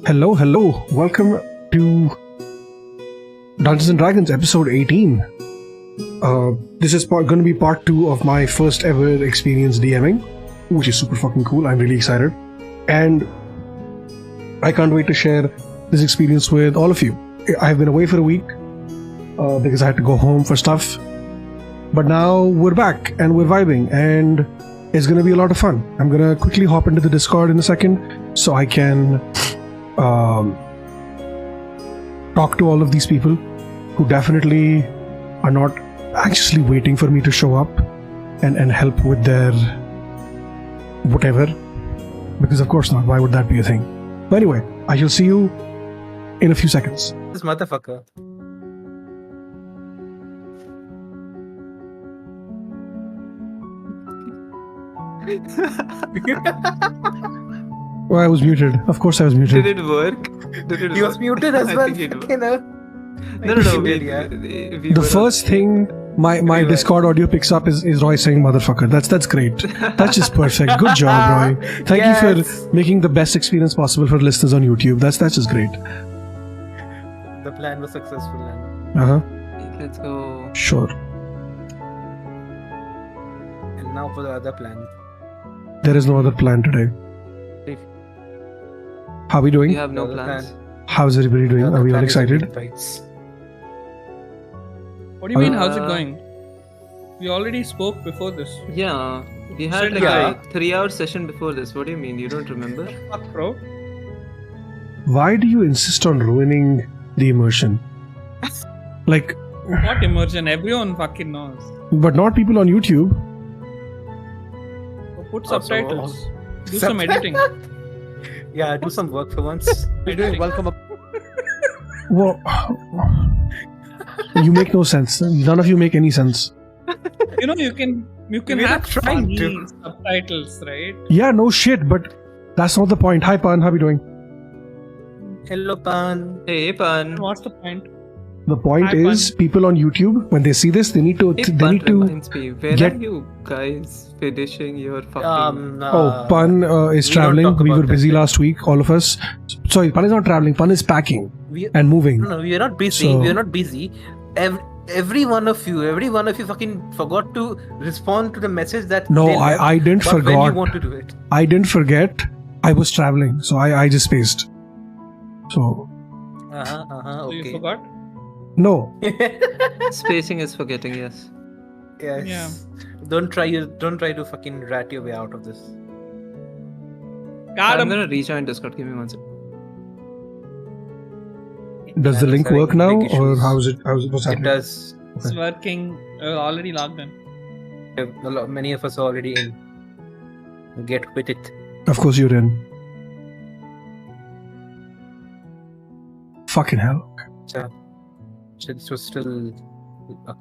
Hello. Welcome to Dungeons and Dragons episode 18. This is going to be part 2 of my first ever experience DMing, which is super fucking cool. I'm really excited. And I can't wait to share this experience with all of you. I've been away for a week because I had to go home for stuff. But now we're back and we're vibing and it's going to be a lot of fun. I'm going to quickly hop into the Discord in a second so I can talk to all of these people who definitely are not anxiously waiting for me to show up and help with their whatever. Because of course not. Why would that be a thing? But anyway, I shall see you in a few seconds. This motherfucker. Oh, I was muted. Of course I was muted. Did it work? He was muted as well. No. The first thing my Discord audio picks up is Roy saying motherfucker. That's great. That's just perfect. Good job, Roy. Thank you for making the best experience possible for listeners on YouTube. That's just great. The plan was successful. Let's go. Sure. And now for the other plan. There is no other plan today. How are we doing? We have no plans. How's everybody doing? Are we all excited? What do you mean, how's it going? We already spoke before this. Yeah, we had like a 3-hour session before this. What do you mean? You don't remember? Fuck, bro. Why do you insist on ruining the immersion? Like... What immersion? Everyone fucking knows. But not people on YouTube. Put subtitles. Do some editing. Yeah, do some work for once. We're doing welcome up. Well, you make no sense. None of you make any sense. You know, you can have funny subtitles, right? Yeah, no shit, but that's not the point. Hi Pan, how are you doing? Hello, Pan. Hey, Pan. What's the point? The point Hi, is, people on YouTube, when they see this, they need to Hey, they Pan need to reminds me, where get... are you guys finishing your fucking... Pan is traveling. We were busy last week, all of us. Sorry, Pan is not traveling. Pan is packing and moving. No, we are not busy. So- We are not busy. Every one of you fucking forgot to respond to the message that. No, they left, I didn't but forget. When you want to do it. I didn't forget. I was traveling, so I just spaced. So So you Okay. forgot? no. Spacing is forgetting, yes. Yes. Yeah. Don't try to fucking rat your way out of this. Got I'm him. gonna rejoin Discord. Give me 1 second. Does the Yeah, link that's work having now, big or issues. how's it what's It happening? does. It's working. Already logged in. Many of us are already in. Get with it. Of course you're in. Fucking hell. So this was still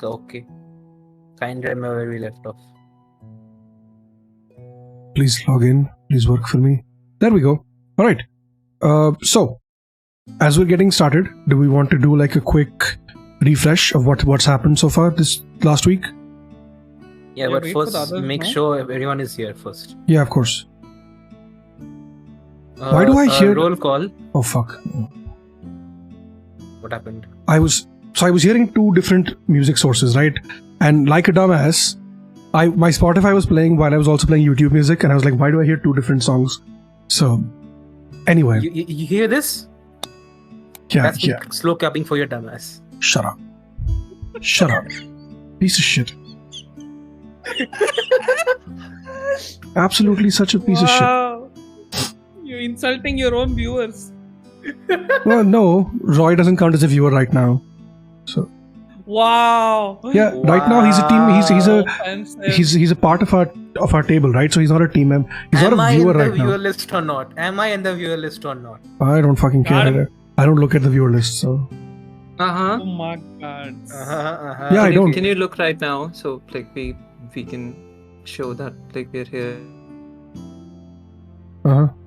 okay. Kind of remember where we left off. Please log in. Please work for me. There we go. Alright. So, as we're getting started, do we want to do like a quick refresh of what's happened so far this last week? Yeah, Yeah, but wait for the first others, make no? sure everyone is here first. Yeah, of course. Why do I hear... roll call? Oh fuck. What happened? I was hearing 2 different music sources, right? And like a dumbass, my Spotify was playing while I was also playing YouTube music, and I was like, why do I hear 2 different songs? So, anyway. You hear this? Yeah. That's slow clapping for your dumbass. Shut up. Shut up. Piece of shit. Absolutely such a piece of shit. Wow. You're insulting your own viewers. Well, no, Roy doesn't count as a viewer right now. So Wow. yeah, right now he's a team. Offensive. He's a part of our table, right? So he's not a team member. He's Am not I a viewer in the right viewer now. list or not? Am I in the viewer list or not? I don't fucking care. I don't look at the viewer list. So Uh-huh. Oh my god. yeah, I don't. Can you look right now? So like we can show that like we're here.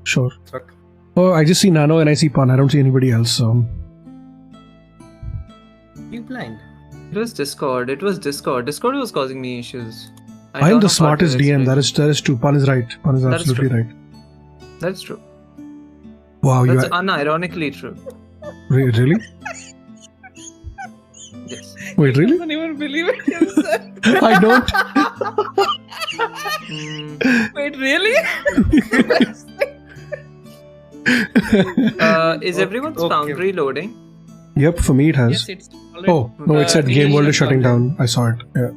Sure. Fuck. Oh, I just see Nano and I see Pan. I don't see anybody else. So You blind? It was Discord. Discord was causing me issues. I am the smartest DM. That is true. Pan is right. Pan is absolutely right. That's true. Wow, That's unironically true. Really? Yes. Wait, He really? doesn't even believe it himself. I don't. Wait, really? Is everyone's okay. foundry loading? Yep, for me it has. Yes, it's already. Oh, no, it said game world is shutting down. I saw it. Yeah.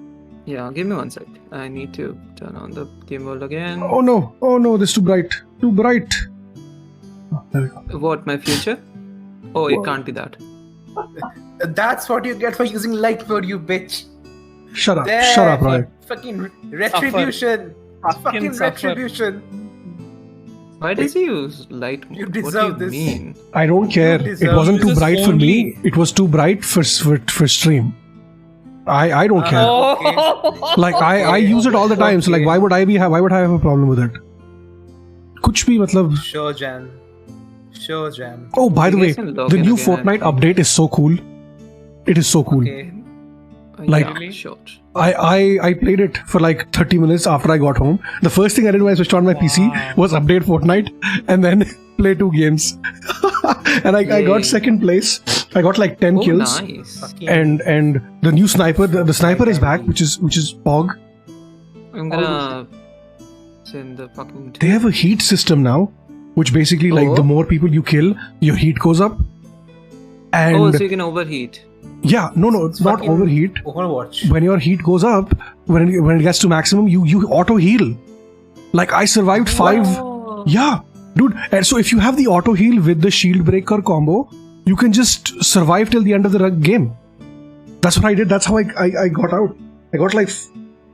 Yeah, give me 1 sec. I need to turn on the game world again. Oh no, this is too bright. Too bright. Oh, there we go. What, my future? Oh, it can't be that. That's what you get for using light mode, you bitch. Shut up, There, shut up, Roy. Fucking retribution. Fucking suffer. retribution. Why does he use light mode? You What do deserve you this. mean? I don't care. You It deserve wasn't too this bright for me. only. It was too bright for stream. I don't care. Oh. Like I use it all the time. So like, Okay. why would I have a problem with it? Kuch bhi matlab. Sure, Jan. Sure, Jan. Oh, by the You way, guys can log the in new again, Fortnite update is so cool. It is so cool. Okay. Like- Yeah, short. I played it for like 30 minutes after I got home. The first thing I did when I switched on my PC Wow. was update Fortnite and then play 2 games. And I got Yay. second place. I got like 10 Oh, kills. nice. Fucking And the new sniper, the sniper is back, which is Pog. I'm gonna send the fucking. They have a heat system now, which basically like Oh. the more people you kill, your heat goes up. And Oh, so you can overheat. yeah, no, it's not fucking overheat. Overwatch. When your heat goes up, when it gets to maximum, you auto heal. Like I survived 5. Oh. Yeah, dude. And so if you have the auto heal with the shield breaker combo, you can just survive till the end of the game. That's what I did. That's how I got out. I got like,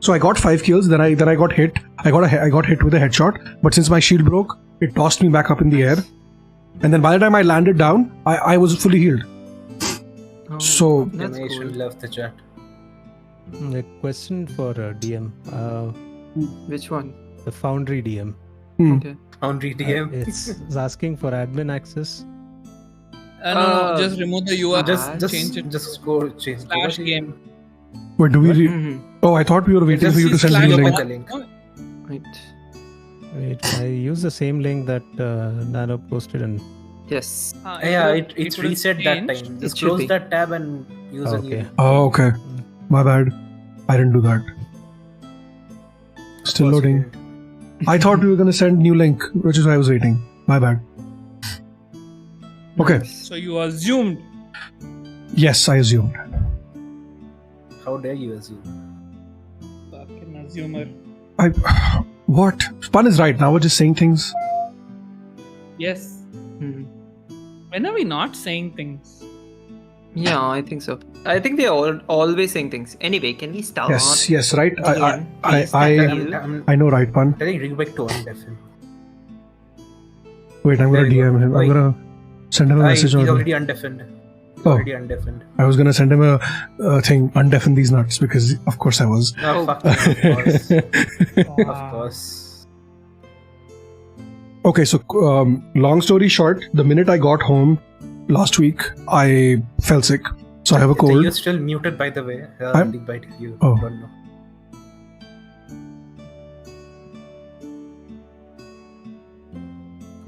so I got 5 kills. Then I got hit. I got hit with a headshot. But since my shield broke, it tossed me back up in the air. And then by the time I landed down, I was fully healed. Oh, So- that's Animation cool. left the chat. A question for DM. Which one? The Foundry DM. Okay. Foundry DM. It's asking for admin access. No, just remove the URL. change it. Just go change. Slash game. wait, do we? Mhm. Oh, I thought we were waiting Just for you to send me slash the open link. the link. Right. Wait, I use the same link that Nano posted in. Yes. Yeah, it could've reset that changed. time. It Just should close be. that tab and use a Okay. new. Oh, okay. My bad. I didn't do that. Still Of course loading. you did. I thought we were gonna send new link, which is why I was waiting. My bad. Okay. So you assumed. Yes, I assumed. How dare you assume? Fucking assumer. What? Spun is right. Now we're just saying things. Yes. Mhm. When are we not saying things? Yeah, I think so. I think they're always saying things. Anyway, can we start? Yes, right. DM, I please, thank you. I know, right, Pan. Telling Ringback to undeafen. Wait, I'm gonna There you DM go. him. I'm Wait. gonna send him a message. He's Or already undeafened. Oh. Already undeafened. I was gonna send him a thing. Undeafen these nuts because of course I was. Oh, fuck you, of course. Of Wow. course. Okay, so long story short, the minute I got home last week, I fell sick. So I have a cold. You're still muted, by the way. I'm- Bite if you Oh. don't know.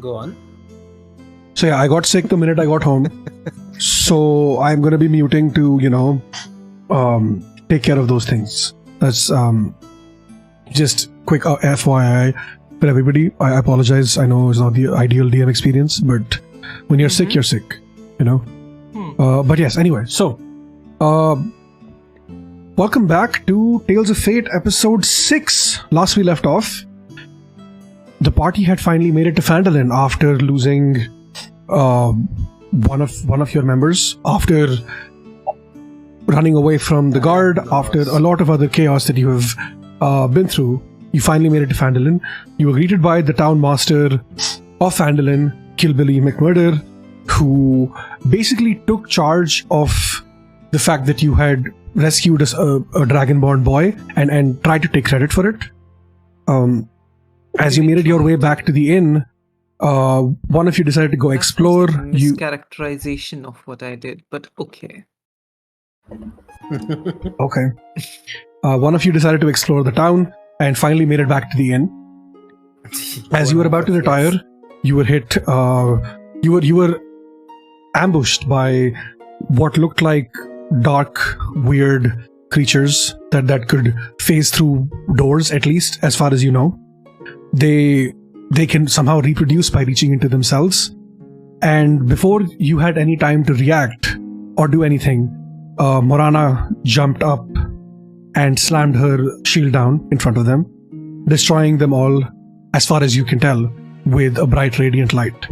Go on. So yeah, I got sick the minute I got home. So I'm gonna be muting to, take care of those things. That's just quick FYI for everybody. I apologize. I know it's not the ideal DM experience, but when you're sick, you're sick. But yes, anyway, so welcome back to Tales of Fate episode 6. Last we left off, the party had finally made it to Phandalin after losing one of your members, after running away from the guard, after a lot of other chaos that you have been through. You finally made it to Phandalin. You were greeted by the townmaster of Phandalin, Killbilly McMurder, who basically took charge of the fact that you had rescued a dragonborn boy and tried to take credit for it. As you made it your way back to the inn, one of you decided to go explore. You Mischaracterization of what I did, but okay. okay? One of you decided to explore the town and finally made it back to the inn. As you were about to retire, you were hit you were ambushed by what looked like dark, weird creatures that could phase through doors, at least as far as you know. They can somehow reproduce by reaching into themselves. And before you had any time to react or do anything, Morana jumped up and slammed her shield down in front of them, destroying them all, as far as you can tell, with a bright radiant light.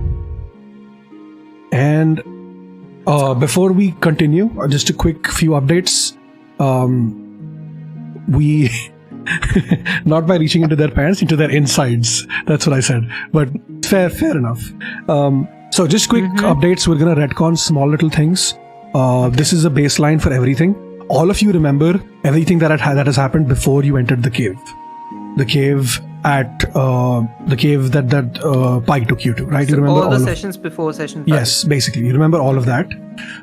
And before we continue, just a quick few updates. We not by reaching into their pants, into their insides. That's what I said. But fair enough. So just quick updates. We're gonna retcon small little things. This is a baseline for everything. All of you remember everything that has happened before you entered the cave. The cave that Pike took you to, right? So you remember all the sessions before session 5. Yes, basically. You remember all of that.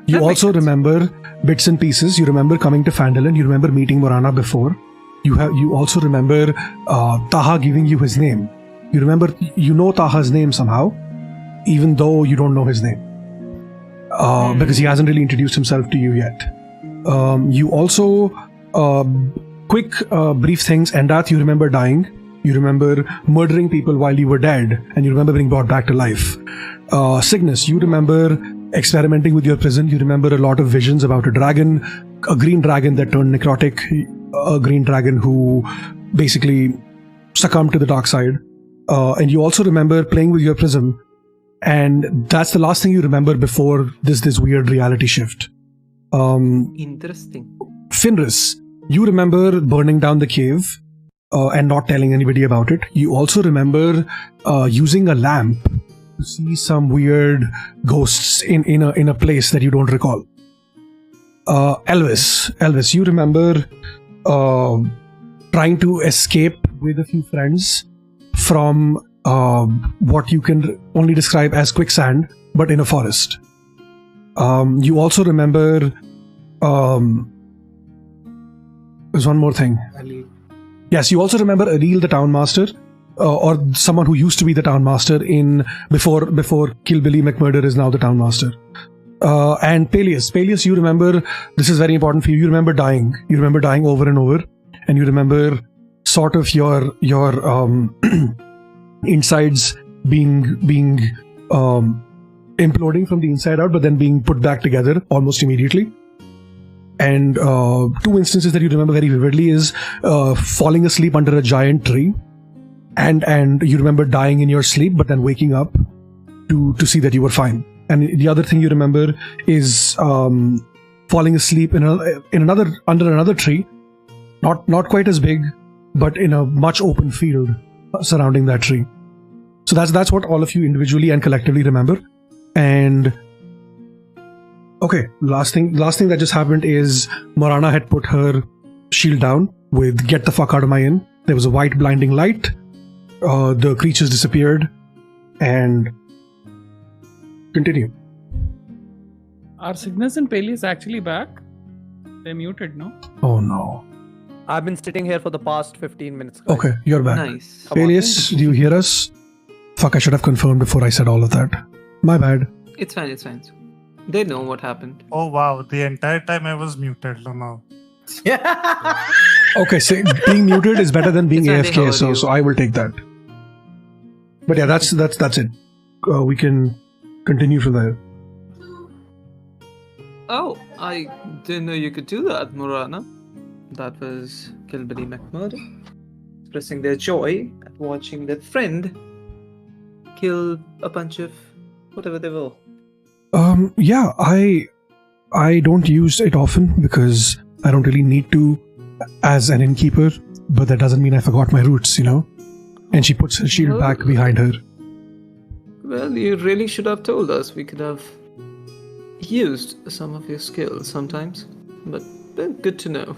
You also remember bits and pieces. You remember coming to Phandalin. You remember meeting Morana before. You also remember Taha giving you his name. You know Taha's name somehow, even though you don't know his name. Because he hasn't really introduced himself to you yet. You also, quick brief things, Endath, you remember dying. You remember murdering people while you were dead, and you remember being brought back to life. Cygnus, you remember experimenting with your prison. You remember a lot of visions about a dragon, a green dragon that turned necrotic, a green dragon who basically succumbed to the dark side. And you also remember playing with your prism, and that's the last thing you remember before this weird reality shift. Interesting. Finris, you remember burning down the cave and not telling anybody about it. You also remember using a lamp to see some weird ghosts in a place that you don't recall. Elvis, you remember trying to escape with a few friends from what you can only describe as quicksand, but in a forest. You also remember there's one more thing. Aleel. Yes, you also remember Aleel the townmaster, or someone who used to be the townmaster before Killbilly McMurder is now the townmaster. And Peleus, you remember, this is very important for you, you remember dying. You remember dying over and over, and you remember sort of your insides being imploding from the inside out, but then being put back together almost immediately. And two instances that you remember very vividly is falling asleep under a giant tree, and you remember dying in your sleep, but then waking up to see that you were fine. And the other thing you remember is falling asleep under another tree, not quite as big, but in a much open field surrounding that tree. So that's what all of you individually and collectively remember. And okay, last thing that just happened is Morana had put her shield down with "Get the fuck out of my inn." There was a white blinding light. The creatures disappeared, and continue. Are Cygnus and Peleus actually back? They're muted, no? Oh no. I've been sitting here for the past 15 minutes. Guys. Okay, you're back. Nice. Peleus, do you hear us? Fuck, I should have confirmed before I said all of that. My bad. It's fine. They know what happened. Oh wow, the entire time I was muted now. Okay, so being muted is better than being It's fine, they AFK, heard you. so I will take that. But yeah, that's it. We can continue from there. Oh, I didn't know you could do that, Morana. That was Killbilly McMurder expressing their joy at watching their friend kill a bunch of whatever they will. Yeah, I don't use it often because I don't really need to as an innkeeper, but that doesn't mean I forgot my roots, you know? And she puts her shield back behind her. Well, you really should have told us. We could have used some of your skills sometimes, but good to know.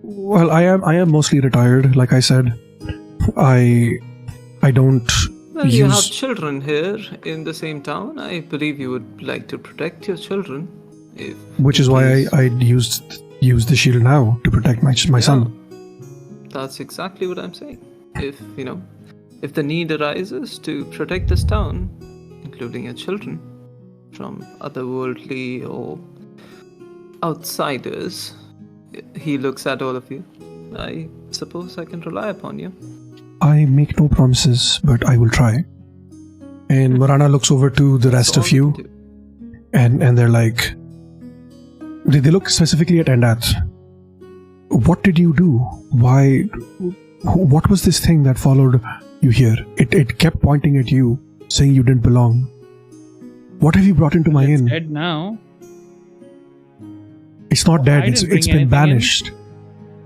Well, I am mostly retired, like I said. I don't Well, you have use... children here in the same town. I believe you would like to protect your children. Which is why I use the shield now to protect my son. That's exactly what I'm saying. If the need arises to protect this town, including your children, from otherworldly or outsiders, he looks at all of you. I suppose I can rely upon you. I make no promises, but I will try. And Morana looks over to the rest That's of all you, we can do. and they're like, they look specifically at Endath. What did you do? Why? What was this thing that followed you here? It kept pointing at you, saying you didn't belong. What have you brought into my It's inn? dead now. It's not I dead. didn't It's bring been anything in. banished.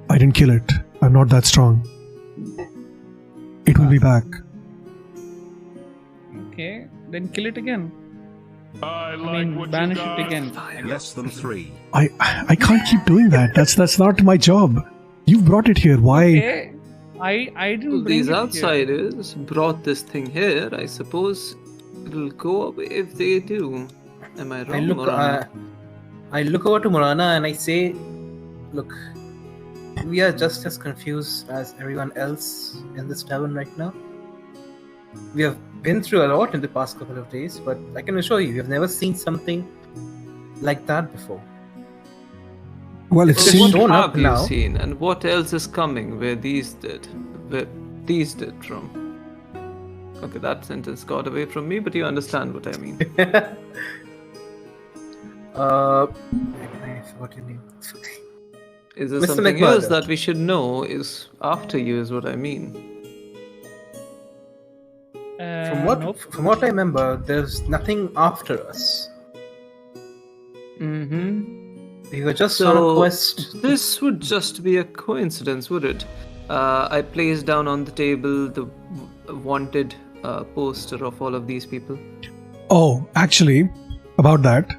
I didn't kill it. I'm not that strong. It will be back. Okay, then kill it again. I Banish it again. Less than 3. I can't keep doing that. That's not my job. You've brought it here. Why? Okay, I didn't bring These it here. outsiders brought this thing here. I suppose it'll go away if they do. Am I wrong, Morana? I look over to Morana and I say, look, we are just as confused as everyone else in this tavern right now. We have been through a lot in the past couple of days, but I can assure you, we have never seen something like that before. Well, it It's So seemed. shown what up have you now. seen, and what else is coming where these did from? Okay, that sentence got away from me, but you understand what I mean. I forgot your name. Is there Mr. something McMurdo. else that we should know is after you is what I mean? Nope. From what I remember, there's nothing after us. Mm-hmm. We were just on a quest. This would just be a coincidence, would it? I placed down on the table the wanted poster of all of these people. Oh, actually, about that,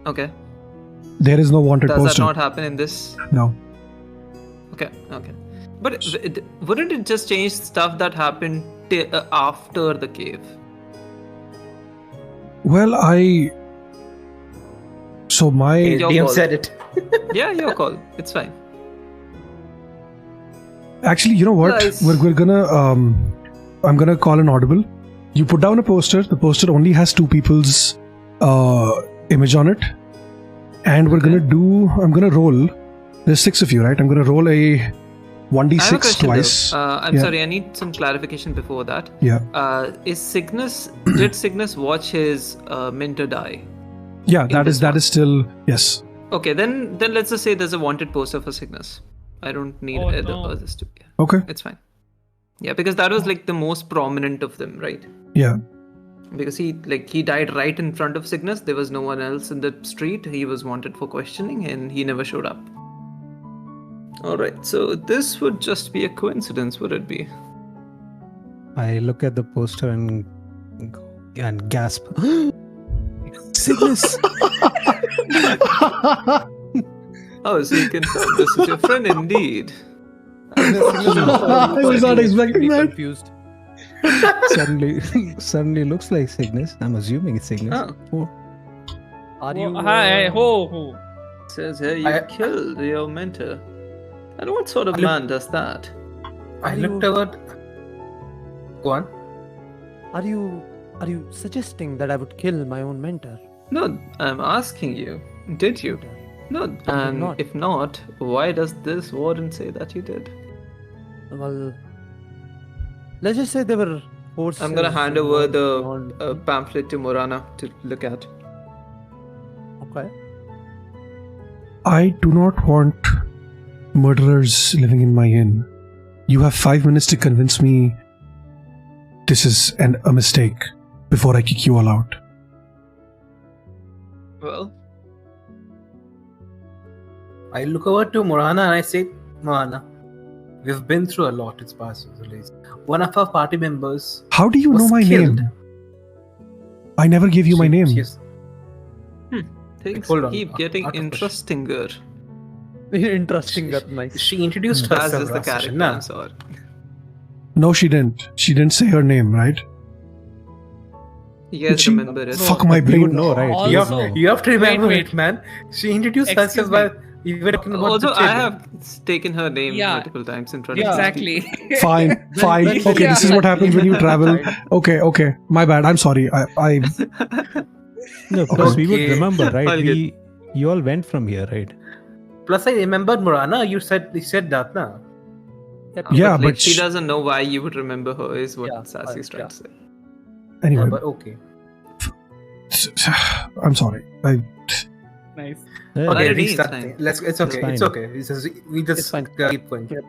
Okay. there is no wanted Does poster. that not happen in this? No. Okay. But wouldn't it just change stuff that happened after the cave? Well, So my. Your DM call. said it. Yeah, your call. It's fine. Actually, you know what? Nice. We're gonna. I'm gonna call an audible. You put down a poster. The poster only has 2 people's image on it. And we're gonna do. I'm gonna roll. There's 6 of you, right? I'm gonna roll a I have a 1d6 question, twice. though. I'm Yeah. sorry, I need some clarification before that. Yeah. Is Cygnus? Did Cygnus watch his mentor die? Yeah, in that this is one. still. Yes. Okay, then let's just say there's a wanted poster for Cygnus. I don't need Oh, no. others to. Yeah, Okay. it's fine. Yeah, because that was like the most prominent of them, right? Yeah. Because he died right in front of Cygnus. There was no one else in the street. He was wanted for questioning, and he never showed up. All right, so this would just be a coincidence, would it be? I look at the poster and gasp. Cygnus! Oh, so you can tell this is your friend indeed. I was not expecting that. Confused. Suddenly looks like Cygnus. I'm assuming it's Cygnus. Oh. Are you? Hi, ho. Says here you I- killed your mentor. And what sort of man does that? I looked over. Go on. Are you suggesting that I would kill my own mentor? No, I'm asking you. Did you? No, and not. if not, why does this warden say that you did? Well, let's just say there were forces. I'm gonna hand over the involved. pamphlet to Morana to look at. Okay. I do not want murderers living in my inn. You have 5 minutes to convince me this is a mistake before I kick you all out. Well, I look over to Morana and I say, Morana, we've been through a lot this past days. One of our party members How do you was know my killed. name? I never gave you my name. things Hold on, keep getting out of interestinger. Interesting. That's nice. She introduced As herself. is the last character, session, nah. I'm sorry. No, she didn't. She didn't say her name, right? You guys She- remember it. Fuck my You brain. would know, right? All- You would have, know. you have to remember Wait. it, man. She introduced Excuse herself You were talking about Also, the I kid. have taken her name Yeah. multiple times in front of these Exactly. Fine. Okay, this is what happens when you travel. Okay. My bad. I'm sorry. I No, because we would Okay. remember, right? I'll You all went from here, right? Plus, I remembered Morana. You said that, na? yeah, like, but she doesn't know why you would remember her, is what Yeah, Sassy's trying yeah. to say. anyway, But okay. I'm sorry. Nice. Yeah, Okay, Already, restart it's fine. thing. It's okay. fine. It's okay. We just It's fine. keep going. Yep.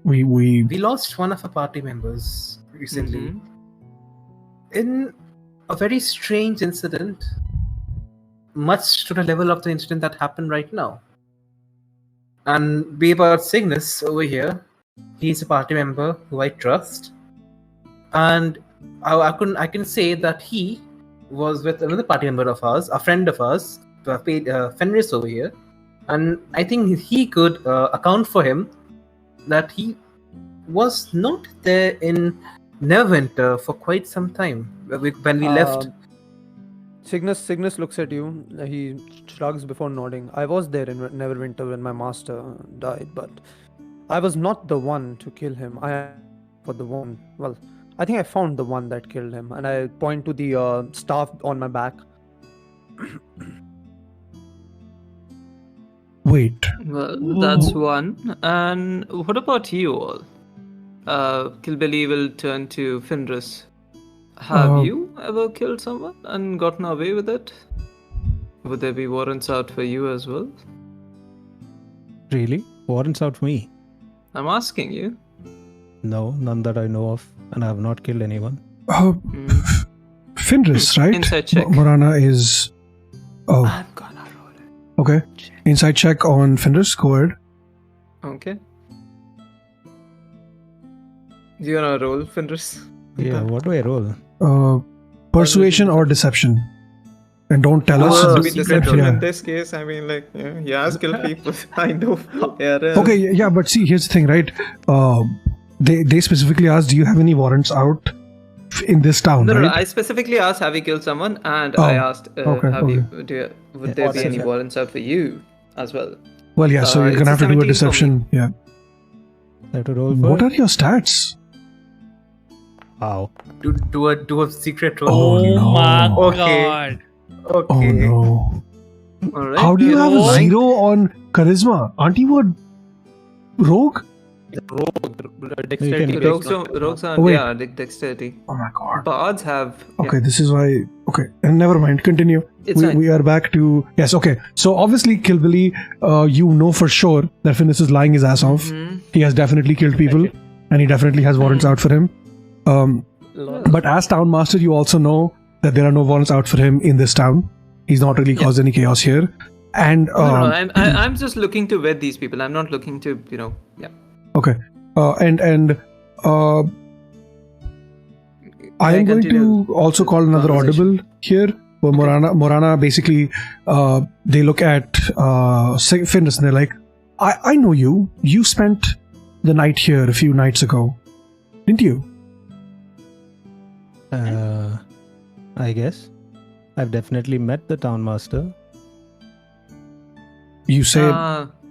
we We lost one of our party members recently Mhm. in a very strange incident, much to the level of the incident that happened right now. And be about Cygnus over here. He's a party member who I trust, and I can say that he was with another party member of ours, a friend of ours, Fenris over here, and I think he could account for him that he was not there in Neverwinter for quite some time when we left. Cygnus looks at you. He shrugs before nodding. I was there in Neverwinter when my master died, but I was not the one to kill him. I think I found the one that killed him, and I point to the staff on my back. wait. Well, that's one. And what about you all? Kilbilly will turn to Fenris. Have you ever killed someone and gotten away with it? Would there be warrants out for you as well? Really? Warrants out for me? I'm asking you. No, none that I know of, and I have not killed anyone. Fenris, right? Inside check. Morana is. Oh, I'm gonna roll it. okay. Inside check on Fenris. Go ahead. Okay. Do you wanna roll, Fenris? Yeah, what do I roll? Persuasion or deception, and don't tell us. To be secret deceptive yeah. in this case, I mean, like, he has killed people. I know. Okay, yeah, but see, here's the thing, right? They specifically asked, do you have any warrants out in this town, No, right? I specifically asked, have you killed someone? And Oh, I asked, okay. would there be any warrants out for you as well? Well, yeah, so you're it's gonna a have to do a 17 for me. deception. Yeah. I have to roll for What it? are your stats? Wow. Do a secret roll. Oh, Oh no. my Okay. god. Oh Okay. no! All right. How do you have a roll? 0 on charisma? Aren't you a rogue? Dexterity. can- Rogues are, Oh, wait. yeah, dexterity. Oh my god. Bards have. Okay, this is why. Okay, and never mind. Continue. It's fine. We are back to yes. Okay, so obviously, Kilbilly, you know for sure that Fenris is lying his ass off. Mhm. He has definitely killed people, and he definitely has warrants out for him. But as townmaster, you also know that there are no warrants out for him in this town. He's not really caused any chaos here, and No, I'm just looking to vet these people. I'm not looking to, yeah. okay, and I am going to also call another audible here. Where Morana basically, they look at Fenris and they're like, I know you. You spent the night here a few nights ago, didn't you? I guess. I've definitely met the townmaster. You say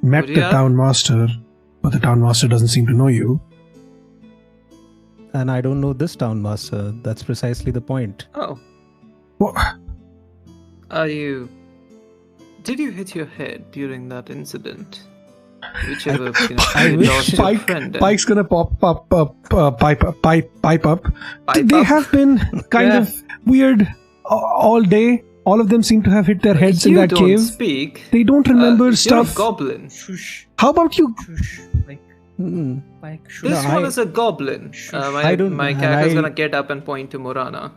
met would you the have? townmaster, but the townmaster doesn't seem to know you. And I don't know this townmaster. That's precisely the point. Oh, What? did you hit your head during that incident? Whichever, I you wish. lost your friend. Pike's gonna pipe up. Pipe They up? have been kind Yeah. of weird all day. All of them seem to have hit their heads in You that don't cave. speak. They don't remember You're a stuff. goblin. Shush. How about you? Shush. Mm. Like, shush. This No, one I- is a goblin. I don't- My and character's I- gonna get up and point to Morana.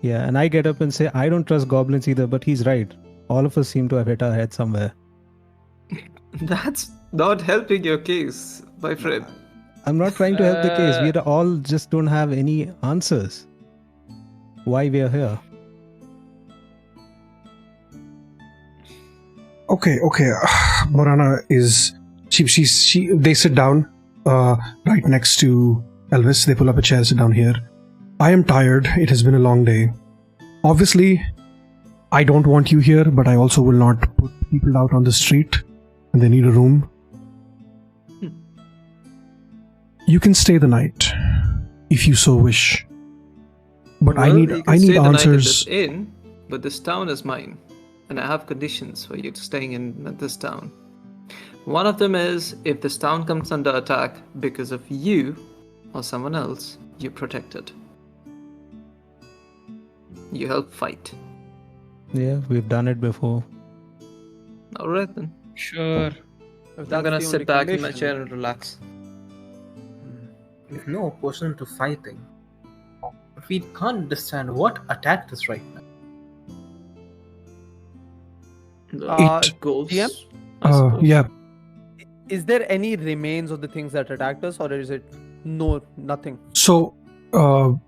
Yeah, and I get up and say, I don't trust goblins either, but he's right. All of us seem to have hit our head somewhere. That's not helping your case, my friend. I'm not trying to help the case. We all just don't have any answers. Why we are here. Okay. Morana is she. They sit down right next to Elvis. They pull up a chair, sit down here. I am tired. It has been a long day. Obviously, I don't want you here, but I also will not put people out on the street and they need a room. You can stay the night if you so wish. But I Well, need you can stay the night in answers. this inn, but this town is mine, and I have conditions for you to staying in this town. One of them is if this town comes under attack because of you or someone else, you protect it. You help fight. Yeah, we've done it before. All right then. Sure. If I'm gonna the sit only back in my condition- chair and relax. With no opposition to fighting. But we can't understand what attacked us right now. Ghosts. DM? I suppose. Yeah. Is there any remains of the things that attacked us, or is it nothing? So, you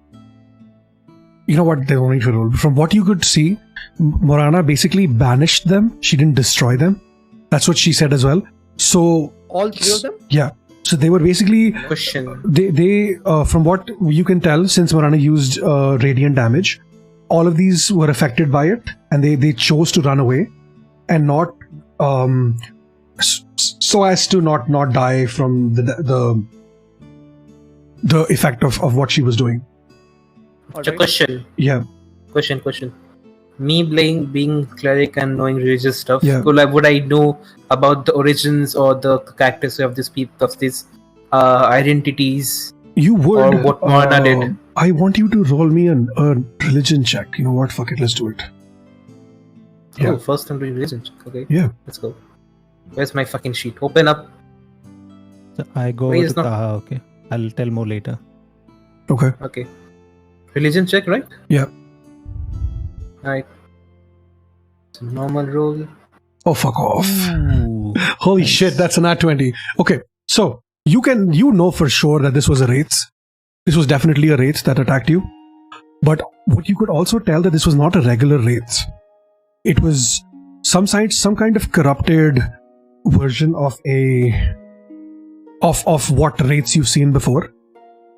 know what? They don't need to roll. From what you could see, Morana basically banished them. She didn't destroy them. That's what she said as well. So, All three of them? yeah. So they were basically Question. they from what you can tell, since Morana used radiant damage, all of these were affected by it, and they chose to run away and not so as to not die from the effect of what she was doing. It's a question. Yeah. Question. Me being cleric and knowing religious stuff, Yeah. would I know about the origins or the characters of these people, of these identities? You would. Or what Morana did. I want you to roll me a religion check. You know what? Fuck it. Let's do it. Yeah. Oh, first I'm doing religion check. Okay. Yeah. Let's go. Where's my fucking sheet? Open up. So I go Wait, over it's to not- Taha, okay? I'll tell more later. Okay. Okay. Religion check, right? Yeah. Alright. It's a normal roll. Oh, fuck off. Ooh. Holy Nice. shit, that's a nat 20. Okay, so you know for sure that this was a wraith. This was definitely a wraith that attacked you. But what you could also tell that this was not a regular wraith. It was some kind of corrupted version of what wraiths you've seen before.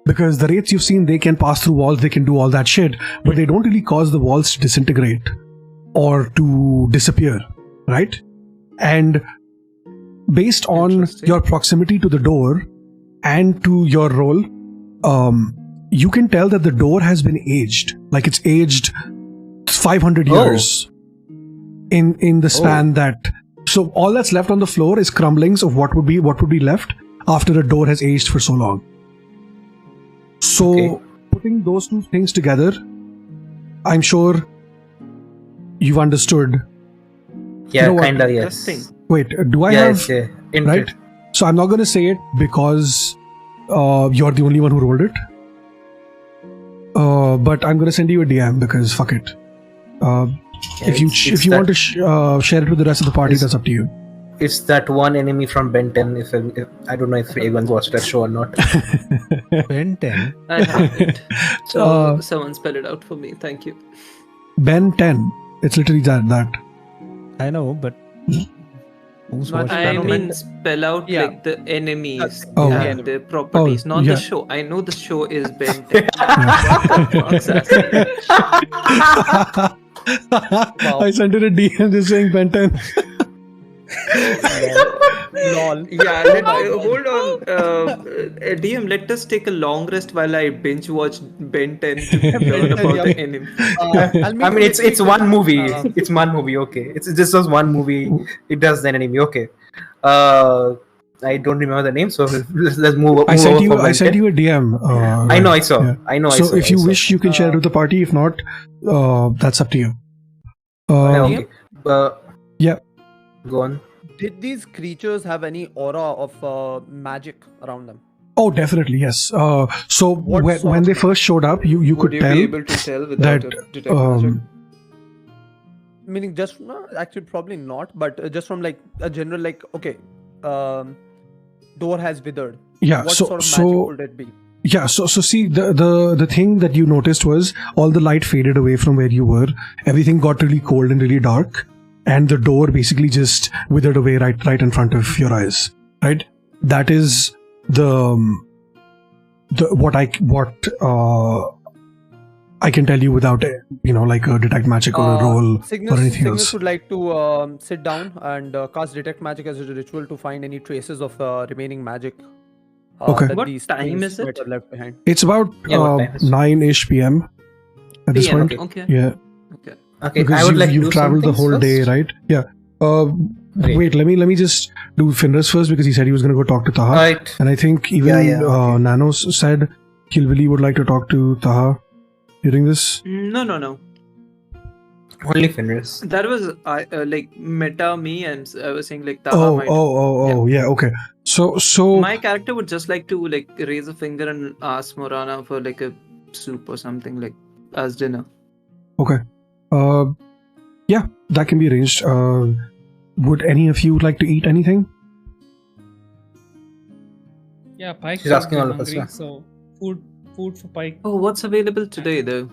Because the wraiths you've seen, they can pass through walls, they can do all that shit, but they don't really cause the walls to disintegrate or to disappear, right? And based on Interesting. your proximity to the door and to your roll, you can tell that the door has been aged. Like it's aged 500 years in the span that. So all that's left on the floor is crumblings of what would be left after a door has aged for so long. So Okay. putting those two things together, I'm sure you've understood. Yeah, You know what? kinda, yes. Interesting. Wait, do I Yes, have yeah. right? So I'm not going to say it because you're the only one who rolled it. But I'm going to send you a DM because fuck it. If you want to share it with the rest of the party, It's- that's up to you. It's that one enemy from Ben 10. If I don't know if anyone's watched that show or not. Ben 10. I have it. So Uh, someone spell it out for me. Thank you. Ben 10. It's literally that. I know, but who's Not watching? I Spell mean, out. spell out Yeah. like the enemies Oh. and the properties, not yeah. the show. I know the show is Ben 10. I sent it a DM just saying Ben 10. Lol. Yeah, hold on. DM, let us take a long rest while I binge watch Ben 10 to learn about the enemy. I mean, it's one movie. It's one movie. Okay, it's just was one movie. It does the enemy. Okay. I don't remember the name, so let's move. I sent you a DM. I know. I saw. Yeah. I know. So I saw, if you wish, you can share it with the party. If not, that's up to you. Okay. Yeah. Go on. Did these creatures have any aura of magic around them? Oh, definitely, yes. So What when sort? they first showed up, you Would could you tell be able to tell without that a detect magic? Meaning just actually probably not, but just from like a general like okay, door has withered. yeah. What So sort of magic would it be? yeah. So see, the thing that you noticed was all the light faded away from where you were. Everything got really cold and really dark, and the door basically just withered away right in front of your eyes. Right. That is I can tell you without like a detect magic or a roll or anything Cygnus else. would like to sit down and cast detect magic as a ritual to find any traces of remaining magic. Okay. That What these time things is it? might have left behind. It's about Yeah, what time is it? 9-ish p.m. at this PM, point. okay. Yeah, Okay. Okay, because I would like to you've do traveled the some whole things day, first. right? Yeah. Great. Wait, let me just do Finrus first because he said he was going to go talk to Taha, Right. and I think even okay. Nanos said Kilbilly would like to talk to Taha during this. No. Only Fenris. That was like meta me, and I was saying like Taha Oh, might. yeah, okay. So My character would just like to like raise a finger and ask Morana for like a soup or something like as dinner. okay. Yeah, that can be arranged. Would any of you like to eat anything? Yeah, Pike. She's asking all of us, hungry, yeah. So food for Pike. Oh, what's available today though?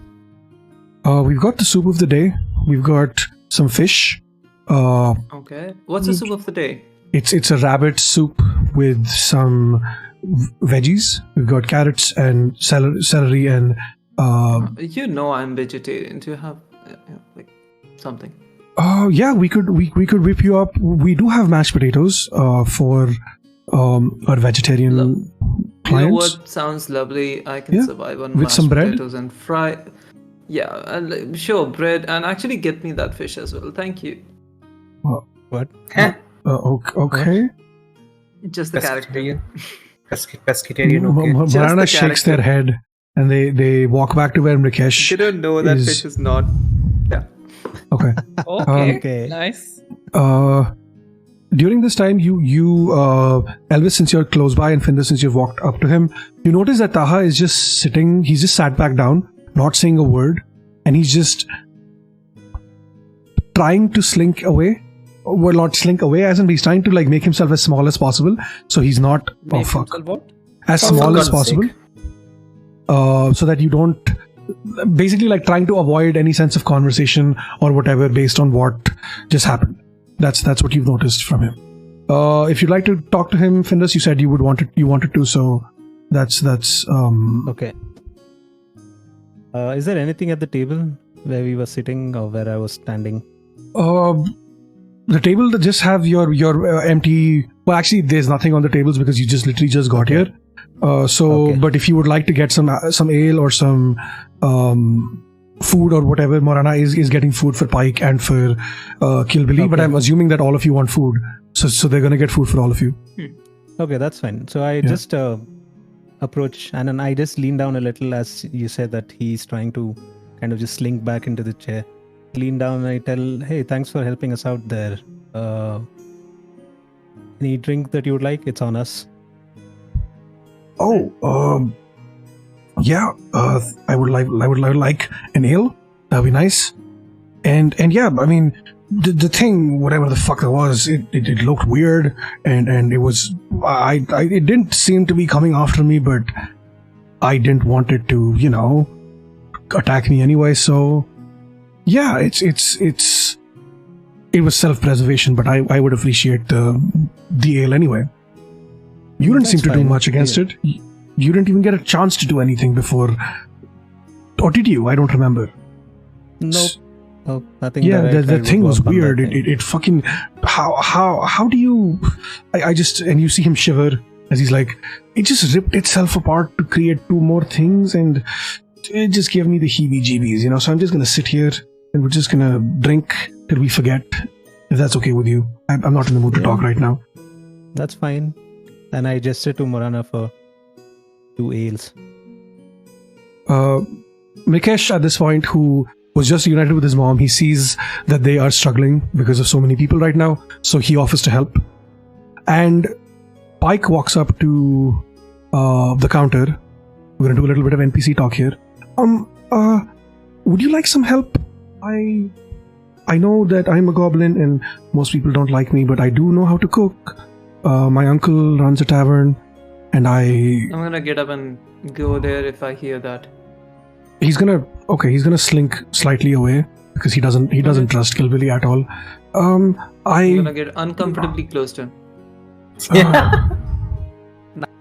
We've got the soup of the day. We've got some fish. Okay. What's the soup of the day? It's a rabbit soup with some veggies. We've got carrots and celery and I'm vegetarian. Do you have like something? yeah, we could whip you up. We do have mashed potatoes for our vegetarian You know clients. what sounds lovely? I can Yeah, survive on with mashed some bread? potatoes and fry. Yeah, and sure, bread, and actually get me that fish as well. Thank you. What? Okay. Just the character. Pescatarian. Pescatarian, okay. Morana the shakes their character. head and they walk back to where Mrekesh. You don't know that is- fish is not. Yeah. Okay. Okay. Okay. Nice. During this time, you Elvis, since you're close by, and Finder, since you've walked up to him, you notice that Taha is just sitting. He's just sat back down, not saying a word, and he's just trying to slink away. Well, not slink away, as in he's trying to like make himself as small as possible, so he's not Make himself what? as For small as God's possible, sake. so that you don't. Basically, like trying to avoid any sense of conversation or whatever based on what just happened. That's what you've noticed from him. If you'd like to talk to him, Findus, you said you wanted to, so that's Okay. Is there anything at the table where we were sitting or where I was standing? the table that just have your empty. Well, actually, there's nothing on the tables because you just literally just got here. Okay. But if you would like to get some ale or some food or whatever, Morana is getting food for Pike and for Kilbilly. But Okay. I'm assuming that all of you want food, so they're gonna get food for all of you. Okay, that's fine. So I just approach and then I just lean down a little as you said that he's trying to kind of just slink back into the chair. Lean down and I tell, hey, thanks for helping us out there. Any drink that you would like? It's on us. Oh, yeah. I would like an ale. That'd be nice. And yeah, I mean, the thing, whatever the fuck it was, it looked weird, and it was it didn't seem to be coming after me, but I didn't want it to, attack me anyway. So yeah, it was self-preservation, but I would appreciate the ale anyway. You didn't seem That's to do fine. much against Yeah. it. You didn't even get a chance to do anything before. Or did you? I don't remember. Nope. Oh, nothing. Yeah, that I the tried thing would was work on that weird. thing. It fucking how do you? I just, and you see him shiver as he's like, it just ripped itself apart to create two more things, and it just gave me the heebie-jeebies. So I'm just gonna sit here and we're just gonna drink till we forget. If that's okay with you, I'm not in the mood to talk right now. That's fine. And I gestured to Morana for 2 ales. Mrekesh, at this point, who was just united with his mom, he sees that they are struggling because of so many people right now, so he offers to help. And Pike walks up to the counter. We're gonna do a little bit of NPC talk here. Would you like some help? I know that I'm a goblin and most people don't like me, but I do know how to cook. My uncle runs a tavern, and I'm gonna get up and go there if I hear that. he's gonna slink slightly away because he doesn't trust Kilbilly at all. I'm gonna get uncomfortably close to him.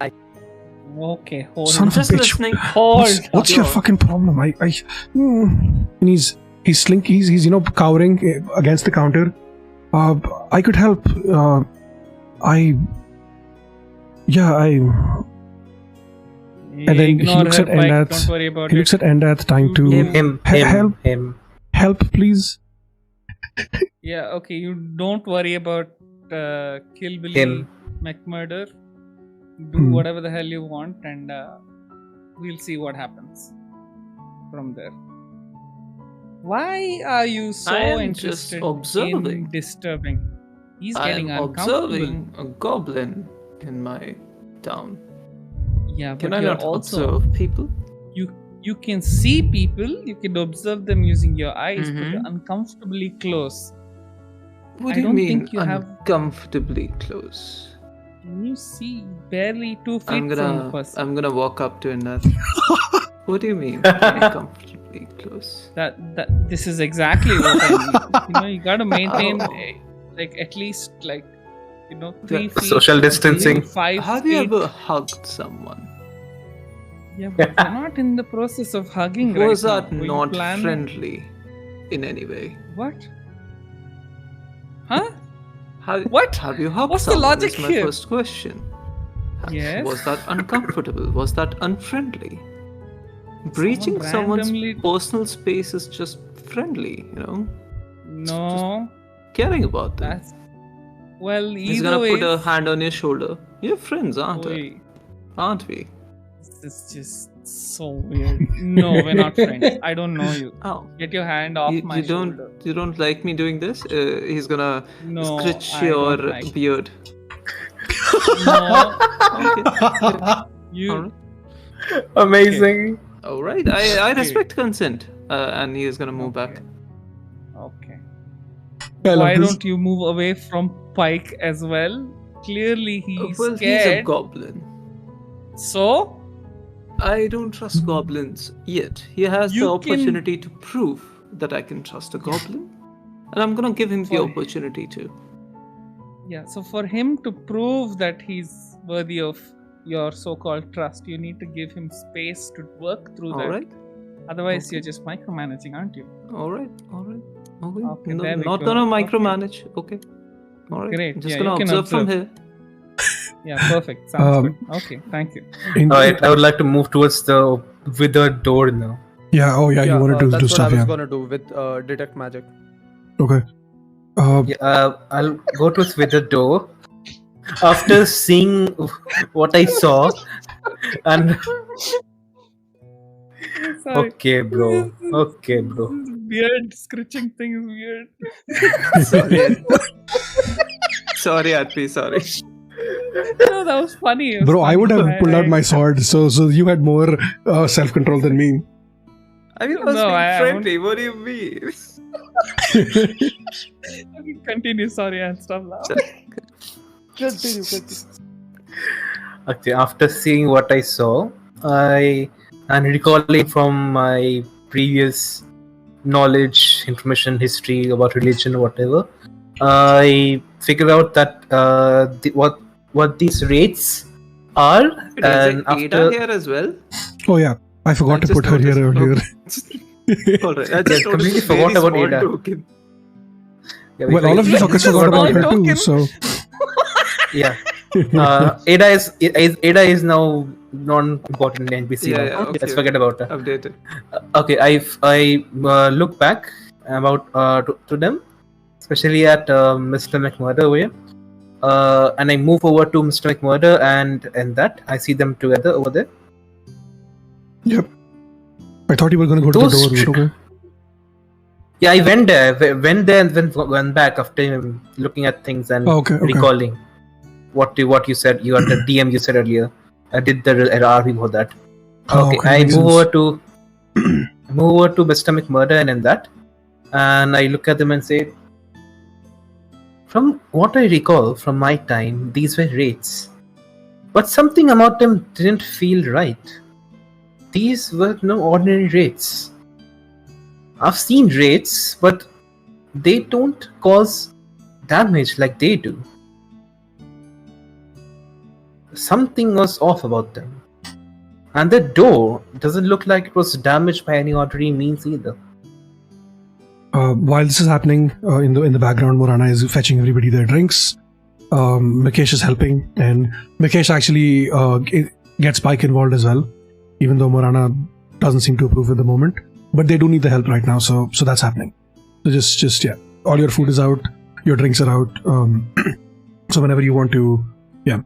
Nice. Okay, hold Son on. of a Just bitch. listening. Hold What's your Sure. fucking problem? And he's he's cowering against the counter. I could help. And then he Ignore looks her, at Pike. Endath. Don't worry about He it. looks at Endath, trying to Him. help, please. Yeah, okay, you don't worry about Kill Billy Him. McMurder. Do Hmm. whatever the hell you want, and we'll see what happens from there. Why are you so I am interested just observing. in disturbing? He's I getting am uncomfortable. observing a goblin in my town. Yeah, but Can I you're not also observe people? you can see people, you can observe them using your eyes, but you're Mhm. uncomfortably close. What I do you don't mean think you have- uncomfortably close? Can you see barely 2 feet I'm from the person? gonna walk up to Endath. What do you mean uncomfortably close? That this is exactly what I mean. You gotta maintain Oh. like at least 3 The feet. social distancing. 5 Have you feet. ever hugged someone? Yeah, but we're not in the process of hugging Was right that now. Will you not plan- friendly in any way? What? Huh? What? Have you hugged What's the someone? logic Is my here? first question. Yes. Was that uncomfortable? Was that unfriendly? Breaching someone's randomly- personal space is just friendly, No. Caring about them. That's well. He's either gonna way, put a hand on your shoulder. You're friends, aren't Oi, we? this is just so weird. No, we're not friends. I don't know you. Oh. Get your hand off my You shoulder. don't like me doing this? He's gonna No, scratch I your don't like- beard. No, Okay. you. Alright. Amazing. Alright. I respect consent. And he is gonna move back. Okay. I love Why this. don't you move away from Pike as well? Clearly he's Well, he's a scared. goblin. So I don't trust goblins yet. He has You the can- opportunity to prove that I can trust a goblin. And I'm gonna give him the For- opportunity to. yeah, so for him to prove that he's worthy of your so-called trust, you need to give him space to work through that. Alright? Otherwise, Okay. you're just micromanaging, aren't you? Alright. Okay, No, there we not go. gonna Okay. micromanage. Okay. Alright. Great. Just Yeah, gonna you can observe from observe. here. Yeah, perfect. Sounds Um, good. Okay, thank you. Alright, I would like to move towards the withered door now. Yeah. Oh, yeah. You wanted to that's do what stuff. I was Yeah. gonna do with detect magic. Okay. I'll go to the withered door. After seeing what I saw, and Sorry. okay, bro. Okay, bro. This weird scritching thing is weird. Sorry. Sorry, Atpi, sorry. No, that was funny. It was Bro, I funny. would have pulled out my sword, so you had more self-control than me. I mean, I was No, being I friendly. What do you mean? Okay, continue. Sorry, and stop laughing. Continue. Okay, after seeing what I saw, and recalling from my previous knowledge, information, history about religion, whatever, I figured out that what these rates are, Is and it Aida after here as well? Oh, yeah. I forgot to just put her here noticed. earlier. Alright, I Yeah, just completely noticed a forgot very about small Aida. token. Yeah, Well, all of you fuckers forgot about her too, Token. so... yeah. Aida is now non-important NPC. Yeah, now. yeah, okay. Let's forget about her. Updated. Okay, I look back about to them, especially at Mr. McMurder over here, and I move over to Mr. McMurder and that I see them together over there. Yep. I thought you were going to go to the Those door, but okay. Yeah, I went there, and then went back after looking at things and Oh, okay. recalling what you said. You are the DM you said earlier. I did the RP for that. Oh, Okay, okay, I makes move sense. over to Mr. McMurder and in that, and I look at them and say, from what I recall from my time, these were raids, but something about them didn't feel right. These were no ordinary raids. I've seen raids, but they don't cause damage like they do. Something was off about them. And the door doesn't look like it was damaged by any ordinary means either. While this is happening, in the background, Morana is fetching everybody their drinks. Mrekesh is helping, and Mrekesh actually gets Pike involved as well, even though Morana doesn't seem to approve at the moment. But they do need the help right now, so that's happening. So just yeah, all your food is out, your drinks are out. So whenever you want to, yeah.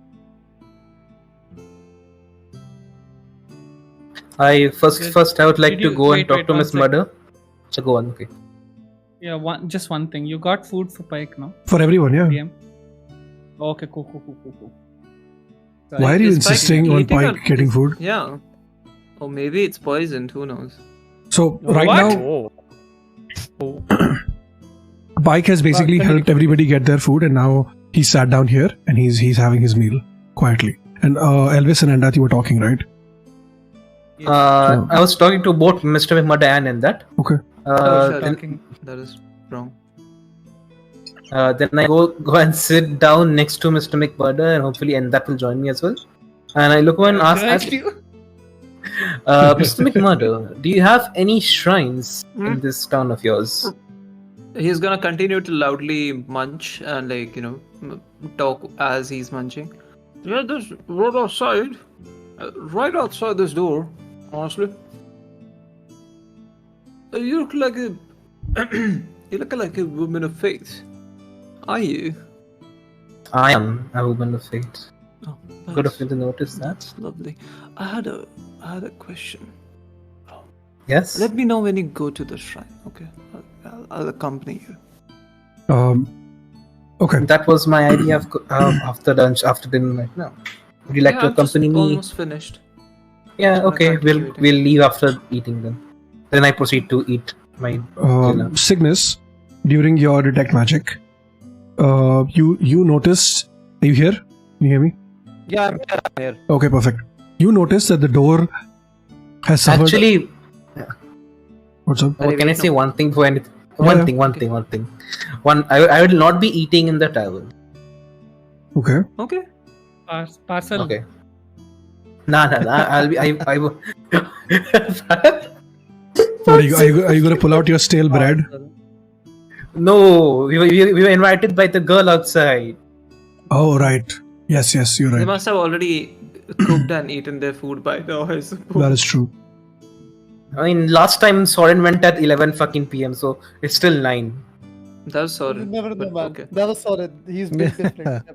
First I would like Did to you- go and wait, talk wait, to one Miss sec. Mother. So go on, okay. Yeah, just one thing. You got food for Pike now? For everyone, yeah. DM? Okay, cool. Sorry. Why are you Is Pike insisting on eating or Pike getting is- food? Yeah. Or maybe it's poisoned, who knows? So right What? now, Oh. Pike has basically Can you- helped everybody get their food, and now he's sat down here and he's having his meal quietly. And Elvis and Endat, you were talking, right? I was talking to both Mr. McMurdo and in that. Okay. Then That is wrong. then I go and sit down next to Mr. McMurdo, and hopefully that will join me as well. And I look over and ask Mr. McMurdo, do you have any shrines in this town of yours? He's gonna continue to loudly munch and talk as he's munching. Yeah, there's right outside. Right outside this door, honestly. You look like a you look like a woman of faith. Are you? I am a woman of faith. Oh, Good of you to notice that. That's lovely. I had a question. Yes? Let me know when you go to the shrine, okay? I'll accompany you. Okay. That was my idea of after lunch, after dinner right now. Would you like to I'm just accompany me? almost finished. Yeah, Just wanna okay. continue We'll eating. leave after eating then. Then I proceed to eat my dinner. Cygnus, during your detect magic, you noticed. Are you here? Can you hear me? Yeah, I'm here. Okay, perfect. You noticed that the door has suffered. Actually, What's up? can I wait, say no. one thing for anything? Yeah. One thing. I will not be eating in the tavern. Okay. Okay. Parcel. Okay. Nah. I'll be. I will. What, are you gonna pull out your stale bread? No, we were invited by the girl outside. Oh, right. Yes, you're They right. must have already cooked and eaten their food by now, I suppose. That is true. I mean, last time Sorren went at 11 fucking PM, so it's still 9. That was sorry. Never but know, man. okay. That was solid. He's been different.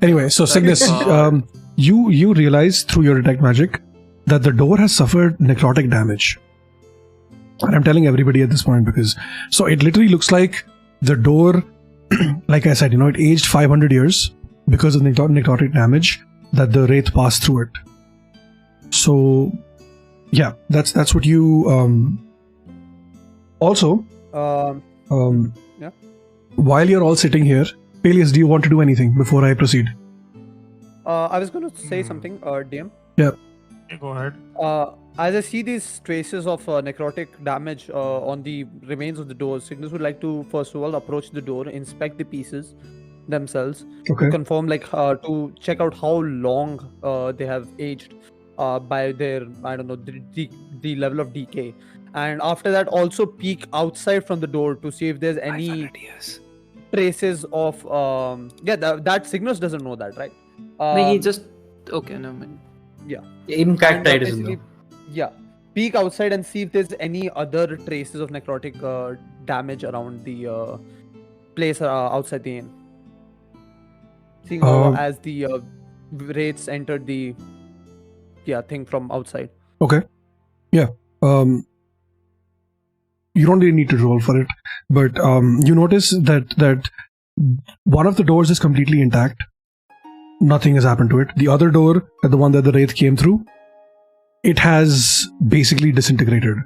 Anyway, so Cygnus, God. you realize through your detect magic that the door has suffered necrotic damage. And I'm telling everybody at this point because so it literally looks like the door, like I said, it aged 500 years because of the necrotic damage that the wraith passed through it. So yeah, that's what you also Yeah. while you're all sitting here, Peleus, do you want to do anything before I proceed? I was going to say something, DM. Okay, go ahead. As I see these traces of necrotic damage on the remains of the door, Cygnus would like to first of all approach the door, inspect the pieces themselves, Okay. to confirm, to check out how long they have aged by their, the level of decay. And after that, also peek outside from the door to see if there's any traces of that Cygnus doesn't know that, right? No, he just okay, no man. In character, And, it isn't. basically, yeah, peek outside and see if there's any other traces of necrotic damage around the place outside the inn. Seeing how as the wraiths entered the thing from outside. Okay. Yeah. You don't really need to roll for it, but you notice that one of the doors is completely intact. Nothing has happened to it. The other door, the one that the wraith came through, it has basically disintegrated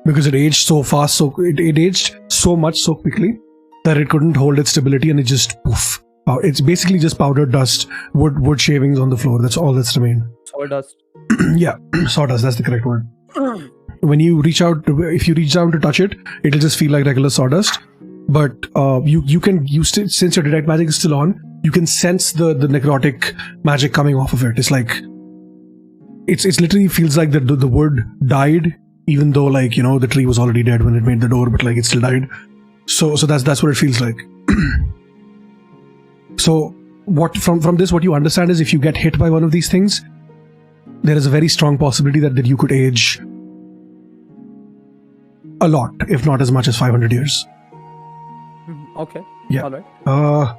because it aged so fast. So it aged so much so quickly that it couldn't hold its stability, and it just poof. It's basically just powdered dust, wood shavings on the floor. That's all that's remained. Sawdust. Yeah, sawdust. That's the correct word. When you reach out, if you reach down to touch it, it'll just feel like regular sawdust. But since your detect magic is still on, you can sense the necrotic magic coming off of it. It's like it's literally feels like the wood died, even though like the tree was already dead when it made the door, but like it still died. So that's what it feels like. So what from this what you understand is if you get hit by one of these things, there is a very strong possibility that you could age a lot, if not as much as 500 years. Okay. Yeah. All right.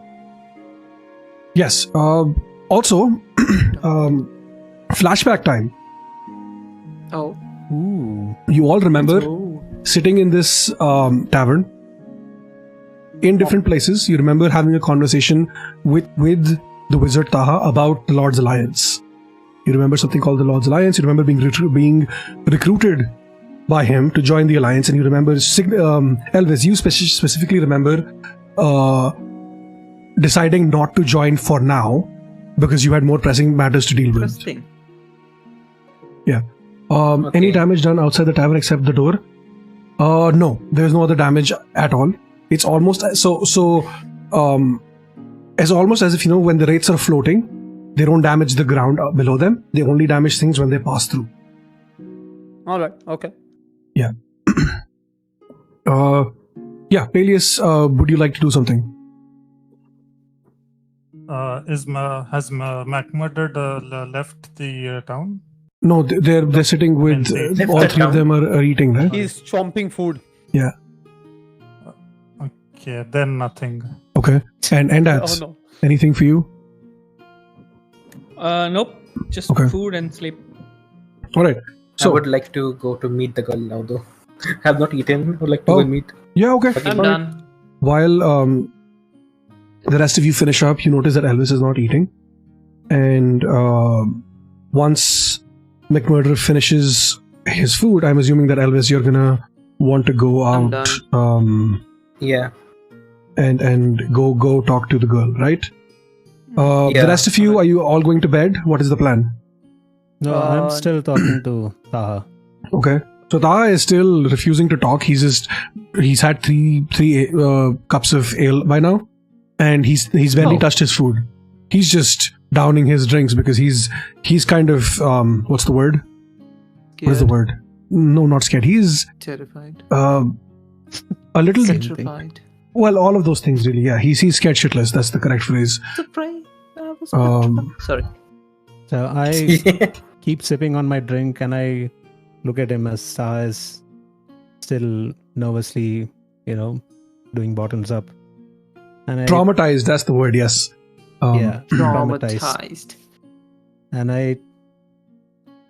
Yes. Also, flashback time. Oh. Ooh. You all remember Oh. sitting in this tavern in different places. You remember having a conversation with the wizard Taha about the Lord's Alliance. You remember something called the Lord's Alliance. You remember being recruited by him to join the alliance, and you remember Elvis. You specifically remember deciding not to join for now because you had more pressing matters to deal with. Interesting. Yeah. Okay. Any damage done outside the tavern except the door? No, there's no other damage at all. It's almost it's almost as if when the wraiths are floating, they don't damage the ground below them. They only damage things when they pass through. All right. Okay. Yeah. Yeah, Peleus, would you like to do something? Has McMurdered left the town? No, they're sitting with Left all the three of them are eating, right? He's chomping food. Yeah. Okay, then nothing. Okay. And Oh that's no. anything for you? Nope. Just Okay. food and sleep. All right. I So would like to go to meet the girl now, though. I have not eaten. I would like to Oh. go and meet. yeah, okay. Okay. I'm All right. done. While the rest of you finish up, you notice that Elvis is not eating, and once McMurder finishes his food, I'm assuming that Elvis, you're gonna want to go I'm out Yeah. and go talk to the girl, right? Yeah. The rest of you, are you all going to bed? What is the plan? No, I'm still talking to Taha. Okay. So Taha is still refusing to talk. He's had three cups of ale by now, and he's barely touched his food. He's just downing his drinks because he's kind of what's the word? What is the word? No, not scared. He's Terrified. a little bit. Petrified. Well, all of those things really. Yeah, he's scared shitless. That's the correct phrase. Surprised. I was Um, Sorry. So I Yeah. keep sipping on my drink and I look at him as Taha is still nervously, doing bottoms up. And I, Traumatized. That's the word. Yes. yeah, traumatized. Traumatized. And I,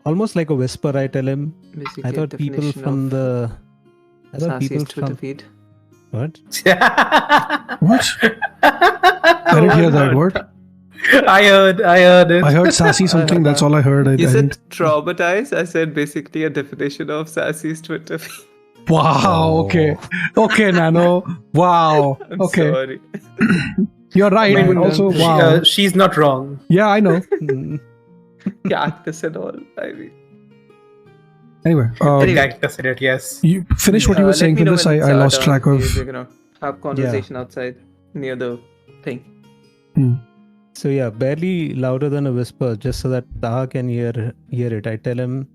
almost like a whisper, I tell him, Basically, I thought people from the... I thought people Twitter from... feed. What? What? I didn't hear that word. I heard it. I heard sassy something. That's all I heard. I You didn't- said traumatized. I said basically a definition of Sassy's Twitter feed. Wow. Oh. Okay, Nano. Wow. I'm Okay, sorry. you're right. I mean, also, she- wow. she's not wrong. Yeah, I know. Mm, Cactus and all. I mean, Anyway, The cactus in it, yes. you finish what you were let saying me from know this. when I it's lost done. track of. We're gonna have conversation outside near the thing. So yeah, barely louder than a whisper, just so that Taha can hear it. I tell him,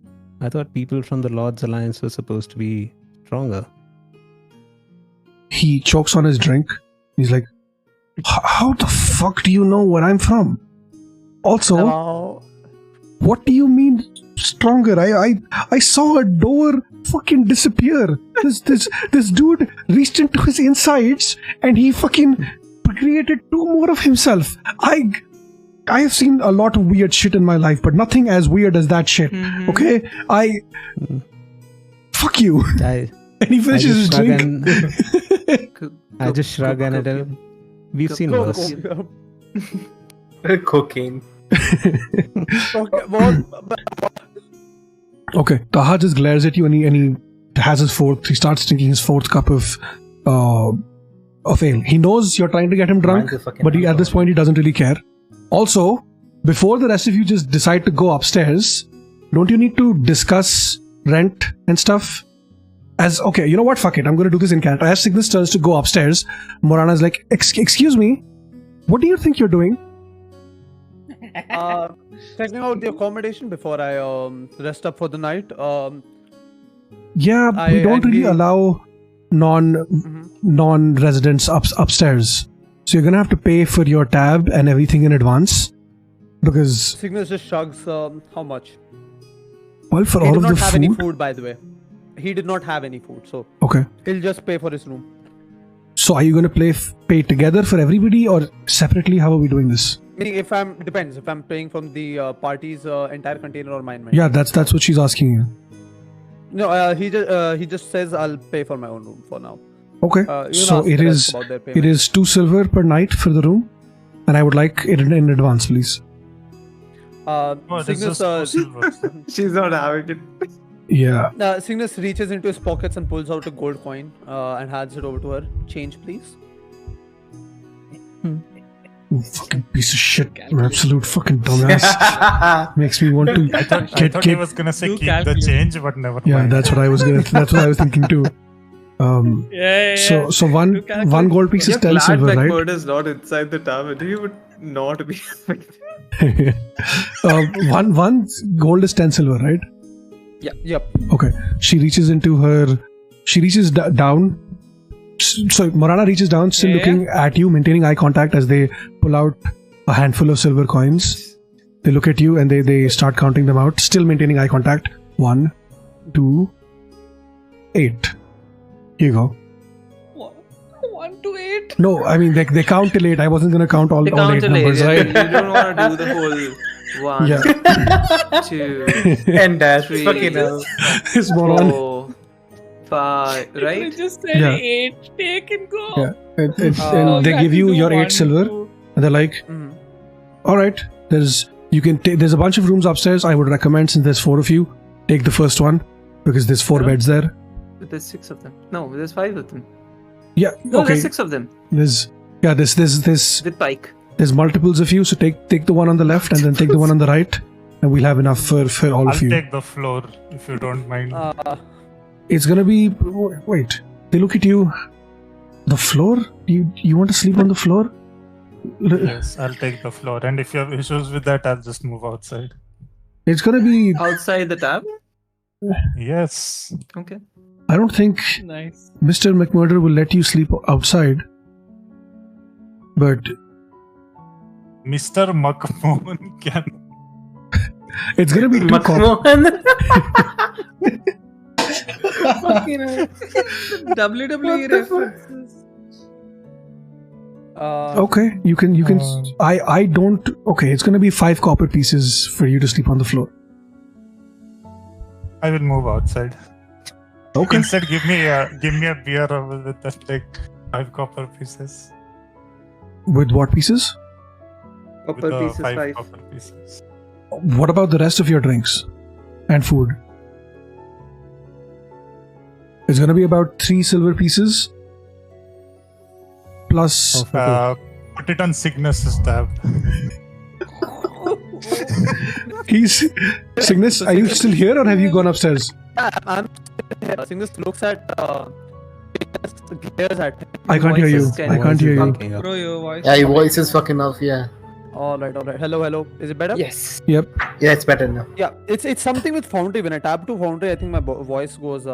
I thought people from the Lord's Alliance were supposed to be stronger. He chokes on his drink. He's like, "How the fuck do you know where I'm from? Also, Hello. what do you mean stronger? I saw a door fucking disappear. This dude reached into his insides and he fucking created two more of himself. I have seen a lot of weird shit in my life, but nothing as weird as that shit. Mhm. Okay? Fuck you." I And he finishes his shrug drink. and I just shrug and I tell him, we've seen Go, worse. go. Cocaine. Okay, what? Okay, Taha just glares at you and he has his fourth. He starts drinking his fourth cup of ale. He knows you're trying to get him drunk, Mine's a fucking but at this alcohol. point he doesn't really care. Also, before the rest of you just decide to go upstairs, don't you need to discuss rent and stuff? Okay, you know what? Fuck it. I'm going to do this in character. As Cygnus turns to go upstairs, Morana's like, excuse me, what do you think you're doing? Checking out the accommodation before I rest up for the night. Yeah, we don't really allow non-residents upstairs. So you're gonna have to pay for your tab and everything in advance. Because Cygnus just shrugs. How much? well, for He all did of not the have any food. food, by the way. He did not have any food, so Okay. he'll just pay for his room. So are you gonna pay together for everybody or separately? How are we doing this? Meaning, depends if I'm paying from the party's entire container or mine. Yeah, that's what she's asking you. No, he just says I'll pay for my own room for now. Okay. You can So ask it the rest is about their payment. 2 silver per night for the room, and I would like it in advance, please. Oh, it's Cygnus, just 2 silver. She's not having it. Yeah. Cygnus reaches into his pockets and pulls out a gold coin and hands it over to her. Change, please. You fucking piece of shit. You absolute fucking dumbass. Makes me want to I thought he was gonna say You keep the calculate. change, but never Yeah, mind. that's what I was thinking too. So one gold piece is You're 10 glad silver, right? McMurdo is not inside the tavern. He would not be. One gold is 10 silver, right? Yeah. Yep. Okay. She reaches down. So Morana reaches down, still Yeah. looking at you, maintaining eye contact as they pull out a handful of silver coins. They look at you and they start counting them out, still maintaining eye contact. 1, 2, 8. Here you go. 1 to 8. No, I mean they count till 8. I wasn't gonna count all 8 numbers, You right? don't want to do the whole 1, Yeah. 2, And that Three. fucking hell. It's Moran. 4, 5, You right? just said Yeah. 8. Take and go. Yeah. And Oh, they had give to you do your 8 1, silver, 2. and they're like, Mhm. all right, there's a bunch of rooms upstairs. I would recommend, since there's 4 of you, take the first one because there's 4 Yeah. beds there. There's 6 of them. No, there's 5 of them. Yeah, No, okay. there's 6 of them. There's With Pike. there's multiples of you. So take the one on the left and then take the one on the right, and we'll have enough for all I'll of you. take the floor if you don't mind. It's gonna be. Wait, they look at you. The floor? You want to sleep on the floor? Yes, I'll take the floor. And if you have issues with that, I'll just move outside. It's gonna be. Outside the tavern? Yes. Okay. I don't think Nice. Mr. McMurder will let you sleep outside. But Mr. McMohan can. it's gonna be too Makmohan. Fucking hell. WWE references. Okay, you can. I don't. Okay, it's gonna be 5 copper pieces for you to sleep on the floor. I will move outside. Okay. Instead, give me a beer with that, like 5 copper pieces. With what pieces? With Copper the pieces 5 5. copper pieces. What about the rest of your drinks and food? It's gonna be about 3 silver pieces plus. Put it on Cygnus's tab. Cygnus, are you still here or have you gone upstairs? I'm Cygnus looks at glares at him. I can't hear you. I can't hear you. Bro, your voice. Yeah, your voice is fucking off. Yeah. All right. Hello. Is it better? Yes. Yep. Yeah, it's better now. Yeah. It's something with Foundry. When I tap to Foundry, I think my voice goes.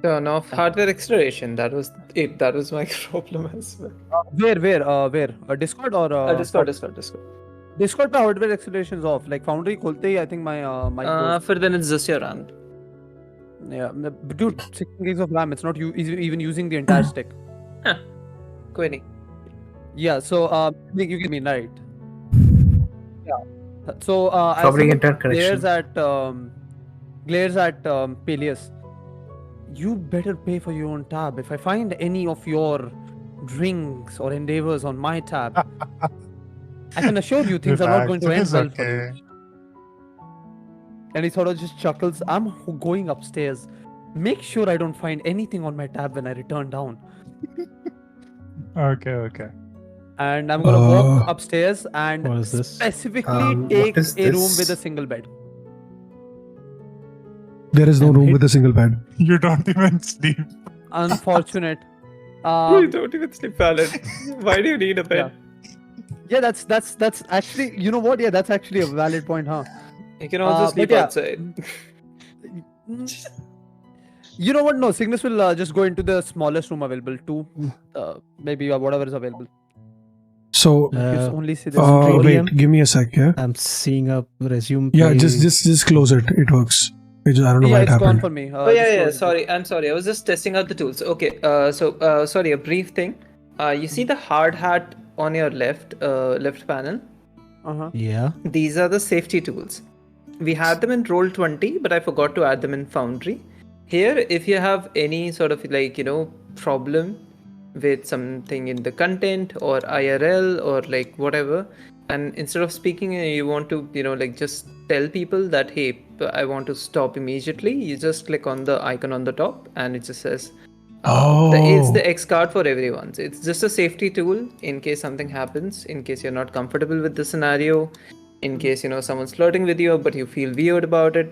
Turn off hardware acceleration. That was it. That was my problem as well. Where? Discord or Discord. Discord पे hardware acceleration is off. Like Foundry खोलते ही I think my mic goes. For then it's just your run. Yeah, but dude, 16 gigs of RAM. It's not even using the entire stick. कोई नहीं. Yeah, so you get me right. Yeah. So I Covering see internet connection. glares at Peleus. You better pay for your own tab. If I find any of your drinks or endeavors on my tab, I can assure you things are not going to end well for you. And he sort of just chuckles. I'm going upstairs. Make sure I don't find anything on my tab when I return down. Okay. And I'm gonna walk upstairs and What is this? specifically take what is a room this? with a single bed. There is no room with a single bed. You don't even sleep. Unfortunate. You don't even sleep, Alan. Why do you need a bed? Yeah, that's actually, you know what? Yeah, that's actually a valid point, huh? You can also but sleep yeah. outside. You know what? No, Cygnus will just go into the smallest room available too. Maybe whatever is available. So, You only see this. wait, give me a sec, yeah? I'm seeing a resume. Yeah, play. just close it. It works. I don't know Yeah, why it it's happened. gone for me. Oh yeah, just yeah. close it. Sorry, I'm sorry. I was just testing out the tools. Okay. So sorry. A brief thing. You see the hard hat on your left panel. Yeah. These are the safety tools. We had them in Roll20, but I forgot to add them in Foundry. Here, if you have any sort of problem with something in the content or IRL or like whatever, and instead of speaking, you want to just tell people that, hey, I want to stop immediately, you just click on the icon on the top and it just says it's the X card for everyone. So it's just a safety tool in case something happens, in case you're not comfortable with the scenario, in case someone's flirting with you but you feel weird about it.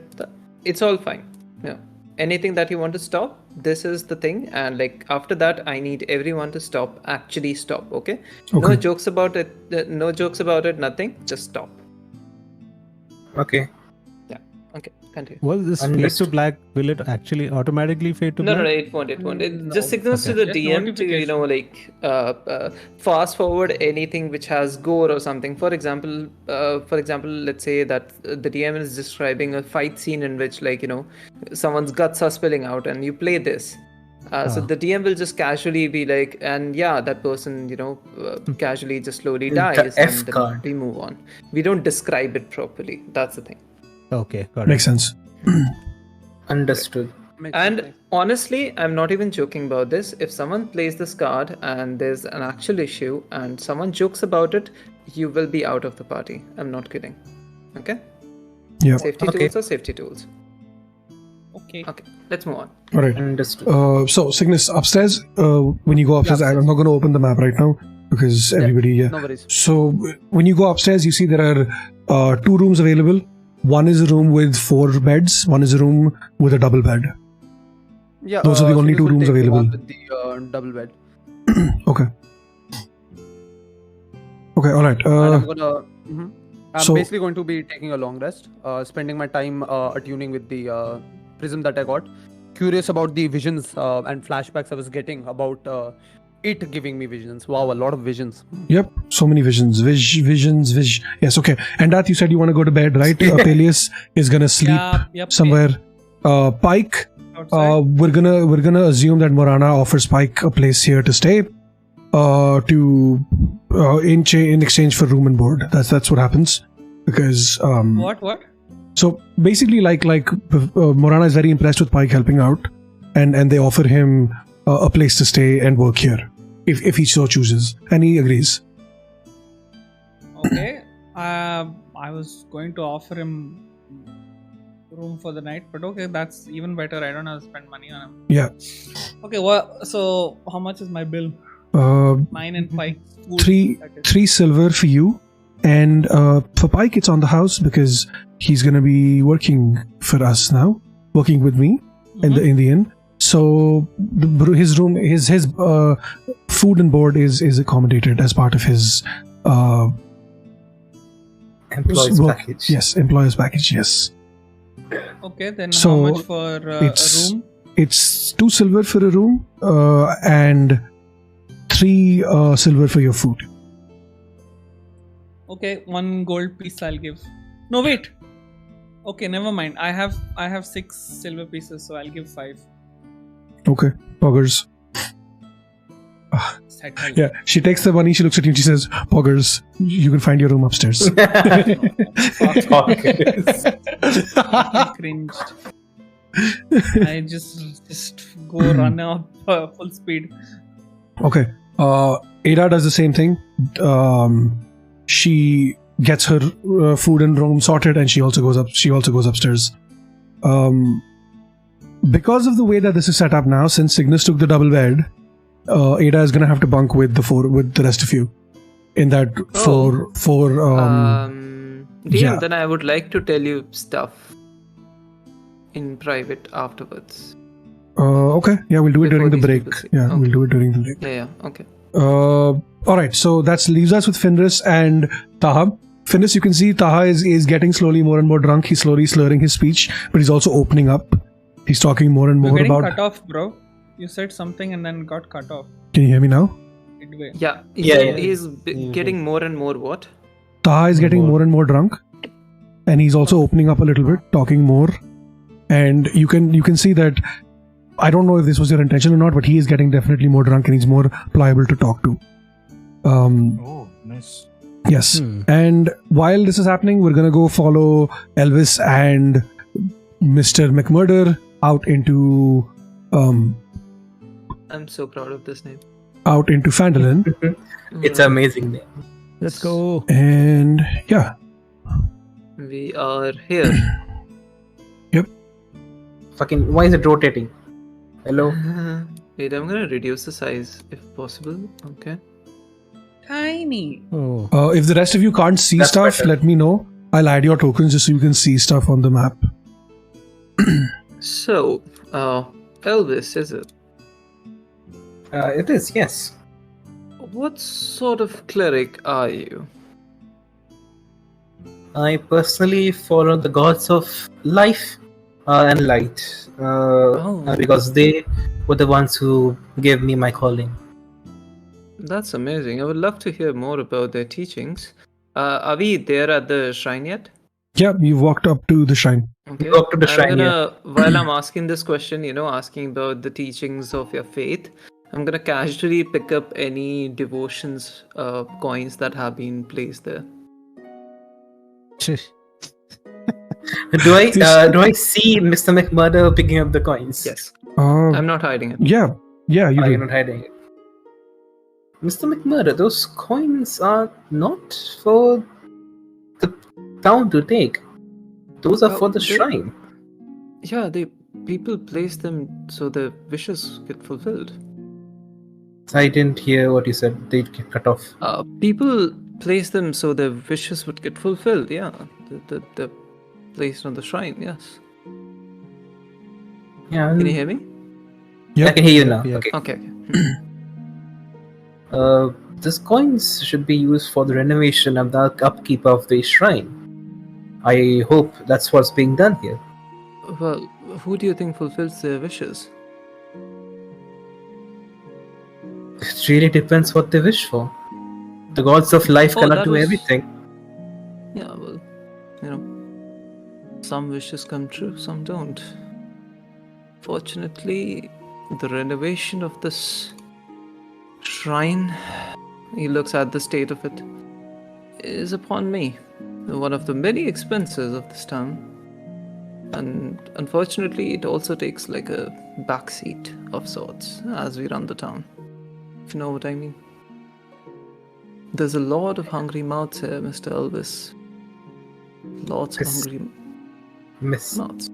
It's all fine. Yeah, anything that you want to stop, this is the thing. And like after that, I need everyone to actually stop. Okay? No jokes about it, nothing, just stop. Okay. Yeah, okay, continue. Well, this fade to black, will it actually automatically fade to black? No, it won't. It just signals to the DM to fast forward anything which has gore or something. For example, let's say that the DM is describing a fight scene in which someone's guts are spilling out, and you play this. So the DM will just casually be like, and yeah, that person casually just slowly dies, and then we move on. We don't describe it properly. That's the thing. Okay, got it. Makes sense. Understood. And honestly, I'm not even joking about this. If someone plays this card and there's an actual issue and someone jokes about it, you will be out of the party. I'm not kidding. Okay? Yeah. Safety tools are safety tools. Okay. Okay, let's move on. All right. Understood. So, Cygnus, upstairs, when you go upstairs, I'm not going to open the map right now because everybody... No worries. So, when you go upstairs, you see there are 2 rooms available. One is a room with 4 beds. One is a room with a double bed. Yeah, those are the only 2 rooms available. With the double bed. Okay. Okay, alright. I'm basically going to be taking a long rest, spending my time attuning with the prism that I got. Curious about the visions and flashbacks I was getting about it giving me visions. Wow, a lot of visions. Yep, so many visions. Visions. Yes, okay. And that you said you want to go to bed, right? Peleus is gonna sleep somewhere. Pike, we're gonna assume that Morana offers Pike a place here to stay. In exchange for room and board. That's what happens. Because What? So basically, like Morana is very impressed with Pike helping out, and they offer him a place to stay and work here, if he so chooses, and he agrees. Okay. I was going to offer him room for the night, but okay, that's even better. I don't have to spend money on him. Yeah. Okay. So how much is my bill? Mine and Pike's food. 3 silver for you, and for Pike it's on the house because he's gonna be working for us now, working with me in the inn. So his room, his food and board is accommodated as part of his employees package. Yes, employers package. Yes. Okay, then So how much for a room? It's 2 silver for a room, and 3 silver for your food. Okay, 1 gold piece I'll give. No, wait. Okay, never mind. I have 6 silver pieces, so I'll give 5. Okay, poggers. Yeah, she takes the money, she looks at you and she says, "Poggers, you can find your room upstairs." Cringed. I just go run up full speed. Okay. Aida does the same thing. She gets her food and room sorted, and she also goes up. She also goes upstairs. Because of the way that this is set up now, since Cygnus took the double bed, Aida is gonna have to bunk with the rest of you in that four. DM, then I would like to tell you stuff in private afterwards. Okay. Yeah, we'll do it Before during the these break. people see. Yeah, Okay. we'll do it during the break. Yeah, okay. All right, so that leaves us with Fenris and Taha. Fenris, you can see Taha is getting slowly more and more drunk. He's slowly slurring his speech, but he's also opening up. He's talking more and You're more getting about... cut off, bro. You said something and then got cut off Can you hear me now? midway. Yeah, Yeah. he's getting more and more what? Taha is getting more and more drunk, and he's also opening up a little bit, talking more. And you can see that, I don't know if this was your intention or not, but he is getting definitely more drunk and he's more pliable to talk to. Oh, nice. Yes. And while this is happening, we're gonna go follow Elvis and Mr. McMurder out into I'm so proud of this name. Phandalin. It's an amazing name. Let's go. And yeah. We are here. Fucking, why is it rotating? Hello? Wait, I'm gonna reduce the size if possible. Okay. Tiny. Oh. If the rest of you can't see That's stuff, better. let me know. I'll add your tokens just so you can see stuff on the map. So, Elvis, is it? It is, yes. What sort of cleric are you? I personally follow the gods of life and light. Because they were the ones who gave me my calling. That's amazing. I would love to hear more about their teachings. Are we there at the shrine yet? Yeah, you've walked up to the shrine. Okay. Go up to the shrine, I'm gonna, while I'm asking this question, asking about the teachings of your faith, I'm gonna casually pick up any devotions coins that have been placed there. Do I see Mr. McMurder picking up the coins? Yes. Uh, I'm not hiding it. yeah, you You're do. not hiding it. Mr. McMurder, those coins are not for the town to take. Those are for the shrine. Yeah, people place them so their wishes get fulfilled. I didn't hear what you said. They get cut off. People place them so their wishes would get fulfilled. Yeah, they're placed on the shrine. Yes. Yeah. Can you hear me? Yeah. I can hear you now. Yeah. Okay. Okay. These coins should be used for the renovation and the upkeep of the shrine. I hope that's what's being done here. Well, who do you think fulfills their wishes? It really depends what they wish for. The gods of life Oh, cannot that do was- everything. Yeah, well, some wishes come true, some don't. Fortunately, the renovation of this shrine, he looks at the state of it, is upon me. One of the many expenses of this town. And unfortunately, it also takes like a backseat of sorts as we run the town. If you know what I mean. There's a lot of hungry mouths here, Mr. Elvis. Lots of Yes. hungry Miss. mouths.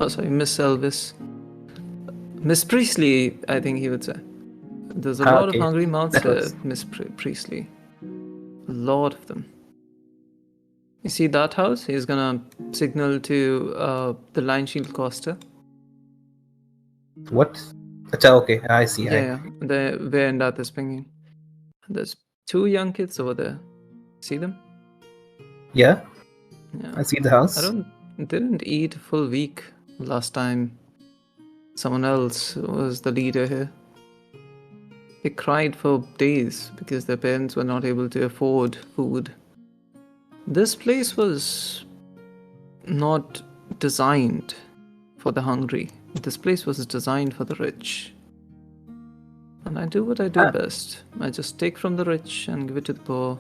Oh, sorry, Miss Elvis. Miss Priestley, I think he would say. There's a lot okay. of hungry mouths That here, was- Miss Priestley. A lot of them. You see that house? He's gonna signal to the line shield coaster. What? Acha, okay, I see. Yeah. The Verandat is pinging. There's 2 young kids over there. See them? Yeah, Yeah. I see the house. Didn't eat a full week last time. Someone else was the leader here. They cried for days because their parents were not able to afford food. This place was not designed for the hungry. This place was designed for the rich. And I do what I do best. I just take from the rich and give it to the poor.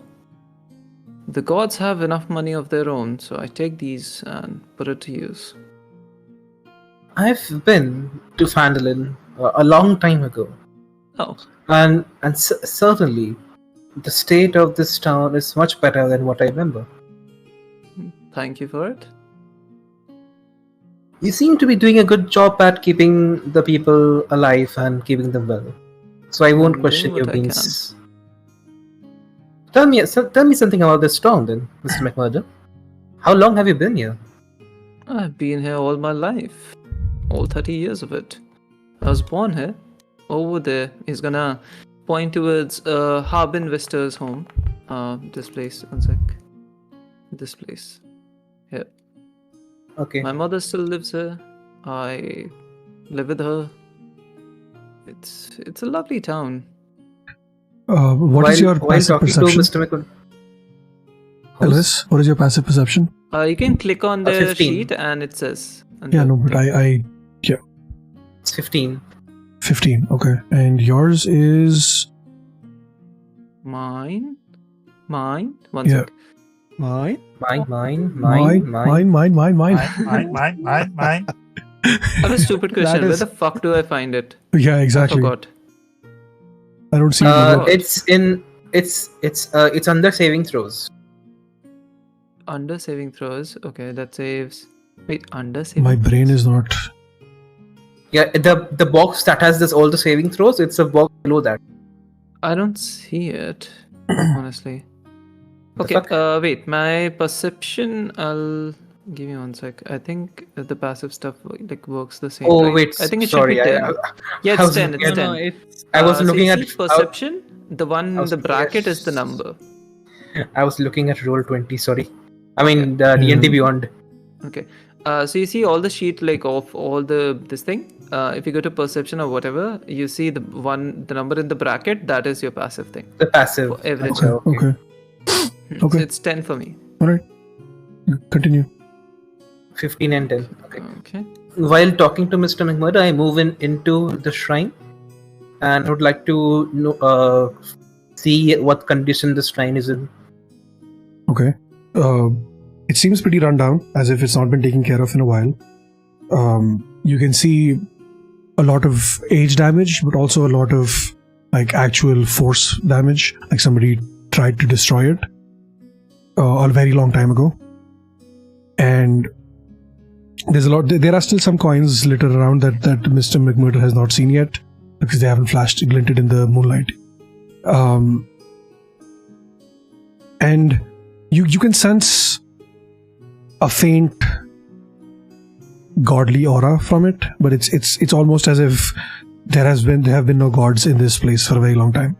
The gods have enough money of their own, so I take these and put it to use. I've been to Phandalin a long time ago, Oh, and certainly the state of this town is much better than what I remember. thank you for it. You seem to be doing a good job at keeping the people alive and keeping them well, so I won't I'm question doing your what I beings. Tell me something about this town, then, Mr. McMurder. How long have you been here? I've been here all my life. All 30 years of it. I was born here. Over there. He's gonna point towards Harbin Vester's home. This place. One sec. This place. Here. Okay. My mother still lives here. I live with her. It's a lovely town. What is your passive talking perception? to Mr. McCool. Elvis, what is your passive perception? You can click on the 15. sheet and it says. Yeah, no, but It's 15. 15. Okay, and yours is Mine. One Yeah. sec. Mine? Mine. Mine. I have a stupid question. Where is- the fuck do I find it? Yeah, I exactly. forgot. I don't see it. It's under saving throws. Under saving throws. Okay, that saves. Wait, under saving. My brain throws? is not. Yeah, the box that has all the saving throws, it's a box below that. I don't see it. Honestly. The Okay. fuck? Wait. My perception. I'll give me one sec. I think the passive stuff works the same. Oh right? wait, I think it sorry. should be 10. Yeah, I it's was 10. looking It's at- 10. No, it's I was So looking you at see perception. The one, I was the looking at- bracket is the number. I was looking at roll 20. Sorry, I mean the Yeah. D&D Beyond. Okay. So you see all the sheet of all this thing. If you go to perception or whatever, you see the number in the bracket. That is your passive thing. The passive. For average. Okay, okay. So Okay. it's 10 for me. All right. Continue. 15 and 10. Okay. Okay. While talking to Mr. McMurdo, I move into the shrine, and I would like to see what condition the shrine is in. Okay. It seems pretty run down, as if it's not been taken care of in a while. You can see a lot of age damage, but also a lot of actual force damage, like somebody tried to destroy it a very long time ago. And there are still some coins littered around that Mr. McMurdo has not seen yet, because they haven't glinted in the moonlight. And you can sense a faint godly aura from it, but it's almost as if there have been no gods in this place for a very long time.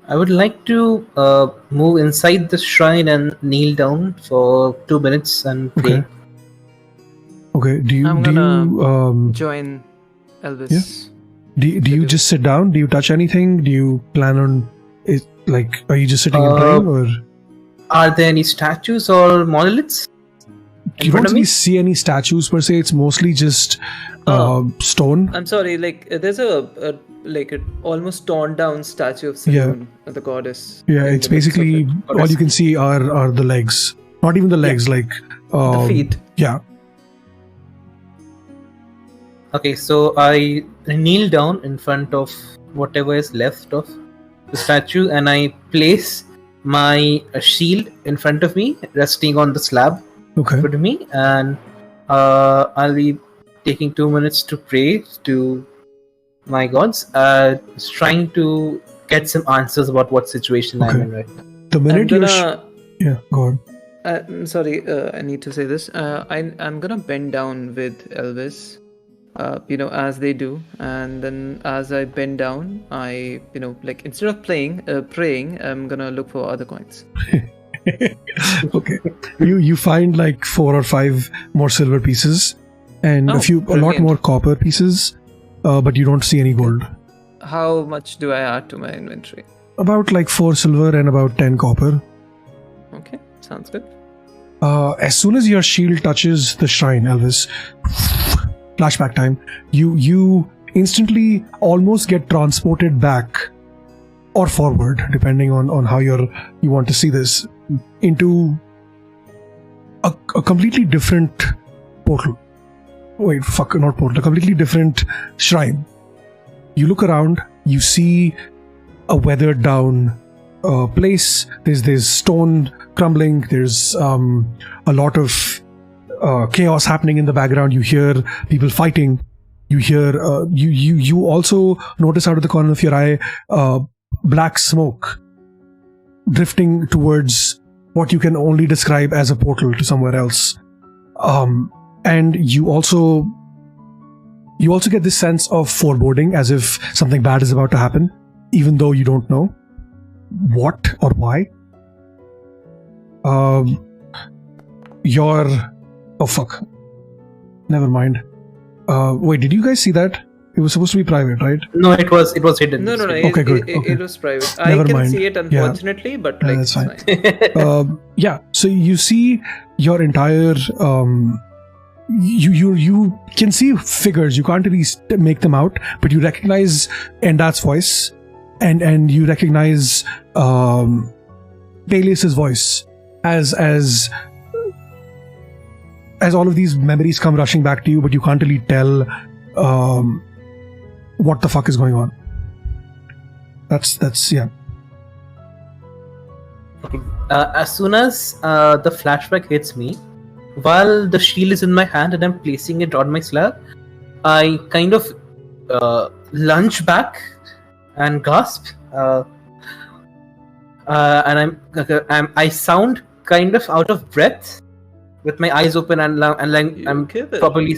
I would like to move inside the shrine and kneel down for 2 minutes and pray. Okay. I'm gonna join Elvis. Yeah. Do you just sit down? Do you touch anything? Do you plan on it? Are you just sitting and praying, or Are there any statues or monoliths? you don't really see any statues per se? It's mostly just stone. I'm sorry. There's a almost torn down statue of Saloon, the goddess. Yeah, in it's the midst of basically it. all you can see are the legs. Not even the legs, The feet. Yeah. Okay, so I kneel down in front of whatever is left of the statue, and I place my shield in front of me, resting on the slab Okay. in front of me, and I'll be taking 2 minutes to pray to my gods, trying to get some answers about what situation I'm Okay. in right now. The minute I'm you're gonna. yeah, go on. I'm sorry, I need to say this. I'm gonna bend down with Elvis, as they do, and then as I bend down, I, instead of praying, I'm gonna look for other coins. Okay. You find 4 or 5 more silver pieces and a lot brilliant. more copper pieces, but you don't see any gold. How much do I add to my inventory? About 4 silver and about 10 copper. Okay, sounds good. As soon as your shield touches the shrine, Elvis, flashback time, you instantly almost get transported back or forward, depending on how you want to see this, into a completely different portal. Wait, fuck, not portal. A completely different shrine. You look around, you see a weathered down place. There's stone crumbling. There's a lot of chaos happening in the background. You hear people fighting. You hear you also notice out of the corner of your eye black smoke drifting towards what you can only describe as a portal to somewhere else. and you also get this sense of foreboding, as if something bad is about to happen, even though you don't know what or why. Oh fuck. Never mind. Wait, did you guys see that? It was supposed to be private, right? No, it was hidden. No. Okay, good. It was private. Never I can mind. see it, unfortunately, but like, that's it's fine. Yeah, so you see your entire you can see figures. You can't really make them out, but you recognize Endat's voice, and you recognize Peleus's voice as all of these memories come rushing back to you, but you can't really tell what the fuck is going on. That's yeah. Okay. As soon as the flashback hits me, while the shield is in my hand and I'm placing it on my slab, I kind of lunge back and gasp, and I sound kind of out of breath with my eyes open and I'm probably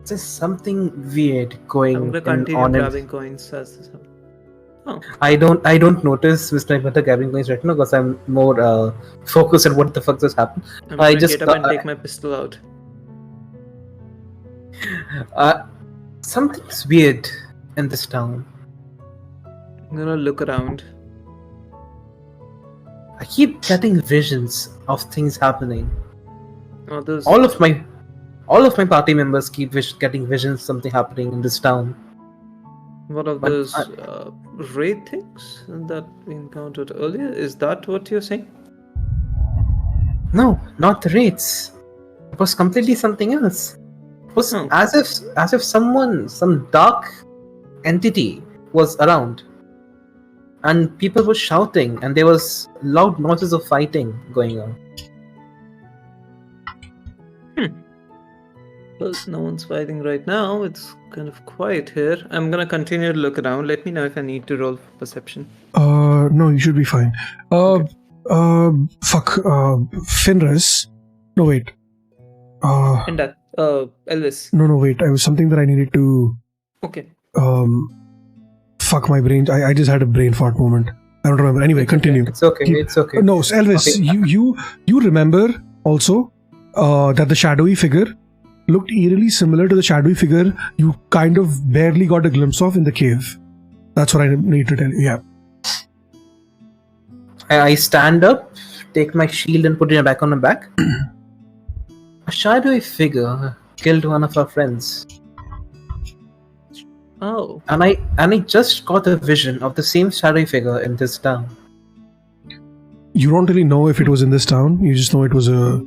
there's something weird going I'm gonna continue on. grabbing coins as this happens. Oh. I don't notice Mr. Meta grabbing coins right now because I'm more focused on what the fuck just happened. I'm gonna get up and take my pistol out. Something's weird in this town. I'm gonna look around. I keep getting visions of things happening. Oh, those. All of my party members keep getting visions of something happening in this town. What of But those raid things that we encountered earlier? Is that what you're saying? No, not the raids. It was completely something else. It was as if some dark entity was around, and people were shouting, and there was loud noises of fighting going on. Well, no one's fighting right now. It's kind of quiet here. I'm gonna continue to look around. Let me know if I need to roll for perception. No, you should be fine. Finris. No, wait. And that, Elvis. No, wait. I was something that I needed to. Okay. Fuck my brain. I just had a brain fart moment. I don't remember. Anyway, continue. It's okay. It's okay. No, so Elvis, Okay. you remember also that the shadowy figure looked eerily similar to the shadowy figure you kind of barely got a glimpse of in the cave. That's what I need to tell you. Yeah. I stand up, take my shield and put it back on my back. A shadowy figure killed one of our friends. Oh. And I just got a vision of the same shadowy figure in this town. You don't really know if it was in this town. You just know it was a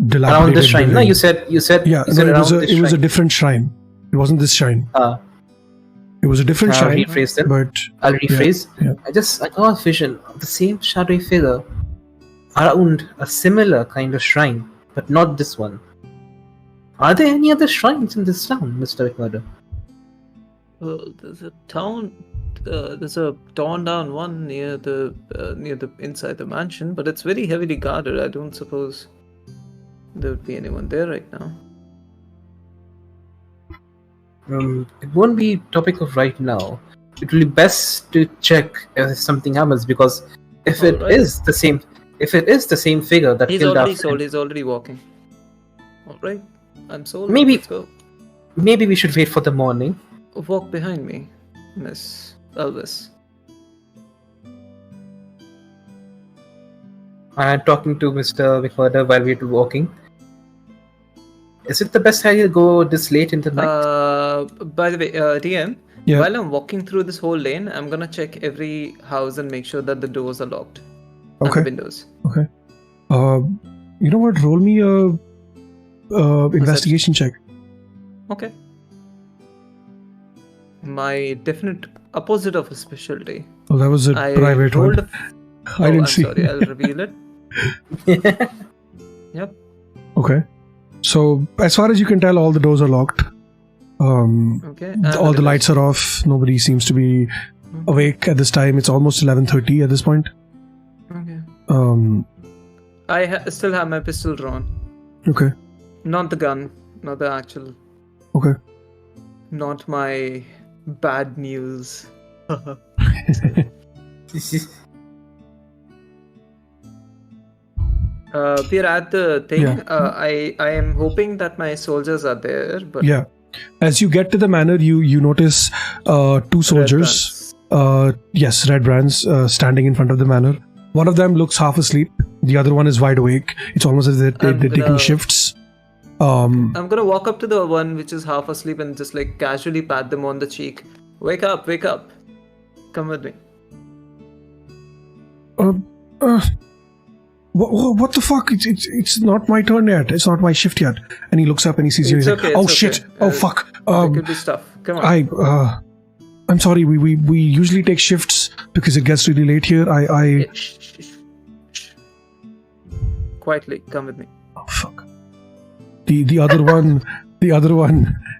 dilapidated Around this shrine. building. No, you said Yeah, you said no, around it was a different shrine. It wasn't this shrine. It was a different I'll shrine. rephrase it. But I'll rephrase. Yeah. I got a vision of the same shadowy figure around a similar kind of shrine, but not this one. Are there any other shrines in this town, Mr. Mcmurdo? Well, there's a town. There's a torn down one near the inside the mansion, but it's very heavily guarded. I don't suppose there would be anyone there right now. It won't be topic of right now. It will be best to check if something happens, because if it is the same figure that He's killed already our sold. friend, He's already walking. All right, I'm sold. Maybe- Let's go. maybe we should wait for the morning. Walk behind me, Miss Elvis. I'm talking to Mr. McMurdo while we're walking. Is it the best idea to go this late in the night? By the way, DM, Yeah. while I'm walking through this whole lane, I'm gonna check every house and make sure that the doors are locked. And Okay. the windows. Okay. You know what? Roll me a investigation check. Okay. My definite opposite of a specialty. Oh, that was a I private rolled one. a I didn't I'm see. sorry, I'll reveal it. Yep. Okay. So, as far as you can tell, all the doors are locked. Okay. and All the windows. lights are off. Nobody seems to be awake at this time. It's almost 11:30 at this point. Okay. Um, I still have my pistol drawn. okay. Not the gun. Not the actual. Okay. Not my bad news. We're at the thing. Yeah. I am hoping that my soldiers are there, but Yeah. As you get to the manor, you notice two soldiers. Yes, red brands standing in front of the manor. One of them looks half asleep. The other one is wide awake. It's almost as if they're taking shifts. I'm gonna walk up to the one which is half asleep and just like casually pat them on the cheek. Wake up, wake up. Come with me. What the fuck? It's not my turn yet. It's not my shift yet. And he looks up and he sees you. He's like, oh shit! Oh fuck! There could be stuff. Come on. I'm sorry. We usually take shifts because it gets really late here. Yeah, shh. Quietly, come with me. Oh fuck! The other one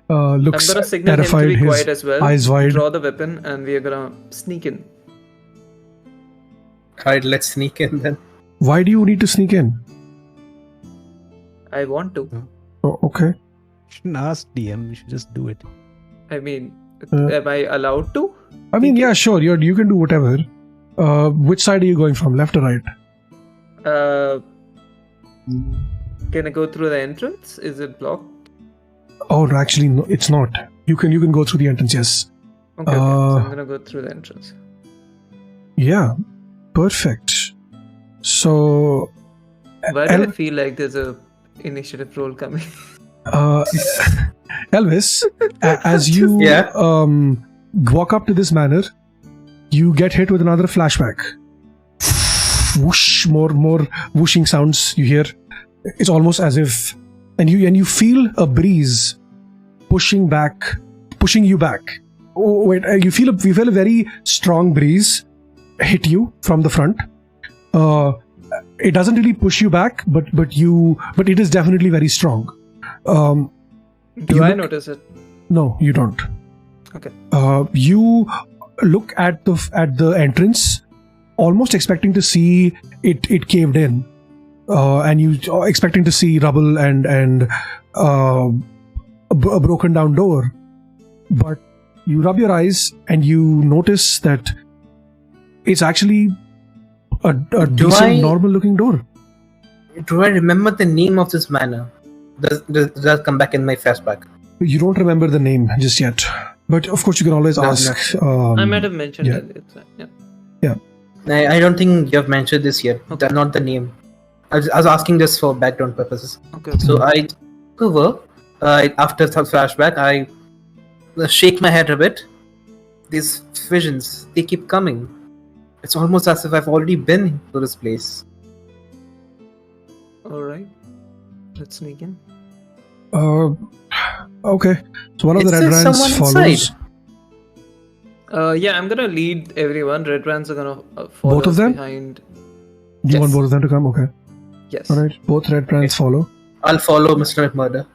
looks I'm gonna signal terrified. him to be quiet His as well. eyes wide. Draw the weapon, and we are gonna sneak in. Alright, let's sneak in then. Why do you need to sneak in? I want to. Oh, okay. You shouldn't ask DM. You should just do it. I mean, am I allowed to? I mean, yeah, sure. You can do whatever. Which side are you going from? Left or right? Can I go through the entrance? Is it blocked? Oh, no, actually, no, it's not. You can go through the entrance. Yes. Okay, so I'm gonna go through the entrance. Yeah. Perfect. So, Why do I feel like there's a initiative roll coming? Elvis, as you walk up to this manor, you get hit with another flashback. Whoosh, more whooshing sounds you hear. It's almost as if, and you feel a breeze pushing you back. Oh wait, you feel a very strong breeze hit you from the front. It doesn't really push you back, but it is definitely very strong. Do I notice it? No, you don't. Okay. You look at the entrance, almost expecting to see it caved in, and you expecting to see rubble and a broken down door, but you rub your eyes and you notice that it's actually a decent, normal-looking door. Do I remember the name of this manor? Does that come back in my flashback? You don't remember the name just yet, but of course you can always ask. I might have mentioned it. Yeah. I don't think you have mentioned this yet. Okay. Not the name. I was asking this for background purposes. Okay. So I go over. After the flashback, I shake my head a bit. These visions, they keep coming. It's almost as if I've already been to this place. Alright. Let's sneak in. Okay. So one of the red brands follows. Yeah, I'm gonna lead everyone. Red brands are gonna follow Both of them? behind. You want both of them to come? Okay. Yes. Alright. Both red brands follow. I'll follow Mr. McMurder.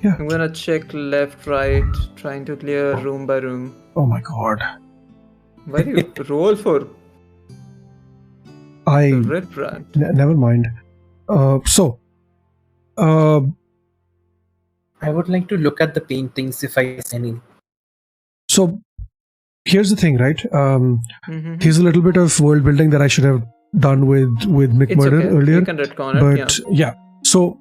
Yeah. I'm gonna check left, right, trying to clear room by room. Oh my god. Why do you roll for the red brand? Never mind. I would like to look at the paintings if I see any. So here's the thing, right? Mm-hmm. Here's a little bit of world building that I should have done with McMurder earlier. You can retcon it, But yeah. So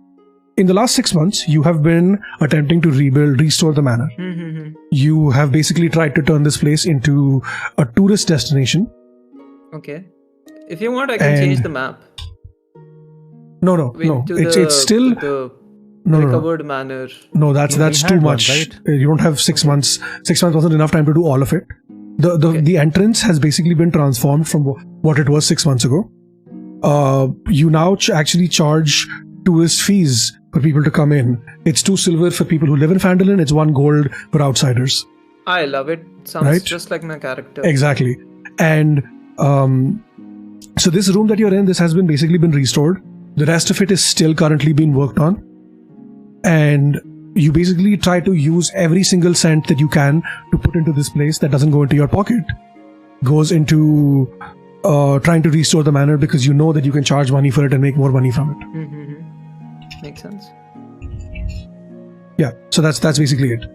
in the last 6 months, you have been attempting to restore the manor. Mm-hmm. You have basically tried to turn this place into a tourist destination. Okay. If you want, I can change the map. No. It's still the no. recovered manor. No, that's too much. Right? You don't have 6 months. 6 months wasn't enough time to do all of it. The entrance has basically been transformed from what it was 6 months ago. You now actually charge tourist fees for people to come in. It's 2 silver for people who live in Phandalin. It's 1 gold for outsiders. I love it. Sounds just like my character. Exactly. And so this room that you're in, this has basically been restored. The rest of it is still currently being worked on. And you basically try to use every single cent that you can to put into this place that doesn't go into your pocket. Goes into trying to restore the manor because you know that you can charge money for it and make more money from it. Mm-hmm. Makes sense. Yeah, so that's basically it.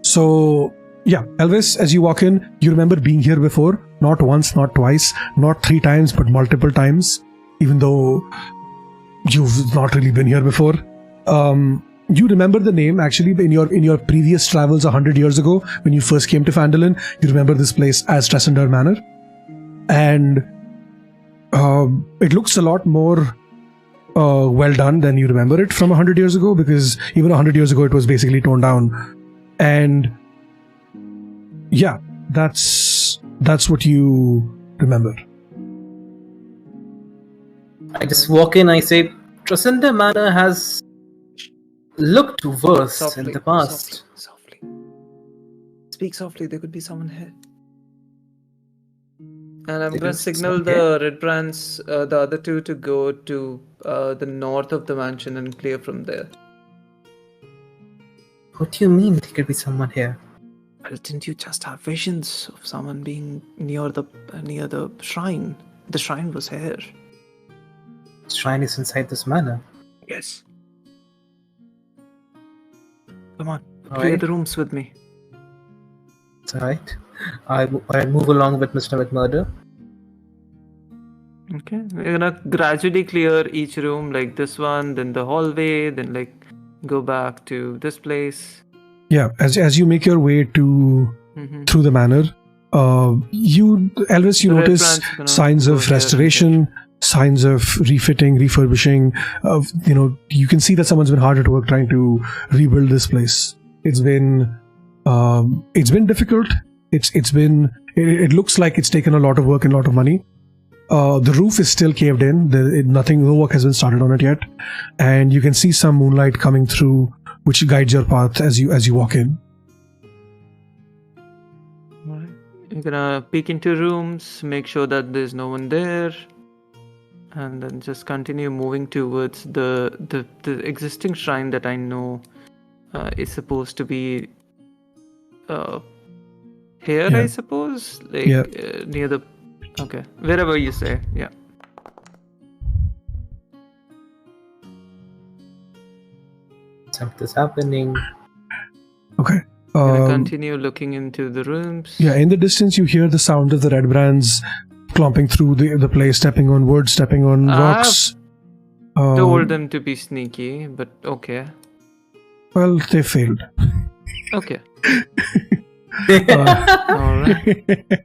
So yeah, Elvis, as you walk in, you remember being here before, not once, not twice, not 3 times, but multiple times, even though you've not really been here before. You remember the name actually in your previous travels 100 years ago when you first came to Phandalin. You remember this place as Tressender Manor, and it looks a lot more well done than you remember it from 100 years ago, because even 100 years ago it was basically torn down. And yeah, that's what you remember. I just walk in, I say, Tressender Manor has looked worse in the past. Softly. Speak softly, there could be someone here. And I'm going to signal the red brands, the other 2, to go to the north of the mansion and clear from there. What do you mean there could be someone here? Well, didn't you just have visions of someone being near the shrine? The shrine was here. The shrine is inside this manor. Yes. Come on, All clear right. the rooms with me. It's alright. I move along with Mr. McMurdo. Okay, we're gonna gradually clear each room, like this one, then the hallway, then like go back to this place. Yeah, as you make your way to through the manor, Elvis, you The red notice branch is gonna signs go of here restoration, signs of refitting, refurbishing. You can see that someone's been hard at work trying to rebuild this place. It's been difficult. It looks like it's taken a lot of work and a lot of money. The roof is still caved in. No work has been started on it yet, and you can see some moonlight coming through, which guides your path as you walk in. Alright. You're gonna peek into rooms, make sure that there's no one there, and then just continue moving towards the existing shrine that I know is supposed to be here. Yeah. I suppose, like Yeah. near the. Okay, wherever you say, yeah. Something's happening. Okay. Gonna continue looking into the rooms. Yeah, in the distance you hear the sound of the red brands clomping through the place, stepping on wood, stepping on rocks. Told them to be sneaky, but okay. Well, they failed. Okay. Alright.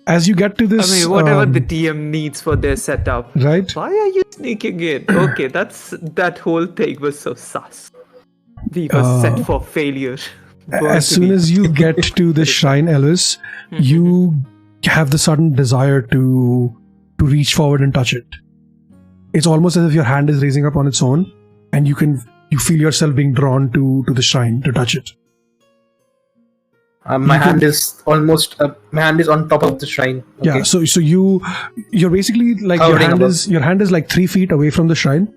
As you get to this, I mean, whatever the DM needs for their setup. right? Why are you sneaking in? Okay, that whole thing was so sus. We were set for failure. As soon as you get to the shrine, Elvis, you have the sudden desire to reach forward and touch it. It's almost as if your hand is raising up on its own, and you feel yourself being drawn to the shrine to touch it. My hand is on top of the shrine. Okay. Yeah, so you're basically like your hand is like 3 feet away from the shrine.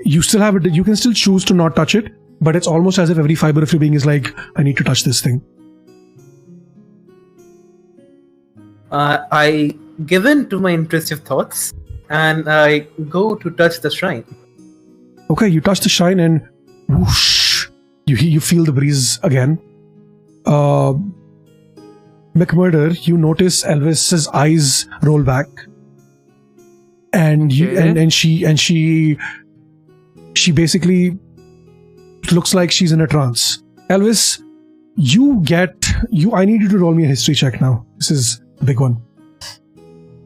You still have it. You can still choose to not touch it, but it's almost as if every fiber of your being is like, I need to touch this thing. I give in to my intrusive thoughts and I go to touch the shrine. Okay, you touch the shrine and whoosh, you feel the breeze again. McMurder, you notice Elvis's eyes roll back, and she basically looks like she's in a trance. Elvis, I need you to roll me a history check now. This is a big one.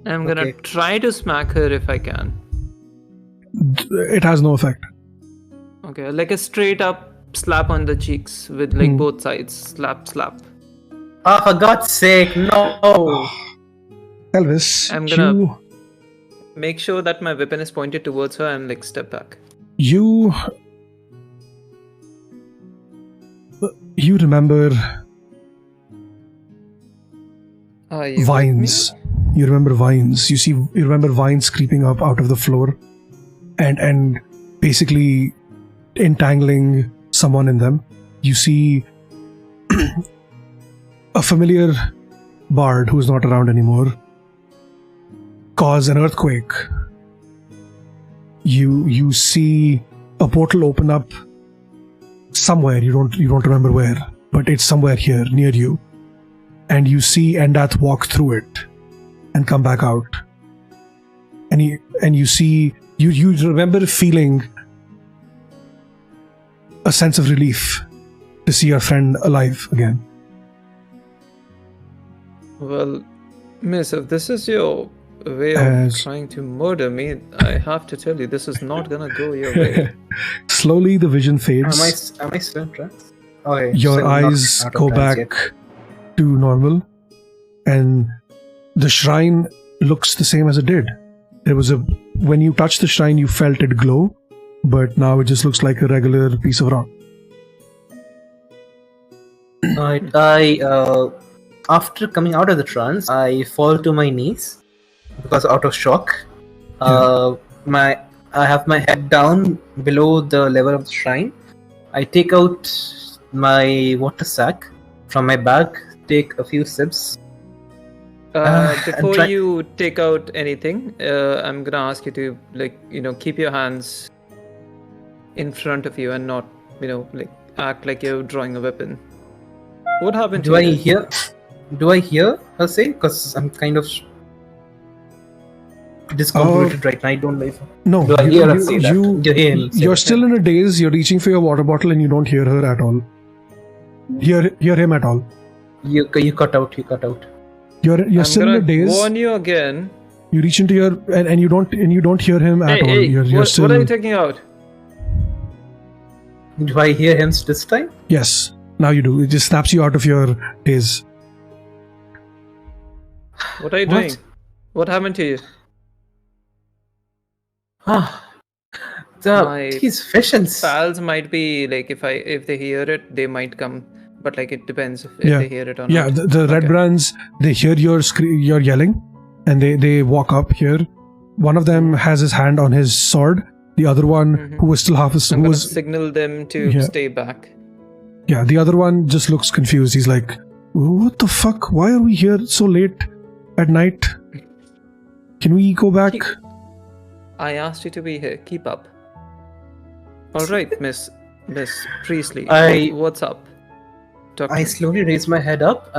I'm gonna try to smack her if I can. It has no effect. Okay, like a straight up slap on the cheeks with like both sides. Slap. Ah, for God's sake, no! Elvis, I'm gonna make sure that my weapon is pointed towards her and like step back. You remember vines. You remember vines. You remember vines creeping up out of the floor and basically entangling someone in them. You see a familiar bard who's not around anymore cause an earthquake. You see a portal open up somewhere. You don't remember where, but it's somewhere here near you, and you see Endath walk through it and come back out, and you see you remember feeling a sense of relief to see your friend alive again. Well, miss, if this is your way of trying to murder me, I have to tell you, this is not gonna go your way. Slowly the vision fades. Am I still trapped? Oh, yeah, Your still not eyes out of go trance back yet. to normal, and the shrine looks the same as it did. When you touched the shrine, you felt it glow, but now it just looks like a regular piece of rock. After coming out of the trance, I fall to my knees because out of shock. I have my head down below the level of the shrine. I take out my water sack from my bag, take a few sips. Before you take out anything, I'm gonna ask you to keep your hands in front of you and not act like you're drawing a weapon. What happened to you? Do I hear her say? Because I'm kind of discombobulated right now. I don't know if... No, do I hear her say that? You're still in a daze. You're reaching for your water bottle and you don't hear her at all. Hear him at all. You cut out. You're still in a daze. Warn you again. You reach into your and you don't hear him at all. You're still... What are you taking out? Do I hear him this time? Yes, now you do. It just snaps you out of your daze. What are you doing? What happened to you? These visions. Pals might be if they hear it, they might come. But it depends if they hear it or not. Yeah, the Red Brands, they hear your yelling, and they walk up here. One of them has his hand on his sword. The other one, who was still half asleep, I'm gonna signal them to stay back. Yeah, the other one just looks confused. He's like, "What the fuck? Why are we here so late at night? Can we go back?" I asked you to be here. Keep up. All right, Miss Priestley. What's up? I slowly raise my head up.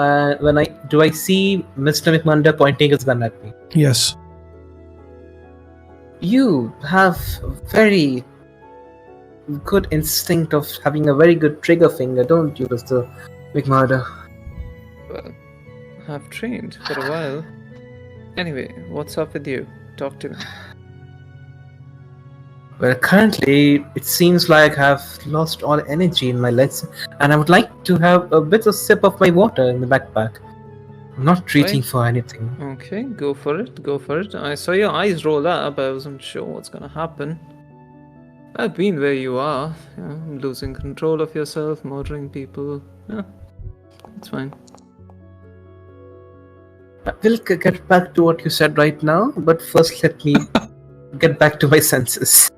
Do I see Mr. McMurdo pointing his gun at me? Yes. You have very good instinct of having a very good trigger finger, don't you, Mr. McMurdo? Well, I've trained for a while. Anyway, what's up with you? Talk to me. Well, currently, it seems like I've lost all energy in my legs, and I would like to have a bit of sip of my water in the backpack. I'm not reaching for anything. Okay, go for it. I saw your eyes roll up. I wasn't sure what's gonna happen. I've been where you are. Losing control of yourself, murdering people. Yeah, it's fine. We'll get back to what you said right now, but first let me get back to my senses.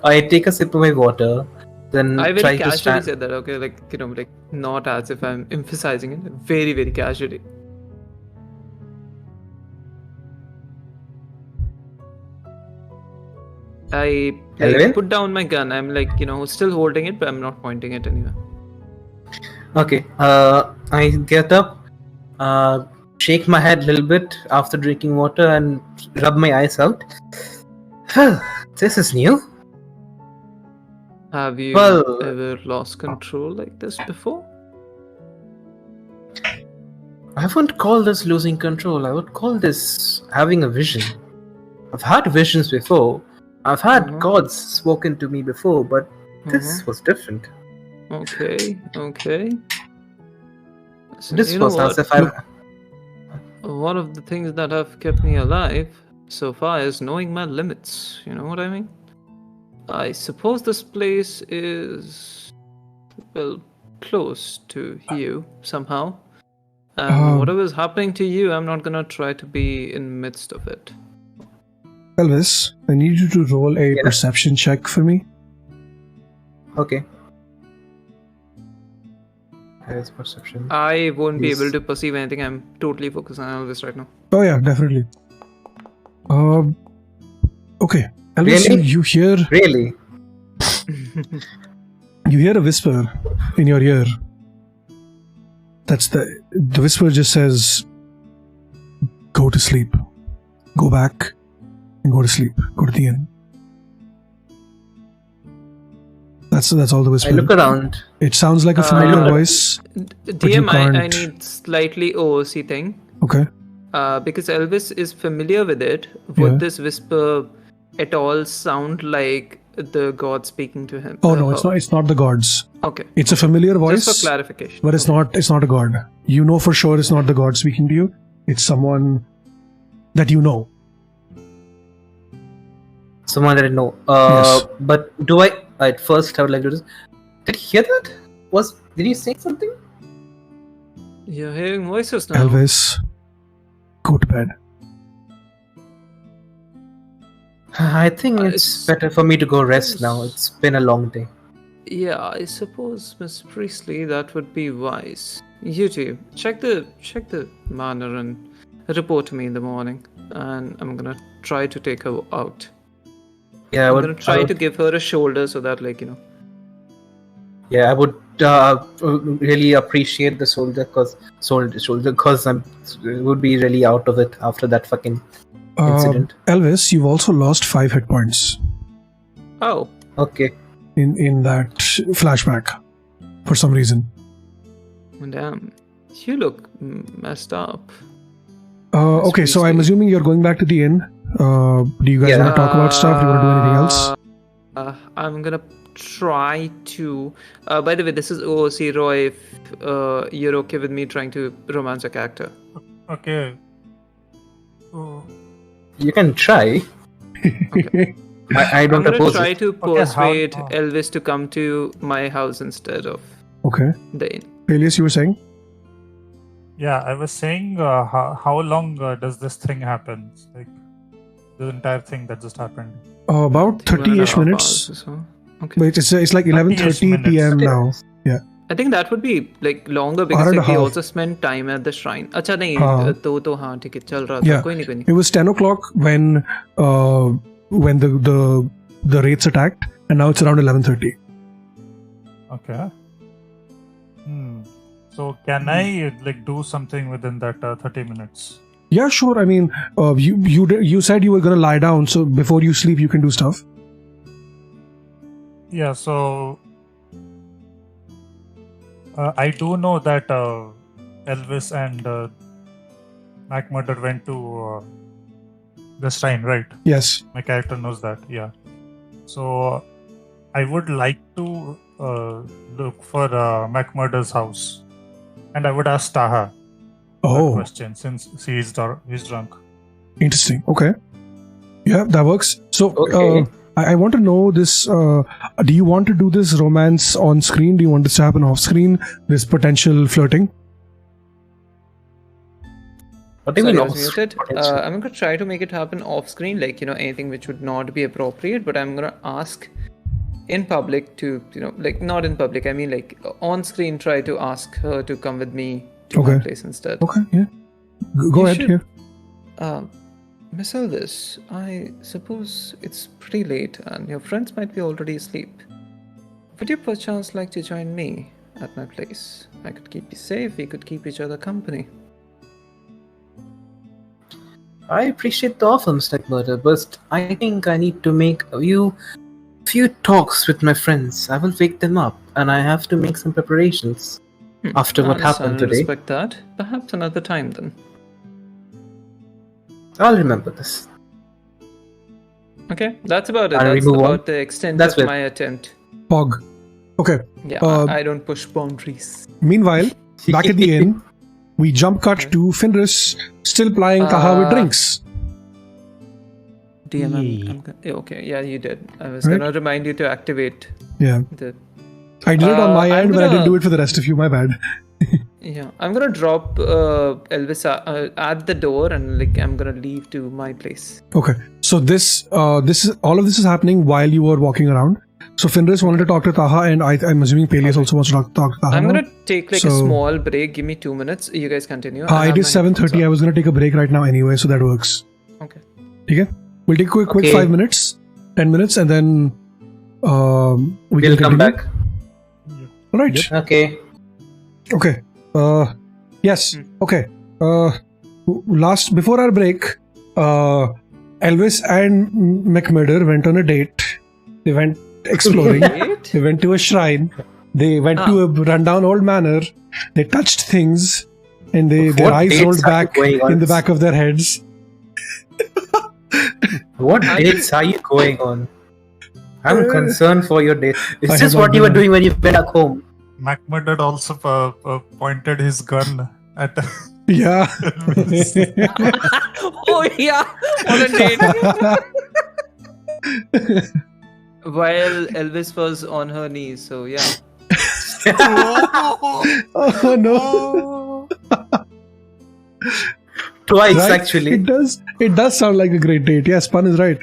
I take a sip of my water, then I very try to casually stand. said that, okay? Not as if I'm emphasizing it. Very, very casually. I put down my gun. I'm still holding it, but I'm not pointing it anywhere. Okay, I get up, shake my head a little bit after drinking water and rub my eyes out. This is new. Have you ever lost control like this before? I wouldn't call this losing control. I would call this having a vision. I've had visions before. I've had gods spoken to me before, but this was different. Okay. So, This was as if one of the things that have kept me alive so far is knowing my limits. You know what I mean? I suppose this place is, close to you somehow. And whatever's happening to you, I'm not gonna try to be in the midst of it. Elvis, I need you to roll a perception check for me. Okay. There's perception. I won't be able to perceive anything. I'm totally focused on Elvis right now. Oh yeah, definitely. Okay. Elvis, Really? you hear Really? a whisper in your ear. That's the whisper just says, "Go to sleep. Go back and go to sleep. Go to the inn." That's all the whisper. I look around. It sounds like a familiar voice. DM, I can't- need slightly OOC thing. Okay. Because Elvis is familiar with it. Would Yeah. this whisper at all sound like the god speaking to him? Oh no, it's not. It's not the gods. Okay. It's a familiar voice. Just for clarification. But it's not. It's not a god. You know for sure it's not the god speaking to you. It's someone that you know. Someone that I know. Yes. But do I? At first, I would like to. Did you hear that? Did you say something? You're hearing voices now. Elvis, go to bed. I think it's better for me to go rest now. It's been a long day. Yeah, I suppose, Miss Priestley, that would be wise. You two, check the manor and report to me in the morning, and I'm gonna try to take her out. Yeah, I'm gonna try to give her a shoulder so that, like, you know. Yeah, I would really appreciate the shoulder because I would be really out of it after that fucking incident. Elvis, you've also lost 5 hit points Oh, Okay. in that flashback for some reason. damn. You look messed up. Okay, so I'm assuming you're going back to the inn. Do you guys want to talk about stuff? Do you want to do anything else? I'm gonna try to. By the way, this is OOC Roy. If you're okay with me trying to romance a character. Okay. Oh, You can try. Okay. I don't I'm gonna oppose try it. to how- persuade Elvis to come to my house instead of Okay. the inn. Peleus, you were saying? yeah, I was saying, how long does this thing happen? Like, the entire thing that just happened. About 30-ish 2.5 minutes. hours or so. Okay. But it's like 11:30 minutes. p.m. now. I think that would be like longer Hour because and a like, we half. also spent time at the shrine. अच्छा नहीं हाँ. तो हाँ ठीक है चल रहा था Yeah. कोई नहीं It was 10 o'clock when the wraiths attacked, and now it's around 11:30. Okay. So can I like do something within that 30 minutes? Yeah, sure. I mean, you said you were gonna lie down, so before you sleep, you can do stuff. Yeah, so I do know that Elvis and McMurder went to the shrine, right? Yes. My character knows that, yeah. So I would like to look for McMurder's house, and I would ask Taha that Oh, question since he's drunk. interesting. Okay. Yeah, that works. So, Okay. I want to know this. Do you want to do this romance on screen? Do you want this to happen off screen? This potential flirting? What do you Sorry, mean I was off- muted. potential? I'm gonna try to make it happen off screen, like anything which would not be appropriate. But I'm gonna ask in public to like not in public. I mean like on screen. Try to ask her to come with me to my Okay. place instead. Okay, yeah. Go You ahead. should- Yeah. Miss Elvis, I suppose it's pretty late and your friends might be already asleep. Would you perchance like to join me at my place? I could keep you safe, we could keep each other company. I appreciate the offer, Mr. Murder, but I think I need to make a few talks with my friends. I will wake them up, and I have to make some preparations after what happened I today. respect that. Perhaps another time then. I'll remember this. Okay, that's about it. I'll That's remove about one. the extent That's of it. my attempt. Pog. Okay. Yeah, I don't push boundaries. Meanwhile, back at the inn, we jump cut to Fenris still plying Taha with drinks. DM, okay, yeah, you did. I was Right? gonna remind you to activate Yeah. the. I did it on my I'm end, but I didn't gonna- do it for the rest of you. My bad. Yeah, I'm gonna drop Elvis at the door and like I'm gonna leave to my place. Okay. So this is all of this is happening while you were walking around. So Fenris wanted to talk to Taha, and I'm assuming Peleus also wants to talk to Taha. I'm now. gonna take like a So- small break. Give me 2 minutes. You guys continue. It have is my 7:30. headphones I was gonna take a break right now anyway, so that works. on. Okay. Okay. We'll take a quick Okay. 5 minutes, 10 minutes, and then we We'll can come continue. back. Right. Okay. Okay. Yes. Okay. Before our break, Elvis and McMurder went on a date. They went exploring. They went to a shrine. They went to a rundown old manor. They touched things, and their What eyes dates rolled are you back going on? in the back of their heads. What dates are you going on? I'm concerned for your date. Is I this have what not you were been- doing when you went back home? McMurdo also pointed his gun at Yeah. Oh yeah, on a date. While Elvis was on her knees, so yeah. Oh no. Twice, Right? actually. It does sound like a great date. Yes, Pun is right.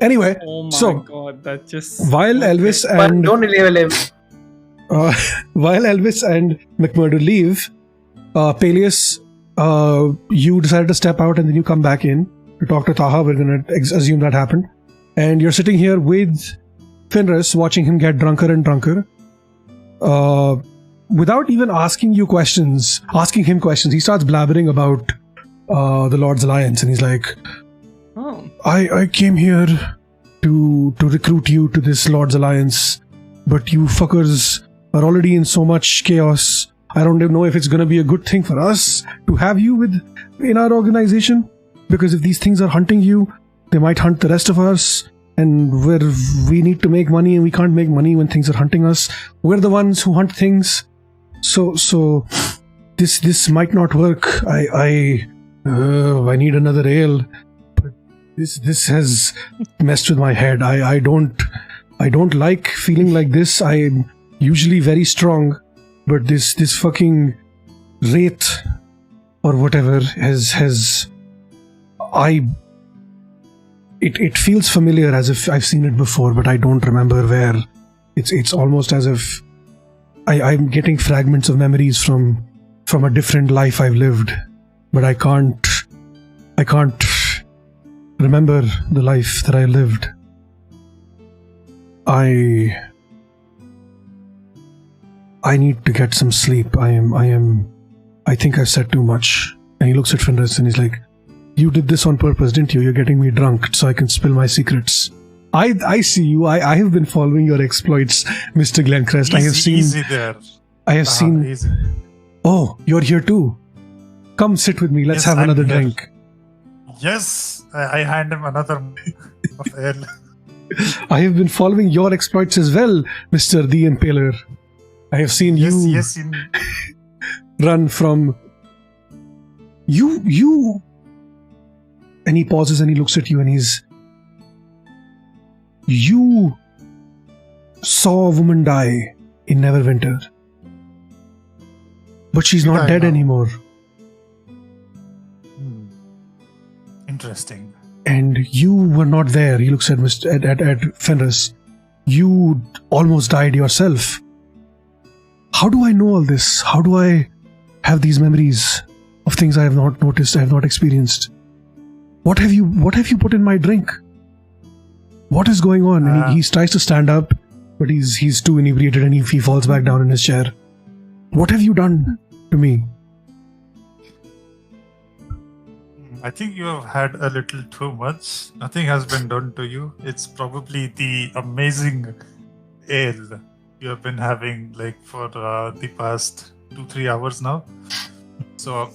Anyway, Oh my so god, that just. while Elvis But and don't label him. while Elvis and McMurdo leave, Peleus, you decided to step out and then you come back in to talk to Taha. We're gonna assume that happened, and you're sitting here with Fenris, watching him get drunker and drunker. Without even asking him questions, he starts blabbering about the Lord's Alliance, and he's like, Oh. I came here to recruit you to this Lord's Alliance, but you fuckers are already in so much chaos. I don't even know if it's gonna be a good thing for us to have you in our organization, because if these things are hunting you, they might hunt the rest of us, and we need to make money, and we can't make money when things are hunting us. We're the ones who hunt things, so this might not work. I need another ale. This has messed with my head. I don't like feeling like this. I'm usually very strong, but this fucking wraith or whatever it feels familiar, as if I've seen it before, but I don't remember where. It's almost as if I'm getting fragments of memories from a different life I've lived, but I can't remember the life that I lived. I need to get some sleep. I think I've said too much. And he looks at Fenris and he's like, you did this on purpose, didn't you? You're getting me drunk so I can spill my secrets. I see you. I have been following your exploits, Mr. Glencrest. I have seen. Easy there. I have seen. Easy. Oh, you're here too. Come sit with me. Let's Yes, have I'm another here. drink. Yes, I hand him another of ale. I have been following your exploits as well, Mr. The Impaler. I have seen you Yes. run from you. And he pauses and he looks at you and you saw a woman die in Neverwinter. But she's not I dead know. anymore. Interesting. And you were not there. He looks at at Fenris. You almost died yourself. How do I know all this? How do I have these memories of things I have not noticed, I have not experienced? What have you put in my drink? What is going on? And he tries to stand up, but he's too inebriated and he falls back down in his chair. What have you done to me? I think you have had a little too much. Nothing has been done to you. It's probably the amazing ale you have been having for the past 2-3 hours now. So,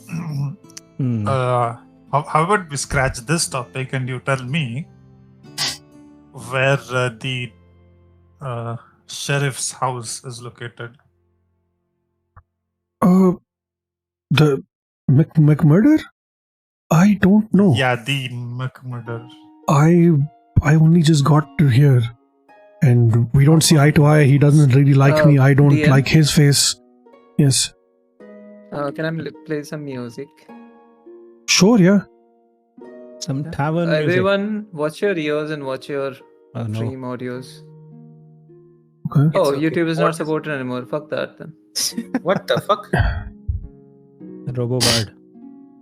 how about we scratch this topic and you tell me where the sheriff's house is located? The McMurder? I don't know. Yeah, the McMurder. I only just got to here, and we don't see eye to eye. He doesn't really like me. I don't DM? like his face. Yes. Can I play some music? Sure, yeah. Some tavern music. Everyone, watch your ears and watch your Oh, no. stream audios. Okay. Oh, okay. YouTube is What not is- supported anymore. Fuck that then. What the fuck? Robobard.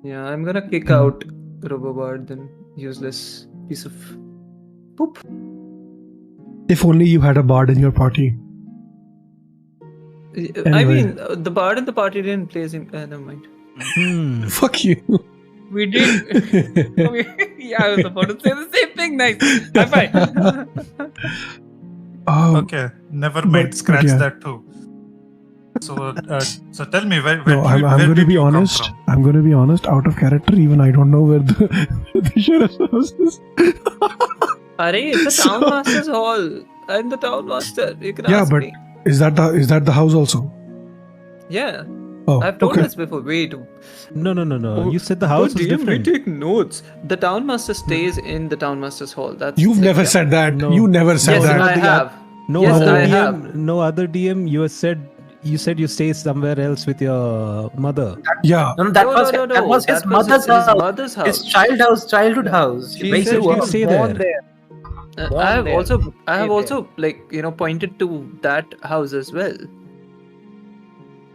Yeah, I'm gonna kick out Robobard, then useless piece of poop. If only you had a bard in your party. I Anyway. mean, the bard in the party didn't play. Never mind. Fuck you. We did. Yeah, I was about to say the same thing. Nice. High five. Okay, never mind. Scratch yeah. that too. So, so tell me where No, I'm where going to did be you come honest. from? I'm going to be honest. Out of character, even I don't know where the sheriff's house is. Arey, it's the So- townmaster's hall. I'm the townmaster. You can Yeah, ask but me. is that the house also? Yeah, Oh, I've told okay. this before. Wait. No. Oh, You said the house is DM, different. We take notes. The townmaster stays in the townmaster's hall. That's You've never yeah. said that. No. You never said Yes, that. I have. No Yes, other I DM. have. No other DM. You said you stay somewhere else with your mother. Yeah. No, that was No. that was his That mother's his house. mother's house. His childhood house. She Where he said grew you up. stay Born there. there. I have there. also Stay there. pointed to that house as well.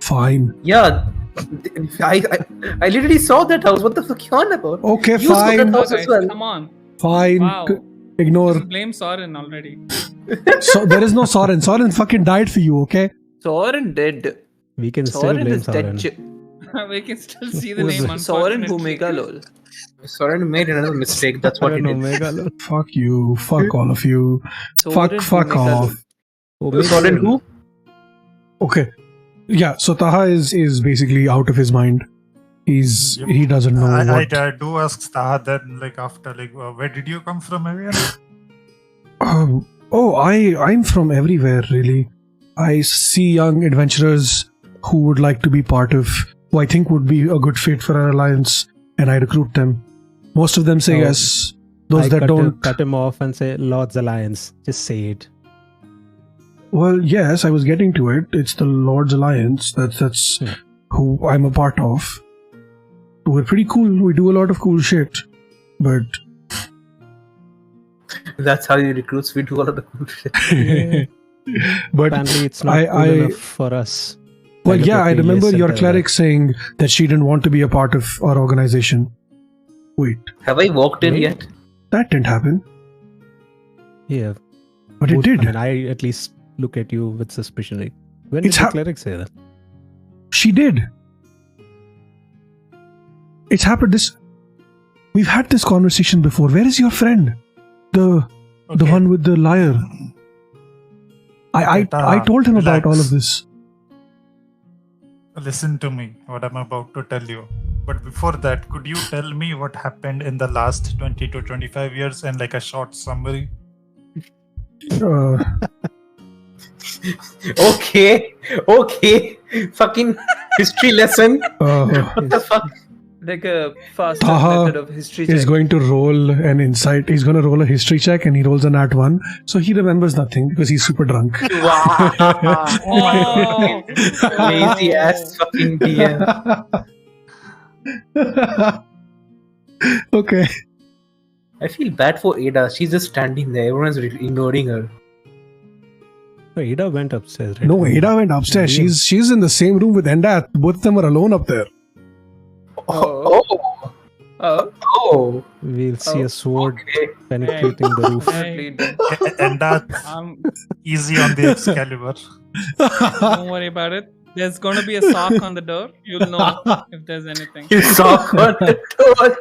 Fine. Yeah. I literally saw that house. What the fuck you on about? Okay, You saw that fine. house Guys, as well. come on. Fine. Wow. Ignore. Just blame Sorren already. So there is no Sorren. Sorren fucking died for you, okay? Sorren dead. We can still Sorren blame is dead. Sorren. We can still see the Who's name. it? Sorren unfortunately. Omega lol. Sorren made another mistake. That's what he Sorren did. Omega lol. Fuck you. Fuck all of you. Sorren Fuck Omega lol. off. Omega Sorren lol. who? Okay. Yeah, so Taha is basically out of his mind. Yep. He doesn't know what. I do ask Taha then, like after, like where did you come from again? I'm from everywhere, really. I see young adventurers who would like to be part of, who I think would be a good fit for our alliance, and I recruit them. Most of them say Oh, yes. Those I that don't. cut him off and say Lord's Alliance. Just say it. Well, yes, I was getting to it. It's the Lord's Alliance. That's Yeah. who I'm a part of. We're pretty cool. We do a lot of cool shit. But That's how he recruits. We do all of the cool shit. but Apparently, it's not cool enough for us. well, Kind of yeah, I like a remember yes your and cleric saying that she didn't want to be a part of our organization. Wait, Have I walked in Really? yet? that didn't happen. Yeah. But it Both- did. I mean, I at least look at you with suspicion. Like, when It's did the hap- cleric say that? She did. It's happened this. We've had this conversation before. Where is your friend? The Okay. one with the lyre. I Taha, told him about all relax. of this. Listen to me, what I'm about to tell you. But before that, could you tell me what happened in the last 20 to 25 years and like a short summary? Uh, Okay. Fucking history lesson. What the fuck? Like a faster Taha method of history is check. going to roll an insight. He's going to roll a history check, and he rolls a nat 1, so he remembers nothing because he's super drunk. Wow. Oh, Lazy ass fucking DM. Okay. I feel bad for Ada. She's just standing there. Everyone's ignoring her. Ada went upstairs, right? No, Ada went upstairs. Yeah. She's in the same room with Endath. Both of them are alone up there. Oh. We'll see Oh, a sword Okay. penetrating the roof. Definitely done. And that's Um, easy on the Excalibur. don't worry about it. There's gonna be a sock on the door. You'll know if there's anything. You saw on the door.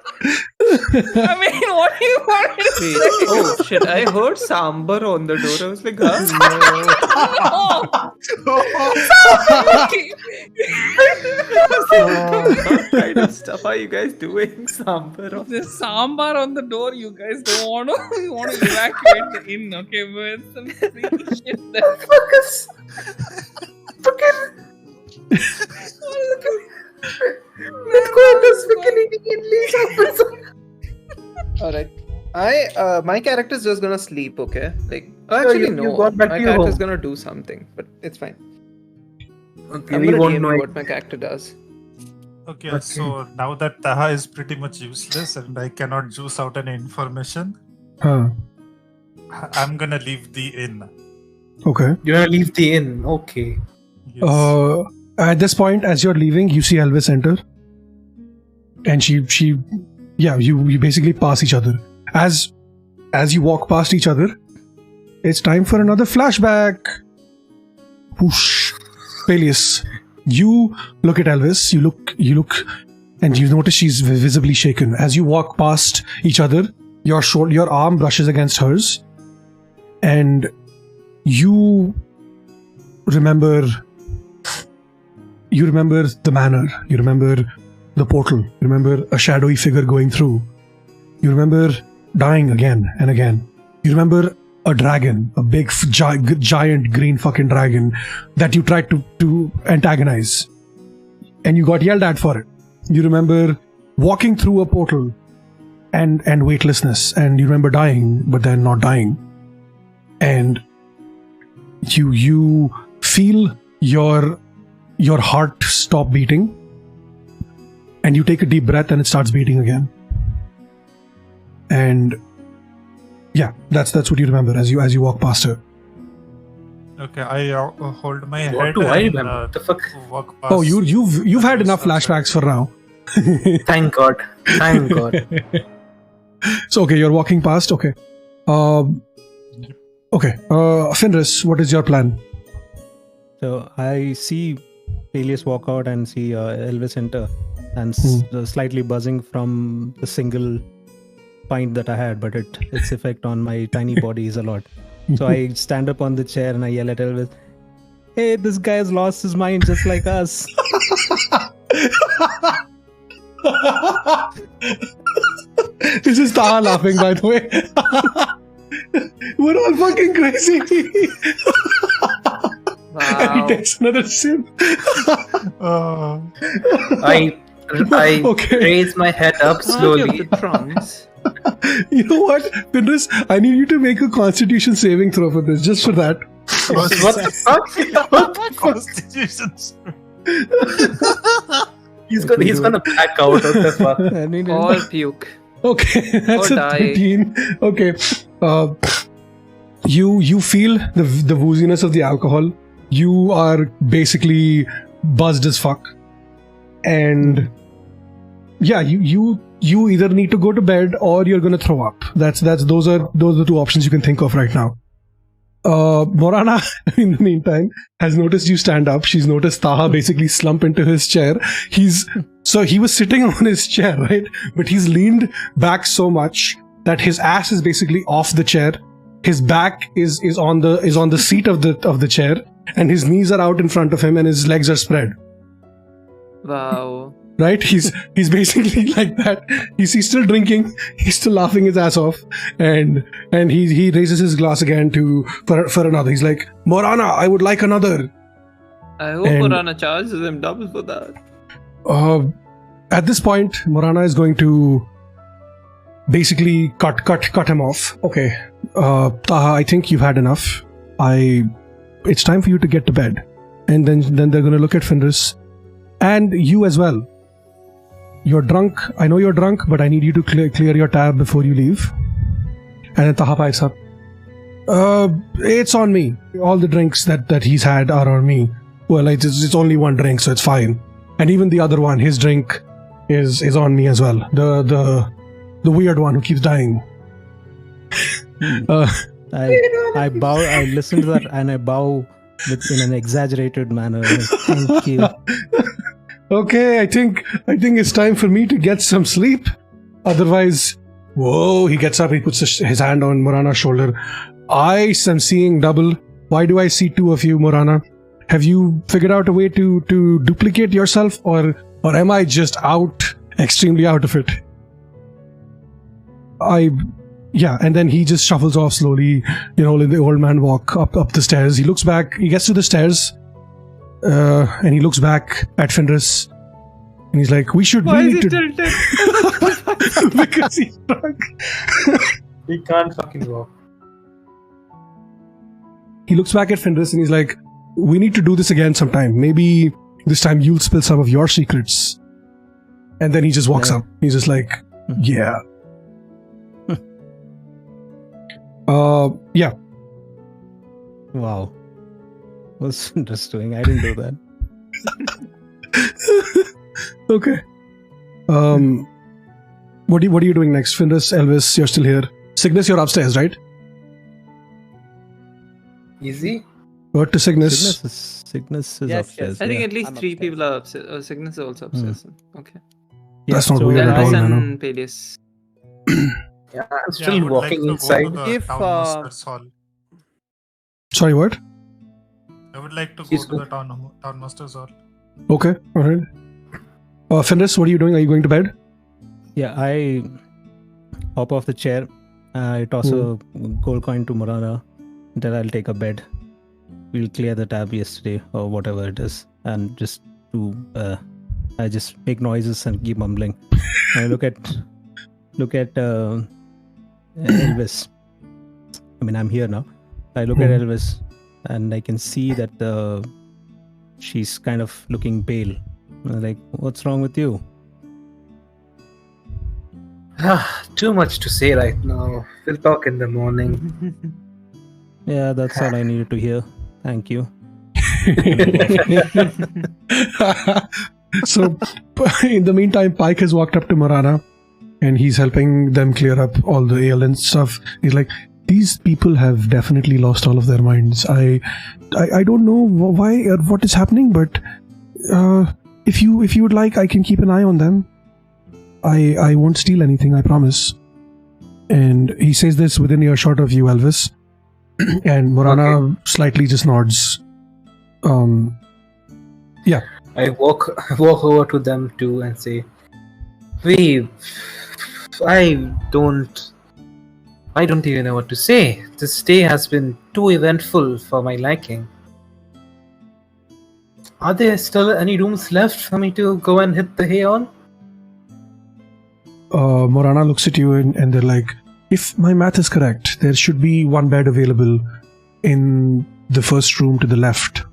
I mean, what do you want me to Wait, say? oh shit, I heard sambar on the door. I was like, huh? What kind of stuff are you guys doing? Sambar on There's sambar on the door. You guys don't want to. You want to evacuate the inn, okay? But some freaky shit there. Focus. Fucking. Let's go on this fucking immediately. Alright. My character's just gonna sleep, okay? Like, Sure, actually, you no. got back My to your character's home. gonna do something, but it's fine. Okay, I'm we gonna won't DM know you it. what my character does. Okay, so now that Taha is pretty much useless and I cannot juice out any information, Huh. I'm gonna leave the inn. Okay. You're gonna leave the inn. Okay. Yes. At this point, as you're leaving, you see Elvis enter, and you basically pass each other. As you walk past each other, It's time for another flashback. Whoosh. Peleus, you look at Elvis. You look, and you notice she's visibly shaken. As you walk past each other, your arm brushes against hers, and you remember the manor. You remember the portal. You remember a shadowy figure going through. You remember dying again and again. You remember a dragon, a big giant green fucking dragon that you tried to antagonize, and you got yelled at for it. You remember walking through a portal and weightlessness, and you remember dying but then not dying, and you feel your heart stop beating, and you take a deep breath and it starts beating again. And yeah, that's what you remember as you walk past her. Okay, I hold my What head do I and remember? What the fuck? walk past. Oh, you've had enough flashbacks for now. Thank God. Thank God. So okay, you're walking past. Okay, Fenris, what is your plan? So I see Peleus walk out and see Elvis enter, and slightly buzzing from the single pint that I had, but its effect on my tiny body is a lot. So I stand up on the chair and I yell at Elvis, "Hey, this guy has lost his mind just like us." This is Taha laughing, by the way. We're all fucking crazy. And he takes another sip. I Okay. raise my head up slowly. You know what, Fenris? I need you to make a Constitution saving throw for this, just for that. What the fuck? Constitution. He's gonna back out of the fuck. I mean, All puke. Okay, that's Or a die. 13. Okay, you feel the wooziness of the alcohol. You are basically buzzed as fuck, and yeah, you either need to go to bed or you're gonna throw up. Those are the two options you can think of right now. Morana, in the meantime, has noticed you stand up. She's noticed Taha basically slump into his chair. He was sitting on his chair, right? But he's leaned back so much that his ass is basically off the chair. His back is on the seat of the chair, and his knees are out in front of him, and his legs are spread. Wow. Right? He's basically like that. He's still drinking. He's still laughing his ass off, and he raises his glass again for another. He's like, "Morana, I would like another." I hope Morana charges him double for that. At this point, Morana is going to basically cut him off. Okay, Taha, I think you've had enough. It's time for you to get to bed, and then they're going to look at Fenris and you as well. You're drunk. I know you're drunk, but I need you to clear your tab before you leave. And then Taha pipes up. It's on me. All the drinks that he's had are on me. Well, it's only one drink, so it's fine. And even the other one, his drink is on me as well. The weird one who keeps dying. I bow. I listen to that and I bow in an exaggerated manner. Thank you. Okay, I think it's time for me to get some sleep. Otherwise, whoa, he gets up, he puts his hand on Morana's shoulder. I am seeing double. Why do I see two of you, Morana? Have you figured out a way to duplicate yourself, or am I just extremely out of it? Yeah, and then he just shuffles off slowly, letting the old man walk up the stairs. He looks back, he gets to the stairs, and he looks back at Fenris, and he's like, "We should Why really is he tilted? because he's drunk." He can't fucking walk. He looks back at Fenris and he's like, "We need to do this again sometime. Maybe this time you'll spill some of your secrets." And then he just walks up. He's just like, "Yeah." Yeah. Wow. Was interesting. I didn't do that. Okay. What are you doing next? Fenris, Elvis, you're still here. Cygnus, you're upstairs, right? Easy. Word to Cygnus. Cygnus is Yes, upstairs. I think yeah. at least I'm 3 upstairs. people are upstairs. Cygnus is also upstairs. Okay. Yeah, That's not so weird at all, Elvis man. and Peleus. Yeah, I'm Yeah, I still would walking like to inside. go to the If, townmaster's hall. Sorry, what? I would like to go Please to go. the townmaster's hall. Okay, alright. Fenris, what are you doing? Are you going to bed? Yeah, I hop off the chair. I toss a gold coin to Morana. Then I'll take a bed. We'll clear the tab yesterday or whatever it is, and just do. I just make noises and keep mumbling. I look at Elvis. I mean, I'm here now. I look at Elvis, and I can see that she's kind of looking pale. I'm like, what's wrong with you? Too much to say right now. We'll talk in the morning. Yeah, that's all I needed to hear. Thank you. So, in the meantime, Pike has walked up to Morana and he's helping them clear up all the ale and stuff. He's like, these people have definitely lost all of their minds. I don't know why or what is happening, but if you would like, I can keep an eye on them. I won't steal anything, I promise. And he says this within earshot of you, Elvis. And Morana slightly just nods. Yeah. I walk over to them too and say, I don't even know what to say. This day has been too eventful for my liking. Are there still any rooms left for me to go and hit the hay on? Morana looks at you and they're like, if my math is correct, there should be one bed available in the first room to the left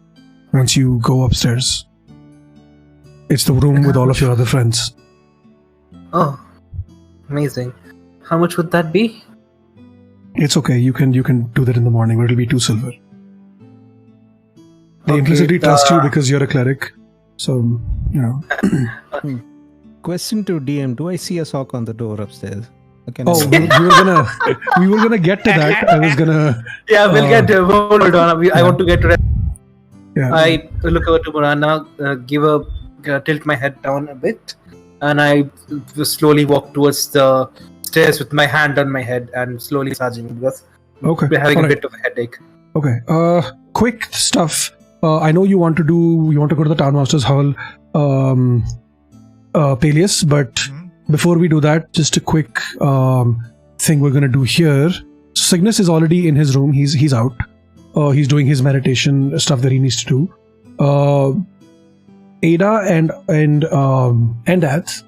once you go upstairs. It's the room with all of your other friends. Oh, amazing. How much would that be? It's okay, you can do that in the morning, but it'll be 2 silver. They Okay, implicitly trust you because you're a cleric. So, you know. Question to DM: do I see a sock on the door upstairs? Oh, we were gonna get to that. I was gonna. Yeah, we'll get to hold on. I want to get to that. Yeah. I look over to Morana, tilt my head down a bit, and I slowly walk towards the stairs with my hand on my head and slowly massaging because Okay. we're having alright. a bit of a headache. Okay. Quick stuff. I know you want to go to the townmaster's hall, Peleus, but before we do that, just a quick thing we're gonna do here. Cygnus is already in his room. He's out. He's doing his meditation stuff that he needs to do. Aida and Ath,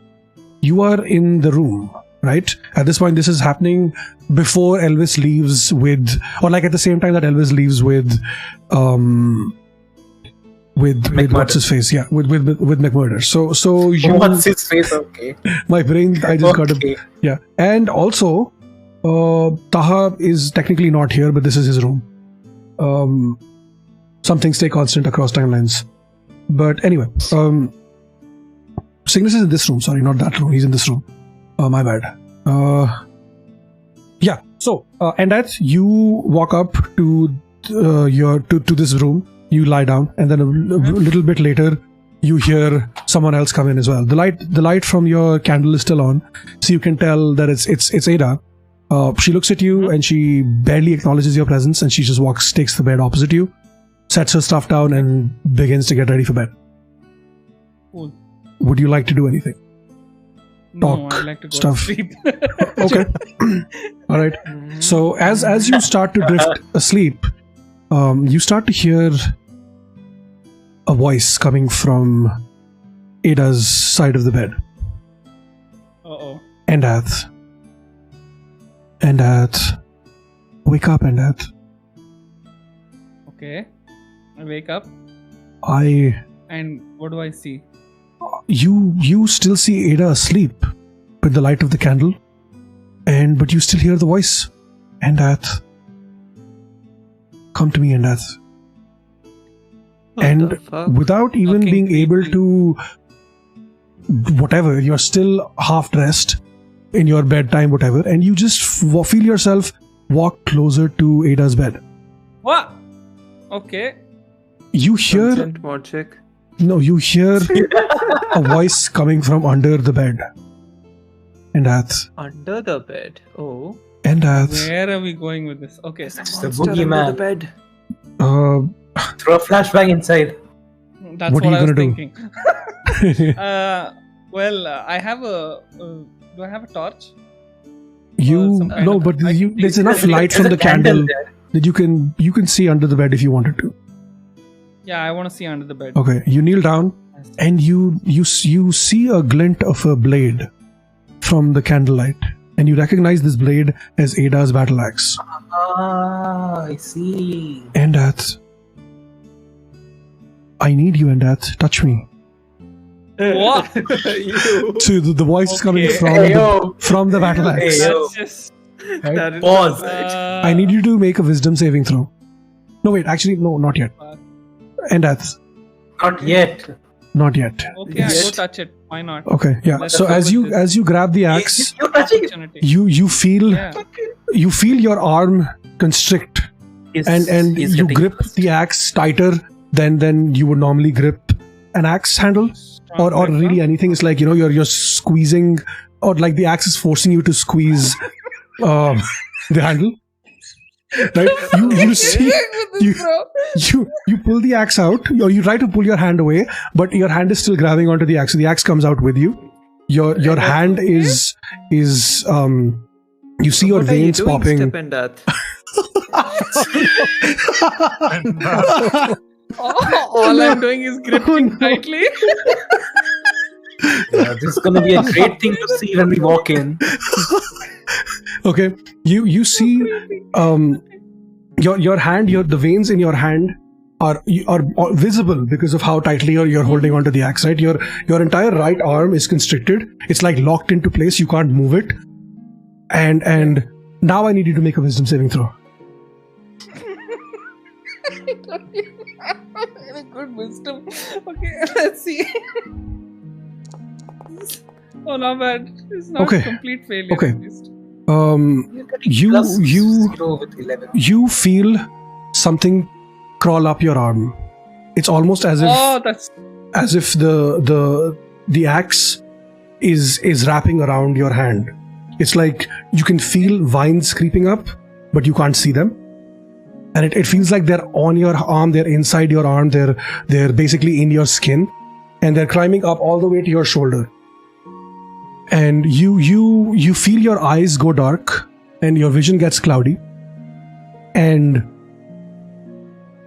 you are in the room, right? At this point, this is happening before Elvis leaves with, or like at the same time that Elvis leaves with what's his face? Yeah, with McMurder. So you. What's his face? Okay. My brain, I just got Okay. it. Yeah, and also, Taha is technically not here, but this is his room. Some things stay constant across timelines. But anyway, Cygnus is in this room. Sorry, not that room. He's in this room. My bad. Yeah. So, and as you walk up to to this room, you lie down, and then a little bit later, you hear someone else come in as well. The light from your candle is still on, so you can tell that it's Aida. She looks at you and she barely acknowledges your presence, and she just takes the bed opposite you, sets her stuff down, and begins to get ready for bed. Cool. Would you like to do anything? No, Talk I like to go stuff. to sleep. Okay. All right. So as you start to drift asleep, you start to hear a voice coming from Ada's side of the bed. Uh-oh. Endath. Wake up, Endath. Okay. I wake up and what do I see? You still see Aida asleep with the light of the candle, but you still hear the voice. Endath. Come to me, Endath. And without even Fucking being able creepy. to whatever, you're still half dressed in your bedtime, whatever, and you just feel yourself walk closer to Ada's bed. What? Okay. You hear Consent mod check. no. You hear a voice coming from under the bed. And that's Under the bed. Oh. Where are we going with this? Okay. The Monster under boogeyman. the bed. Throw a flashbang inside. That's What what, are I you was gonna do? thinking. I have a. Do I have a torch? You some kind no, of- but I you, can there's see- enough light from There's the a candle there. that you can see under the bed if you wanted to. Yeah, I want to see under the bed. Okay, you kneel down and you see a glint of a blade from the candlelight, and you recognize this blade as Aida's battle axe. Ah, I see. Endath, I need you, Endath. Touch me. What? You. So the voice is coming Okay. from the battle axe. Hey, yo. That's just. Right? That is Pause. perfect. I need you to make a wisdom saving throw. No, wait, actually, no, not yet. Endath, Not yet. not yet. Okay, Yes. I go touch it. Why not? Okay, yeah. Let's So go as with you this. as you grab the axe, You're touching it. Opportunity. you feel Yeah. your arm constrict, and He's you getting grip first. the axe tighter than you would normally grip an axe handle, Strong or grip, really huh? anything. It's like you're squeezing, or like the axe is forcing you to squeeze the handle. Right? You see you pull the axe out, or you try to pull your hand away, but your hand is still grabbing onto the axe. So the axe comes out with you. Your hand is you see your What are you veins doing, popping. Step and Death? All I'm doing is gripping tightly. Yeah, this is gonna be a great thing to see when we walk in. Okay, you see your hand, the veins in your hand are visible because of how tightly you're holding onto the axe, right? Your entire right arm is constricted. It's like locked into place. You can't move it. And now I need you to make a wisdom saving throw. Very good wisdom. Okay, let's see. Oh, not bad. It's not Okay. a complete failure. Okay. At least. You're getting You- plus you- 0 with 11. You feel something crawl up your arm. It's almost as Oh, that's if the axe is wrapping around your hand. It's like you can feel vines creeping up, but you can't see them. And it feels like they're on your arm, they're inside your arm, they're basically in your skin, and they're climbing up all the way to your shoulder. And you feel your eyes go dark, and your vision gets cloudy. And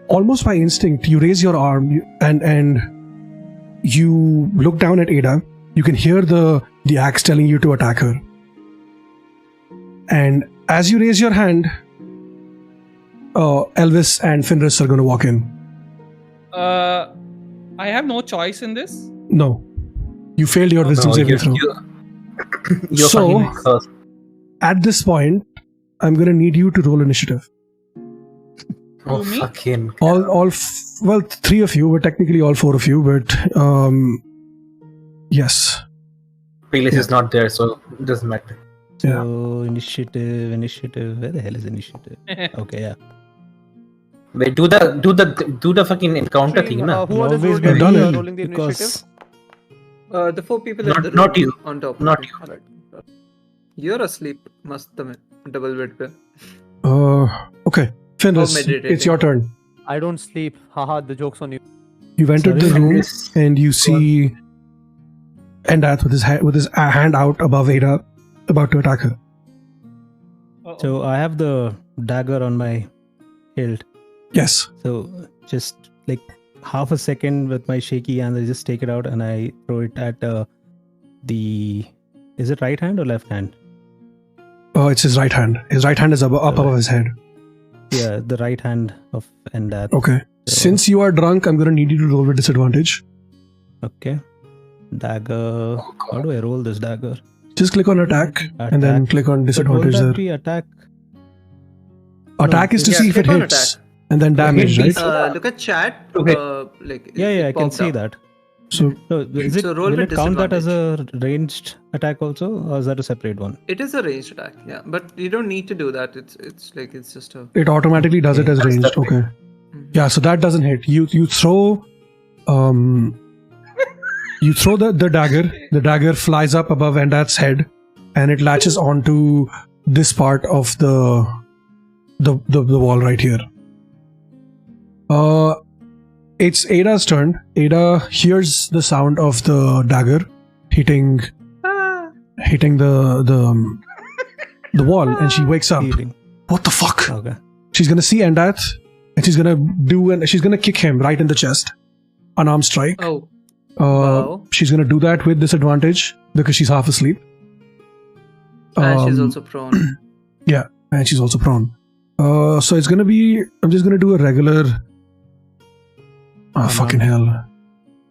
almost by instinct, you raise your arm and you look down at Aida. You can hear the axe telling you to attack her. And as you raise your hand, Elvis and Finris are going to walk in. I have no choice in this. No, you failed your wisdom No, saving throw. You're So- fucking cursed. At this point, I'm going to need you to roll initiative. Oh, me? fucking. Well, 3 of you, but technically all 4 of you. But yes, Playlist is not there, so it doesn't matter. Yeah. So initiative. Where the hell is initiative? Okay, yeah. Wait, do the fucking encounter thing, na? Who all is Always rolling, done it. rolling the Because initiative? The 4 people Not- in the room not you. on top. Not you. Alright. You're asleep, must double bed pe. Okay, Finris, meditating. it's your turn. I don't sleep. Haha, the joke's on you. You've entered the Sorry? room Yes. and you see Endath with his hand out above Aida, about to attack her. Uh-oh. so I have the dagger on my hilt. Yes. So just like half a second with my shaky hand, I just take it out and I throw it at the. Is it right hand or left hand? Oh, it's his right hand. His right hand is up above his head. Yeah, the right hand of Endath. Okay. So- Since you are drunk, I'm going to need you to roll with disadvantage. Okay. Dagger. How do I roll this dagger? Just click on attack, and then Attack. click on But disadvantage won't that there. be attack? Attack is to Yeah, see if it click on hits, attack. and then damage, hit right? Look at chat. Okay. Like Yeah, it I can popped see up. that. So So is it, So roll will with it count that as a ranged attack also, or is that a separate one? It is a ranged attack, yeah, but you don't need to do that. It's just a it automatically does it as That's ranged. the thing. Okay. Yeah, so that doesn't hit. You throw you throw the dagger. The dagger flies up above Endat's head, and it latches onto this part of the wall right here. It's Aida's turn. Aida hears the sound of the dagger hitting the wall, and she wakes up. Healing. What the fuck? Okay. She's gonna see Endat, and she's gonna kick him right in the chest. Unarmed strike. Oh. Wow. She's gonna do that with disadvantage because she's half asleep. And she's also prone. Yeah, and she's also prone. So it's gonna be. I'm just gonna do a regular. Oh, fucking hell.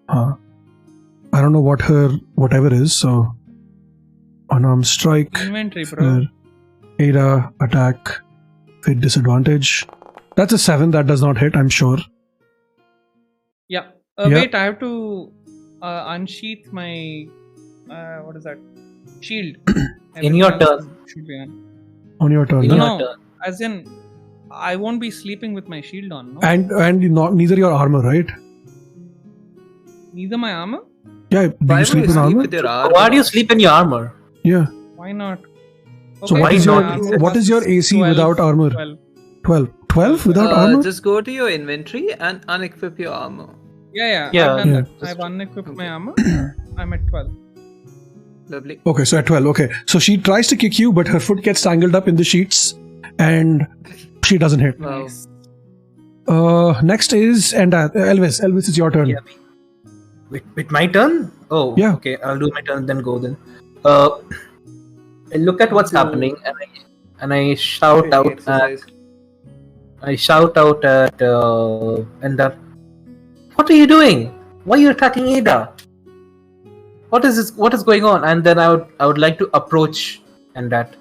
I don't know what her whatever is. So unarmed strike. Inventory, bro. Aida attack with disadvantage. That's a 7. That does not hit. I'm sure. Yeah. Yeah. Wait, I have to unsheath my what is that? Shield. In your turn. Should be on. On your turn. In no? your No, turn. as in, I won't be sleeping with my shield on. No? And neither your armor, right? Neither my armor. Yeah. Do Why you would sleep you in sleep armor? with your armor? Why do you sleep in your armor? Yeah. Why not? So why not? what is your AC 12, without armor? 12. 12. 12 without armor? Just go to your inventory and unequip your armor. Yeah. Yeah. I've done Yeah. that. I've unequipped my armor. I'm at 12. Lovely. Okay, so at 12. Okay. So she tries to kick you, but her foot gets tangled up in the sheets and she doesn't hit. Wow. Next is Elvis. Elvis, it's your turn. Yeah. With my turn? Oh, Yeah. okay. I'll do my turn, then go then. I look at what's happening, and I shout out. Exercise. I shout out at Enda. What are you doing? Why are you attacking Aida? What is this? What is going on? And then I would like to approach Endat.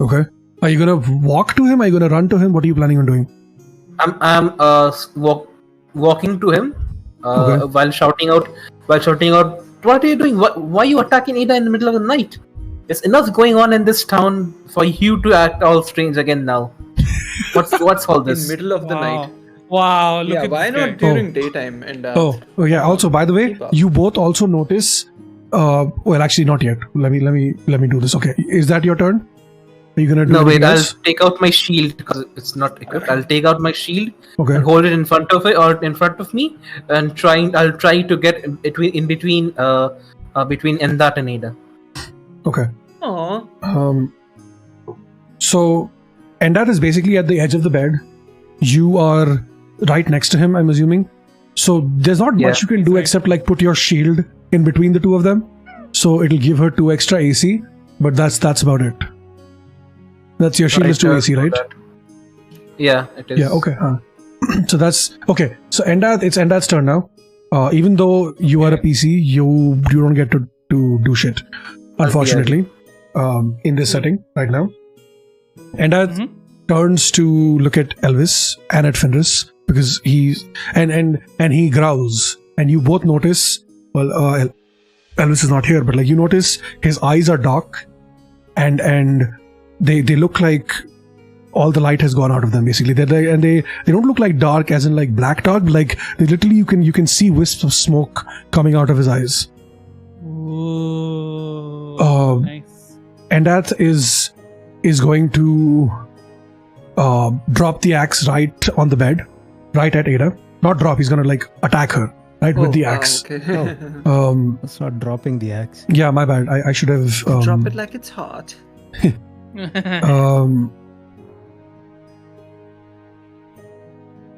Okay. Are you gonna walk to him? Are you gonna run to him? What are you planning on doing? I'm walking to him Okay. while shouting out. What are you doing? Why are you attacking Aida in the middle of the night? There's enough going on in this town for you to act all strange again now. What's all this? In middle of the night. Wow. Look Yeah, at why this not guy. during daytime? And Oh, yeah. Also, by the way, Keep up. you both also notice. Well, actually, not yet. Let me do this. Okay. Is that your turn? Are you gonna do? No, wait. anything I'll else? take out my shield because it's not equipped. I'll take out my shield Okay. and hold it in front of it or in front of me, and I'll try to get in between Endat and Aida. Okay. Aww. So Endat is basically at the edge of the bed. You are right next to him, I'm assuming. So there's not Yeah. much you can do except like put your shield in between the two of them. So it'll give her 2 extra AC, but that's about it. That's your shield is 2 AC, right? Yeah, it is. Yeah, okay. So that's okay. So it's Endat's turn now. Even though you are a PC, you don't get to do shit, unfortunately, in this setting right now. Endat turns to look at Elvis and at Fenris because he's and he growls, and you both notice. Well, Elvis is not here, but like you notice his eyes are dark, and they look like all the light has gone out of them. Basically, they don't look like dark as in like black dark. Like they literally you can see wisps of smoke coming out of his eyes. Ooh, nice. And that is going to drop the axe right on the bed, right at Aida. Not drop. He's gonna like attack her right with the axe. Okay. That's not dropping the axe. Yeah, my bad. I should have Drop it like it's hot.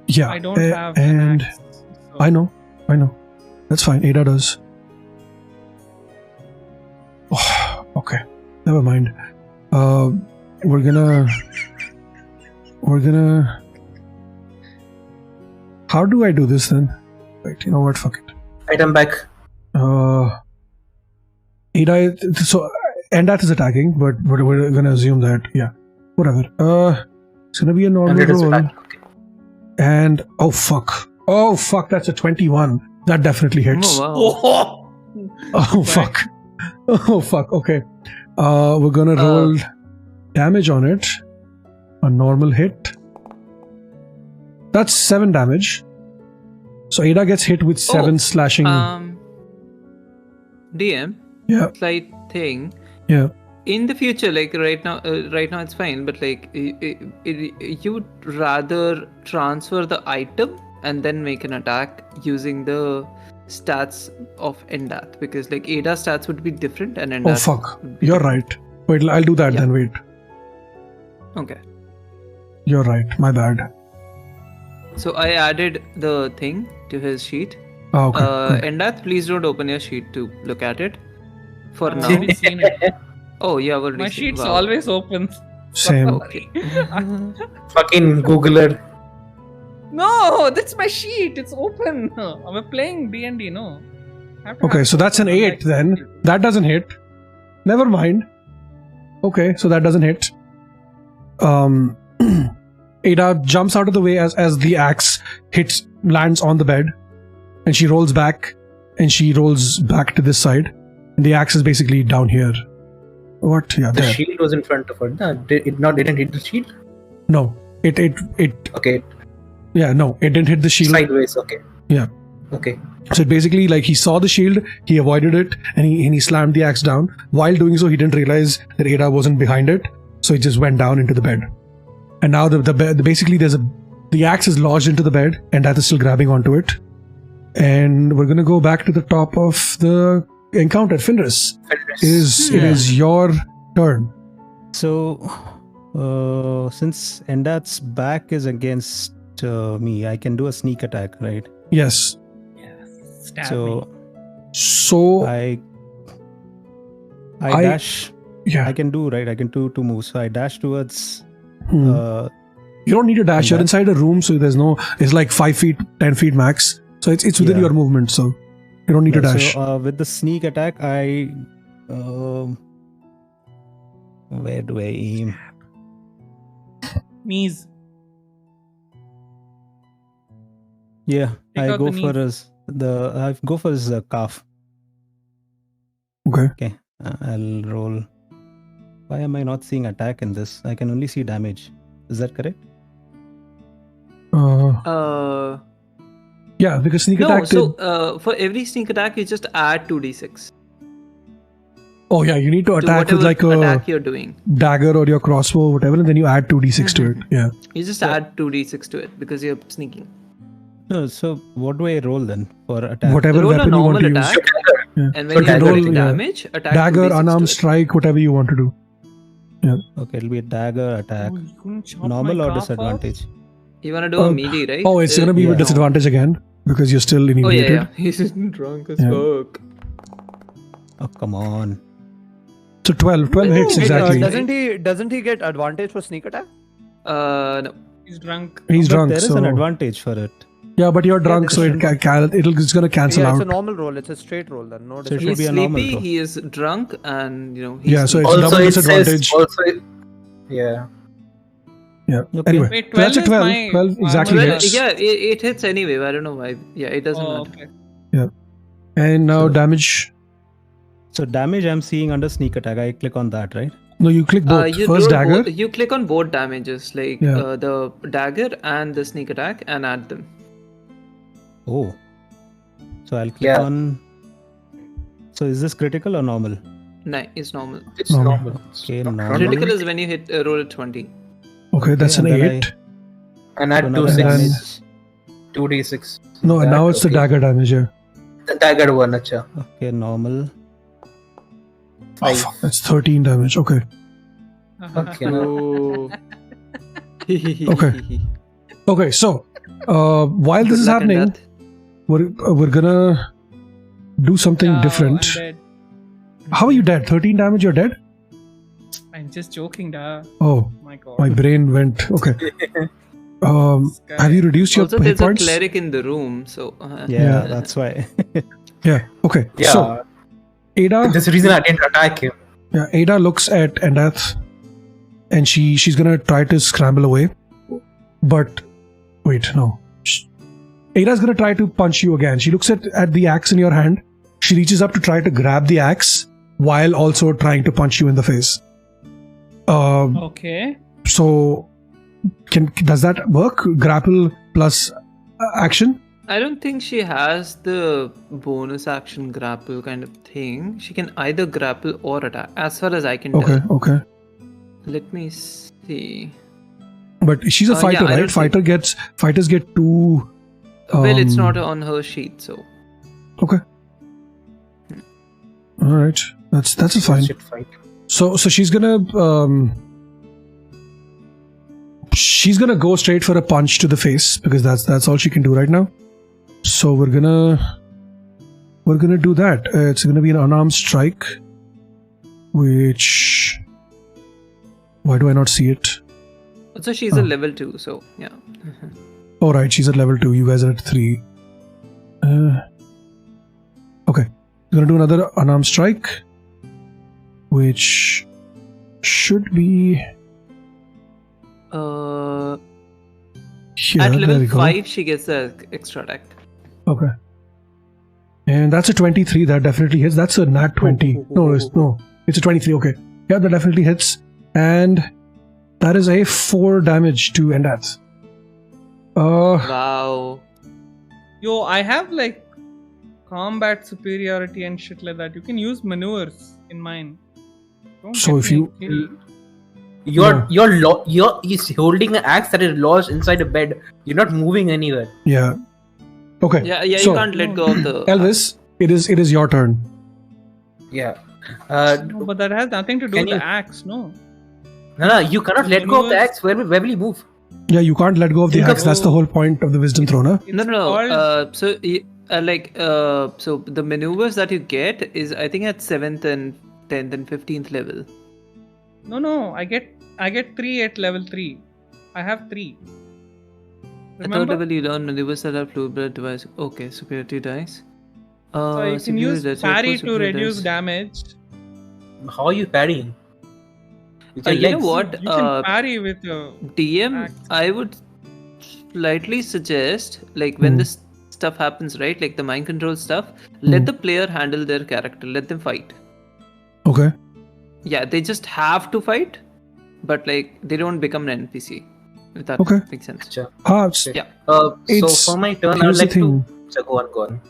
Yeah, I don't have and an axe, so- I know. That's fine. Aida does. Oh, okay, never mind. We're gonna. How do I do this then? Wait, you know what? Fuck it. Item back. Aida. So, Endat is attacking, but we're gonna assume that. Yeah, whatever. It's gonna be a normal And it is roll. back. Okay. And oh fuck, that's a 21. That definitely hits. Oh, wow. Oh fuck. Oh fuck. Okay. We're gonna roll damage on it. A normal hit. That's 7 damage. So Aida gets hit with 7 slashing. DM. Yeah. Slight thing. Yeah. In the future, like right now it's fine. But like, you would rather transfer the item and then make an attack using the stats of Endath, because like Aida's stats would be different and Endath. Oh fuck! You're right. Wait, I'll do that then. Wait. Okay. You're right. My bad. So I added the thing to his sheet. Oh, okay. Endath, please don't open your sheet to look at it. For I've now. already seen it. Oh, yeah, I've already My seen- sheet's wow. always open. Same. Okay. Fucking Googler. No, that's my sheet. It's open. I'm playing D&D, no. I have to Okay, have so that's an open, 8 like- then. That doesn't hit. Never mind. Okay, so that doesn't hit. Aida jumps out of the way as the axe lands on the bed, and she rolls back to this side, and the axe is basically down here. What? Yeah, The there. shield was in front of her. No, didn't hit the shield? No, it. Okay, Yeah, no, it didn't hit the shield. sideways. Okay. Yeah. Okay. So basically, like, he saw the shield, he avoided it, and he slammed the axe down. While doing so, he didn't realize that Aida wasn't behind it, so it just went down into the bed. And now basically the axe is lodged into the bed, and that is still grabbing onto it. And we're gonna go back to the top of the encounter. Fenris, it is your turn. So, since Endath's back is against me, I can do a sneak attack, right? Yes. Stab So So I I- dash. yeah, I can do right. I can do 2 moves. So I dash towards. Hmm. You don't need to dash. You're inside a room, so there's no. It's like 5 feet, 10 feet max. So it's within Yeah. your movement, so you don't need to dash. So with the sneak attack, I. Where do I aim? Knees. Yeah, Take I out go the for knees. I go for his calf. Okay. Okay, I'll roll. Why am I not seeing attack in this? I can only see damage. Is that correct? Yeah, because sneak No, attack. so for every sneak attack, you just add 2d6 Oh yeah, you need to to attack with whatever like a attack you're doing. dagger or your crossbow, whatever, and then you add 2d6 to it. Yeah. You just add 2d6 to it because you're sneaking. No. So what do I roll then for attack? Whatever Roll a weapon you want normal to attack, use. Yeah. and So when you you roll, roll yeah. damage, attack Dagger, 2d6 unarmed to it. strike, whatever you want to do. Okay, it'll be a dagger attack. Oh, you couldn't chop Normal my or calf off? disadvantage? You wanna do a melee, right? Oh, it's gonna be with yeah. disadvantage again because you're still Oh yeah, inebriated. yeah. He's drunk as Yeah. fuck. Oh, come on. So 12 hits Wait, exactly. Doesn't he get advantage for sneak attack? No. He's drunk. He's But drunk, there is so an advantage for it. yeah, but you're drunk, so there it's gonna cancel Yeah, out. it's a normal roll. It's a straight roll then. No So it should He's be a normal sleepy, roll. he is drunk, and he's Yeah, so it's Also, double it says disadvantage. yeah. Yeah. Okay. Anyway, Wait, so that's a 12 12. is my 12 exactly armor hits. yeah, it hits anyway. I don't know why. Yeah, it doesn't Oh, matter. okay. And now So- damage. So damage I'm seeing under sneak attack. I click on that, right? No, you click both. You First roll dagger. you click on both damages, like Yeah. the dagger and the sneak attack, and add them. Oh. So I'll click Yeah. on. So is this critical or normal? No, it's normal. It's Normal. normal. Okay, Not normal. Critical is when you hit roll a 20. Okay, that's Okay, an and then 8. And So add another 2 damage. 6. 2d6. No, That, now it's the okay. dagger damage. Yeah. The dagger one, acha. Okay, normal. Oh, fuck, that's 13 damage. Okay. Okay, now. Oh. Okay. Okay, so while this is happening, we're gonna do something Yeah, different. I'm dead. How are you dead? 13 damage, you're dead? I'm just joking, da. Oh, My god. my brain went. Okay. This guy- Have you reduced your Also, hit there's a points? cleric in the room, so. Yeah, that's why. Yeah. Okay. Yeah. So Aida, This reason I didn't attack him. yeah, Aida looks at Endath, and she's gonna try to scramble away, but wait, no. Ada's gonna try to punch you again. She looks at the axe in your hand. She reaches up to try to grab the axe while also trying to punch you in the face. Okay. So does that work? Grapple plus action. I don't think she has the bonus action grapple kind of thing. She can either grapple or attack, as far as I can Okay, tell. okay. Let me see. But she's a fighter, yeah, I right? don't Fighters get 2. Well, it's not on her sheet, so. Okay. All right, that's fine. Shit fight. So she's gonna go straight for a punch to the face because that's all she can do right now. So we're gonna do that. It's gonna be an unarmed strike, which why do I not see it? So she's a level 2, so yeah. Oh right, she's at level 2. You guys are at 3. Okay, we're gonna do another unarmed strike, which should be At here. There we level go. 5, she gets the extra attack. Okay. And that's a 23. That definitely hits. That's a nat 20. No, it's a 23. Okay. Yeah, that definitely hits. And that is a 4 damage to Endath. Wow. Yo, I have like combat superiority and shit like that. You can use maneuvers in mine. Don't So get if me you- killed. You're he's holding an axe that is lodged inside a bed. You're not moving anywhere. Yeah. Okay. Yeah, So, you can't let go of the. Elvis, it is your turn. Yeah. No, but that has nothing to do Can with you- the axe, no. No, you cannot let go of the Maneuvers- axe. Where will he move? Yeah, you can't let go of the Think axe. of- That's the whole point of the wisdom thrown, huh? No. called- So the maneuvers that you get is I think at 7th and 10th and 15th level. No, I get 3 at level 3. I have 3. At third Remember? level, you learn maneuvers that are fluid device. Okay, superiority dice. So you can superior use dice, parry output to superior reduce dice. damage. How are you parrying? With your You know legs? what? You can parry with your DM, axe. I would slightly suggest, like when Hmm. this stuff happens, right? Like the mind control stuff, let the player handle their character. Let them fight. Okay. Yeah, they just have to fight, but like they don't become an NPC. If that Okay. makes sense. Sure. Yeah. So It's- for my turn, I would here's the like to. thing. So go on.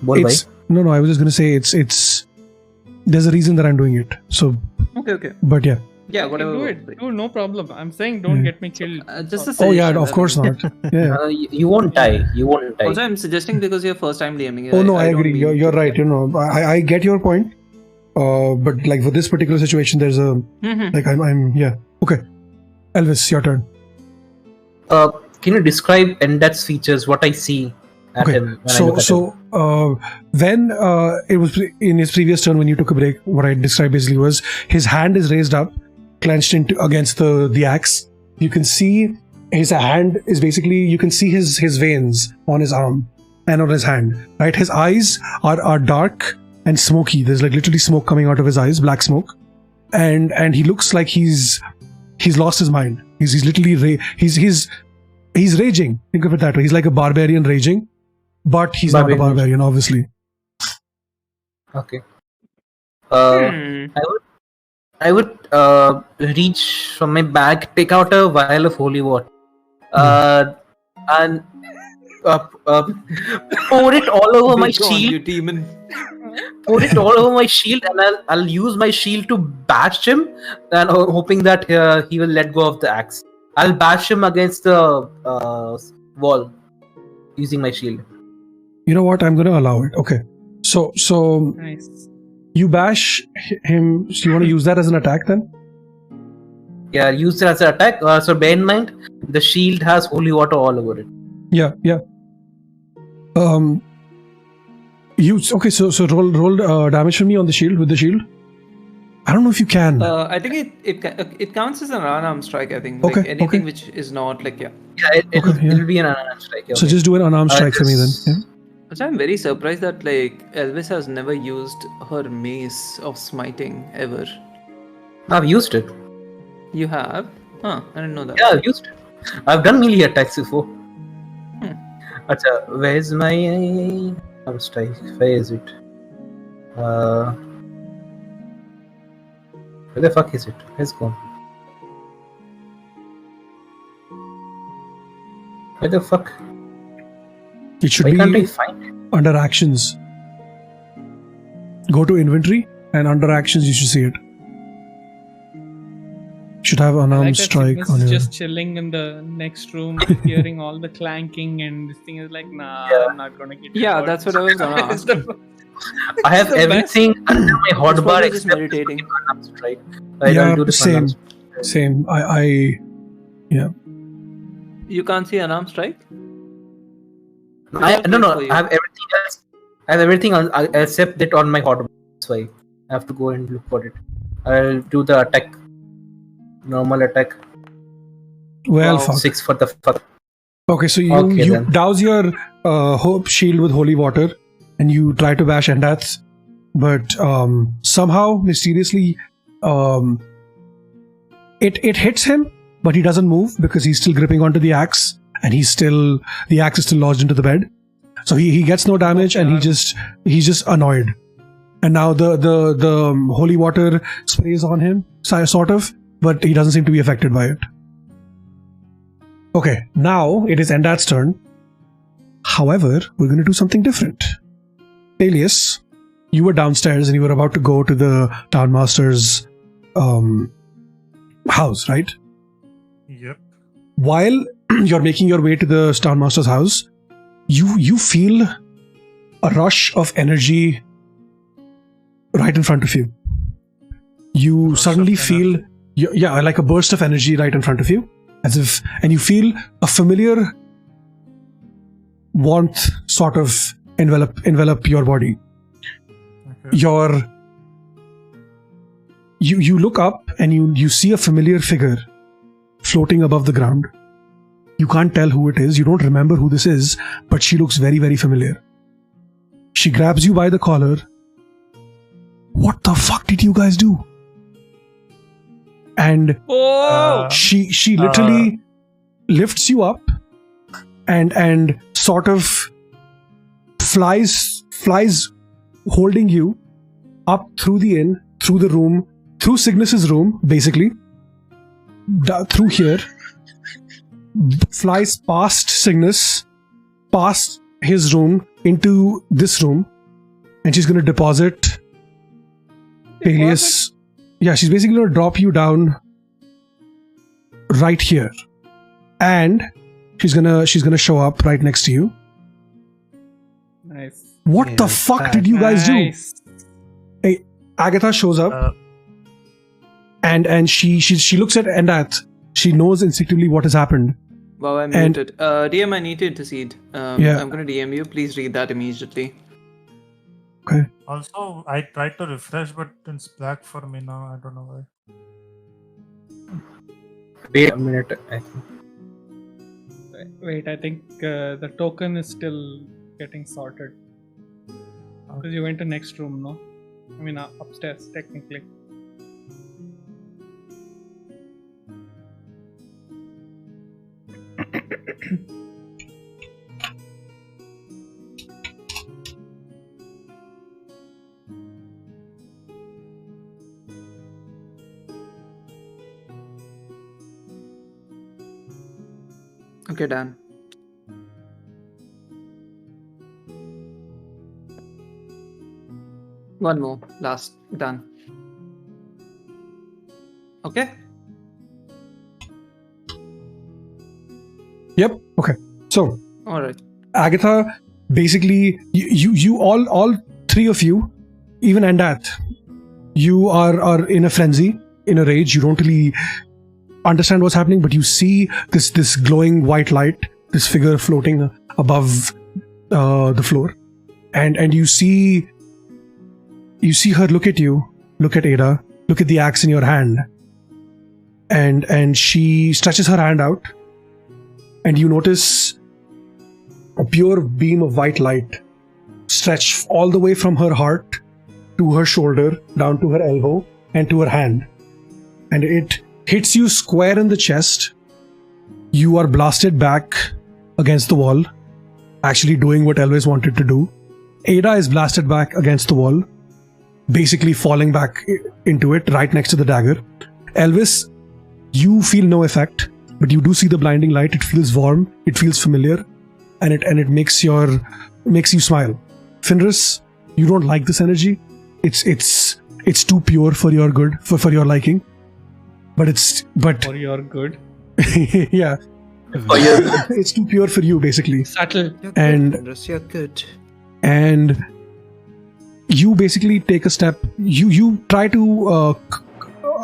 Bol bhai. No, I was just gonna say it's there's a reason that I'm doing it. So, Okay. but yeah. Yeah, Okay, whatever. do it. Do no problem. I'm saying don't get me killed. Just a Oh yeah, suggestion, of course not. Yeah. You won't die. You won't die. Also, I'm suggesting because you're first time DMing. Oh no, I don't agree. mean You're to- right. You know, I get your point. But like for this particular situation, there's a Mhm. like I'm yeah. Okay, Elvis, your turn. Can you describe Endath's features? What I see at Okay, him when I look at him? when it was in his previous turn when you took a break, what I described basically was his hand is raised up, clenched into against the axe. You can see his hand is basically you can see his veins on his arm and on his hand. Right, his eyes are dark and smoky. There's like literally smoke coming out of his eyes, black smoke, and he looks like he's lost his mind. He's literally he's raging. Think of it that way. He's like a barbarian raging, but he's not a Barbarian. barbarian, obviously. Okay. Hmm. I would reach from my bag, take out a vial of holy water, and pour it all over my Be gone, shield. you demon. Pour it all over my shield, and I'll use my shield to bash him, and hoping that he will let go of the axe. I'll bash him against the wall using my shield. You know what? I'm going to allow it. Okay. So Nice. you bash him. So you want to use that as an attack then? Yeah, use it as an attack. So bear in mind, the shield has holy water all over it. Yeah. Okay. So roll damage for me on the shield with the shield. I don't know if you can. I think it counts as an unarmed strike. I think Okay, like anything okay. which is not like Yeah, it'll Okay, yeah. be an unarmed strike. So okay. just do an unarmed strike for me then. just- Yeah. Also, I'm very surprised that like Elvis has never used her mace of smiting ever. I've used it. You have? Huh? I didn't know that. Yeah, I've used it. I've done melee attacks before. Hmm. Acha, where's my unarmed strike? Where is it? Where the fuck is it? Where's it gone? Where the fuck? It should Why can't I be find it? under actions. Go to inventory and under actions you should see it. Should have I like unarmed that strike Cygnus on is your. just chilling in the next room, hearing all the clanking, and this thing is like, nah, Yeah. I'm not gonna get. Yeah, involved. that's what I was gonna It's ask. the- I have the best. everything under my He's hotbar probably just except meditating. unarmed strike. I'll Yeah, do the same. unarmed strike. Same. You can't see unarmed strike? No, Wait for you. I have everything else. I have everything except that on my hotbar. That's why I have to go and look for it. I'll do the attack. Normal attack. Well, Wow. fuck. 6 for the fuck. Okay, so you Okay, you then. douse your shield with holy water, and you try to bash Endath, but somehow mysteriously, it hits him, but he doesn't move because he's still gripping onto the axe, and the axe is still lodged into the bed. So he gets no damage, and he's just annoyed. And now the holy water sprays on him, sort of, but he doesn't seem to be affected by it. Okay, now it is Endath's turn. However, we're going to do something different. Alias, you were downstairs and you were about to go to the townmaster's house, right? Yep. While you're making your way to the townmaster's house, you feel a rush of energy right in front of you. You Burst suddenly of feel, like a burst of energy right in front of you, and you feel a familiar warmth sort of envelop your body. Okay. You look up and you see a familiar figure floating above the ground. You can't tell who it is. You don't remember who this is, but she looks very, very familiar. She grabs you by the collar. What the fuck did you guys do? And Oh! she literally lifts you up and sort of flies holding you up through the inn, through the room, through Cygnus's room, basically, through here, flies past Cygnus, past his room, into this room, and she's going to deposit Alias. Yeah, she's basically going to drop you down right here, and she's gonna show up right next to you. Nice. What the fuck did you guys do? Nice. Hey, Agatha shows up, and she looks at Endath. She knows instinctively what has happened. Wow, I'm And- muted. DM, I need to intercede. Yeah. I'm gonna DM you. Please read that immediately. Okay. Also, I tried to refresh, but it's black for me now. I don't know why. Wait a minute. I think. Wait, I think the token is still getting sorted. Because you went to next room, no? I mean, upstairs, technically. Okay, done. One more. Last. Done. Okay. Yep. Okay. So Alright. Agatha, basically, you all three of you, even Endath, you are in a frenzy, in a rage. You don't really understand what's happening, but you see this glowing white light, this figure floating above the floor, and you see her look at you, look at Aida, look at the axe in your hand, and she stretches her hand out, and you notice a pure beam of white light stretch all the way from her heart to her shoulder, down to her elbow, and to her hand, and it hits you square in the chest. You are blasted back against the wall, actually doing what Elvis wanted to do. Aida is blasted back against the wall, basically falling back into it right next to the dagger. Elvis, you feel no effect. but you do see the blinding light. It feels warm. It feels familiar, and it makes you smile. Fenris, you don't like this energy. It's too pure for your good, for your liking. But For your good. yeah. It's too pure for you, basically. Subtle. You're good. And you basically take a step. You try to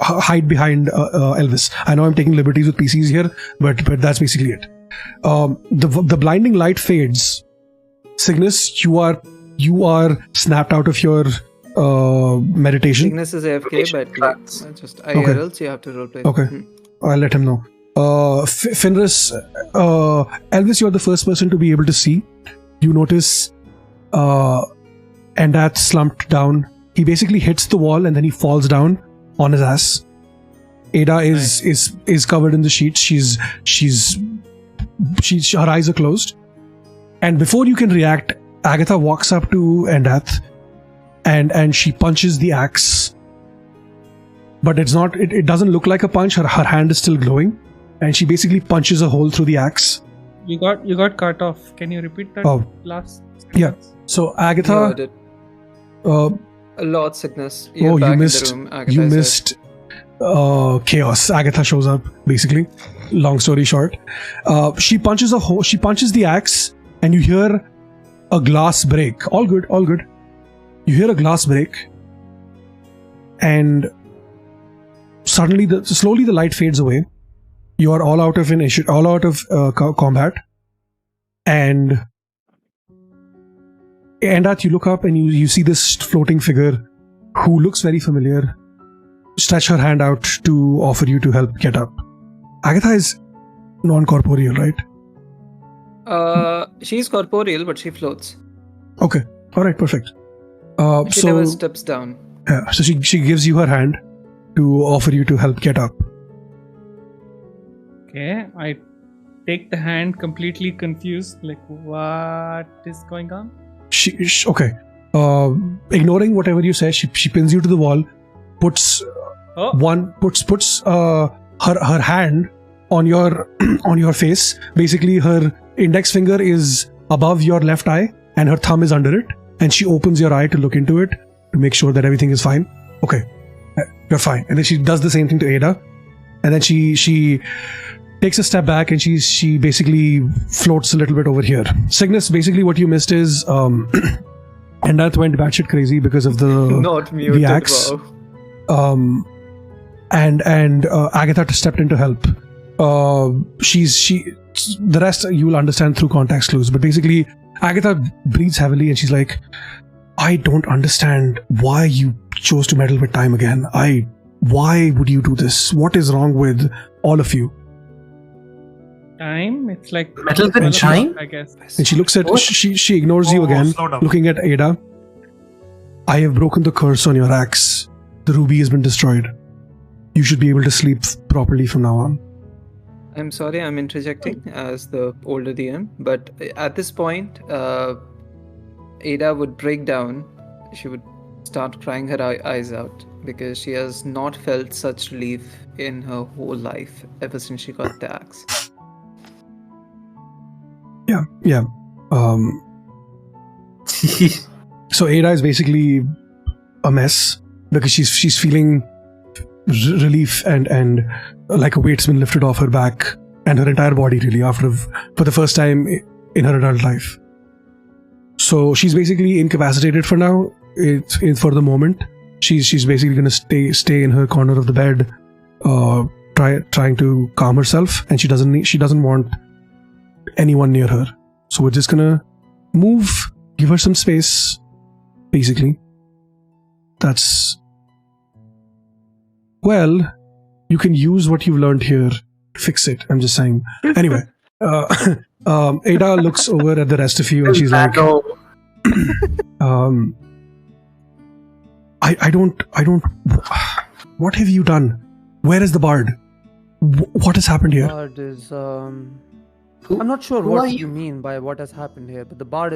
hide behind Elvis. I know I'm taking liberties with PCs here, but that's basically it. The blinding light fades. Cygnus, you are snapped out of your meditation. Cygnus is AFK, but like, just IRL, so you have to roleplay. Okay. I'll let him know. Fenris, Elvis, you're the first person to be able to see. You notice Endath slumped down. He basically hits the wall and then he falls down on his ass. Aida is covered in the sheets. Her eyes are closed. And before you can react, Agatha walks up to Endath and she punches the axe. But it doesn't look like a punch. Her hand is still glowing. And she basically punches a hole through the axe. You got cut off. Can you repeat that last sentence? Yeah. So Agatha, a lot Cygnus. You missed chaos. Agatha shows up, basically. Long story short, she punches a hole. She punches the axe, and you hear a glass break. All good. You hear a glass break, and slowly the light fades away. You are all out of combat, and Endath, you look up and you see this floating figure who looks very familiar. Stretch her hand out to offer you to help get up. Agatha is non-corporeal, right? She's corporeal, but she floats. Okay, all right, perfect. She never steps down. Yeah, so she gives you her hand to offer you to help get up. Okay, I take the hand completely confused. Like, what is going on? Okay. Ignoring whatever you say, she pins you to the wall, puts her hand on your face. Basically, her index finger is above your left eye, and her thumb is under it. And she opens your eye to look into it to make sure that everything is fine. Okay, you're fine. And then she does the same thing to Aida, and then she takes a step back and she basically floats a little bit over here. Cygnus, basically what you missed is Endath went batshit crazy because of the axe. And Agatha stepped in to help. The rest you will understand through context clues, but basically Agatha breathes heavily and she's like, I don't understand why you chose to meddle with time again. Why would you do this? What is wrong with all of you? Time? It's like metal with time, I guess. And she looks at she ignores you again, looking at Aida. I have broken the curse on your axe. The ruby has been destroyed. You should be able to sleep properly from now on. I'm sorry, I'm interjecting as the older DM, but at this point, Aida would break down. She would start crying her eyes out because she has not felt such relief in her whole life ever since she got the axe. Yeah. So Aida is basically a mess because she's feeling relief and like a weight's been lifted off her back and her entire body really for the first time in her adult life. So she's basically incapacitated for now. For the moment, she's basically gonna stay in her corner of the bed, trying to calm herself, and she doesn't want anyone near her. So we're just gonna move, give her some space, basically. Well, you can use what you've learned here to fix it. I'm just saying. Anyway, Aida looks over at the rest of you and she's like, I don't. What have you done? Where is the bard? What has happened here? Bard is I'm not sure what you mean by what has happened here, but the bard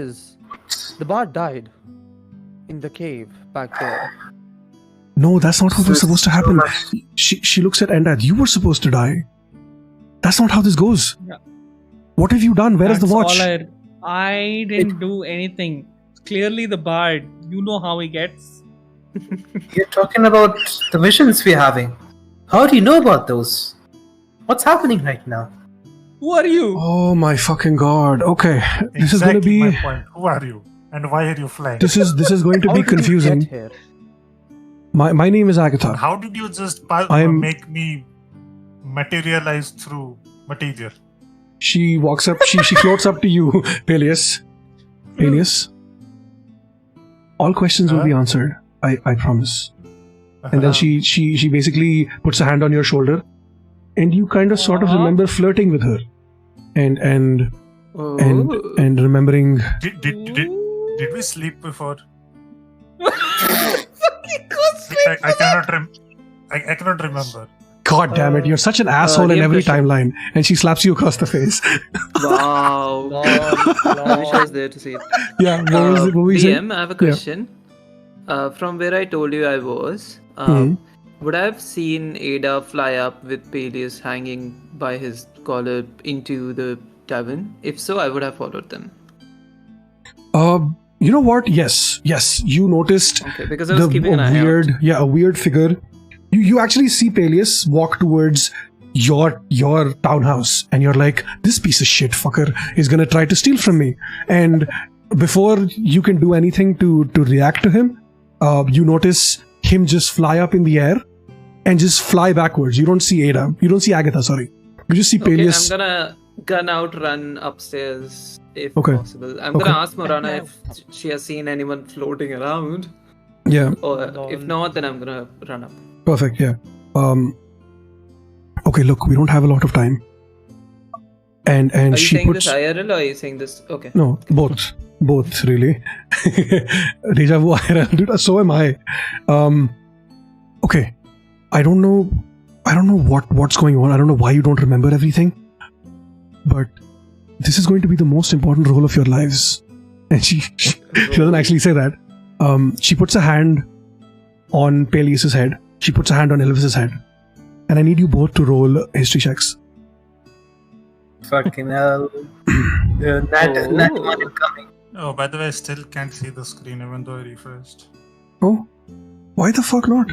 died in the cave back there. No, that's not what was supposed to happen. She looks at Endath. You were supposed to die. That's not how this goes. Yeah. What have you done? Where is the watch? I didn't do anything. Clearly the bard. You know how he gets. You're talking about the visions we're having. How do you know about those? What's happening right now? Who are you? Oh my fucking god. Okay. This is going to Exactly be... my point. Who are you? And why are you flying? This is going to How be did you confusing. get here? My name is Agatha. How did you just I'm- make me materialize through material? She walks up, she floats up to you, Peleus. Peleus. All questions will be answered. I promise. And then she basically puts a hand on your shoulder, and you kind of sort of remember flirting with her, and remembering. Did we sleep before? Fucking cosplay. I cannot remember. God damn it! You're such an asshole in DM every question. timeline, and she slaps you across the face. Wow. I wish I was there to see it. Yeah, what were we saying? DM, I have a question. From where I told you I was, would I have seen Aida fly up with Peleus hanging by his collar into the tavern? If so, I would have followed them. You know what? Yes. You noticed Okay, because I was keeping an eye weird, out. a weird figure. You actually see Peleus walk towards your townhouse, and you're like, this piece of shit fucker is gonna try to steal from me. And before you can do anything to react to him, you notice him just fly up in the air and just fly backwards. You don't see Aida. You don't see Agatha, sorry. You just see Peleus. I'm gonna gun out, run upstairs if Okay. possible. I'm Okay. gonna ask Morana if she has seen anyone floating around. Yeah, Or if not, then I'm gonna run up. perfect, yeah. Okay, look, we don't have a lot of time. And Are you she saying puts... this IRL or are you saying this? Okay. No, both really. Deja vu IRL, dude, so am I. Okay, I don't know what's going on. I don't know why you don't remember everything, but this is going to be the most important role of your lives. And she doesn't actually say that. She puts a hand on Peleus' head. She puts a hand on Elvis's head, and I need you both to roll history checks. Fucking hell. Nat one incoming. Oh, by the way, I still can't see the screen even though I refreshed. Oh, why the fuck not?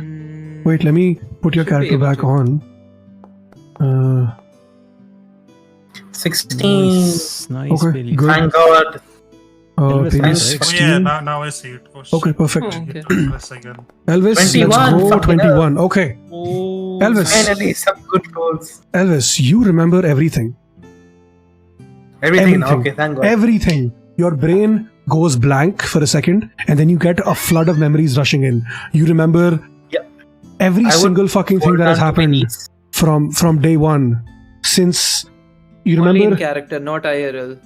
Wait, let me put your Should be character able back to. on. 16. Nice, Okay, Peleus. good. Thank God. Elvis, Peleus right? 16. Oh yeah, now I see it. Oh, shit. Okay, perfect. Oh. I Okay. get to press again. Elvis, 21, let's go. fucking 21. Okay, Oh, Elvis. Finally, some good rolls. Elvis, you remember everything. Everything. Okay, thank God. Everything. Your brain goes blank for a second, and then you get a flood of memories rushing in. You remember every I would single fucking thing fall that has down to my happened knees. from day one. Since you Only in remember, character, not IRL.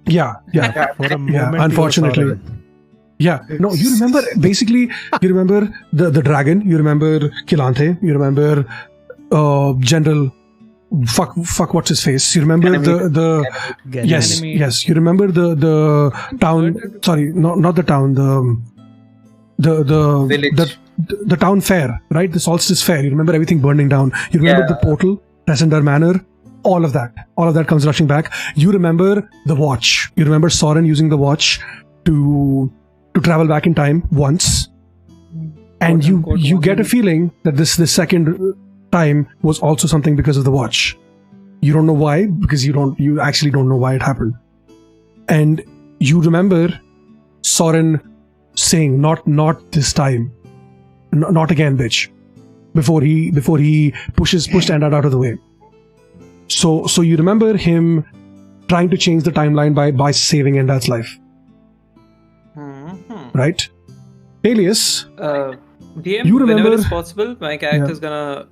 yeah. For a moment, Yeah, you were unfortunately. Sorren. Yeah, no, you remember, basically, you remember the dragon, you remember Kilanthe, you remember General, fuck, what's his face? You remember the yes, Ganymede. yes, you remember the town, sorry, not the town, the Village. the town fair, right? The solstice fair, you remember everything burning down, you remember the portal, Tessendar Manor, all of that comes rushing back. You remember the watch, you remember Sorren using the watch to travel back in time once, and you get a feeling that this second time was also something because of the watch. You don't know why, because you actually don't know why it happened. And you remember Sorren saying, not this time, not again, bitch, before he pushed Enda out of the way. So you remember him trying to change the timeline by saving Enda's life, right? Peleus, DM, You remember- whenever it's possible, my character's gonna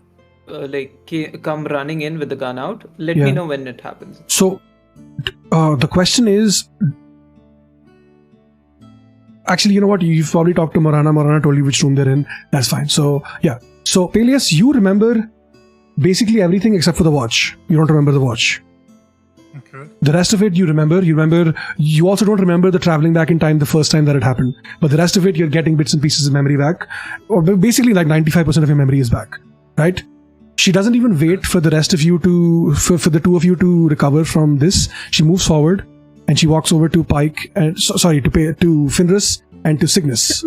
come running in with the gun out. Let me Yeah. know when it happens. so the question is, actually, you know what? You've probably talked to Morana. Morana told you which room they're in. That's fine. So yeah. So Peleus, you remember basically everything except for the watch. You don't remember the watch. Okay. The rest of it you remember. You also don't remember the traveling back in time the first time that it happened. But the rest of it, you're getting bits and pieces of memory back. Or basically like 95% of your memory is back. Right? she doesn't even wait for the rest of you for the two of you to recover from this. She moves forward and she walks over to Pike and to Fenris and to Cygnus.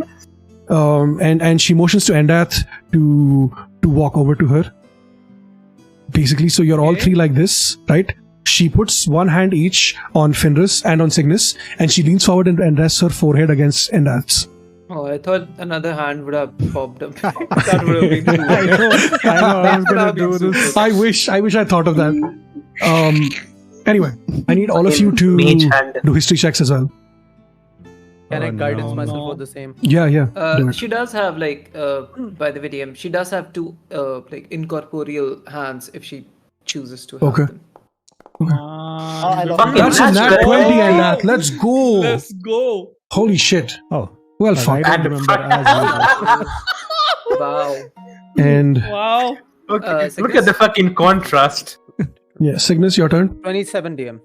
And she motions to Endath to walk over to her. Basically, so you're all three like this, right? She puts one hand each on Fenris and on Cygnus, and she leans forward and rests her forehead against Endath's. Oh, I thought another hand would have popped up. That would have been cool. I know. I was gonna do this. I wish I thought of that. Anyway, I need all of you to Mage hand. do history checks as well. Can I guidance myself no. for the same? Yeah. Do it. She does have like, by the way, DM, she does have two like incorporeal hands if she chooses to have Okay. them. I lost Fucking That's a nat natural. 20 and that. Let's go. Let's go. Holy shit. Oh, Well, I fuck. don't remember as you. Wow. And Wow. Okay, look Cygnus? at the fucking contrast. yeah, Cygnus, your turn. 27 DM.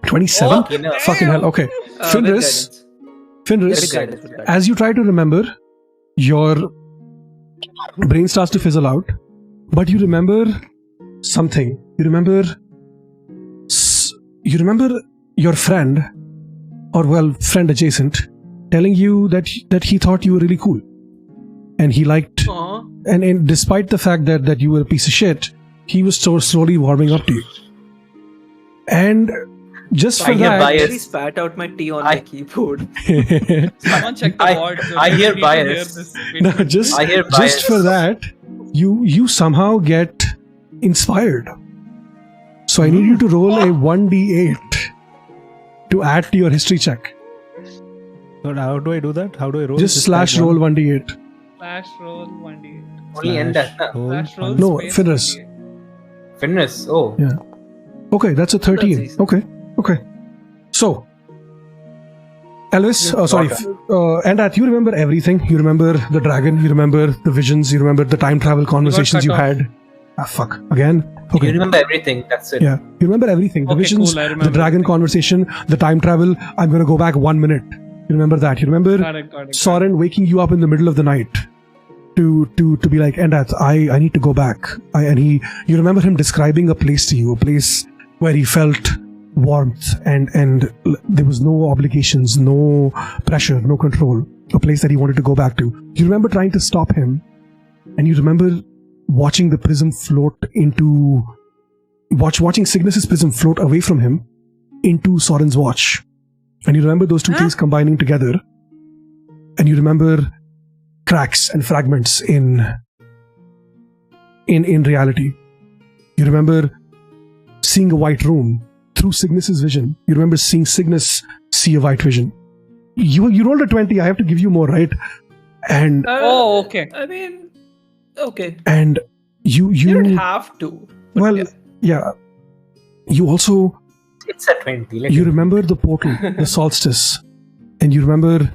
27? You know. Fucking hell. Okay. With Fenris, guidance. Fenris, With guidance, with guidance. as you try to remember, your brain starts to fizzle out, but you remember something. You remember your friend, or well, friend adjacent, telling you that he thought you were really cool, and he liked. Aw. And despite the fact that you were a piece of shit, he was so slowly warming up to you. And just for I hear that, bias. Really spat out my tea on my keyboard. Someone check the I- board. I We hear need to bias. this. no, just I hear just bias. for that, you somehow get inspired. So I need you to roll a 1d8 to add to your history check. So how do I do that? How do I roll? Just slash type roll one? 1d8. Slash roll 1d. Only end that. Slash roll Slash roll one. No, space Fenris. 1d8. Fitness. Oh. Yeah. Okay, that's a 13. That's easy. Okay. So, Elvis, Endath, you remember everything. You remember the dragon, you remember the visions, you remember the time travel conversations you cut off. had. Ah, fuck. Again? Okay. You remember everything. That's it. Yeah, you remember everything. The Okay, visions, cool, I the remember dragon everything. conversation, the time travel. I'm gonna go back 1 minute. You remember that? You remember Got it. Sorren waking you up in the middle of the night to be like, Endath, I need to go back. You remember him describing a place to you, a place where he felt warmth and there was no obligations, no pressure, no control. A place that he wanted to go back to. You remember trying to stop him, and you remember watching the prism watching Cygnus's prism float away from him into Sorren's watch. And you remember those two things combining together. And you remember cracks and fragments in reality. You remember seeing a white room through Cygnus's vision. You remember seeing Cygnus see a white vision. You rolled a 20. I have to give you more, right? And Oh, okay. I mean, okay. and you You don't have to. but well, yeah. You also It's a 20. Let you it- remember the portal, the solstice, and you remember.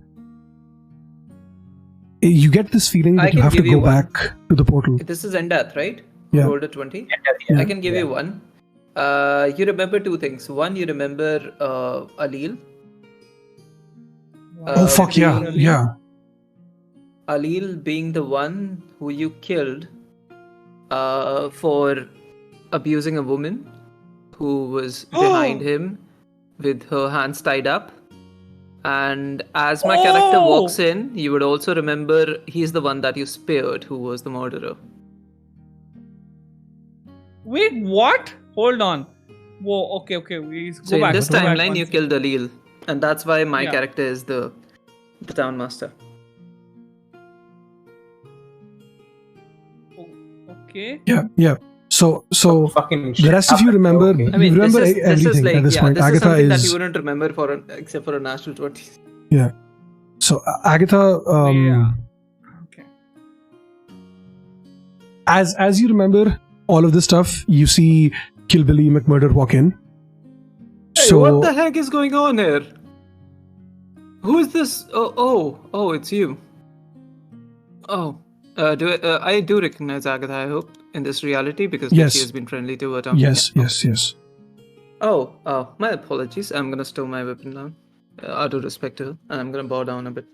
You get this feeling I that you can have to give you go one. back to the portal. This is Endath, right? Yeah. Rolled a 20. Yeah. I can give you one. You remember two things. One, you remember Aleel. Oh fuck yeah, being- yeah. Aleel being the one who you killed for abusing a woman who was behind him with her hands tied up. And as my character walks in, you would also remember he's the one that you spared who was the murderer. Wait, what? Hold on. Whoa, okay. We go So back. in this go back timeline, one you second. killed Aleel. And that's why my Yeah. character is the townmaster. Okay. Yeah. So Fucking the rest of you remember. Okay. I mean, you remember this is everything like, at this point. this is Agatha something that is you wouldn't remember except for a natural 20. yeah. So Agatha, Yeah. Okay. as you remember all of this stuff, you see Killbilly McMurder walk in. Hey, So what the heck is going on here? Who is this? Oh, it's you. Oh, I do recognize Agatha, I hope, in this reality because Yes. she has been friendly to her town. yes. Oh, my apologies. I'm gonna stow my weapon down. Out of respect to her, and I'm gonna bow down a bit.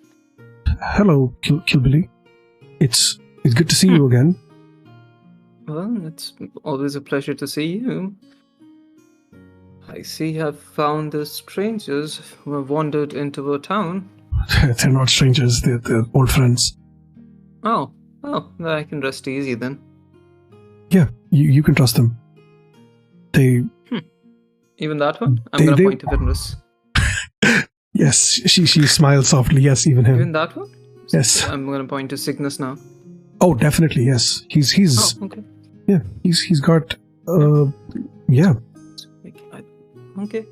Hello, Killbilly. It's good to see you again. Well, it's always a pleasure to see you. I see you have found the strangers who have wandered into our town. They're not strangers, they're old friends. Oh, I can rest easy then. Yeah, you can trust them. They... Even that one? I'm gonna point to Fitness. Yes, she smiles softly. Yes, even him. Even that one? Yes. I'm gonna point to Cygnus now. Oh, definitely, yes. He's Oh, okay. yeah, he's got yeah. Okay.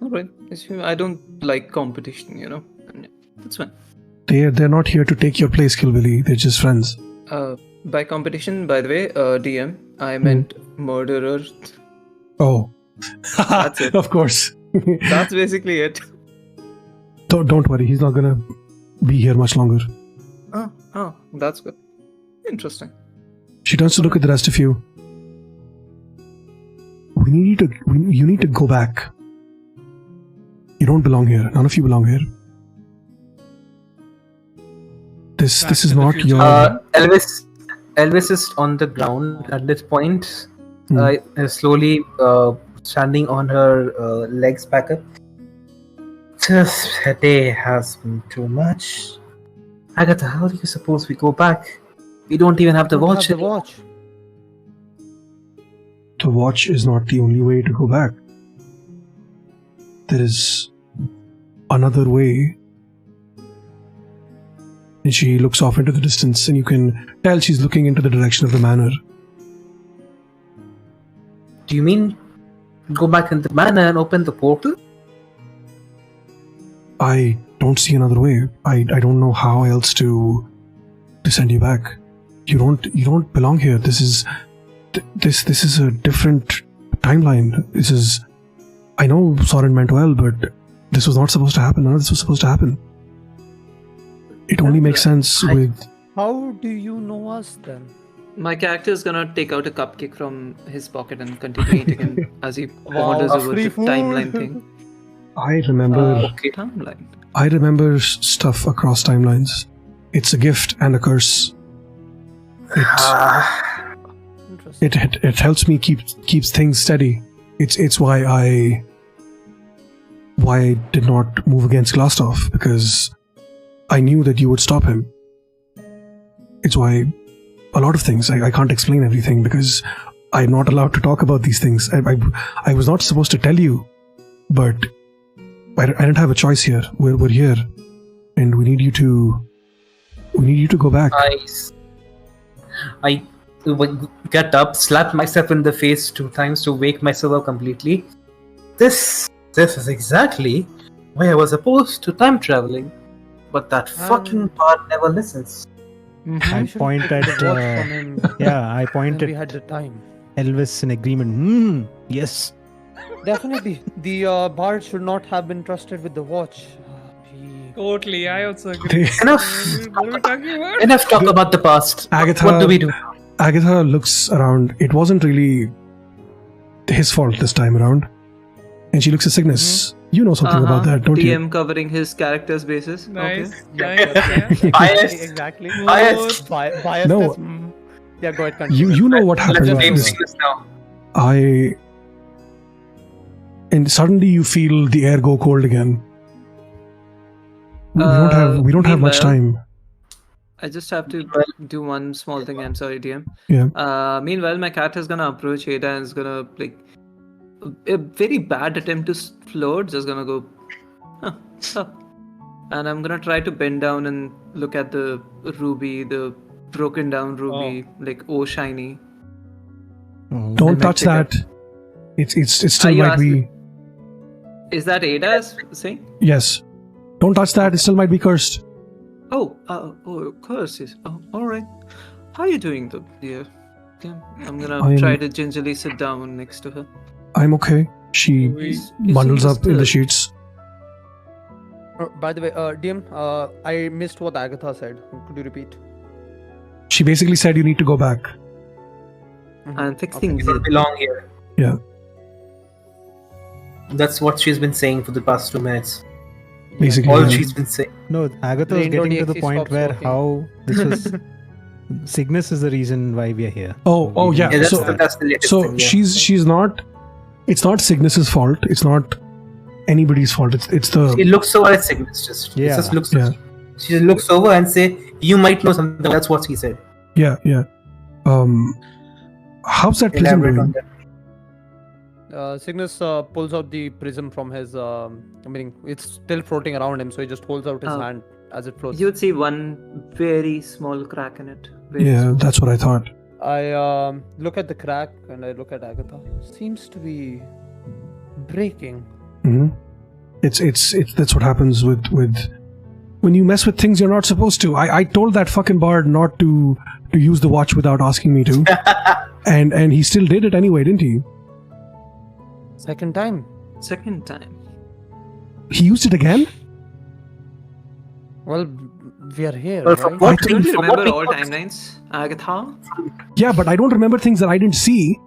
Alright. I don't like competition, you know. And that's fine. They're not here to take your place, Kilbilly. They're just friends. By competition, by the way, DM, I meant murderer. Oh. That's it. Of course. That's basically it. Don't worry, he's not gonna be here much longer. Oh, that's good. Interesting. She turns to look at the rest of you. You need to go back. You don't belong here. None of you belong here. This is not your... Elvis is on the ground at this point. Slowly standing on her legs back up. This day has been too much. Agatha, how do you suppose we go back? We don't even have the watch. The watch. The watch is not the only way to go back. There is another way. And she looks off into the distance, and you can tell she's looking into the direction of the manor. Do you mean go back in the manor and open the portal? I don't see another way. I don't know how else to send you back. You don't belong here. This is a different timeline. This is... I know Sorren meant well, but this was not supposed to happen. None of this was supposed to happen. It only makes sense with... How do you know us then? My character is gonna take out a cupcake from his pocket and continue eating it as he wanders over free the food. timeline thing. I remember... Timeline. I remember stuff across timelines. It's a gift and a curse. It helps me keeps things steady. It's why I did not move against Glastov, because I knew that you would stop him. It's why a lot of things I can't explain everything because I'm not allowed to talk about these things. I was not supposed to tell you, but I didn't have a choice here. We're here, and we need you to go back. I get up, slap myself in the face 2 times to wake myself up completely. This is exactly why I was opposed to time traveling, but that fucking part never listens. I point at I point We at had the time. Elvis in agreement. Yes. Definitely, the bard should not have been trusted with the watch. Totally, I also agree. Enough. What are we talking about? Enough talk about the past. Agatha, What do we do? Agatha looks around. It wasn't really his fault this time around. And she looks at Cygnus. You know something about that, don't you? DM covering his character's basis. Nice, Okay. nice. Yeah. Biased. Exactly. Biased. Biased. No. Yeah, go ahead. Continue. You know what happened. Let's name This. Cygnus now. And suddenly you feel the air go cold again. We don't have much meanwhile- time. I just have to do one small thing. I'm sorry, DM. Yeah. Meanwhile, my cat is gonna approach Aida and is gonna a very bad attempt to flirt. Just gonna go, and I'm gonna try to bend down and look at the ruby, the broken down ruby, shiny. Don't touch that. It's still you might be. Is that Aida saying? Yes. Don't touch that. It still might be cursed. Curses. Oh, all right. How are you doing, dear? Yeah, I'm gonna I'm- try to gingerly sit down next to her. I'm okay. She bundles up in the sheets. By the way, DM, I missed what Agatha said. Could you repeat? She basically said you need to go back. And fix Okay. things. We don't belong here. Yeah. That's what she's been saying for the past 2 minutes. Basically. All yeah. she's been saying. No, Agatha was Rainbow getting to the DXC point stops where working. how this was Cygnus is the reason why we are here. Oh yeah. Yeah, that's, So that's the latest thing. Yeah. she's not. It's not Cygnus's fault. It's not anybody's fault. It's the. She looks over at Cygnus just. Yeah. It just looks. Yeah. She just looks over and say, "You might know something." That's what she said. Yeah. How's that prism Elaborate doing? on that. Cygnus pulls out the prism from his. It's still floating around him, so he just holds out his hand as it floats. You would see one very small crack in it. Yeah, that's what I thought. I look at the crack and I look at Agatha. Seems to be breaking. Mm-hmm. It's that's what happens with when you mess with things you're not supposed to. I told that fucking bard not to use the watch without asking me to, and he still did it anyway, didn't he? Second time. Second time. He used it again. Well, we are here, Well, right? from what Don't you from what remember we all got- timelines, Agatha? Yeah, but I don't remember things that I didn't see.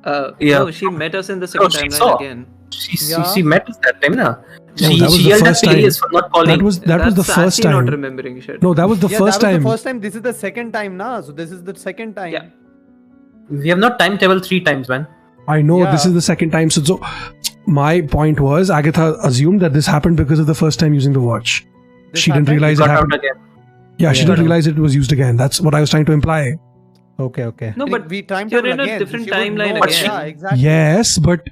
Yeah. No, she met us in the second she timeline saw. again. She met us that time, na? that was She the yelled at first time. Peleus for not calling. That was the That's first actually time. not remembering shit. No, that was the Yeah, first that was time. the first time. This is the second time now. So this is the second time. Yeah. We have not time traveled 3 times, man. I know this Yeah. is the second time. So my point was, Agatha assumed that this happened because of the first time using the watch. This She didn't happened? realize it Got out happened. again. Yeah, she Yeah. didn't realize it was used again. That's what I was trying to imply. Okay. No, Like, but we time you're travel in a again. different She would timeline know. again. Yeah, exactly. Yes, but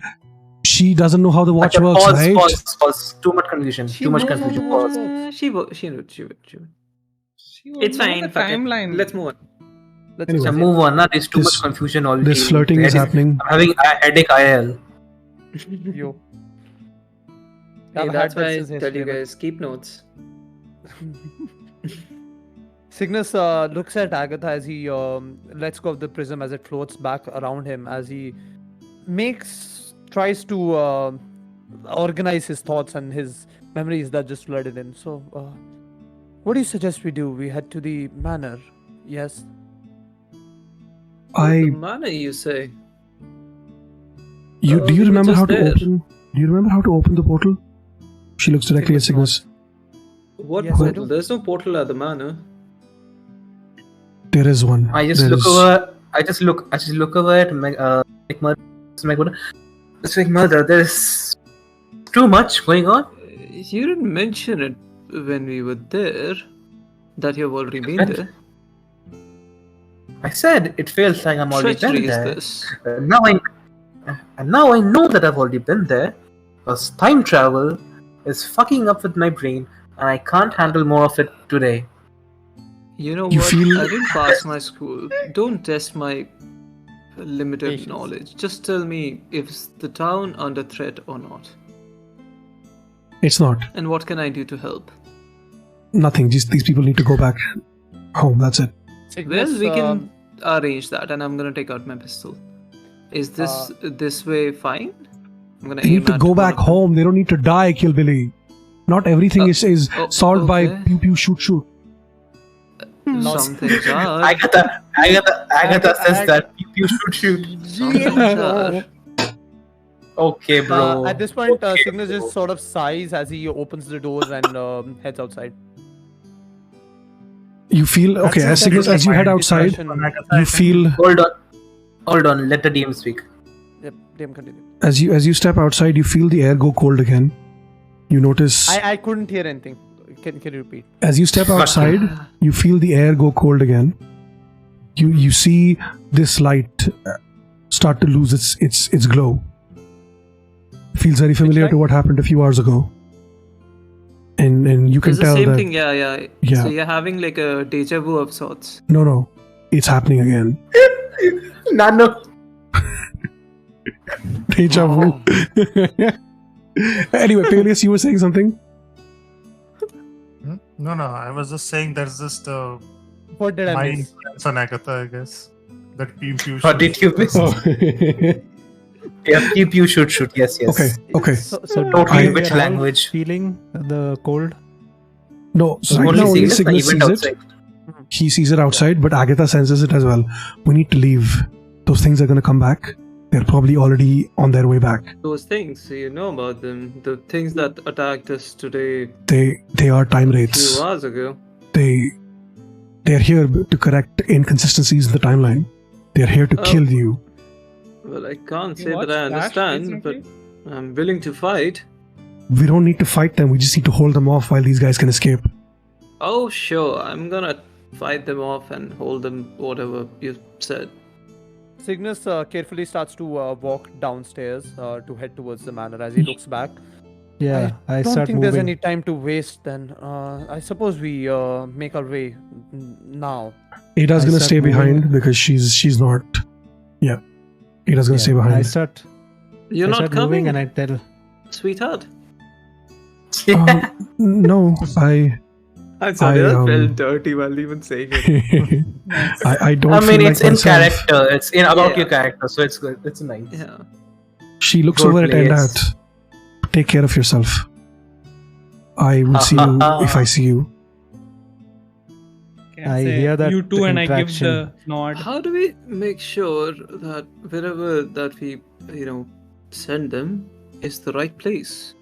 she doesn't know how the watch Okay, works, pause, right? pause. Too much confusion. She Too much knows confusion. how to Pause. work. she would. She would It's know fine. the fuck it. timeline. Let's move on. Let's Anyway. So just- move on. Now there's too This- much confusion already. This flirting is happening. I'm having a headache. IL. Yo. Hey, I've that's had that why I since tell history, you but- guys, keep notes. Cygnus looks at Agatha as he lets go of the prism as it floats back around him as he tries to organize his thoughts and his memories that just flooded in. So, what do you suggest we do? We head to the manor. Yes. The manner you say. Do you we were remember just how to there. open? Do you remember how to open the portal? She looks directly at Cygnus. What Yes, I portal? do. There's no portal at the manor. There is one. I just There look is- over. I just look over at Mother. There's too much going on. You didn't mention it when we were there. That you've already been Right. there. I said it feels like I'm already Treachery been is there. this. Now I know that I've already been there. Because time travel is fucking up with my brain, and I can't handle more of it today. You know You what? feel- I didn't pass my school. Don't test my limited Patience. knowledge. Just tell me if the town under threat or not. It's not. And what can I do to help? Nothing. Just these people need to go back home. That's it. Cygnus, Well, we can arrange that, and I'm gonna take out my pistol. Is this way fine? I'm gonna They aim need to at go one back of them. home. They don't need to die, Killbilly. Not everything is solved by okay. pew pew shoot shoot. Some things are. Agatha says that you should shoot. Some things are. Okay, bro. at this point, Okay, Cygnus bro. just sort of sighs as he opens the doors and heads outside. You feel okay as Cygnus, as you head outside. You feel Hold on. Let the DM speak. Yep, DM continue. as you step outside. You feel the air go cold again. You notice I couldn't hear anything. Can you repeat? as you step outside. You feel the air go cold again. You see this light start to lose its glow. Feels very familiar to what happened a few hours ago. And you can It's the tell same that thing, yeah. Yeah. So you're having like a deja vu of sorts. no, it's happening again. Nano. Deja vu. Anyway, Peleus, you were saying something? No, I was just saying there's just What did I my miss? influence on Agatha, I guess. That pew pew. What did you miss? Oh. Yeah, keep you shoot. Yes. Okay. So Totally I- which language? Feeling the cold. No, so right Only now only Cygnus, Cygnus he went sees it. outside. He sees it outside, but Agatha senses it as well. We need to leave. Those things are going to come back. They're probably already on their way back. Those things, you know about them. The things that attacked us today They are time a wraiths. few hours ago. They They're here to correct inconsistencies in the timeline. They're here to kill you. Well, I can't You say that watched I Flash understand, but recently? I'm willing to fight. We don't need to fight them. We just need to hold them off while these guys can escape. Oh, sure. I'm gonna fight them off and hold them, whatever you said. Cygnus carefully starts to walk downstairs to head towards the manor as he looks back. Yeah, I don't start think moving. there's any time to waste then. I suppose we make our way now. Ada's I gonna start stay moving. behind because she's not. Yeah, Ada's gonna stay I behind. start. You're I not start coming, moving, and I tell. sweetheart. No, I'm sorry, I, that um, felt dirty while even saying it. I don't. I mean, feel it's like in myself. character. It's in about Yeah. your character, so it's good. It's nice. Yeah. She looks Good over at place. Enda. Take care of yourself. I will see you if I see you. Can I say hear that you two, and I give interaction. the nod. How do we make sure that wherever that we, send them is the right place?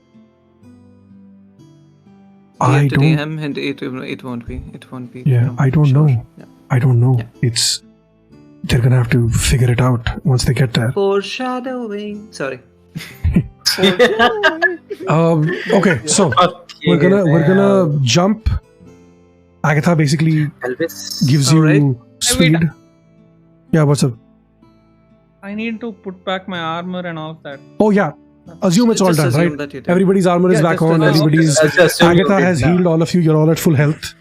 I DM to don't. DM, and it won't be. It won't be. Yeah, I don't sure. know. Yeah. I don't know. Yeah. It's. They're gonna have to figure it out once they get there. Foreshadowing. Sorry. Okay, so we're gonna jump. Agatha basically Elvis. gives you Alright. speed. Yeah, what's up? I need to put back my armor and all of that. Oh yeah, assume it's all Just done, assume right? that you did. Everybody's armor is Yeah, back just on. assume. Everybody's. Let's assume you Agatha did has now. healed all of you. You're all at full health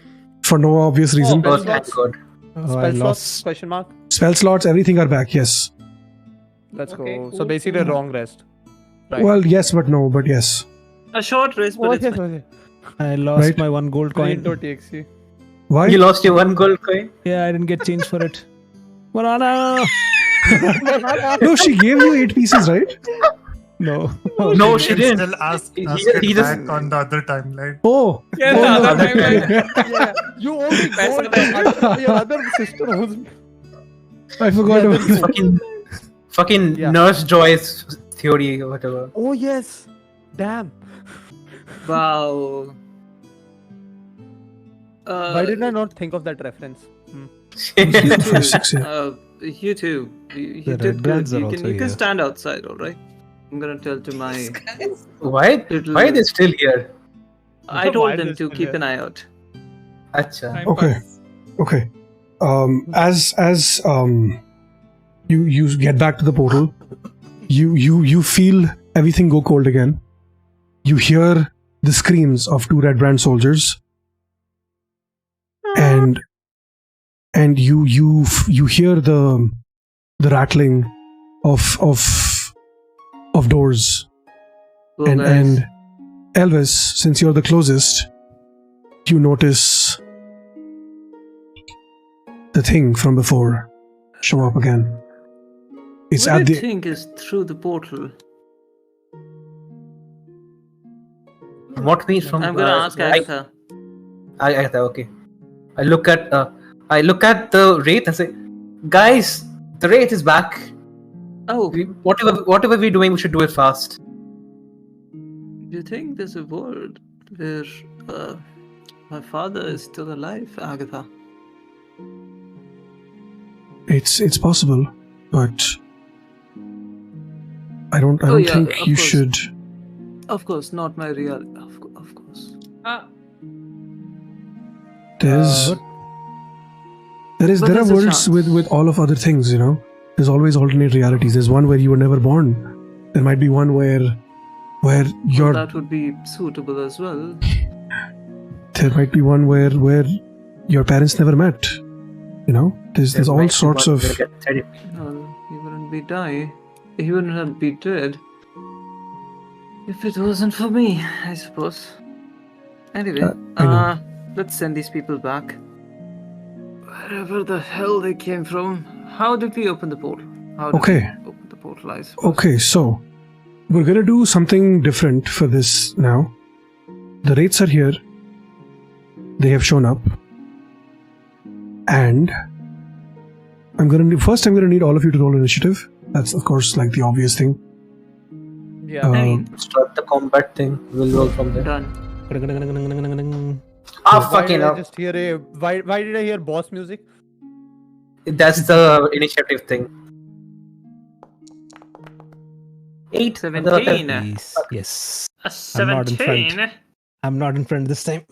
for no obvious reason. Oh, Spell thank slots? God. Oh, I Spell slots? lost. Question mark. Spell slots, everything are back. Yes. Let's Okay, go. So cool, basically, cool. wrong rest. Right. Well, yes, but no, but yes. A short rest, but Oh, it's yes, fine. okay. I lost Right. my 1 gold coin. Brain.txt. Why? You lost your 1 gold coin. Yeah, I didn't get change for it. Morana! No, she gave you 8 pieces, right? No. No, she can didn't. still ask He- it he just- back on the other timeline. Oh. Yeah, oh, the no. other timeline. Yeah, you only got your other sister owes me. I forgot Yeah, about that. Fucking Yeah. Nurse Joy's theory or whatever. Oh yes, damn. Wow. Why did I not think of that reference? You too. You The did red good. brands are You also can here. stand outside, all right? I'm gonna tell to my. Why? Little- Why are they still here? I Why told them this to is keep here? an eye out. Acha. Time Okay. pass. Okay. As you get back to the portal, you feel everything go cold again. You hear the screams of 2 red brand soldiers, and you hear the rattling of doors. Well, and guys, and Elvis, since you're the closest, you notice the thing from before show up again. It's what at do you the think is through the portal? What means from? I'm gonna ask Agatha. Okay. I look at the wraith and say, guys, the wraith is back. Oh, Whatever we're doing, we should do it fast. do you think there's a world where my father is still alive, Agatha? it's possible, but I don't Oh, yeah, think of you course. should. Of course, not my real. Of course. There's but there are there's a worlds chance. with all of other things, you know. There's always alternate realities. There's one where you were never born. There might be one where you're. That would be suitable as well. There might be one where your parents never met. You know, there's all sorts of. No, he wouldn't be die. He wouldn't be dead. If it wasn't for me, I suppose. Anyway, I know. let's send these people back. Wherever the hell they came from. How did we open the portal? How did Okay. we open the portal, I suppose? Okay, so we're gonna do something different for this now. The wraiths are here. They have shown up, and I'm gonna need all of you to roll initiative. That's of course like the obvious thing. Yeah. I mean, Start the combat thing. We'll roll from there. done. Ah, Why fucking did I hell. just hear a why did I hear boss music? That's the initiative thing. 8. 17. Yes. A I'm not in front. 17. I'm not in front this time.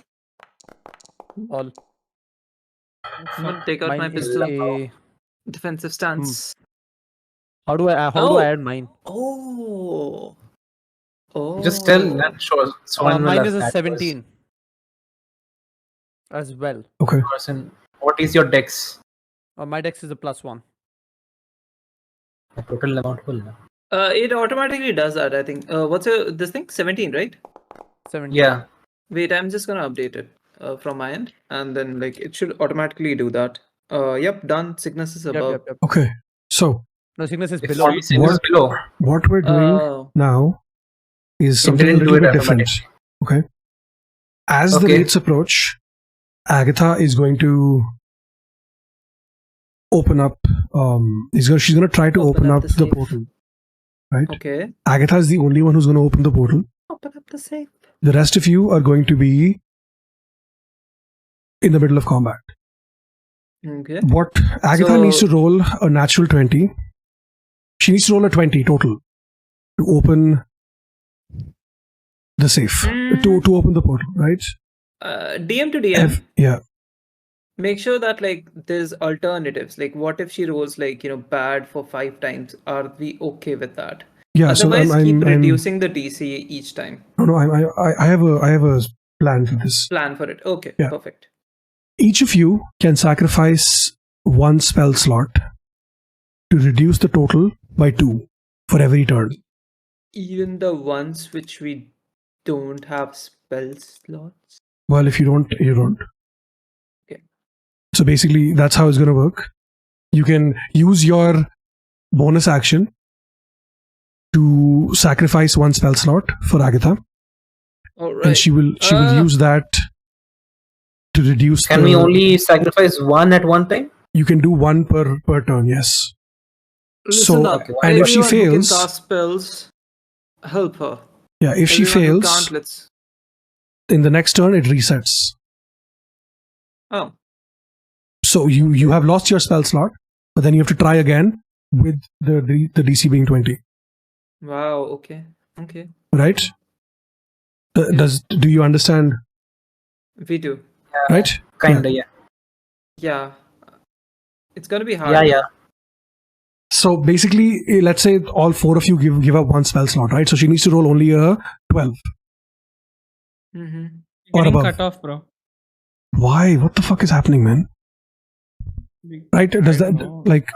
All. I'm gonna take out my Mine is pistol. a. Defensive stance. How do I Oh. add mine? Oh. Oh. Just tell that shows. Mine is a 17 as well. Okay. What is your dex? My dex is a +1. The total amount will. It automatically does that, I think. What's this thing? 17, right? 17. Yeah. Wait, I'm just gonna update it from my end, and then like it should automatically do that. Yep, done. Sickness is above. Yep. Okay. So No, sickness is It's below. below. what we're doing Oh. now is It something a didn't do little it bit different. Okay. As the Okay. rates approach, Agatha is going to open up. She's going to try to open up the the safe. portal. Right. Okay. Agatha is the only one who's going to open the portal. Open up the safe. The rest of you are going to be in the middle of combat. Okay. What Agatha So- needs to roll a natural 20. She needs to roll a 20 total to open the safe, to open the portal, right? DM to DM. Yeah. Make sure that like there's alternatives. Like, what if she rolls like bad for 5 times? Are we okay with that? Yeah, Otherwise, so keep I'm reducing the DC each time. no, I have a plan for this. Plan for it. Okay, Yeah. perfect. Each of you can sacrifice 1 spell slot to reduce the total by 2 for every turn. Even the ones which we don't have spell slots. Well, if you don't, you don't. Okay. So basically, that's how it's going to work. You can use your bonus action to sacrifice 1 spell slot for Agatha, All right. and she will use that to reduce. Can we only sacrifice 1 at one time? You can do 1 per turn. Yes. Listen so, up. and if she Everyone who can fails, cast spells, help her. yeah, if she Everyone who fails, can't, let's. in the next turn it resets. Oh. So you have lost your spell slot, but then you have to try again with the DC being 20. Wow. Okay. Okay. Right? Do you understand? We do. Right? Kinda, yeah. Yeah. It's gonna be hard. Yeah. So basically, let's say all 4 of you give up 1 spell slot, right? So she needs to roll only a 12 Mm-hmm. or Getting above. cut off, bro. Why? What the fuck is happening, man? Right? Does I that know. like?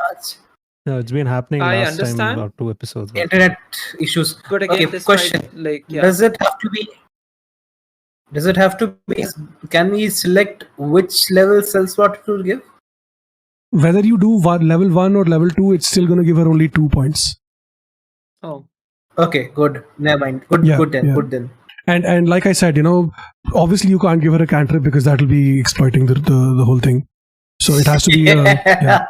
No, it's been happening I last time understand. about 2 episodes back. Internet issues. But again, Okay, this question. might, like, yeah. Does it have to be? Can we select which level cell slot it will give? Whether you do level 1 or level 2, it's still going to give her only 2 points. Oh. Okay, good. Never mind. Good. Yeah, Good then. yeah. Good then. And like I said, obviously you can't give her a cantrip because that will be exploiting the whole thing. So it has to be. Yeah.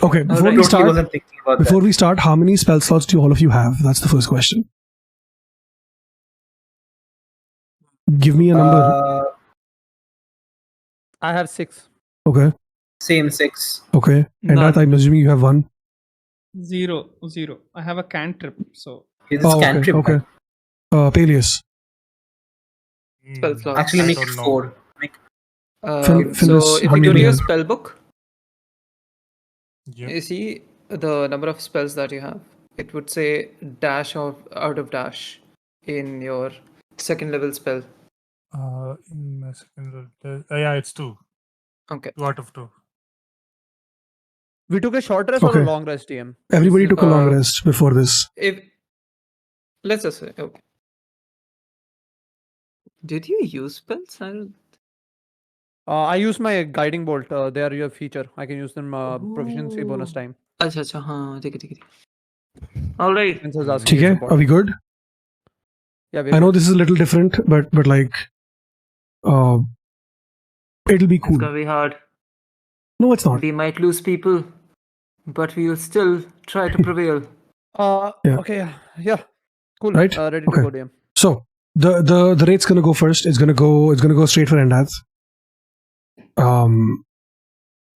Okay. Before Alright. we start, wasn't thinking about Before we start, how many spell slots do all of you have? That's the first question. Give me a that. number. I have 6. Okay. Same 6. Okay. And None. that I'm assuming you have 1. 0. I have a cantrip, so This Oh, cantrip okay. Peleus. Spell slots. actually I make don't it know. 4. Phyllis, So if how you many go do to you your have? spell book, Yep. you see the number of spells that you have. It would say dash out of dash in your second level spell. In my second level, yeah, it's 2. Okay. 2 out of 2. We took a short rest or Okay. a long rest, DM? Everybody took a long Uh, rest before this. If let's just say, okay. Did you use spells? I don't. I use my guiding bolt. They are your feature. I can use them proficiency bonus Oh. time. अच्छा हाँ ठीक है. All right. Vince was asking you Okay. support. Are we good? Yeah, I know this is a little different, but like, it'll be It's cool. gonna be hard. No, it's not. We might lose people, but we will still try to prevail. Yeah. Okay, yeah. Cool. Right? Ready Okay. to go, DM. So The raid's gonna go first. It's gonna go straight for Endath.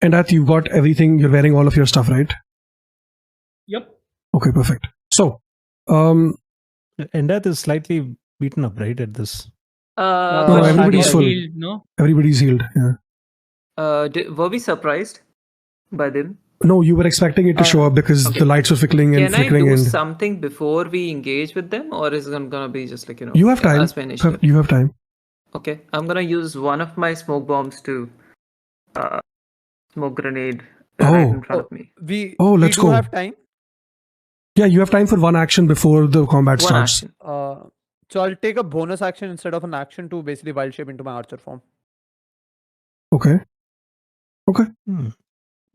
Endath, you've got everything. You're wearing all of your stuff, right? Yep. Okay, perfect. So, Endath is slightly beaten up, right? At this. no, Question. everybody's Or full. healed, no? Everybody's healed. Yeah. Were we surprised by them? No, you were expecting it to show up because okay. the lights were flickering and Can I flickering, do and something before we engage with them, or is it gonna be just like you have time. as my initiative? You have time. Okay, I'm gonna use one of my smoke bombs to smoke grenade right in front of me. Let's do go. have time. Yeah, you have time for one action before the combat One starts. action. So I'll take a bonus action instead of an action to basically wild shape into my archer form. Okay.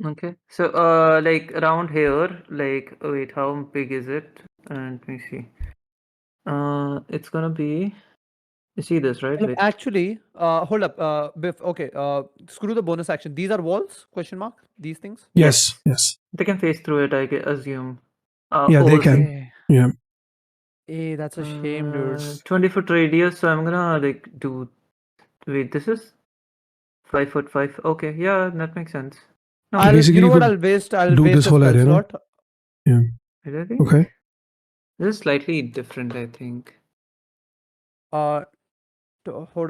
Okay, so like around here, like wait, how big is it? And let me see. It's gonna be. You see this, right? Wait. Actually, hold up. Okay. Screw the bonus action. These are walls? Question mark. These things. Yes. They can face through it, I assume. Yeah, they can. Okay. Yeah. Hey, that's a shame, dude. 20-foot radius, so I'm gonna like do. Wait, this is 5 foot 5. Okay, yeah, that makes sense. No, Basically, you know you what? could I'll do waste this a whole spell area, no? slot. Yeah. I think Okay. this is slightly different, I think. Hold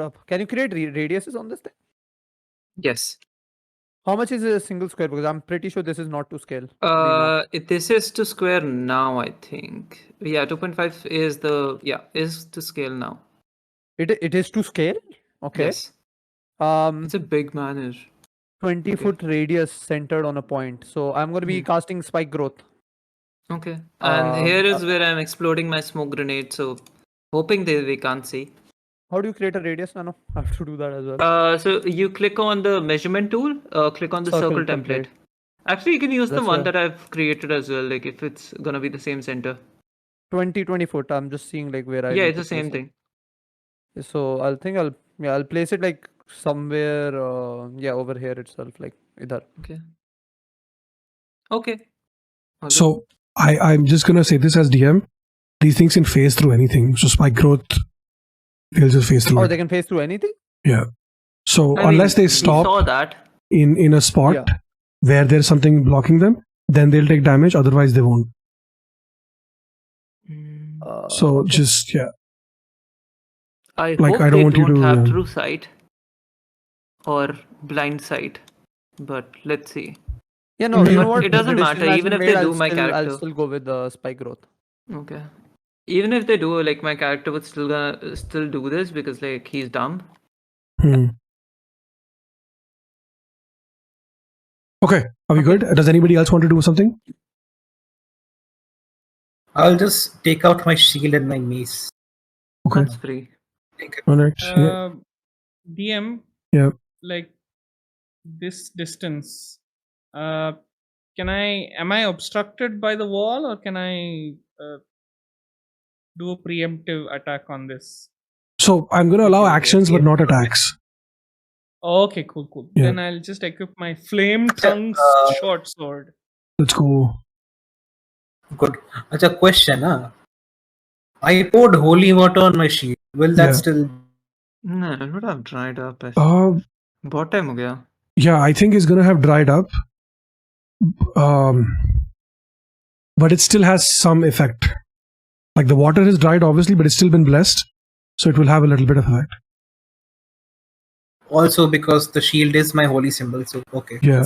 up. Can you create radiuses on this thing? Yes. How much is a single square? Because I'm pretty sure this is not to scale. This is to square now, I think. Yeah, 2.5 is is to scale now. It is to scale. Okay. Yes. It's a big manner. 20-foot radius centered on a point. So I'm going to be casting spike growth. Okay. And here is where I'm exploding my smoke grenade, so hoping they can't see. How do you create a radius, Nano? I have to do that as well. So you click on the measurement tool, click on the circle template. Actually, you can use the one that I've created as well, like if it's gonna be the same center. 20 foot. I'm just seeing like where I. Yeah, it's the same thing. So I'll place it like somewhere. Over here itself, like either. Okay. So I'm just gonna say this as DM. These things can phase through anything. So spike growth, they'll just phase through. Oh, it. they can phase through anything. Yeah. So I unless mean, they stop we saw that. in a spot where there's something blocking them, then they'll take damage. Otherwise, they won't. So Okay. just I like, hope I don't they want you don't to, have true sight or blind sight, but let's see. Yeah, no, you know But what? it doesn't The matter, decision has even been if they made, do my I'll character. still go with the spike growth. Okay. Even if they do, like my character would still do this because like he's dumb. Okay, are we good? Does anybody else want to do something? I'll just take out my shield and my mace. Okay. That's free. All right. DM. Yeah. Like this distance. Am I obstructed by the wall, or can I do a preemptive attack on this? So I'm going to allow actions but not attacks. Okay, cool. Yeah. Then I'll just equip my flame tongue short sword. Let's go. Good. That's a question, huh? I poured holy water on my shield. Will that still? No, it would have dried up. What time ho gaya? Yeah, I think it's going to have dried up. But it still has some effect. Like the water has dried, obviously, but it's still been blessed. So it will have a little bit of effect. Also because the shield is my holy symbol, so okay. Yeah.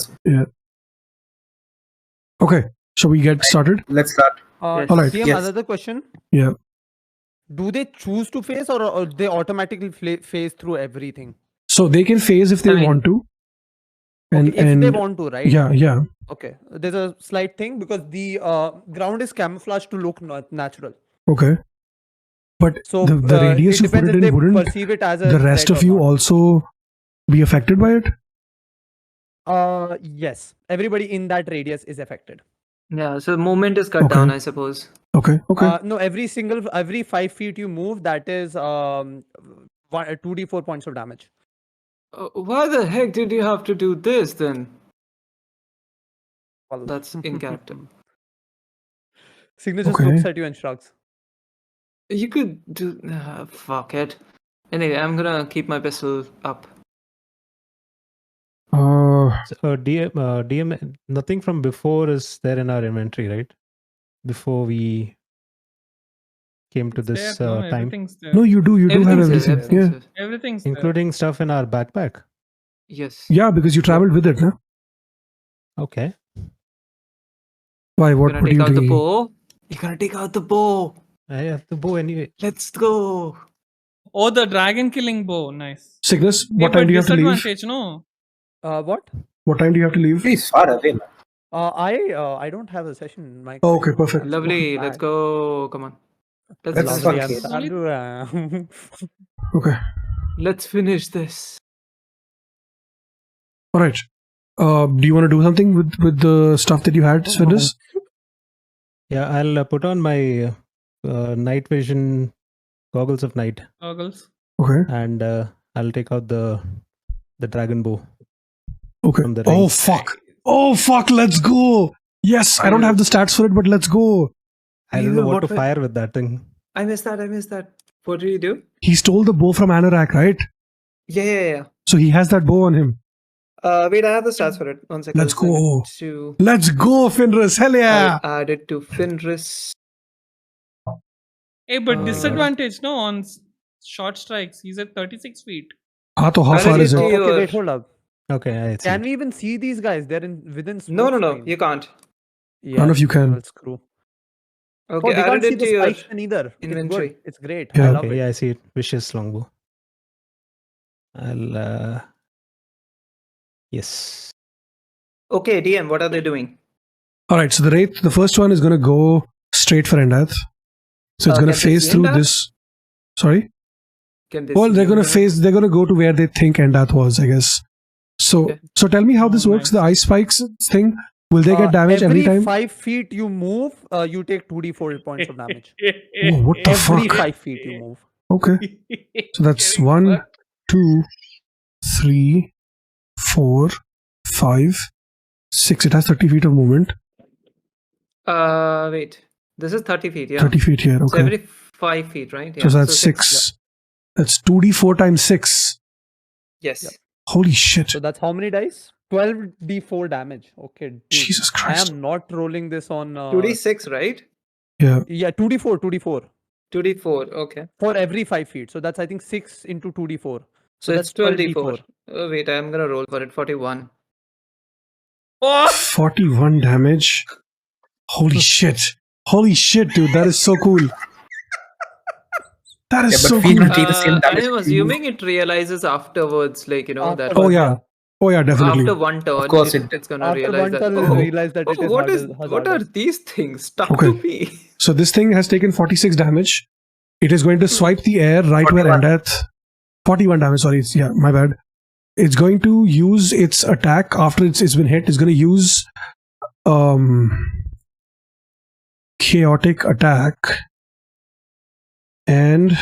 Okay, shall we get started? Let's start. All right. Another question. Yeah. Do they choose to phase, or they automatically phase through everything? So they can phase if they want to. And if they want to, right? Yeah. Okay. There's a slight thing because the ground is camouflaged to look natural. Okay. But so the radius you put it in wouldn't perceive it as a the rest of you also be affected by it? Yes. Everybody in that radius is affected. Yeah, so movement is cut down, I suppose. Okay. No, every 5 feet you move, that is 2d4 points of damage. Why the heck did you have to do this then? Well, that's in character. Signature looks at you and shrugs. You could do. Fuck it. Anyway, I'm gonna keep my pistol up. So, DM, nothing from before is there in our inventory, right? Before we came to It's this there, no, time, everything's there. No, you do have Everything's there, everything. Yeah. everything's there. Everything's there. including stuff in our backpack. Yes. Yeah, because you traveled with it, no? Okay. Why? You're What gonna do take you out the think? bow. You're gonna take out the bow. I have the bow anyway. Let's go. Oh, the dragon killing bow. Nice. Cygnus, Yeah, what time but do you have to leave? disadvantage, no? What? What time do you have to leave? Please far away, man. I don't have a session, Mike. Oh, okay, perfect. Lovely. Let's go. Come on. Let's Let's fuck finish. it. Okay. Let's finish this. All right. Do you want to do something with the stuff that you had, Cygnus? Yeah, I'll put on my night vision goggles of night, Goggles. Okay. and I'll take out the dragon bow. Okay. From the Oh ring. fuck! Oh fuck! Let's go! Yes, I don't have the stats for it, but let's go. I don't know what to What- fire with that thing. I missed that. What did you do? He stole the bow from Anorak, right? Yeah. So he has that bow on him. Wait, I have the stats for it. 1 second. Let's go. To Let's go, Finrus! Hell yeah! I'll add it to Finris. Hey, but Uh, disadvantage, no, on short strikes. He's at 36 feet. How I'll far add is it it? to Okay, your- wait, hold up. Okay, I see. Can we even see these guys? They're within. No, smoke screen. you can't. Yeah, None of you can. well, screw. Okay, Oh, they add can't see it to the your. spikes then either. inventory. It's good. It's great. Yeah. I love Okay, it. yeah, I see it. Vicious longbow. I'll. Yes. Okay, DM, what are they doing? All right. So the first one is going to go straight for Endath. So it's going Can to they phase see through Endath? this. Sorry. Can they Well, see they're going to Endath? phase. They're going to go to where they think Endath was, I guess. So, Okay. so tell me how this Oh, works. nice. The ice spikes thing. Will they get damage every time? 5 feet you move, you take 2d4 points of damage. Oh, what the Every fuck? 5 feet you move. Okay. So that's Getting 1, fucked. 2, 3, 4, 5, 6. It has 30 feet of movement. Wait. This is 30 feet, yeah. 30 feet here. So Okay. every 5 feet, right? So that's 6. That's 2d4 times 6. Yes. Yep. Holy shit. So that's how many dice? 12d4 damage. Okay. Dude. Jesus Christ. I am not rolling this on. 2d6, right? Yeah. Yeah, 2d4. 2d4, okay. For every 5 feet. So that's, I think, 6 into 2d4. So it's 12d4. Oh, wait, I'm gonna roll for it. 41. Oh! 41 damage. Holy shit. Holy shit, dude. That is so cool. That is Yeah, but so we cool. will take the same damage. I'm assuming it realizes afterwards, like, that. Afterwards. Oh, yeah. Oh, yeah, definitely. After one turn, Of course it's gonna After realize one that. turn, Oh, it realize that it is what hazardous. are these things stuck Okay. to me? So this thing has taken 46 damage. It is going to swipe the air right where 41. Endath. 41 damage, sorry. Yeah, my bad. It's going to use its attack after it's been hit. It's going to use chaotic attack. And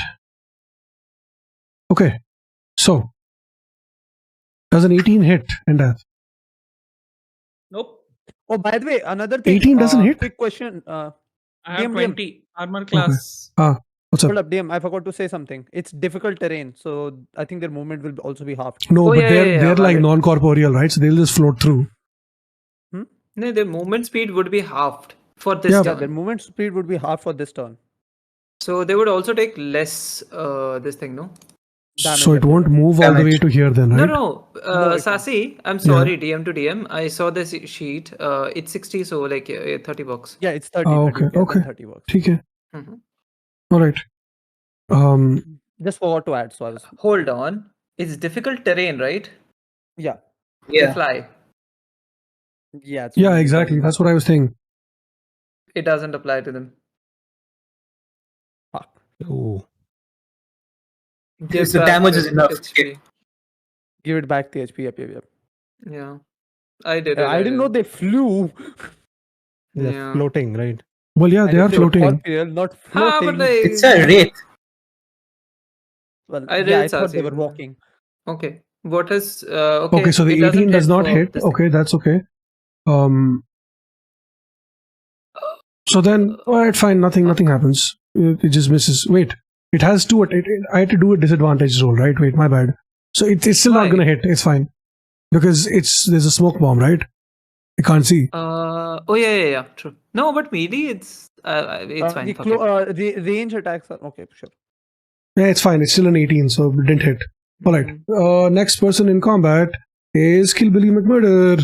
okay. So does an 18 hit, Endath? Nope. Oh, by the way, another thing. 18 doesn't hit? Quick question. I have DM. 20 armor class. What's up? Hold up, DM. I forgot to say something. It's difficult terrain, so I think their movement will also be halved. No, Oh, but yeah, they're yeah, they're like valid. non-corporeal, right? So they'll just float through. No, the movement speed would be halved for this Yeah, Yeah, turn. their movement speed would be half for this turn. So they would also take less this thing, no? Damage, So it won't move all the way Damage. to here then, right? No. No, it Sassy, I'm sorry, DM to DM. I saw this sheet. It's 60, so like $30. Yeah, it's 30. Oh, 30, okay, then okay. 30 works. ठीक है. Mhm. All right. Just forgot to add, so I was. Hold on. It's difficult terrain, right? Yeah. They Yeah. fly. Yeah. it's Yeah, really exactly. good. That's what I was thinking. It doesn't apply to them. Fuck. Oh. Yes, the damage is enough. HP. Give it back the HP. Yep. Yeah. I did it. I didn't know they flew. They're Yeah. floating, right? Well, yeah, they And are if they were floating. corporeal, not Ah, floating. but like, It's a wraith. Well, I yeah, did I thought they Sassy. were walking. okay. What is okay? Okay, so the it doesn't 18 does hit not for hit. this thing. Okay, that's okay. So then, all right, fine. Nothing happens. it just misses. Wait, it has two. I had to do a disadvantage roll, right? Wait, my bad. So it's still not gonna hit. It's fine because there's a smoke bomb, right? I can't see. Oh yeah, true. No, but melee, it's fine. The range attacks are okay, sure. Yeah, it's fine. It's still an 18, so it didn't hit. All right. Next person in combat is Killbilly McMurder.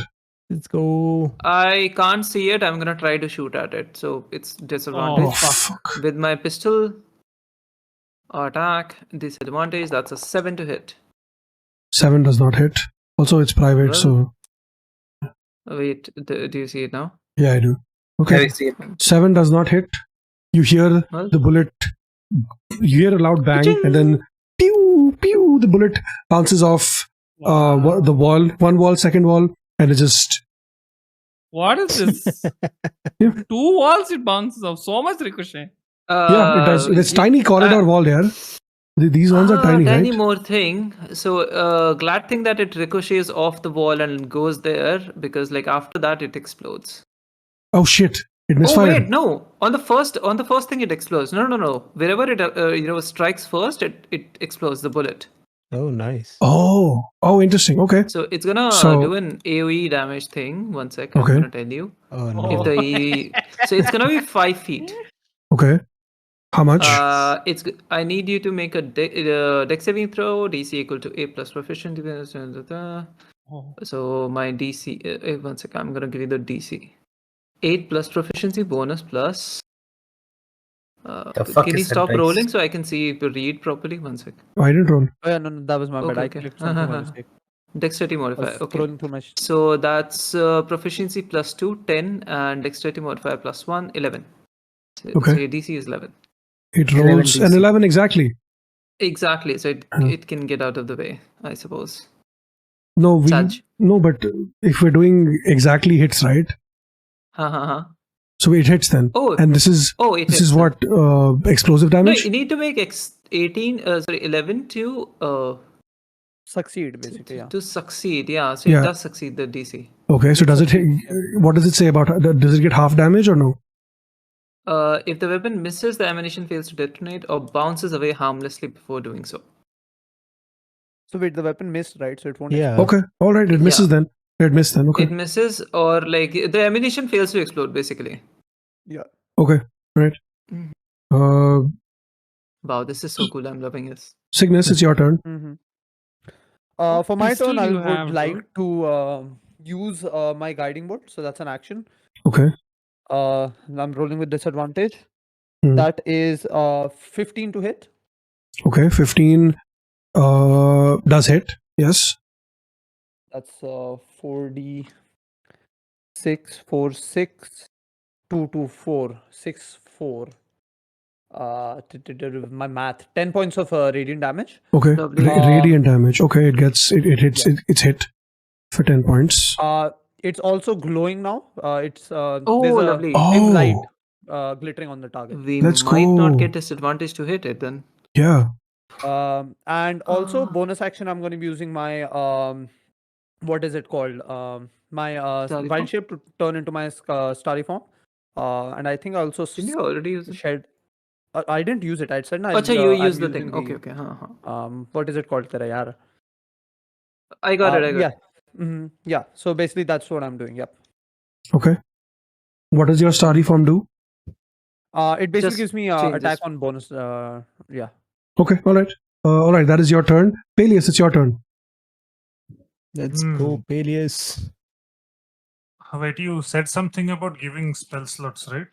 Let's go. I can't see it. I'm gonna try to shoot at it, so it's disadvantage. Oh, fuck. With my pistol attack, disadvantage. That's a 7 to hit. 7 does not hit. Also, it's private, so Wait, do you see it now? yeah, I do. Okay. I see it. 7 does not hit. You hear Well. the bullet. You hear a loud bang, Ka-ching! and then pew pew. The bullet bounces off the wall, one wall, second wall, and it just. What is this? Yeah. 2 walls it bounces off. So much ricochet. Yeah, it does. It's tiny corridor wall there. These ones are tiny, tiny right? more thing. So glad thing that it ricochets off the wall and goes there, because like after that it explodes. Oh shit! It Oh misfired. wait, no. On the first thing it explodes. No. Wherever it strikes first, it explodes the bullet. Oh, nice. Oh, interesting. Okay. So it's gonna So- do an AOE damage thing. 1 sec, Okay. I'm gonna tell you. Oh, If no. the AOE, so it's gonna be 5 feet. Okay. How much? I need you to make a dex saving throw. DC equal to A plus proficiency. Oh. So my DC. 1 sec, I'm gonna give you the DC. 8 plus proficiency bonus plus. The fuck Can you is that stop dice? rolling so I can see if you read properly? 1 sec. I didn't roll. Oh, yeah, no, that was my bad. I Okay. clicked something by mistake. Dexterity I modifier. was Okay. scrolling through my. So that's proficiency plus 2, 10, and dexterity modifier plus 1, 11. So, Okay. so your DC is 11. It 11 rolls an DC. 11 exactly. Exactly. So it can get out of the way, I suppose. No, Saj. but if we're doing exactly hits, right? Ha. So it hits then. Oh, And this is it this hits is then. what explosive No, damage. you need to make 11 Succeed, basically, yeah. to succeed. Yeah, so Yeah. it does succeed the DC. Okay, so does it hit? What does it say about? Does it get half damage or no? If the weapon misses, the ammunition fails to detonate or bounces away harmlessly before doing so. So wait, the weapon missed, right? So it won't. Yeah. Okay, all right. It misses then. It missed then. Okay. It misses, or like the ammunition fails to explode, basically. Yeah. Okay. Right. Mhm. Wow, this is so cool. I'm loving this. Cygnus, it's your turn. Mm-hmm. For my pistol turn, I you would have, like dude? to use my guiding bolt. So that's an action. Okay. I'm rolling with disadvantage. Hmm. That is 15 to hit. Okay. 15 does hit. Yes. That's 4d6, 4, 6, 2, 2, 4, 6, 4. My math. 10 points of radiant damage. Okay. Lovely. Radiant damage. Okay. It gets it hits. Yeah. It's hit for 10 points. It's also glowing now. It's there's lovely. a dim Oh. light glittering on the target. We That's might not cool. get disadvantage to hit it then. Yeah. And also Ah. bonus action, I'm going to be using my what is it called? My Starry wild form? shape to turn into my starry form. And I think I also Did you already use it? shed. I didn't use it. I said no. Acha, you I'm use the using thing. Okay. Huh. What is it called? Tera yaar? I got it. Yeah. Yeah. So basically, that's what I'm doing. Yep. Okay. What does your starry form do? It basically Just gives me changes. attack on bonus. Yeah. Okay. All right. All right. That is your turn. Peleus, it's your turn. Let's go, Peleus. Wait, you said something about giving spell slots, right?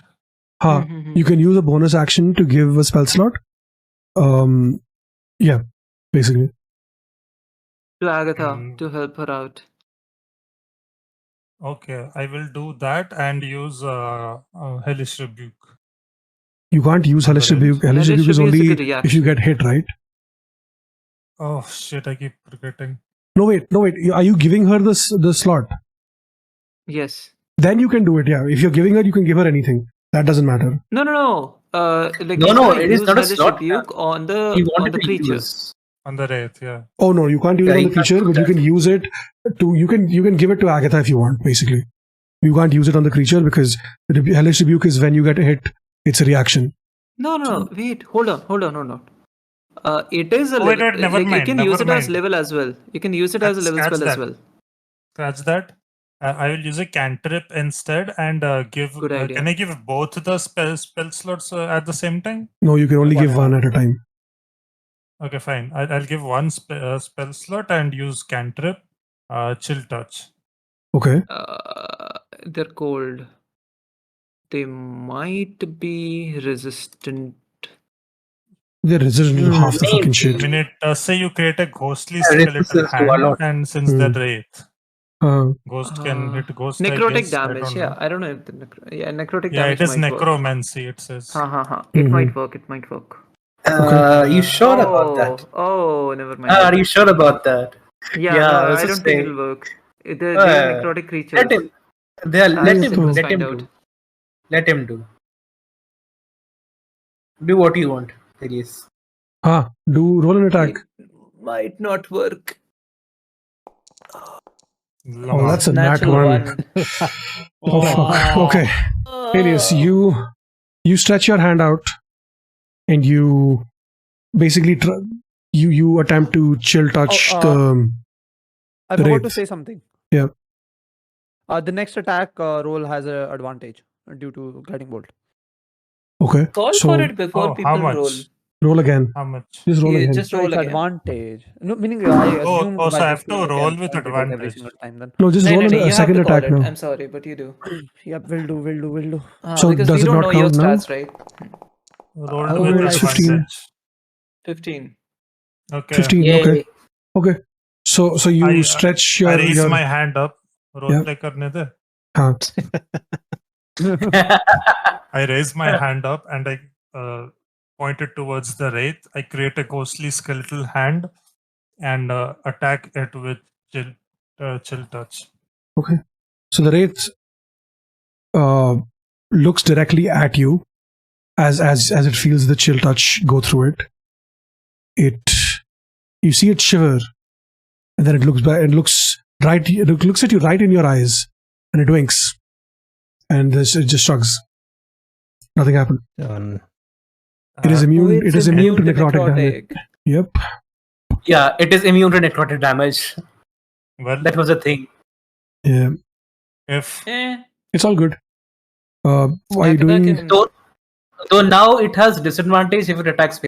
Ha. You can use a bonus action to give a spell slot. Yeah. Basically. To Agatha Mm. to help her out. Okay, I will do that and use Hellish Rebuke. You can't use Hellish Alright. Rebuke. Hellish Hellish Rebuke is Rebuke is a only good if you reaction. get hit, right? Oh shit, I keep forgetting. No, wait. Are you giving her the slot? Yes. Then you can do it, yeah. If you're giving her, you can give her anything. That doesn't matter. No. Like No, you no, can it is use not a Hellish slot. Rebuke on the He on wanted the to creature. use. On the Wraith, yeah. Oh no, you can't use Yeah, it on you the can't creature, do but you that. can use it to you can give it to Agatha if you want, basically. You can't use it on the creature because Hellish Rebuke is when you get hit, it's a reaction. No. Wait. Hold on. It is a Oh, wait, level. wait, never You mind, can never use it as mind. level as well. You can use it as a level Scratch spell as that. well. Scratch that. I will use a cantrip instead and give. Good idea. Can I give both the spell slots at the same time? No, you can only give one at a time. Okay, fine. I'll give one spell slot and use cantrip, chill touch. Okay. They're cold. They might be resistant. They're resistant to half the fucking shit. When it say you create a ghostly resistance skeletal to a hand, lot. and since the wraith, ghost can Uh, hit ghost. Necrotic I damage. don't Yeah, know. I don't know if the necrotic Yeah, damage it is might work. necromancy. It says. It might work. It might work. You sure about that? Oh, never mind. Are you sure about that? Yeah, Yeah, I no, was I just don't think saying. it'll work. They're necrotic creatures. Let him. Let him. We'll Let find him out. do. Let him do. Do what you want, please. Do roll an attack. It might not work. Oh, that's a nat Natural one. Oh, fuck. Okay. Alias, you stretch your hand out and you basically you attempt to chill touch the I forgot to wraith. say something. Yeah. The next attack roll has an advantage due to guiding bolt. Okay. Call So for it before how people much? roll. roll again. How much? Just roll again. Just roll It's again. advantage. No, meaning I assume. so I have to okay, roll I'll with do that every advantage. single time then. No, just No, roll you a have second to call attack it. now. I'm sorry, but you do. Yep, will do. So Because does we it don't not know your count now? stats, right? Rolled Oh, with it's advantage. 15. Okay. 15. Yay. Okay. So you stretch your. I raise your my hand up. Role play karne de. I raise my hand up and I point it towards the wraith. I create a ghostly skeletal hand and attack it with chill touch. Okay. So the wraith looks directly at you as it feels the chill touch go through it. You see it shiver, and then it looks back. It looks right. It looks at you right in your eyes, and it winks, and it just shrugs. Nothing happened. It is immune. It is immune to necrotic damage. Yep. Yeah, it is immune to necrotic damage. Well, That was a thing. Yeah. if It's all good. Why are you doing? Though now it has disadvantage if it attacks.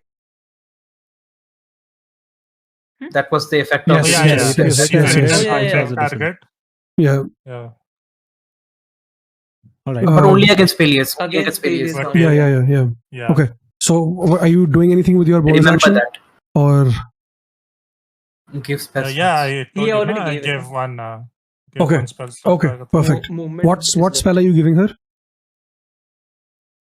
That was the effect of Yes, it. yes. target. Yeah. Yeah. All right. But only against failures. Against failures. But Yeah. Okay. So are you doing anything with your bonus Remember action? that. Or Give spell I told He you, already I gave gave it. one. Okay. One spell slot. okay, perfect. What spell are you giving her?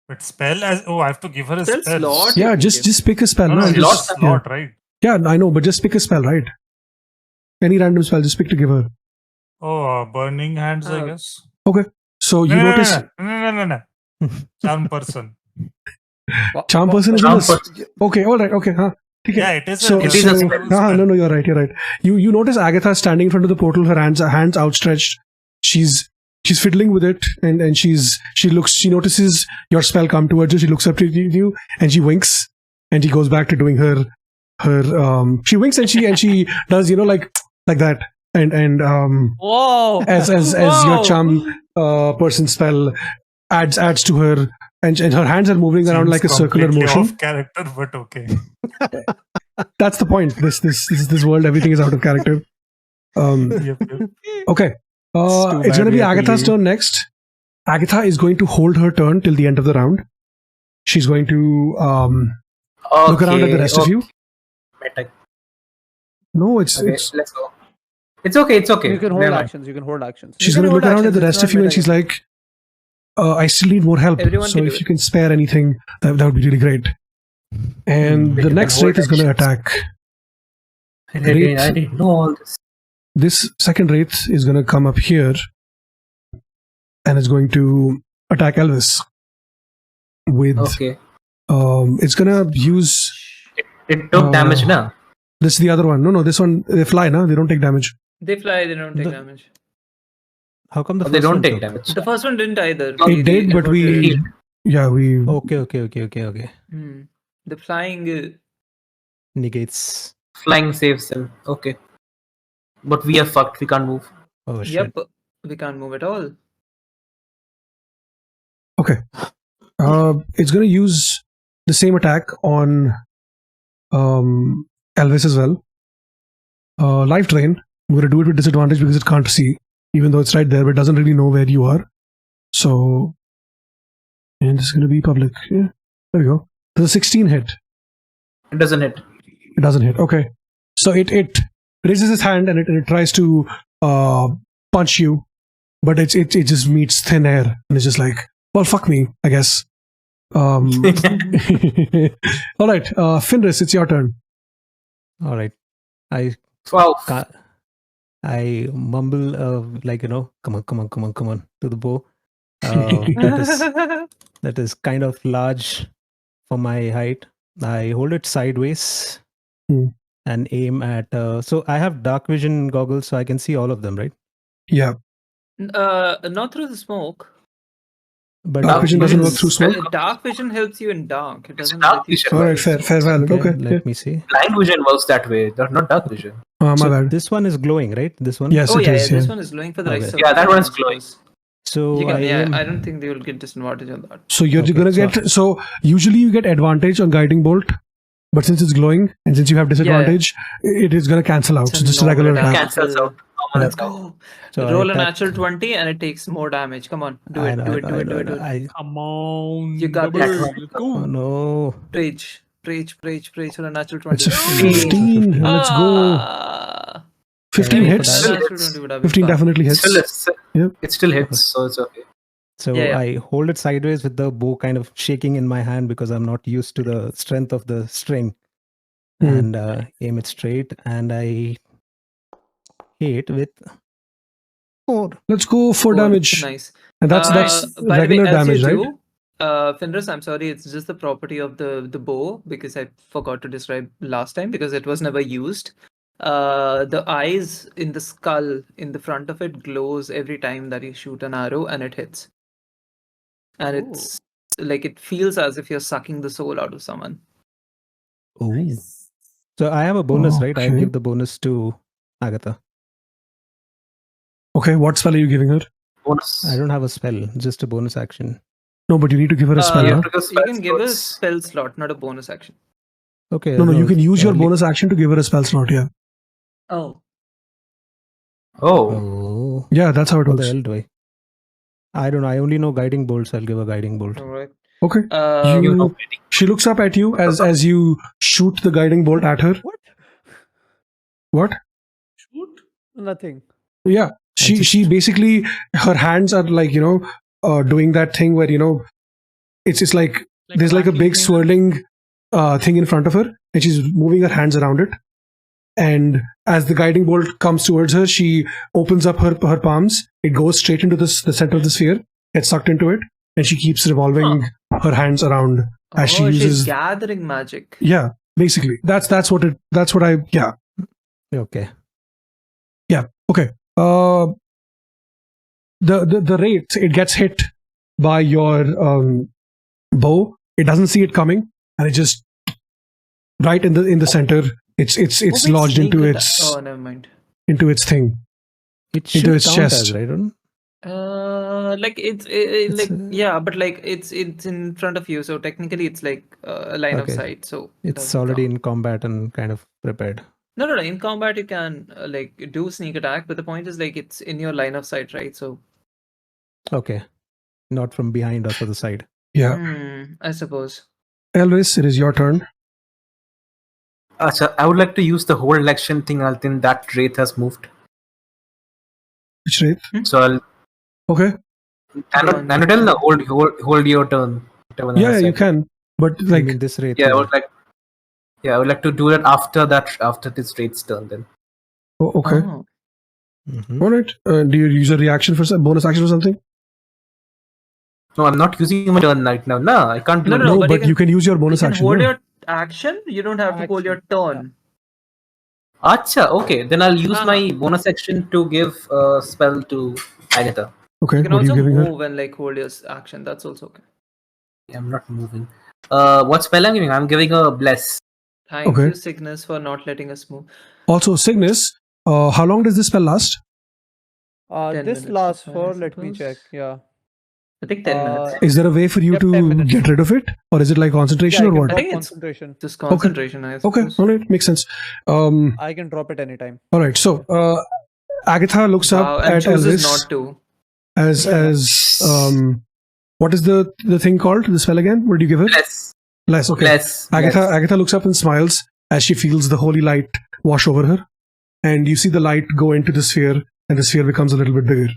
But spell as I have to give her a Spell spell. slot? Yeah, just pick a spell. No, No, just, slot, right? yeah, I know, but just pick a spell, right? Any random spell, just pick to give her. Oh, burning hands, I guess. Okay. So you notice No. Charm person. charm person is in Charm this. person. Okay, all right, okay, huh? Yeah, it is. So, It is a so spell. no, you're right. You notice Agatha standing in front of the portal, her hands outstretched. She's fiddling with it, and she notices your spell come towards her. She looks up to you and she winks, and she goes back to doing her she winks and she does like that, and Whoa! as your charm person spell adds to her. And her hands are moving around like a circular Completely motion. Off character, but okay. That's the point. This world, everything is out of character. Yep. Okay. It's going to be Agatha's turn next. Agatha is going to hold her turn till the end of the round. She's going to look around at the rest of you. No, it's let's go. It's okay. You can hold Never mind. actions. You can hold actions. she's going to look around at the rest of you, and she's like, like, I still need more help. Everyone So can do if it. you can spare anything, that would be really great. And the next wraith is going to attack. I didn't know all this. This second wraith is going to come up here and is going to attack Elvis with Okay. it's going to use It took damage now. this is the other one. No, this one they fly, no? They don't take damage. They fly, they don't take damage. How come the They first don't one take took? damage. The first one didn't either. It did, but we Yeah, we. Okay. Hmm. The flying. Negates. Flying saves him. Okay. But we are fucked. We can't move. Oh shit. Yep. We can't move at all. Okay. It's going to use the same attack on Elvis as well. Life drain. I'm going to do it with disadvantage because it can't see, even though it's right there, but it doesn't really know where you are. So, and this is going to be public. Yeah, there we go. There's a 16 hit. It doesn't hit. It doesn't hit. Okay. So it raises its hand and it tries to punch you, but it just meets thin air and it's just like, well, fuck me, I guess. All right, Finris, it's your turn. All right. I 12. I mumble like, come on to the bow. That is kind of large for my height. I hold it sideways and aim at. So I have dark vision goggles, so I can see all of them, right? Yeah. Not through the smoke. But Dark vision doesn't work through smoke. Dark vision helps you in dark. It doesn't. dark let you vision. see All right, the fair valid. Okay. Let me see. Blind vision works that way. Not dark vision. My So bad. this one is glowing, right? This one. Yes, Oh it yeah, is. this Yeah. one is glowing for the Okay. rest of Yeah, the that time, one's I glowing. suppose. So You can, aim. I don't think they will get disadvantage on that. So you're Okay, gonna so- get. So usually you get advantage on guiding bolt, but since it's glowing and since you have disadvantage, it is gonna cancel out. It's So a just a regular normal attack. Cancels out. Let's go. So I Roll a attack- natural 20 and it takes more damage. Come on, do I it, know, do I it, know, do I it, do know, it, do I it. know. Come on. You got double. this. Let's go. Oh no. Preach on a natural 20. It's a 15. Let's go. Ah. 15 Yeah, hits. for Natural 20 would have been 15 fun. definitely hits. It still hits, so it's okay. So Yeah. I hold it sideways with the bow kind of shaking in my hand because I'm not used to the strength of the string, and aim it straight, and I hit with 4. Let's go for damage. Nice. And that's By regular the way, as damage, you right? do, Finris, I'm sorry, it's just the property of the bow because I forgot to describe last time because it was never used. The eyes in the skull in the front of it glows every time that you shoot an arrow and it hits. And it's like it feels as if you're sucking the soul out of someone. Ooh. So I have a bonus, right? I Okay. give the bonus to Agatha. Okay, what spell are you giving her? Bonus. I don't have a spell, just a bonus action. No, but you need to give her a spell, Yeah, huh? Because You can give a slots. spell slot, not a bonus action. Okay. No, you can use your early- bonus action to give her a spell slot, yeah. Oh. Oh, Oh. Yeah, that's how it What the works. hell do I? I don't know. I only know guiding bolts. I'll give a guiding bolt. Alright. Okay. you know. She looks up at you as you shoot the guiding bolt at her. What? Shoot. Nothing. Yeah. She basically, her hands are like, doing that thing where, it's like there's like a vacuum big cleaner. swirling thing in front of her and she's moving her hands around it. And as the guiding bolt comes towards her, she opens up her palms. It goes straight into the center of the sphere, gets sucked into it, and she keeps revolving her hands around as she she's uses. gathering magic. Yeah, basically, that's what I. Yeah, Okay. okay. The rate it gets hit by your bow, it doesn't see it coming, and it just right in the center. It's lodged into its Oh, never mind. into its thing. It should Into its count chest. as, right? Don't- Like it's It's, like yeah, but like it's in front of you, so technically it's like a line of Okay. sight. So it It's doesn't already count. in combat and kind of prepared. No. In combat you can like do sneak attack, but the point is like it's in your line of sight, right? So Okay. Not from behind or to the side. Yeah, I suppose. Elvis, it is your turn. I would like to use the hold action thing until that wraith has moved. Which rate? So I'll Okay. Anadel, no, hold your turn. Whatever Yeah, I you said. can. But I like, mean, this rate. Yeah, I would like to do that after this wraith's turn then. okay. Oh. Mhm. All right. Do you use a reaction for some bonus action or something? No, I'm not using my turn right now. No, I can't do No, it. no, No, but but you can use your bonus You can action. hold no? your action. You don't have to hold your turn. Acha, okay. Then I'll use No, my bonus action to give a spell to Agatha. Okay. You can What are you also giving her? move and like hold your action. That's also okay. I'm not moving. What spell I'm giving? I'm giving a bless. Thank Okay. you, Cygnus, for not letting us move. Also, Cygnus, how long does this spell last? 10 This minutes, lasts I for, let me suppose. check. Yeah. I think 10 minutes. Is there a way for you Yep, 10 to minutes. get rid of it? Or is it like concentration Yeah, or I what? can I think drop it's- concentration. Just concentration, I Okay, suppose. alright, makes sense. I can drop it anytime. Alright, so Agatha looks Wow, up and at chooses Elvis not to. as what is the thing called? The spell again? What did you give her? Bless. Bless, okay. Bless. Agatha looks up and smiles as she feels the holy light wash over her. And you see the light go into the sphere, and the sphere becomes a little bit bigger.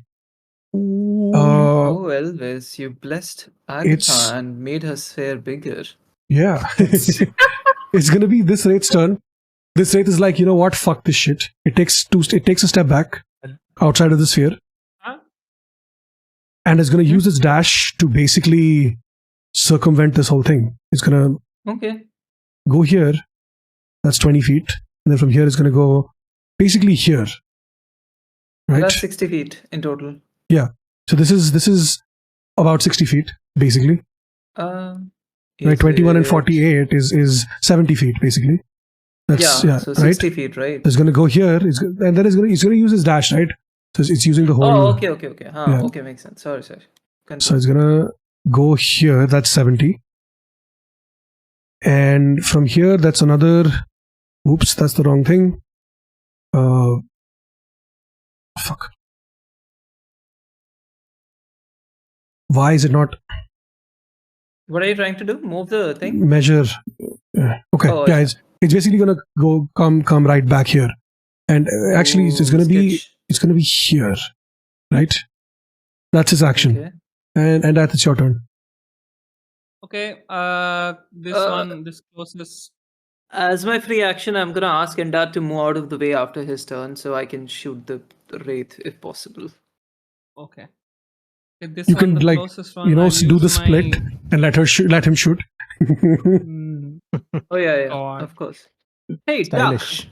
Oh, Elvis, you blessed it's- Agatha and made her sphere bigger. Yeah. It's gonna be this Wraith's turn. This Wraith is like, you know what? Fuck this shit. It takes a step back outside of the sphere. Huh? And it's gonna use its dash to basically circumvent this whole thing. It's gonna Okay. go here. That's 20 feet. And then from here it's gonna go basically here. Right? That's 60 feet in total. So this is about 60 feet, basically. Right, 21 and 48 is 70 feet, basically. That's Yeah, so right. 60 feet, right? It's gonna go here, and then it's gonna use his dash, right? So it's using the whole. Oh, okay. Yeah. Okay, makes sense. Sorry. So Continue. it's gonna go here. That's 70, and from here that's another. Oops, that's the wrong thing. Fuck. Why is it not What are you trying to do? Move the thing? measure? Okay, Oh, yeah, I it's basically gonna come right back here, and actually it's gonna be sketch. it's gonna be here, right? That's his action, Okay. and that's your turn. Okay. This closest. As my free action, I'm gonna ask Endar to move out of the way after his turn so I can shoot the wraith if possible. Okay. This You one, can the like closest one, do I'll the use split my- and let him shoot. Mm, Oh yeah, God. of course. Hey, duck. Stylish.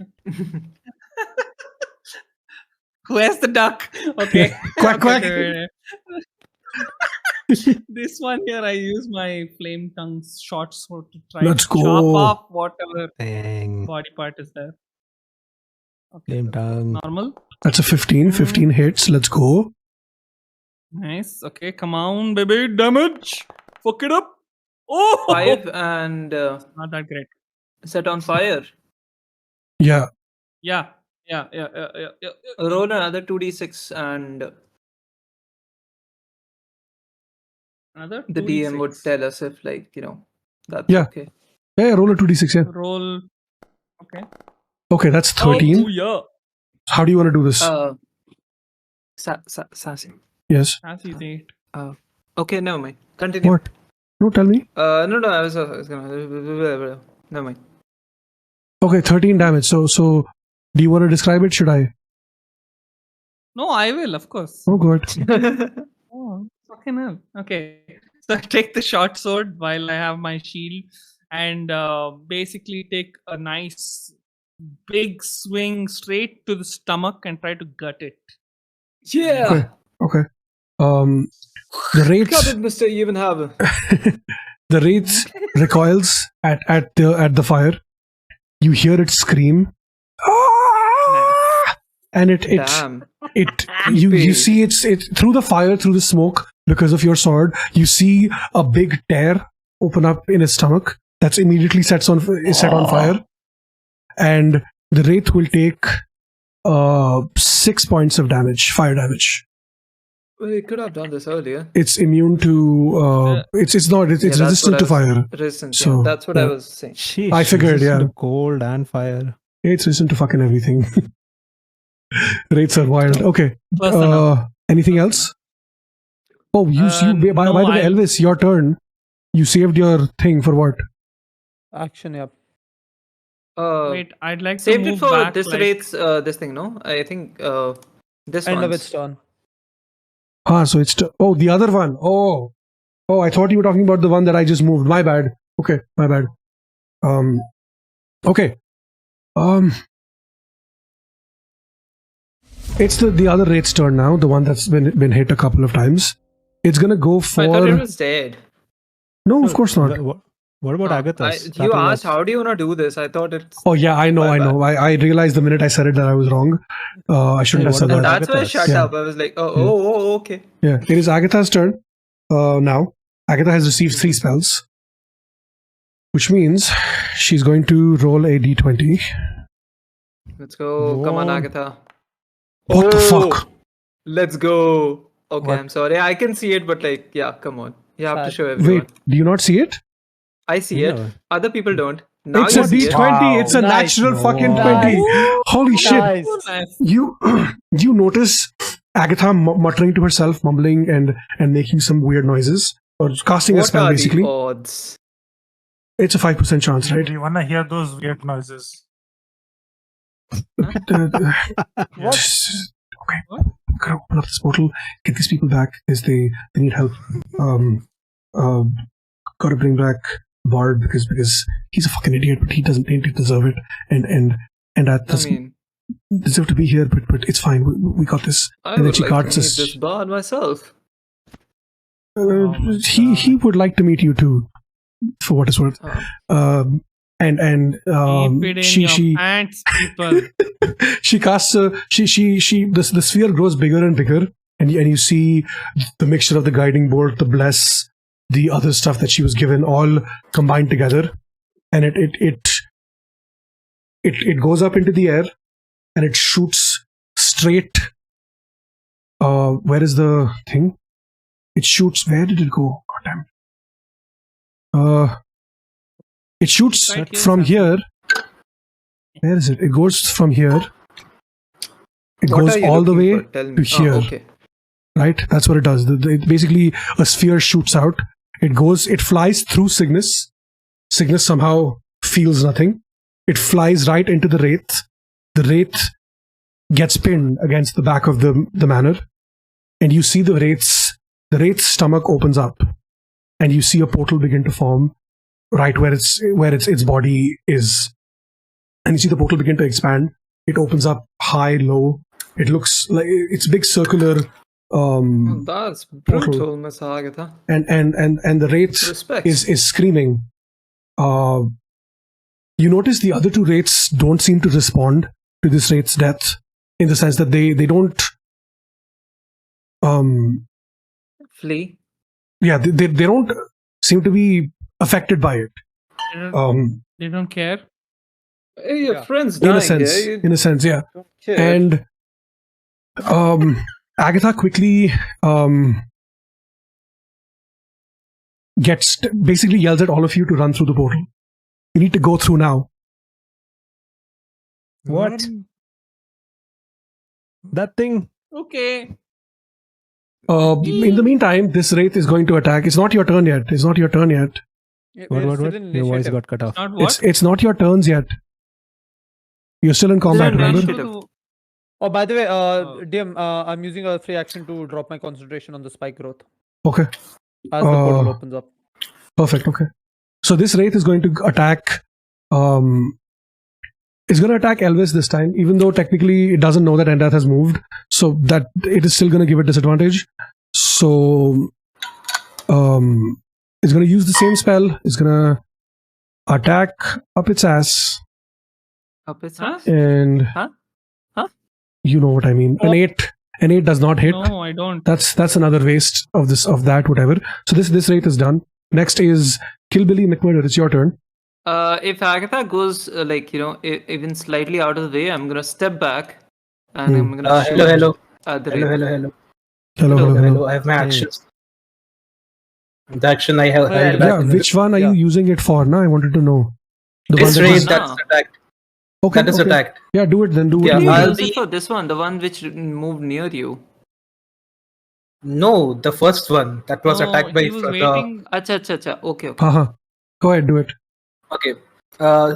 Where's the duck? Okay. Quack, quack. Okay. This one here, I use my flame tongue short sword to try Let's to chop go. off whatever Dang. body part is there. Okay. Flame tongue. Normal. That's a 15. 15 hits. Let's go. Nice. Okay, come on, baby. Damage. Fuck it up. Oh, 5 and not that great. set on fire. Yeah. Yeah. Roll another 2d6 and Another the 2d6. DM would tell us if that's Yeah. okay. Yeah. Roll a 2d6. Yeah. Roll. Okay. Okay, that's 13. Oh, yeah. How do you want to do this? Sassy. Yes. That's easy. Okay, never mind. Continue. What? No, tell me. No, I was gonna. Never mind. Okay, 13 damage. So do you want to describe it? Should I? No, I will, of course. Oh, good. Oh, fucking hell. Okay. So I take the short sword while I have my shield and basically take a nice big swing straight to the stomach and try to gut it. Yeah. Okay. The Wraith. Got it, Mr. Evenhaber. The Wraith recoils at the fire. You hear it scream. Ah! And it Damn. you see it's through the fire, through the smoke, because of your sword, you see a big tear open up in its stomach that's immediately set on fire. And the Wraith will take 6 points of damage, fire damage. Well, you could have done this earlier. It's immune to it's Yeah, that's resistant what to I fire. Resistant. So, Yeah, that's what I yeah. was saying. Sheesh, I figured, resistant yeah. to cold and fire. It's resistant to fucking everything. Wraiths are wild. Okay. Close enough. Anything else? Oh, by the no, way, Elvis, your turn. You saved your thing for what? Action, yep. Wait, I'd like to Saved move it for back, this like- wraith's this thing, no? I think this End of one's. its turn. So it's the other one. Oh, I thought you were talking about the one that I just moved. My bad. Okay, my bad. Okay. It's the other Wraith's turn now. The one that's been hit a couple of times. It's gonna go I thought it for. was dead. No, of course not. What about Agatha's? That You was- asked, how do you want to do this? I thought it's. Oh yeah, I know. My bad. I realized the minute I said it that I was wrong. I shouldn't have Hey, said what that. about That's why I Agatha's? shut Yeah. up. I was like, oh, okay. Yeah, it is Agatha's turn now. Agatha has received 3 spells, which means she's going to roll a d20. Let's go. Come on, Whoa. Agatha. What the fuck? Let's go. Okay, What? I'm sorry. I can see it, but like, yeah, come on. You have to Sad. show everyone. Wait, do you not see it? I see No. it. Other people don't. Now It's you a see it. d20. Wow. It's a Nice. natural fucking Wow. 20. Holy shit! Nice. Nice. You notice Agatha muttering to herself, mumbling and making some weird noises, or casting a What spell are basically. the odds? It's a 5% chance, right? Do you want to hear those weird noises? Just- okay, gotta open up this portal, get these people back because they need help. Gotta bring back Bard because he's a fucking idiot, but he doesn't deserve it, and that I doesn't mean, deserve to be here. But it's fine. We got this. I And then would she like to cards meet us. this bard myself. He would like to meet you too, for what it's worth. Oh. And Keep it in she your pants, people. she casts the sphere grows bigger and bigger, and you see the mixture of the guiding bolt, the bless, the other stuff that she was given, all combined together, and it goes up into the air, and it shoots straight. Where is the thing? It shoots. Where did it go? God damn. It shoots Right here, from sir. here. Where is it? It goes from here. It What goes are you all the looking way for? Tell me. to here. Okay. Right? That's what it does. Basically, a sphere shoots out. It flies through Cygnus. Cygnus somehow feels nothing. It flies right into the Wraith. The Wraith gets pinned against the back of the manor. And you see the Wraith's stomach opens up. And you see a portal begin to form right where its body is. And you see the portal begin to expand. It opens up high, low. It looks like it's big circular. That's Portal. brutal, Miss Agatha. And the Wraith Respect. is screaming. You notice the other 2 Wraiths don't seem to respond to this Wraith's death, in the sense that they don't. Flee. Yeah, they don't seem to be affected by it. They don't care. Hey, your Yeah. friend's In dying. a sense, yeah? You in a sense, yeah. don't care. And Agatha quickly basically yells at all of you to run through the portal. You need to go through now. What? That thing? Okay. In the meantime, this Wraith is going to attack. It's not your turn yet. It's not your turn yet. What? We're still in Your voice initiative. got cut off. Not what? It's not your turns yet. You're still in combat, Then remember? initiative. Oh, by the way, DM, I'm using a free action to drop my concentration on the spike growth Okay, as the portal opens up. perfect. Okay. So this Wraith is going to attack. It's going to attack Elvis this time, even though technically it doesn't know that Endath has moved. So that it is still going to give it disadvantage. So it's going to use the same spell. It's going to attack up its ass. Up its Huh? ass? And Huh? you know what I mean. An 8 does not hit. No, I don't. That's another waste of that, whatever. So this Wraith is done. Next is Killbilly McMurder. It's your turn. If Agatha goes even slightly out of the way, I'm gonna step back and I'm gonna shoot Hello. at the Hello, Wraith. hello. Hello. Hello. I have my actions. The action I have held back. Yeah, in which one are you using it for? Now I wanted to know. The This that raid was- that's attacked. okay, That is okay. attacked. Yeah, do it then. Do Yeah, it. You I'll use be- it for this one, the one which moved near you. No, the first one that was No, attacked by he was the. waiting. Acha. Okay. Haha. Go ahead, do it. Okay.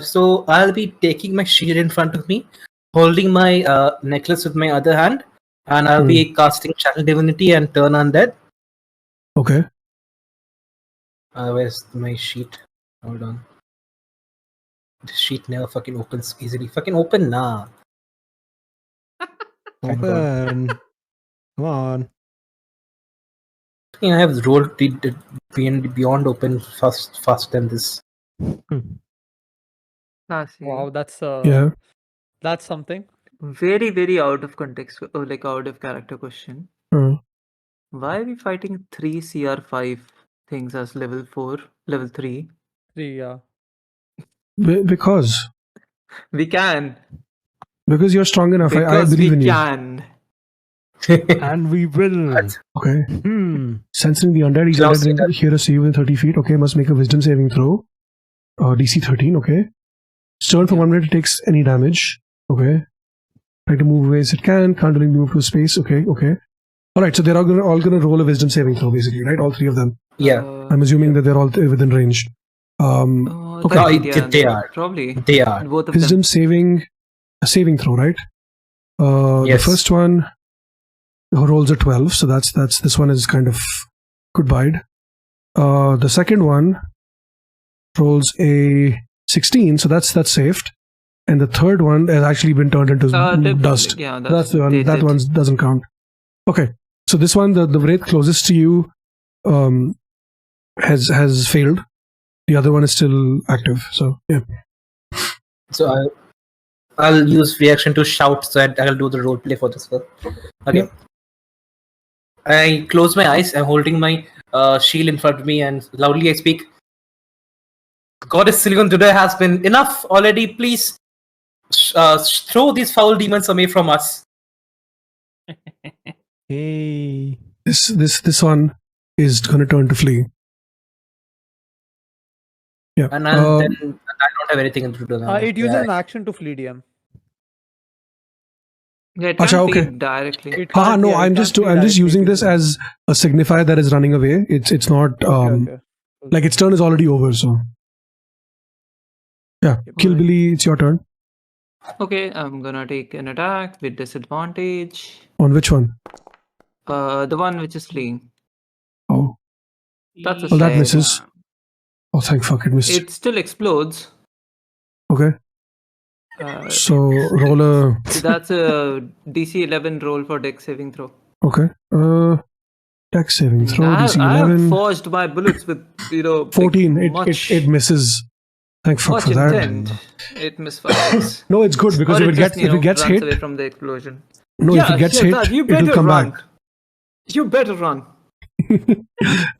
So I'll be taking my shield in front of me, holding my necklace with my other hand, and I'll be casting Channel Divinity and Turn Undead. Okay. Where's my sheet? Hold on. This sheet never fucking opens easily. Fucking open nah. Thank God. Open. Come on. I have rolled beyond open fast than this. Classy. Wow, that's Yeah. that's something. Very, very out of context, like out of character question. Uh, Why are we fighting 3 CR5 things as level 4, level 3? Yeah. because We can. you're strong enough. I Because believe we in you. can. And we will. Okay. Sensing the undead, each Klaus undead said will hear a see within 30 feet. Okay, must make a wisdom saving throw. DC 13. Okay. Turn for 1 minute. It takes any damage. Okay. Try to move away as it can. Can't really move to space. Okay. Okay. All right. So they're all gonna roll a wisdom saving throw, basically, right? All 3 of them. Yeah. I'm assuming that they're all within range. Okay. No, yeah, they are. Probably. They are. Both of Wisdom them. saving throw, right? Yes. The first one rolls a 12, so that's this one is kind of goodbye. The second one rolls a 16, so that's saved. And the third one has actually been turned into dust. Yeah, That's the one. That one doesn't count. Okay, so this one, the wraith closest to you, has failed. The other one is still active. So yeah. So I'll use reaction to shout, so I'll do the role play for this one. Okay. Yeah. I close my eyes. I'm holding my shield in front of me, and loudly I speak. Goddess Silicon today has been enough already. Please throw these foul demons away from us. Hey. This one is gonna turn to flee. Yeah. And then I don't have anything to do now. It uses an action to flee, DM. Yeah, it Acha, can't okay. be directly. It Haha, can't- no, yeah, it I'm can't just flee I'm just directly using to this the- as a signifier that is running away. It's not Okay. like its turn is already over. So yeah, Kill Alright. Billy, it's your turn. Okay, I'm gonna take an attack with disadvantage. On which one? The one which is fleeing. Oh, That's a well, that save. misses. Oh, thank fuck, it missed. It still explodes. Okay, so roll a. That's a DC 11 roll for dex saving throw. Okay, dex saving throw. I DC have 11. forged my bullets with 14. much, It misses. Thank fuck much for that. intent. It misfires. No, it's good because Or if it just, gets runs hit, away from the explosion. no, if it gets hit, that, you it will better come run. back. You better run.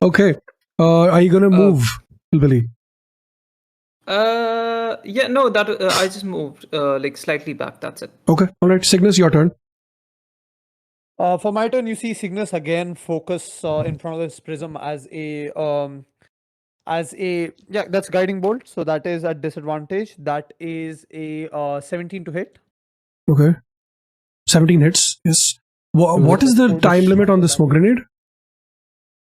Okay, are you gonna move, Kill Billy? Yeah, no, that I just moved like slightly back. That's it. Okay, all right, Cygnus, your turn. For my turn, you see Cygnus again focus in front of this prism as a yeah, that's guiding bolt. So that is at disadvantage. That is a 17 to hit. Okay, 17 hits. Yes. What is the time limit on the smoke grenade?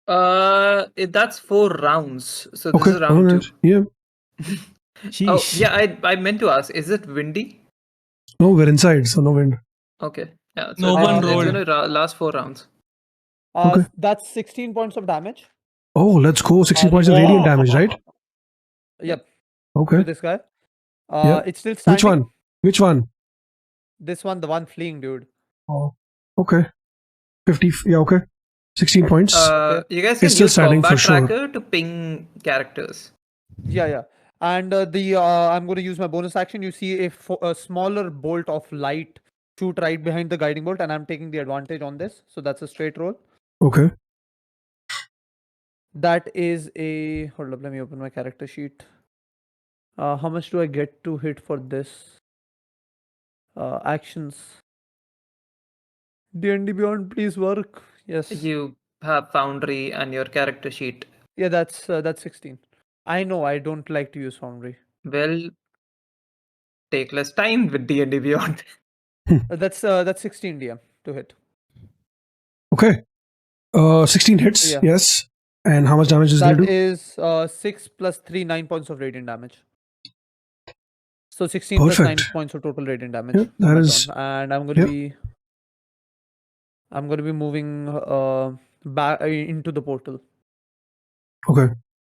That's 4 rounds. So this Okay, is round 2. yeah. Oh, yeah, I meant to ask, is it windy? No, we're inside, so no wind. Okay. Yeah, No it's one gonna last 4 rounds. Okay. That's 16 points of damage. Oh, let's go. 16 points of radiant damage, right? Yep. Okay. To this guy. Yeah. It's still standing. Which one? This one, the one fleeing, dude. Oh, okay. 50. Yeah, okay. 16 points. You guys can It's still use standing combat for sure. tracker to ping characters. Yeah. And I'm going to use my bonus action. You see a smaller bolt of light shoot right behind the guiding bolt, and I'm taking the advantage on this. So that's a straight roll. Okay. That is a... Hold up, let me open my character sheet. How much do I get to hit for this? Actions. D&D Beyond, please work. Yes. You have Foundry and your character sheet. Yeah, that's 16. I know I don't like to use Foundry. Well, take less time with D&D Beyond. That's 16 DM to hit. Okay. 16 hits. Yeah. Yes. And how much damage does it That do? is 6 plus 3, 9 points of radiant damage. So 16 plus 9 Perfect. points of total radiant damage. Yep, that on my is- turn. And I'm going to be moving back into the portal. Okay.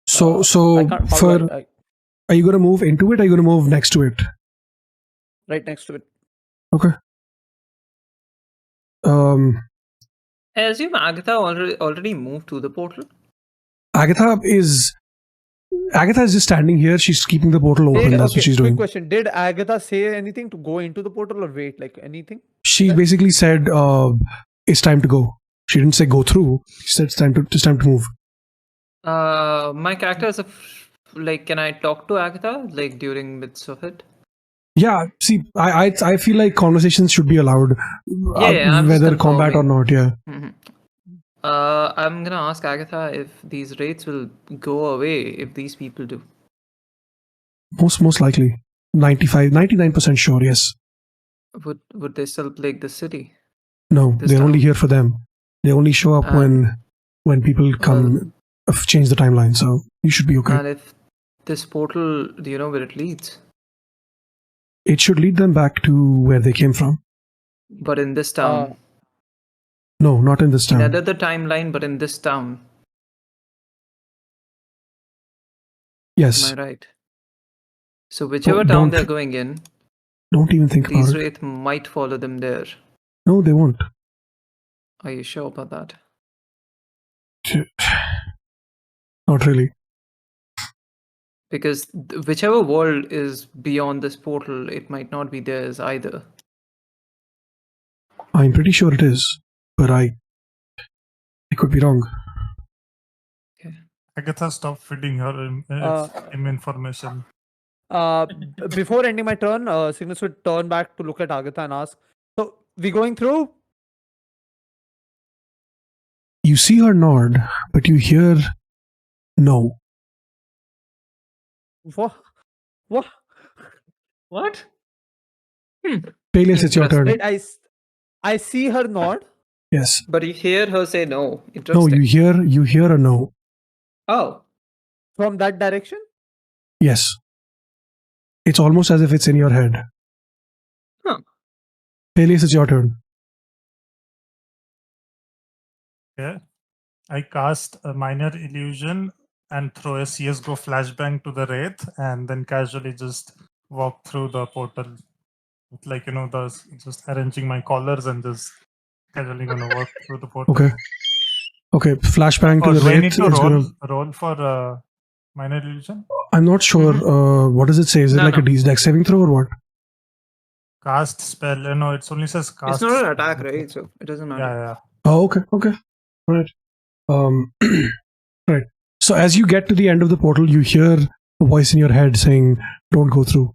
So I can't, how for do I- are you gonna move into it? Or are you gonna move next to it? right next to it. Okay. I assume Agatha already moved to the portal. Agatha is just standing here. She's keeping the portal open. That's what she's quick doing. question. Did Agatha say anything to go into the portal or wait? Like anything? She basically said, "It's time to go." She didn't say go through. She said it's time to move. My character is can I talk to Agatha like during midst of it? Yeah. See, I feel like conversations should be allowed, I'm just whether combat or confirming. not. Yeah. Mhm. I'm gonna ask Agatha if these raids will go away if these people do. Most likely, 99% sure. Yes. Would they still plague the city? No, This they're only town? here for them. They only show up when people come change the timeline. So you should be okay. And if this portal, do you know where it leads? It should lead them back to where they came from. But in this town. No, not in this town. In another timeline, but in this town. Yes. Am I right? So whichever town don't- they're going in, Don't even think about these it. wraith might follow them there. No, they won't. Are you sure about that? Not really. Because whichever world is beyond this portal, it might not be theirs either. I'm pretty sure it is, but I could be wrong. Agatha, stop feeding her him information. Before ending my turn, Cygnus would turn back to look at Agatha and ask, "So we going through?" You see her nod, but you hear no. What? What? What? Peleus, it's your turn. Wait, I see her nod. Yes. But you hear her say no. No, Interesting. you hear a no. Oh. From that direction? Yes. It's almost as if it's in your head. Huh. Peleus, it's your turn. Okay. I cast a minor illusion and throw a CSGO flashbang to the wraith, and then casually just walk through the portal. With just arranging my collars and just casually gonna walk through the portal. Okay. Flashbang to Or the do I wraith. need to It's roll for minor illusion? I'm not sure. What does it say? Is it No, like no. a dex saving throw or what? Cast spell. No, it only says cast. It's not an spell. attack, right? So it doesn't matter. Yeah. Oh, okay. Right. Right. So as you get to the end of the portal, you hear a voice in your head saying, "Don't go through.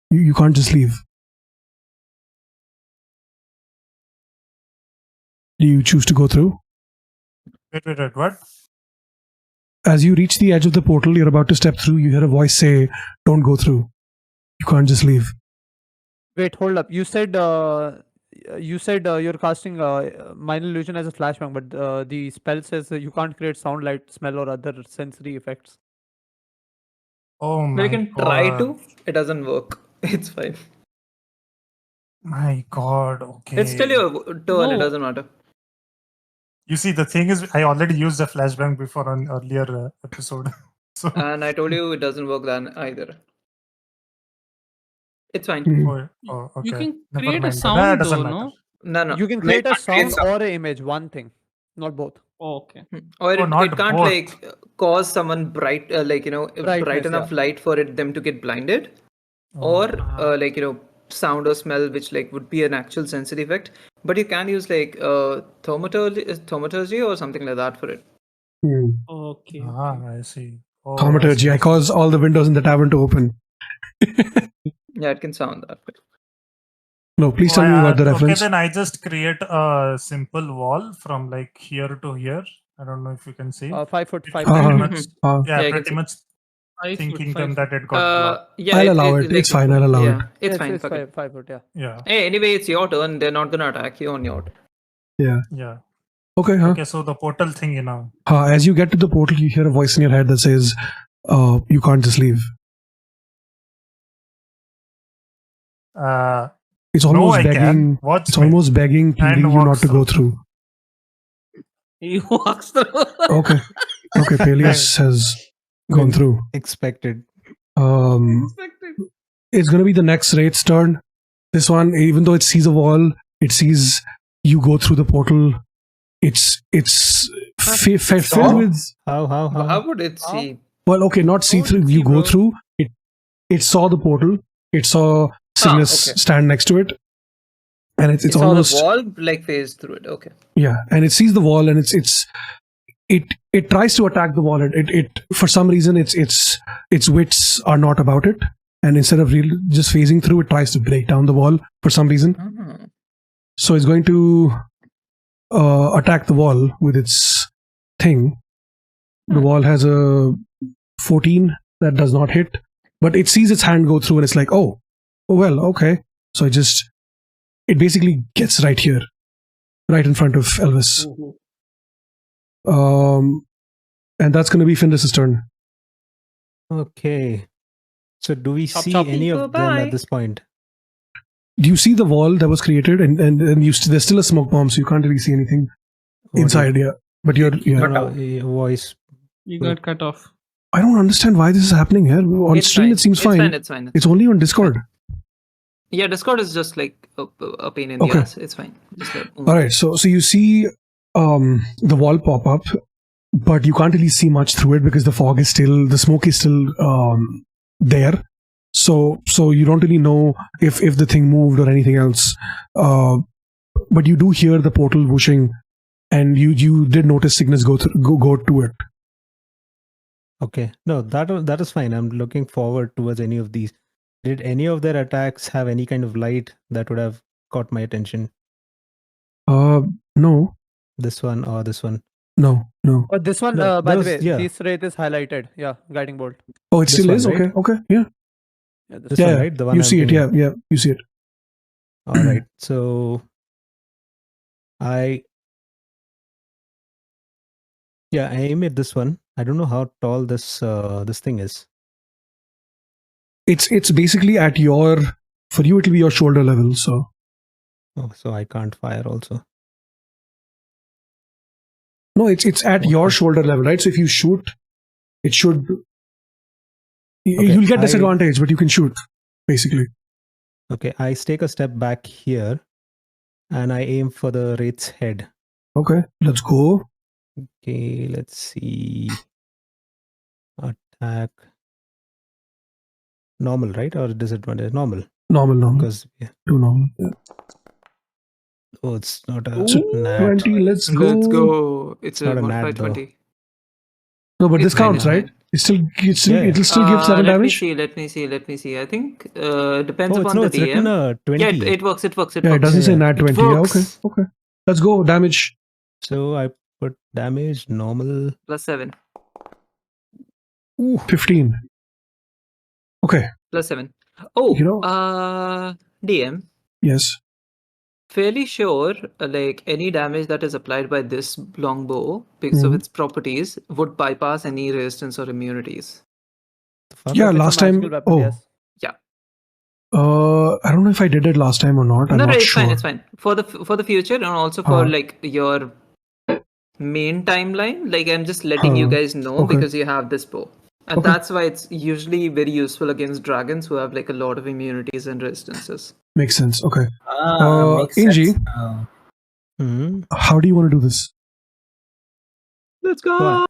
You can't just leave." Do you choose to go through? Wait, what? As you reach the edge of the portal, you're about to step through, you hear a voice say, "Don't go through. You can't just leave." Wait, hold up. You said you're casting minor illusion as a flashbang, but the spell says you can't create sound, light, smell, or other sensory effects. Oh my But you can try God. to. It doesn't work. It's fine. My God. Okay. It's still your turn. No. It doesn't matter. You see, the thing is, I already used a flashbang before on earlier episode. So And I told you it doesn't work then either. It's fine. Mhm. okay. You can Never create a mind. sound That doesn't though, matter. no? No. You can Like, create a I create sound or an image, one thing, not both. Oh, okay. Or Oh, not it can't both. cause someone bright bright Brightness, enough light for them to get blinded, or sound or smell which would be an actual sensory effect. But you can use thaumaturgy or something like that for it. Okay. I see. Oh, Thaumaturgy. I cause all the windows in the tavern to open. Yeah, it can sound that way. No, please tell me about the reference. Okay, then I just create a simple wall from here to here. I don't know if you can see. 5 foot, 5 Pretty Uh-huh. much, Uh, Yeah, I can pretty see. much 5 thinking foot, them 5 that foot. it got blocked. Yeah, I'll allow it. It's fine. I'll allow it. It's fine. It's Fuck it. 5 foot, yeah. Yeah. Hey, anyway, it's your turn. They're not gonna attack you on your turn. Yeah. Okay, huh? Okay, so the portal thing, As you get to the portal, you hear a voice in your head that says, "You can't just leave." It's No, almost I begging. can. Watch It's me. almost begging, pleading you not walks to go through. through. He walks through. Okay. Peleus has gone through. Expected. It's gonna be the next raid's turn. This one, even though it sees a wall, it sees you go through the portal. It's filled with. How would it see? Well, okay, not see through. You go through it. It saw the portal. It saw Cygnus okay. stand next to it, and it's Saw almost the wall like phase through it. Okay. yeah. And it sees the wall, and it tries to attack the wall. It for some reason its wits are not about it, and instead of just phasing through, it tries to break down the wall for some reason. Hmm. So it's going to attack the wall with its thing. The wall has a 14 that does not hit, but it sees its hand go through and it's like, oh well, okay. So it basically gets right here, right in front of Elvis. And that's going to be Findus's turn. Okay. So do we Chop, see chop. any of them Bye. at this point? Do you see the wall that was created? And there's still a smoke bomb, so you can't really see anything inside here. But you're Voice. You got cut off. I don't understand why this is happening here. On It's stream, fine. it seems It's fine. fine. It's fine. It's only on Discord. Yeah, Discord is just like a pain in the Okay. ass. It's fine. Just like, All right, so you see the wall pop up, but you can't really see much through it because the smoke is still there. So you don't really know if the thing moved or anything else. But you do hear the portal whooshing, and you did notice Cygnus go to it. Okay. No, that is fine. I'm looking forward towards any of these. Did any of their attacks have any kind of light that would have caught my attention? No, This one or this one? no. But this one, No, by the those- way, yeah. this rate is highlighted. Yeah, guiding bolt. Oh, it This still one, is? right? Okay, yeah. Yeah, this This Yeah, one, right? The one You I'm see it, thinking. yeah, you see it. All right. So I aim at this one. I don't know how tall this thing is. It's basically at for you it'll be your shoulder level, so Oh, so I can't fire also. no, it's at your shoulder level, right? So if you shoot, it should you'll get disadvantage, but you can shoot, basically. Okay, I take a step back here and I aim for the wraith's head. Okay, let's go. Okay, let's see. Attack. Normal, right? Or disadvantage? Normal. Normal. Because Do normal. Yeah. oh, it's not a So nat. 20, let's go. Let's go. It's not a a modified nat, though. 20. No, but It's this fine, counts, it's right? fine. It'll still give 7 damage. Let me see. I think depends Oh, it's, upon no, the it's written DM. 20. Yeah, it works. Yeah, it doesn't say nat 20. Yeah, works. okay. Let's go. Damage. So I put damage normal. Plus 7. 15. Okay. Plus 7. Oh, You know- DM. Yes. Fairly sure, like any damage that is applied by this longbow, because of its properties, would bypass any resistance or immunities. The fuck? Yeah, It's a last time. magical weapon, Oh, yes. I don't know if I did it last time or not. I'm No, not it's sure. fine. It's fine for the future, and also for like your main timeline. Like I'm just letting you guys know okay. because you have this bow, and Okay. that's why it's usually very useful against dragons who have like a lot of immunities and resistances. Makes sense. Okay. Makes Inji, sense. Hmm. how do you want to do this? Let's go. So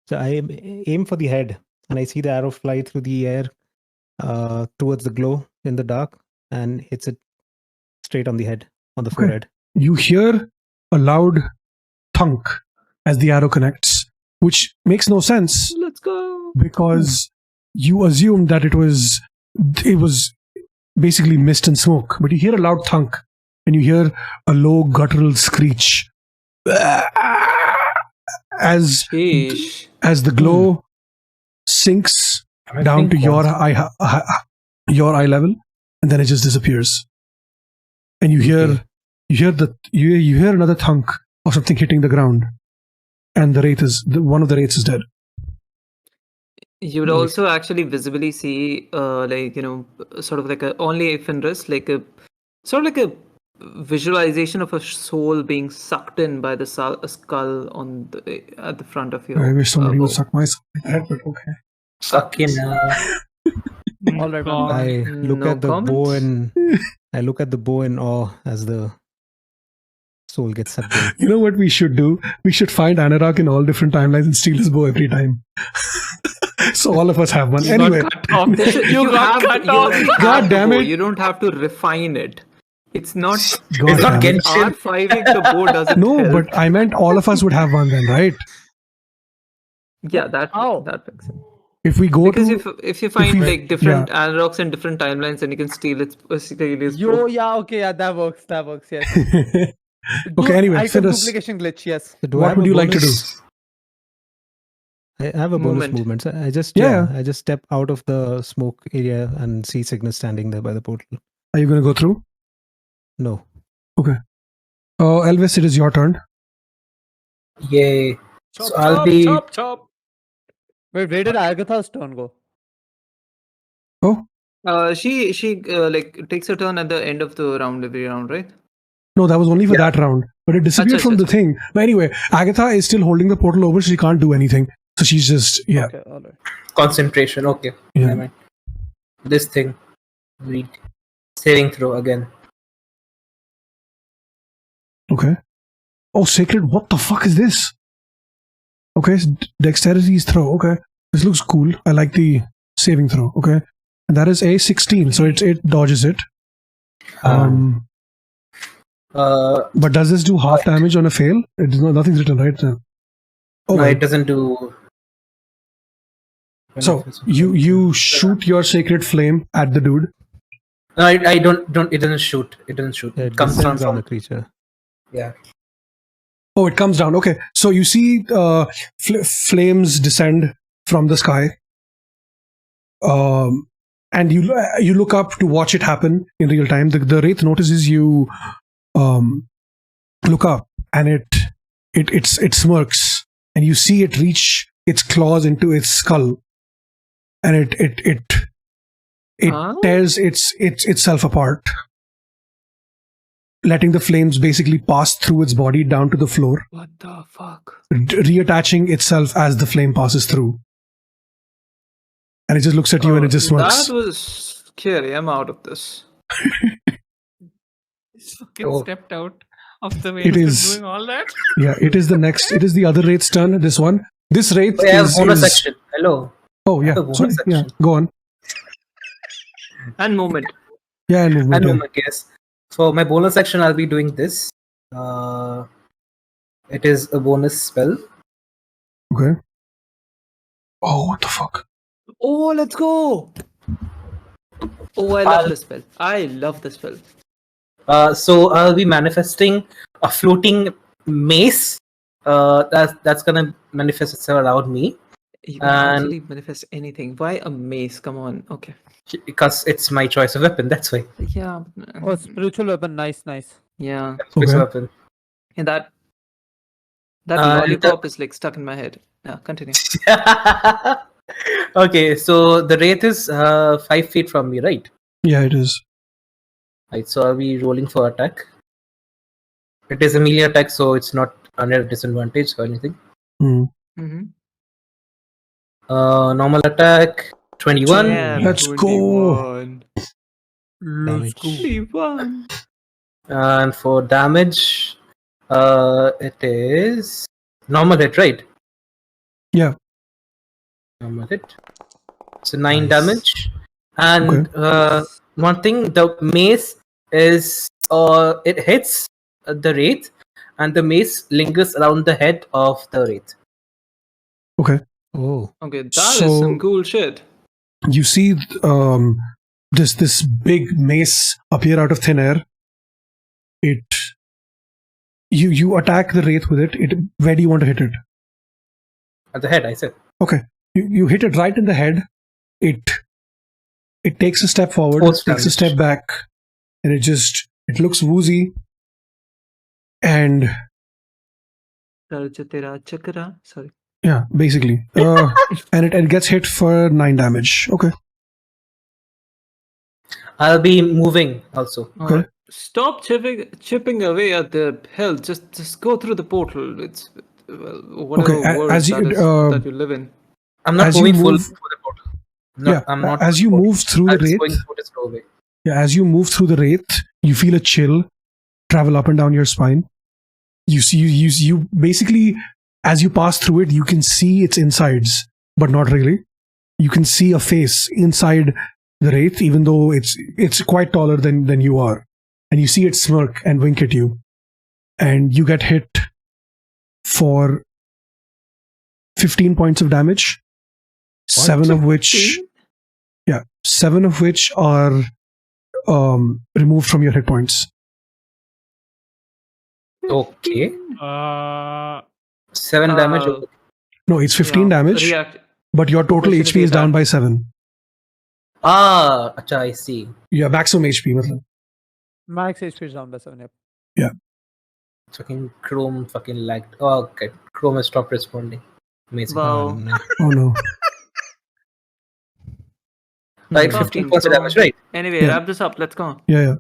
So I aim for the head, and I see the arrow fly through the air towards the glow in the dark, and hits it straight on the head, on the forehead. You hear a loud thunk as the arrow connects, which makes no sense Let's go. because you assumed that it was basically mist and smoke, but you hear a loud thunk and you hear a low guttural screech as Sheesh. the glow sinks down to your eye level, and then it just disappears. And you hear you hear another thunk of something hitting the ground, and one of the wraiths is dead. You would also actually visibly see, sort of like only if in risk, like a sort of like a visualization of a soul being sucked in by the skull at the front of your. I wish somebody would bow. suck my skull like that, but okay. Suck in. All right, God. I look No at the bow comments? and I look at the bow in awe as the soul gets sucked in. You know what we should do? We should find Anorak in all different timelines and steal his bow every time. So all of us have one. Anyway, You got have- cut you off. already God have damn the bow. it. You don't have to refine it. It's not God It's not damn it. Genshin. R5ing the bow doesn't No, help. but I meant all of us would have one then, right? Yeah, that How? makes sense. If we go Because to if you find we- like different Anroks and different timelines, and you can steal it basically. That works. Yes. Okay, anyway, item Fiddus, duplication glitch. Yes. So do I what have would a you like to do? bonus- I have a bonus Movement. movement. So I just Yeah. I just step out of the smoke area and see Cygnus standing there by the portal. Are you going to go through? No. Elvis, it is your turn. Yay. Chop, So I'll chop, be. chop, chop. Wait, where did Agatha's turn go? She like takes a turn at the end of the round every round, right? No, that was only for that round. But it disappeared from the thing. But anyway, Agatha is still holding the portal over, so she can't do anything. So she's just, yeah. Okay, alright. Concentration. Okay. Yeah. Never mind. This thing. Read. Saving throw again. Okay. Oh, sacred. What the fuck is this? Okay, dexterity's throw. Okay. This looks cool. I like the saving throw. Okay. And that is a 16, so it dodges it. But does this do half damage on a fail? It does not, nothing's written, right? No, Okay. it doesn't do. So you shoot your sacred flame at the dude. No, I don't. It doesn't shoot. It doesn't shoot. It It comes down descends on from. the creature. Yeah. Oh, it comes down. Okay. So you see flames descend from the sky. And you look up to watch it happen in real time. The wraith notices you look up, and it smirks, and you see it reach its claws into its skull, and it tears itself apart, letting the flames basically pass through its body down to the floor, What the fuck? reattaching itself as the flame passes through. And it just looks at you and it just smirks. That was scary. I'm out of this. Just fucking Oh. stepped out of the way It after is- doing all that. Yeah, it is the next. It is the other wraith's turn. This one. This wraith I have is. bonus is- section. Hello. Oh yeah. I have a bonus Sorry, yeah. section. Go on. And movement. Yeah, and movement. And yeah. movement, yes. For my bonus section, I'll be doing this. It is a bonus spell. Okay. Oh, what the fuck? Oh, let's go! Oh, I love this spell. I love this spell. So I'll be manifesting a floating mace. That's gonna manifest itself around me You can And- actually manifest anything. Why a mace? Come on. Okay. because it's my choice of weapon. That's why. Yeah. Oh, spiritual weapon. Nice. Yeah. Choice Okay. of weapon. And that Uh, lollipop is like stuck in my head. Yeah, continue. Okay, so the wraith is 5 feet from me, right? Yeah, it is. Right. So I'll be rolling for attack. It is a melee attack, so it's not under disadvantage or anything. Hmm. Mm-hmm. Normal attack 21. Yeah, Let's go. 21. Damage. 21. And for damage, it is normal hit, right? Yeah. Normal hit. So 9 Nice. damage. And one thing, the mace is, it hits the wraith, and the mace lingers around the head of the wraith. Oh, Okay, that is So- some cool shit. You see this big mace appear out of thin air. You attack the wraith with it. Where do you want to hit it? At the head, I said. Okay. You hit it right in the head. It takes a step forward, Force takes a damage. step back, and it looks woozy. And Tera chakra. Sorry. yeah, basically. And it gets hit for 9 damage. Okay. I'll be moving also. Okay. Stop chipping away at the health. Just go through the portal. It's whatever Okay, world as you- that you live in. I'm not As you moving full move- for the portal. No, Yeah, I'm not. as you move through the I'm just going wraith, through this doorway. as you move through the wraith, you feel a chill travel up and down your spine. you basically, as you pass through it, you can see its insides, but not really. You can see a face inside the wraith, even though it's quite taller than you are, and you see it smirk and wink at you, and you get hit for 15 points of damage. Seven of which are removed from your hit points. Okay. 7 damage. No, it's 15 damage, but your total HP is down by 7. Acha, I see. Yeah, maximum HP. Matlab. Max HP is down by 7. Yep. Yeah. Fucking Chrome fucking lagged. Oh, okay. Chrome has stopped responding. Amazing. Wow. Oh no. Right, 15 points of damage, right? Anyway, Yeah. wrap this up. Let's go. Yeah.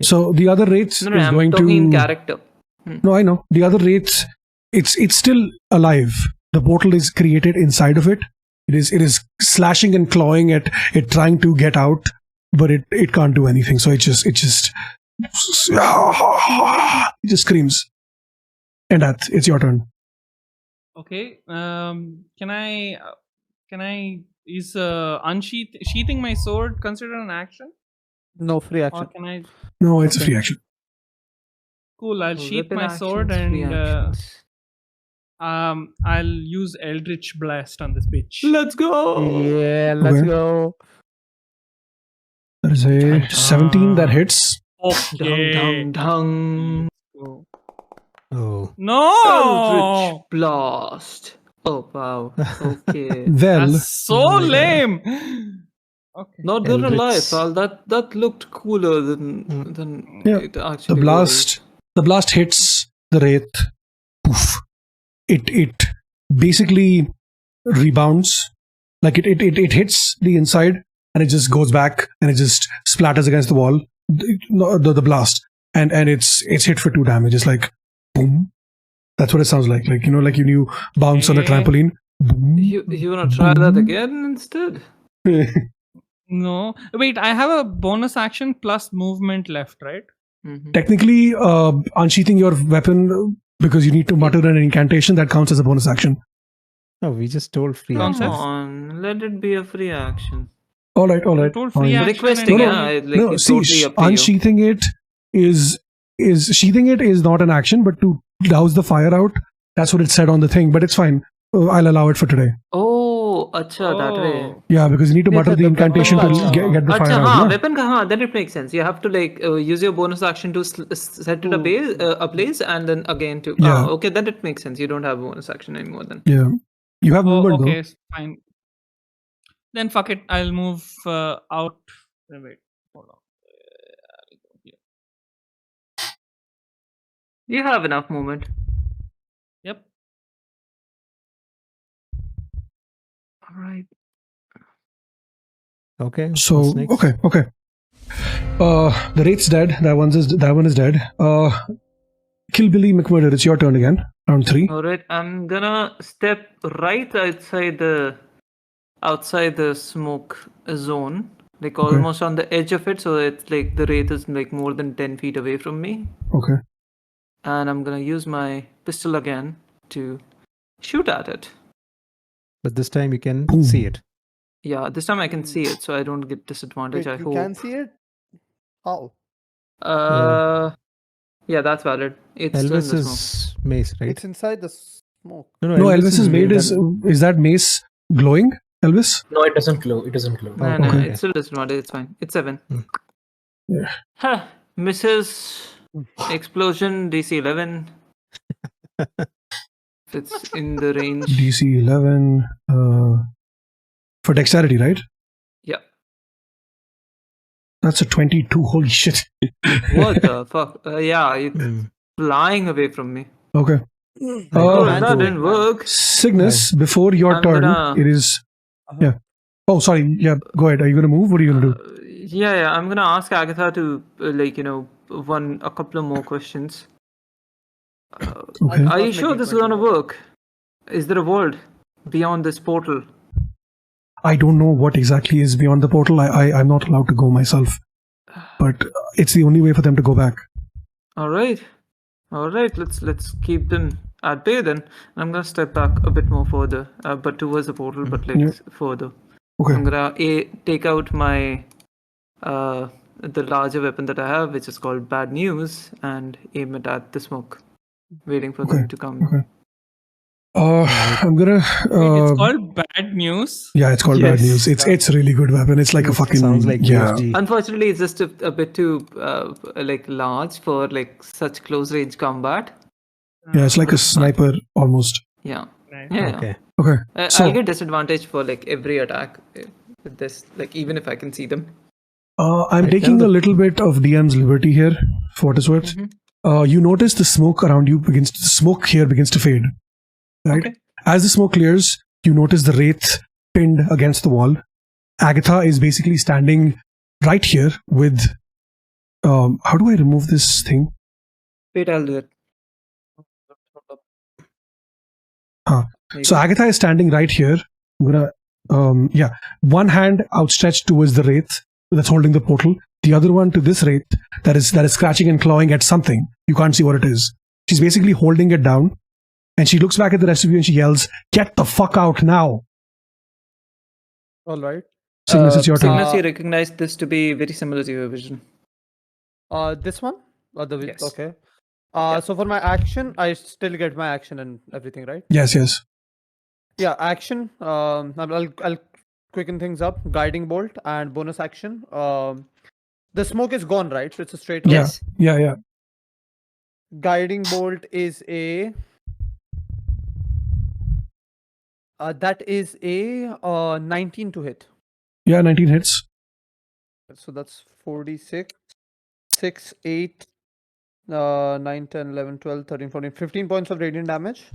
So the other wraiths No, is I'm going talking to. in character. No, I know. The other wraiths, it's still alive. The portal is created inside of it. It is slashing and clawing at it, trying to get out, but it can't do anything. So it just screams. And it's your turn. Okay. Can I is sheathing my sword considered an action? No free Or action. can I? No, it's a free action. Cool. I'll sheath Weapon my sword actions, free and actions. I'll use Eldritch Blast on this bitch. Let's go. Yeah, let's Okay. go. That is a 17 that hits. Okay. Dung, dung, dung. Oh. No. Eldritch Blast. Oh wow. Okay. Well, That's so lame. Okay. Not gonna lie, Eldritch. pal. That looked cooler than Yeah, it actually the blast hits the wraith. Poof. It basically rebounds, like it hits the inside and it just goes back and it just splatters against the wall. The blast and it's hit for 2 damage. It's like boom. That's what it sounds like. Like like you bounce on a Okay. trampoline. Boom. You wanna try that again instead? No. Wait, I have a bonus action plus movement left, right? Mhm. Technically, unsheathing your weapon because you need to mutter an incantation, that counts as a bonus action. No, we just told free Come Concept? action. on, let it be a free action. All right. Told free fine. action Requesting, and- yeah, like No, it's see, totally up to you. unsheathing it is sheathing it is not an action, but to douse the fire out, that's what it said on the thing. But it's fine. I'll allow it for today. Oh, acha, that way. Yeah, because you need to Yes, mutter sir, the the incantation to weapon- get the fire Acha, out. No? weapon ka, then it makes sense. You have to like use your bonus action to set it ablaze and then again to. Yeah. Okay, then it makes sense. You don't have bonus action anymore then. Yeah, you have Oh, movement okay, fine. Then fuck it. I'll move out. Wait, hold on. I'll go here. You have enough movement. Yep. All right. Okay. though. So what's next? okay. The wraith's dead. That one is dead. Kill Billy McMurder. It's your turn again. Round 3. All right. I'm gonna step right outside the smoke zone, like Okay. almost on the edge of it, so it's like the wraith is like more than 10 feet away from me. Okay. And I'm gonna use my pistol again to shoot at it. But this time you can Boom. see it. Yeah, this time I can see it, so I don't get disadvantage. Wait, I you hope. can see it? How? Yeah, that's valid. It's still in the smoke. Elvis's mace, right? It's inside the smoke. No, Elvis's maid is that mace glowing? Elvis? No, it doesn't glow. It doesn't glow. No, no, okay. it's still disadvantage. It's fine. It's 7. Yeah. Huh. Misses. Explosion. DC 11. It's in the range. DC 11 for dexterity, right? Yeah. That's a 22. Holy shit. What the fuck? Yeah, it's Mm. flying away from me. Okay. Oh, Uh, that didn't work. Cygnus, before your I'm turn, gonna- it is. Uh-huh. Yeah. Oh, sorry. Yeah, go ahead. Are you going to move? What are you going to do? Yeah. I'm gonna ask Agatha to a couple of more questions. Okay. Are you sure this is gonna work? Is there a world beyond this portal? I don't know what exactly is beyond the portal. I'm not allowed to go myself. But it's the only way for them to go back. All right. All right, let's keep them at bay then. I'm gonna step back a bit more further, but towards the portal, but like Yeah. further. Okay. I'm gonna take out my the larger weapon that I have, which is called Bad News, and aim it at the smoke, waiting for them to come. Okay. I'm gonna. It's called bad news. Yeah, it's called Bad News. It's a really good weapon. It's like a fucking. Sounds like USG. Unfortunately, it's just a bit too like large for like such close range combat. Yeah, it's like a sniper almost. Yeah. Right. Yeah. Okay. Okay. So I'll get disadvantage for like every attack with this, like even if I can see them. I'm taking a little bit of DM's liberty here, for what it's worth. You notice the smoke around you begins to fade. Right? Okay. As the smoke clears, you notice the wraith pinned against the wall. Agatha is basically standing right here with. How do I remove this thing? Wait, I'll do it. So Agatha is standing right here. I'm gonna, one hand outstretched towards the wraith that's holding the portal. The other one to this wraith that is scratching and clawing at something. You can't see what it is. She's basically holding it down, and she looks back at the rest of you and she yells, "Get the fuck out now!" All right. Cygnus, it's your turn. Cygnus, you recognize this to be very similar to your vision. This one? Or the Yes. Okay. So for my action, I still get my action and everything, right? Yes. Yeah, action. I'll quicken things up. Guiding bolt and bonus action. The smoke is gone, right? So it's a straight. Yeah. Yes. Yeah. Guiding bolt is a. That is a 19 to hit. Yeah, 19 hits. So that's 46, 6, 8, 9, 10, 11, 12, 13, 14, 15 points of radiant damage.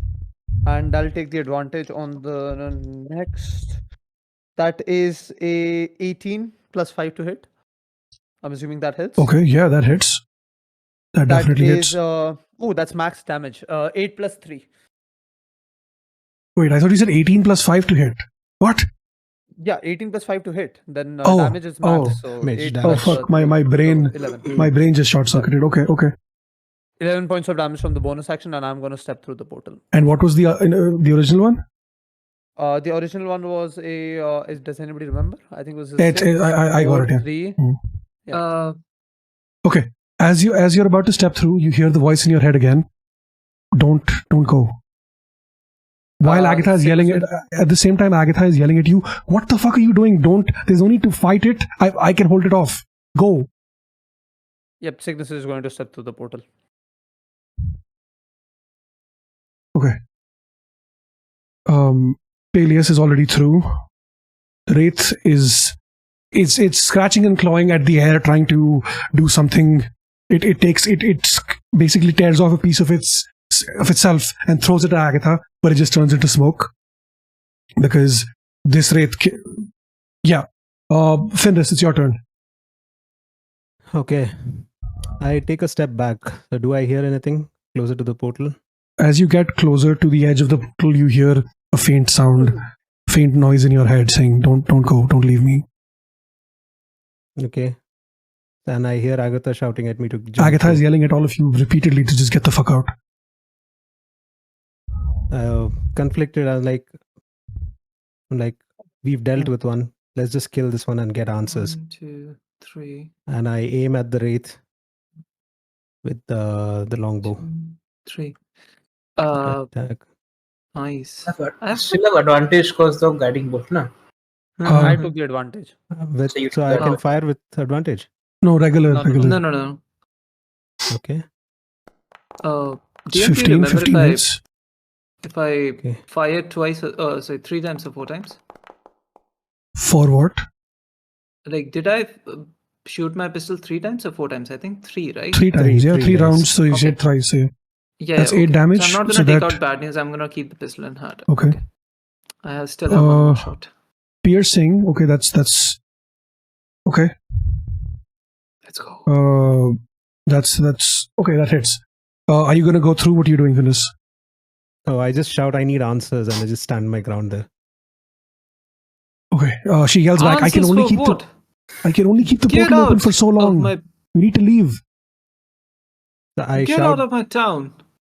And I'll take the advantage on the next. That is a 18 plus 5 to hit. I'm assuming that hits. Okay, yeah, that hits. That definitely hits. That's max damage. 8 plus 3. Wait, I thought you said 18 plus 5 to hit. What? Yeah, 18 plus 5 to hit. Then damage is max. So Mage 8 damage. plus, Fuck, my brain. 11. My brain just short circuited. Okay. 11 points of damage from the bonus action, and I'm going to step through the portal. And what was the original one? The original one was does anybody remember? I think it was. I got it. Yeah. 3. Okay. As you're about to step through, you hear the voice in your head again. Don't go. While Agatha is yelling at the same time, Agatha is yelling at you. What the fuck are you doing? Don't. There's no need to fight it. I can hold it off. Go. Yep, Cygnus is going to step through the portal. Okay. Peleus is already through. Wraith is it's scratching and clawing at the air, trying to do something. It basically tears off a piece of itself and throws it at Agatha, but it just turns into smoke because this wraith. Findus, it's your turn. Okay. I take a step back. So do I hear anything closer to the portal? As you get closer to the edge of the portal, you hear a faint noise in your head saying, "Don't go, don't leave me." Okay. And I hear Agatha shouting at me to jump. Agatha is yelling at all of you repeatedly to just get the fuck out. Conflicted. I was like, we've dealt with one. Let's just kill this one and get answers. 1, 2, 3. And I aim at the wraith with the longbow. 2, 3. Attack. Nice. I still have advantage because of guiding bolt, na? I took the advantage. So I can fire with advantage. No, regular. No. Okay. DM, It's do you 15 remember minutes. if I fire twice, 3 times or 4 times? For what? Like, did I shoot my pistol 3 times or 4 times? I think 3, right? 3 times. Three Three times. rounds. So you Okay. said thrice. Yeah. Yeah, That's 8 damage. So I'm not so gonna take that out bad news. I'm gonna keep the pistol in hand. Okay. I still have one more shot. piercing. Okay, that's okay. Let's go. That's okay. That hits. Are you gonna go through? What are you doing, Venus? Oh, I just shout, I need answers, and I just stand my ground there. Okay. She yells back. I can Answers only for keep what? the. I can only keep the Get portal open out for so of long. my- We need to leave. I Get out of my town.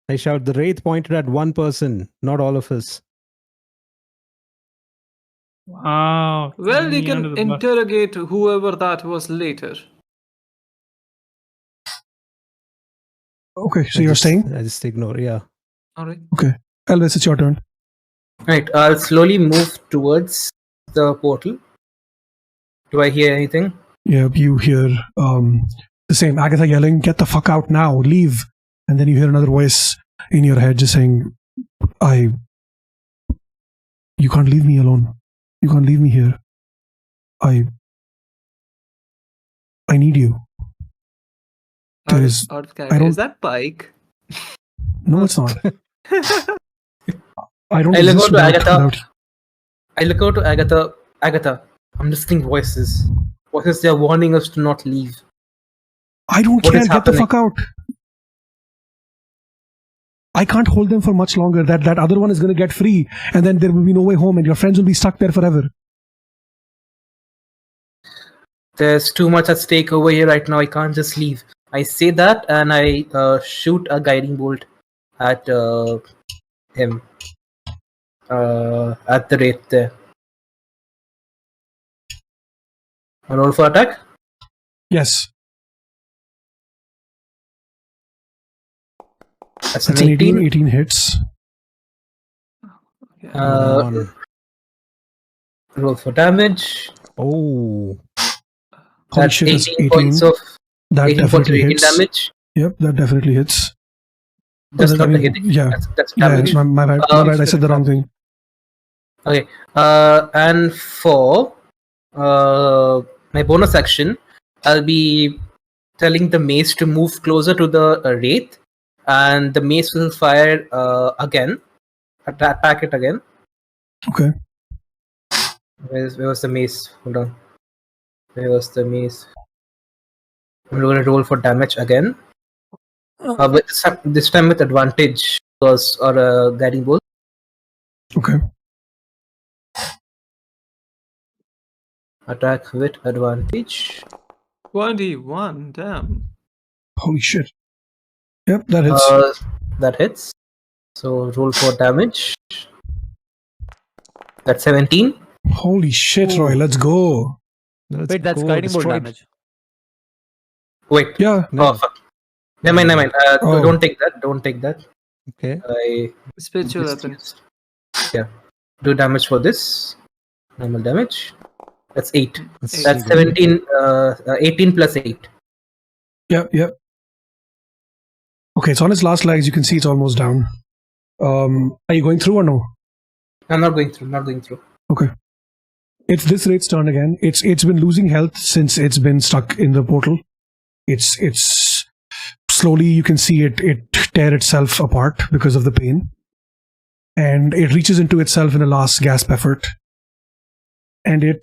I shout, the wraith pointed at one person, not all of us. Wow. Well, throwing you me under can the bus. interrogate whoever that was later. Okay, so I you're just- saying? I just ignore, yeah. All right. Okay. Elvis, it's your turn. Right, I'll slowly move towards the portal. Do I hear anything? Yeah, you hear the same Agatha yelling, "Get the fuck out now, leave!" And then you hear another voice in your head just saying, you can't leave me alone. You can't leave me here. I need you. There is... Out of I character. don't- Is that Pike? No, it's not. I don't I look exist out to Agatha. without you. I look out to Agatha. Agatha, I'm listening voices. Voices, they're warning us to not leave. I don't What care. is Get the happening? fuck out. I can't hold them for much longer. That other one is going to get free, and then there will be no way home, and your friends will be stuck there forever. There's too much at stake over here right now. I can't just leave. I say that, and I shoot a guiding bolt at him. At the wraith there. A roll for attack? Yes, That's that's an an 18. 18. 18 hits. Roll for damage. Oh. Holy That's shit, that's 18 points of that 18 points of definitely radiant hits. damage. Yep, that definitely hits. That's I not the mean, hitting. yeah. That's Yeah, damage. my bad. My bad. I said the wrong thing. Okay. And for my bonus action, I'll be telling the mace to move closer to the wraith, and the mace will fire again. Attack it again. Okay. Where was the mace? Hold on. Where was the mace? I'm going to roll for damage again. This time with advantage because or a guiding bolt. Okay. Attack with advantage. 21, damn. Holy shit. Yep, that hits. That hits. So roll for damage. That's 17. Holy shit, Roy. Let's go. Wait, that's guiding bolt damage. Wait. Yeah. Oh, fuck. Never mind, never mind. Oh. Don't take that. Don't take that. Okay. I Spiritual weapon. Yeah. Do damage for this. Normal damage. That's 8. That's That's pretty good. 17. 18 plus 8. Yep, yep. Okay, it's on its last legs. You can see it's almost down. Are you going through or no? I'm not going through. Not going through. Okay. It's this wraith's turn again. It's been losing health since it's been stuck in the portal. It's slowly you can see it tear itself apart because of the pain. And it reaches into itself in a last gasp effort. And it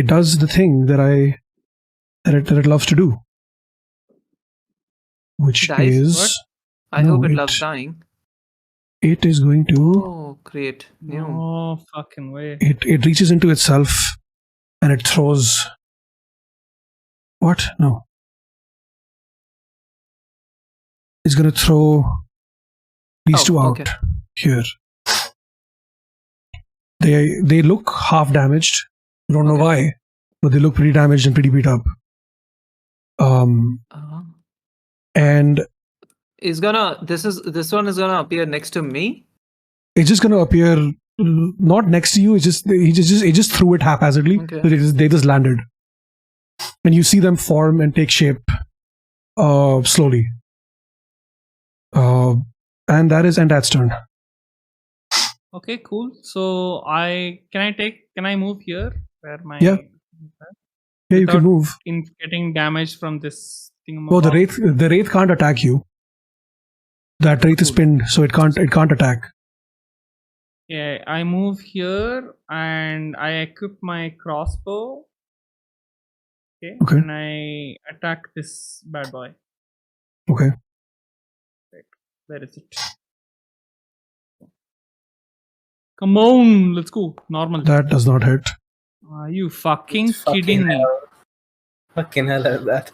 does the thing that it loves to do. Which Dies? is What? I No, hope it it- loves dying. it is going to Oh, great. New. No fucking way. it reaches into itself and it throws what? No. It's gonna throw these Oh, two out okay. here. They look half damaged. I don't know Okay. why, but they look pretty damaged and pretty beat up. Uh-huh. And This one is gonna appear next to me. it's just gonna appear not next to you. It just threw it haphazardly. Okay. They just landed, and you see them form and take shape, slowly. And that's turn. Okay, cool. So can I move here where my Yeah. Yeah, you can Without- move. in getting damage from this thing? Oh, the wraith can't attack you. That wraith is pinned, so it can't attack. Yeah, I move here and I equip my crossbow. Okay. And I attack this bad boy. Okay. Where is it? Come on, let's go. Normal. That does not hit. Are you fucking Fucking kidding me? hell. Fucking hell at that.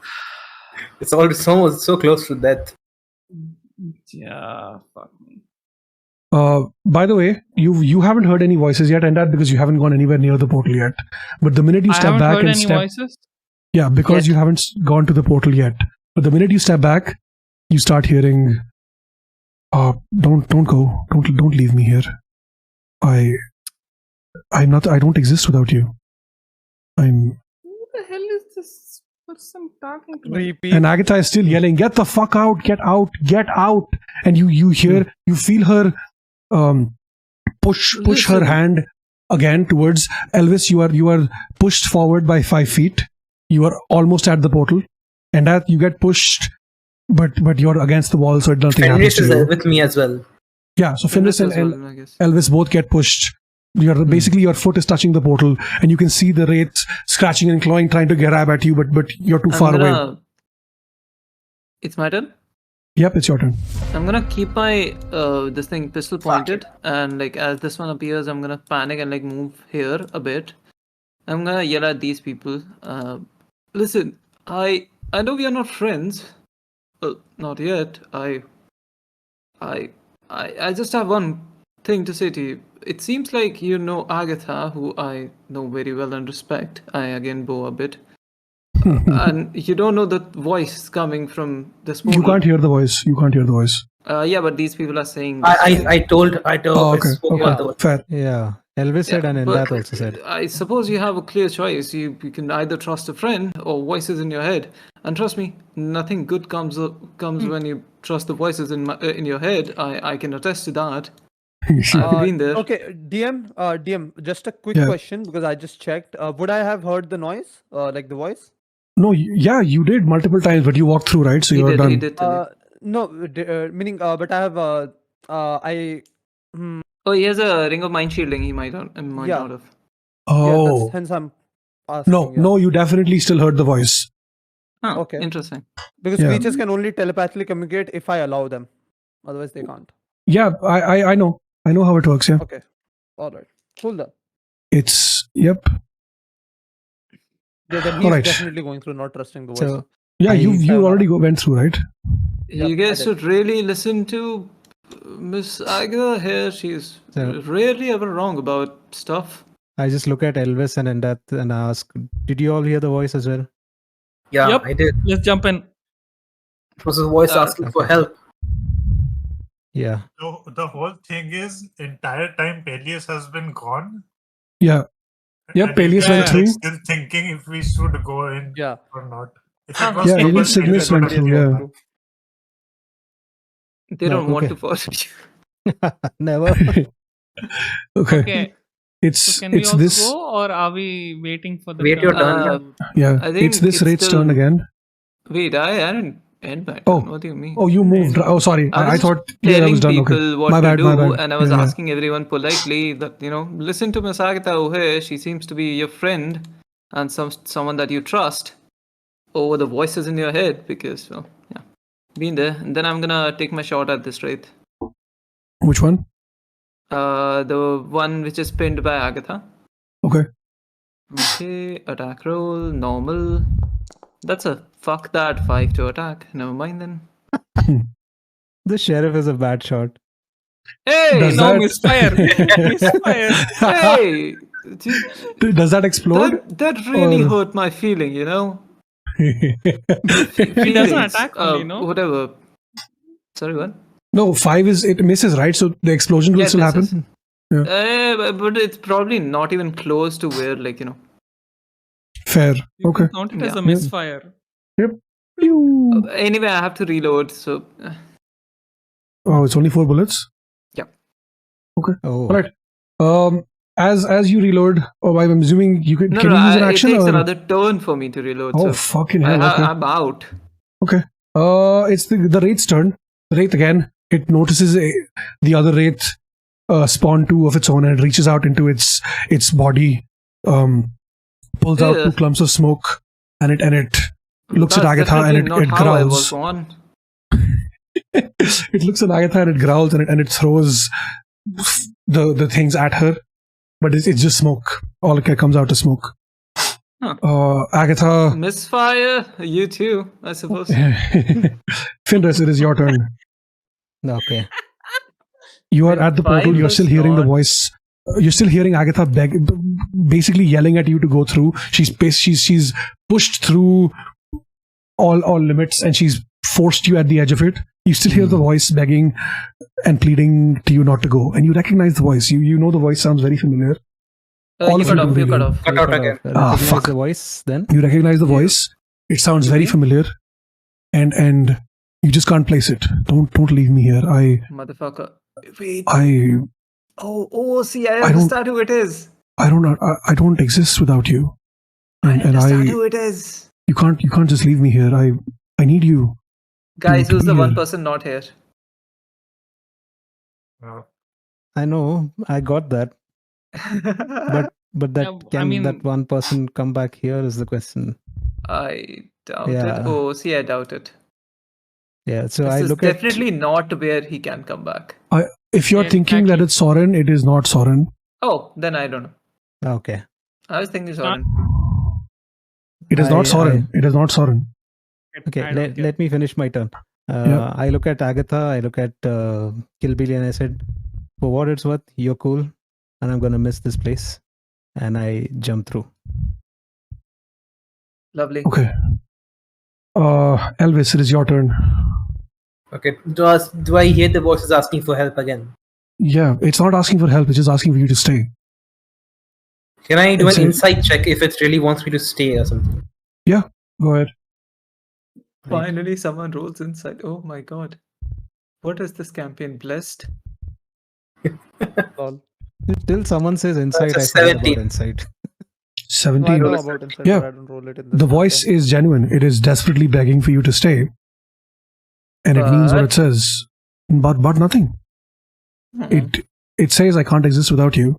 It's all so close to death. Yeah, fuck me. By the way, you haven't heard any voices yet, and that because you haven't gone anywhere near the portal yet. But the minute you I step haven't back heard and any step, voices. yeah, because you haven't gone to the portal yet. But the minute you step back, you start hearing, "Don't go, don't leave me here. I don't exist without you. Who the hell is this person talking to me? Repeat. And Agatha is still yelling, "Get the fuck out! Get out! Get out!" And you feel her push her hand again towards Elvis. You are pushed forward by 5 feet. You are almost at the portal, and that you get pushed, but you're against the wall, so nothing happens Fenris to is you. with me as well. Yeah, so Fenris and I guess. Elvis both get pushed. Basically your foot is touching the portal, and you can see the wraiths scratching and clawing, trying to grab at you, but you're too far away. It's my turn. Yep, it's your turn. I'm gonna keep my this thing pistol pointed, and like as this one appears, I'm gonna panic and like move here a bit. I'm gonna yell at these people. Listen, I know we are not friends. Well, not yet. I just have one thing to say to you. It seems like you know Agatha, who I know very well and respect. I again bow a bit. And you don't know the voice coming from this portal. You can't hear the voice. Yeah, but these people are saying. I told. Oh, okay. spoke about the Fair. Yeah, Elvis said, and but that also said. I suppose you have a clear choice. You can either trust a friend or voices in your head. And trust me, nothing good comes when you trust the voices in your head. I can attest to that. I've been there. Okay, DM, just a quick Yeah. question because I just checked. Would I have heard the noise, like the voice? No, yeah, you did multiple times, but you walked through, right? So He you're done. did tell you. No, meaning, but I have, Oh, he has a ring of mind shielding. He might not have. Oh, hence I'm asking. no, you definitely still heard the voice. Huh, Okay. Interesting. Because Yeah. creatures can only telepathically communicate if I allow them. Otherwise, they can't. Yeah, I know. I know how it works, yeah. Okay. All right. Cool then. Yep. Yeah, then he's Alright. definitely going through not trusting the voice. So Yeah, you Sayonara. already went through, right? You Yep, guys I did. should really listen to Miss Agatha here. She's So- rarely ever wrong about stuff. I just look at Elvis and Endath and ask, did you all hear the voice as well? Yeah, Yep. I did. Let's jump in. It was a voice asking for help. Yeah. So the whole thing is, entire time Peleus has been gone. Yeah. Yeah, and Peleus you went guys are through. still thinking if we should go in Yeah. or not. If Yeah, it was Yeah, double, even it Cygnus would went have through, been yeah. done. They No, don't want okay. to force you. Never. Okay. Okay. So can we It's also this. go, or are we waiting for the Wait your turn. Yeah, I think it's this it's Wraith's still- turn again. Wait, I didn't end my turn. Oh. What do you mean? Oh, you moved. Oh, sorry. I I was thought telling yeah, that was done. people Okay. what My to bad. do, My bad. and I was Yeah. asking everyone politely that listen to Miss Agatha over here. She seems to be your friend and someone that you trust over the voices in your head because, well, yeah, been there. And then I'm gonna take my shot at this wraith. Which one? The one which is pinned by Agatha. Okay. Okay, attack roll normal. That's a fuck that 5 to attack. Never mind then. The sheriff is a bad shot. Hey, Does No, that- misfire. Misfire. hey. Does that explode? That really Or- hurt my feeling, He doesn't Feelings, attack only, no? Whatever. Sorry, what? No, 5 it misses, right? So the explosion will Yeah, it still misses. happen. But it's probably not even close to where, Fair. You Okay. can count it as a Yeah. misfire. Pew. Anyway, I have to reload, so. Oh, it's only 4 bullets. Oh. All right. As you reload, I'm assuming you can. No, Can you use an it action? takes or? another turn for me to reload. Oh, so fucking hell! Okay. I'm out. It's the Wraith's turn. The Wraith again. It notices the other Wraith spawn 2 of its own, and it reaches out into its body, pulls out 2 clumps of smoke, and it looks at That's Agatha and definitely it not how I was growls. on. It looks at Agatha and it growls and it throws the things at her, but it's just smoke. All it comes out is smoke. Agatha, Misfire, you too, I suppose. Finress, it is your turn. Okay. You are When at the portal. five You're was still hearing the not- voice. You're still hearing Agatha basically yelling at you to go through. She's pushed through all limits, and she's forced you at the edge of it. You still hear the voice begging and pleading to you not to go, and you recognize the voice. You know the voice sounds very familiar. All You of cut you off, do you it cut again. off. Cut out again. Recognize fuck. the voice then? You recognize the voice. It sounds very familiar, and you just can't place it. Don't leave me here. Motherfucker. Wait. I See, I don't- understand who it is. I don't exist without you, I and understand who it is. you can't just leave me here. I need you. Guys, to who's the be one here. person not here? I know, I got that. But that Yeah, I can mean- that one person come back here is the question. I doubt Yeah. it. Oh, see, I doubt it. Yeah, so This I is look definitely not where he can come back. If you're Yeah, thinking that exactly. it's Sorren, it is not Sorren. Oh, then I don't know. at. Okay. I was thinking not- Sorren. It is not Sorren. It is not Sorren. Okay, I don't get let me finish my turn. Yeah. I look at Agatha, I look at Kilbilly, and I said, for what it's worth, you're cool, and I'm gonna miss this place. And I jump through. Lovely. Okay. Elvis, it is your turn. Okay. Do I hear the voices asking for help again? Yeah, it's not asking for help. It's just asking for you to stay. Can I do It's an a- insight check if it really wants me to stay or something? Go ahead. Finally, someone rolls inside. Oh my god. What is this campaign blessed? Lol. Till someone says inside, That's I a forget about 17. inside. No, I 17. know about inside, Yeah. but I don't roll it in this The voice campaign. is genuine. It is desperately begging for you to stay. And it means what it But- says. But nothing. It says I can't exist without you.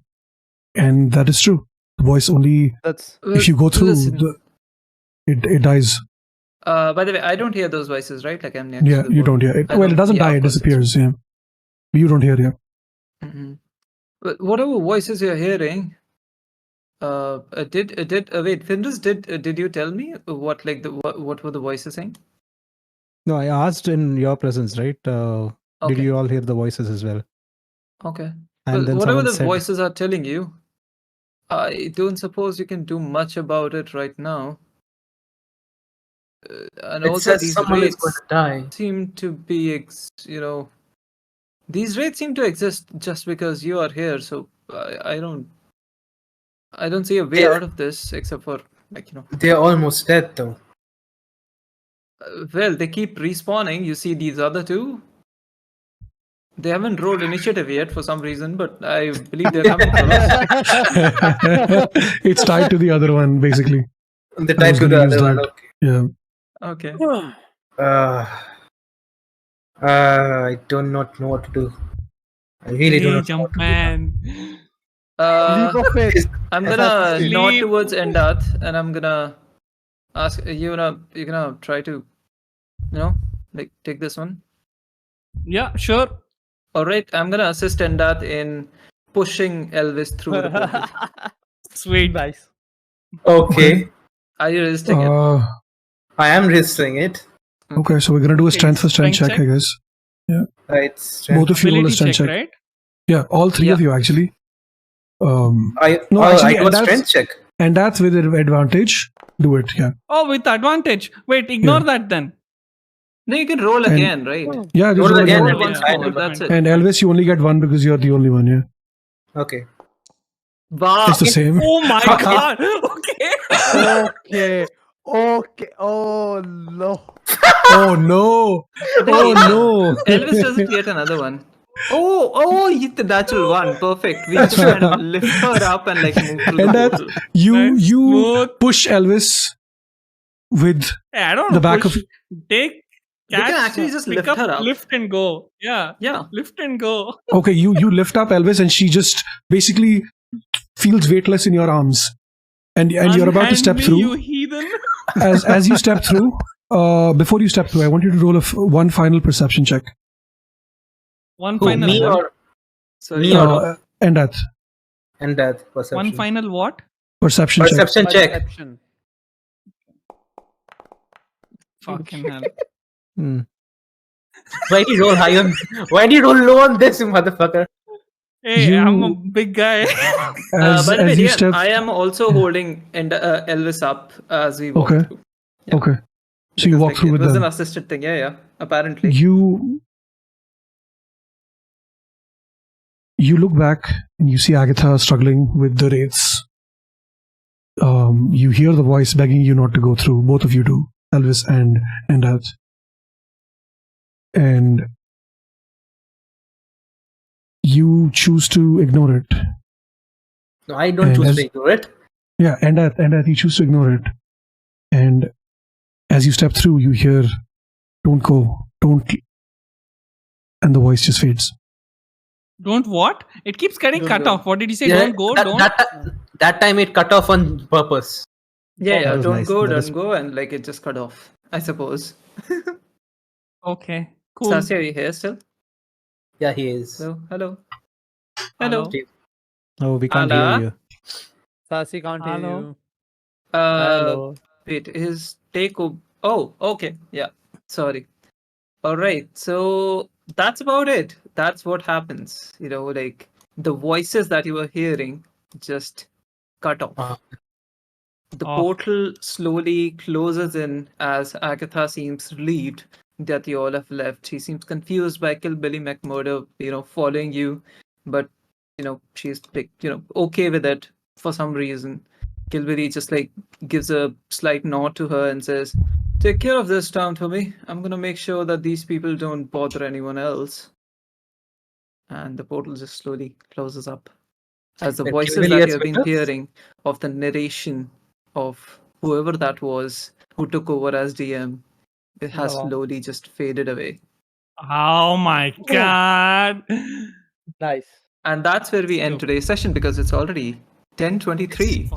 And that is true. The voice only, That's if you go through, Listen, it dies. by the way, I don't hear those voices, right? Like I'm next Yeah, to the you board. don't hear it. I Well, don't- it doesn't yeah, die, of it course, disappears. Yeah. You don't hear it. Mhm. But whatever voices you're hearing, wait, Findus, did you tell me what what were the voices saying? No, I asked in your presence, right? Did Okay. you all hear the voices as well? Okay. And Well, then whatever someone the said, voices are telling you, I don't suppose you can do much about it right now. And It also, says these someone is raids going to die. seem to be, these raids seem to exist just because you are here. So I don't see a way Yeah. out of this except for They're almost dead though. well, they keep respawning. You see these other two. They haven't rolled initiative yet for some reason, but I believe they're coming for us. It's tied to the other one, basically. The I type was to the gonna use other one. that. Okay. Yeah. Okay. I do not know what to do. I really Hey, don't know. jump man. leap of faith. I'm Assassin's gonna Creed. nod Sleep. towards Endath, and I'm gonna ask you're gonna try to, take this one. Yeah, sure. All right, I'm gonna assist Endath in pushing Elvis through the portal. Sweet. Nice. Okay. Are you resisting it? I am resisting it. Okay, so we're gonna do a Okay, strength for strength check, strength I guess. Right. Both of you roll a Ability strength check, check. right? Yeah, all three of Yeah. you actually. No, I actually, do a and that's- strength check. And that's with advantage. Do it, yeah. Oh, with advantage. Wait, ignore Yeah. that then. No, you can roll And- again, right? Yeah, just Roll roll again. again. Roll once Yeah. more. That's it. And Elvis, you only get one because you're the only one, yeah. Okay. Wow. It's the same. Oh my god. Okay. Okay. Okay. Oh no. Oh no! Oh no! Elvis doesn't get another one. Oh, you hit the natural one. Perfect. We just kind of lift her up and move through And the that's portal. you Nice, you smooth. push Elvis with I don't the know. back push, of take They can catch, actually just pick lift up, her up. lift and go. Yeah. Yeah. Lift and go. okay, you lift up Elvis and she just basically feels weightless in your arms. And you're about to Unhand step me, through. You heathen. As you step through, before you step through, I want you to roll one final perception check. One Who, final me what? or Sorry. Me or And that and that perception? One final what? perception check. Perception check. Perception. Fucking hell. Hmm. Why do you roll high on? Why do you roll low on this, you motherfucker? Hey, I'm a You- big guy. As, By the way, as you Dian, step, I am also holding Elvis up as we walk Okay. through. Yeah. okay, so you Because, walk through it with was an them. assisted thing. Yeah. Apparently. You look back and you see Agatha struggling with the wraiths. You hear the voice begging you not to go through. Both of you do, Elvis and Ed. And you choose to ignore it. No, I don't And choose as- to ignore it. Yeah, and you choose to ignore it. And as you step through, you hear, "Don't go, don't," and the voice just fades. Don't what? It keeps getting Don't cut go. off. What did you say? Yeah, Don't go. that, Don't. that time it cut off on purpose. Yeah. that was Don't nice. go, That don't is- go, and like it just cut off. I suppose. Okay. Cool. Sassi, are you here still? Yeah, he is. So, hello. Hello. Hello. Oh, we can't Ala? hear you. Sassy can't hear Hello? you. Uh, wait, his take. Oh, okay. Yeah. Sorry. All right. So that's about it. That's what happens. Like the voices that you were hearing just cut off. Ah. The Oh. portal slowly closes in as Agatha seems relieved that you all have left. She seems confused by Billy McMurdo, following you, but she's like, okay with it for some reason. Billy just like gives a slight nod to her and says, "Take care of this town for me. I'm gonna make sure that these people don't bother anyone else." And the portal just slowly closes up as the And voices Kilbilly that gets you have been with us? hearing of the narration of whoever that was who took over as DM, it has Wow. slowly just faded away. Oh my god. Nice. And that's where we end So- today's session because it's already 10:23.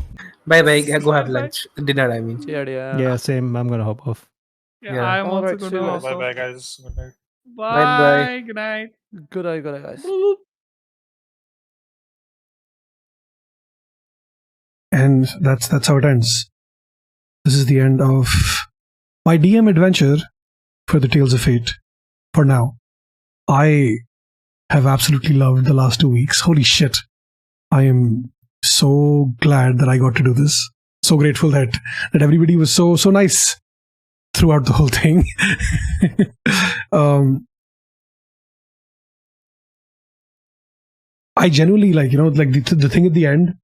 Bye bye. Go have lunch. Dinner, I mean. Yeah. Yeah, same. I'm gonna hop off. Yeah, Yeah. I'm also Alright, going see to you hop guys. off. Bye bye, guys. Good night. Bye. Good night. Good eye, guys. And that's how it ends. This is the end of my DM adventure for the Tales of Fate. For now, I have absolutely loved the last 2 weeks. Holy shit! I am so glad that I got to do this. So grateful that everybody was so nice throughout the whole thing. I genuinely like the thing at the end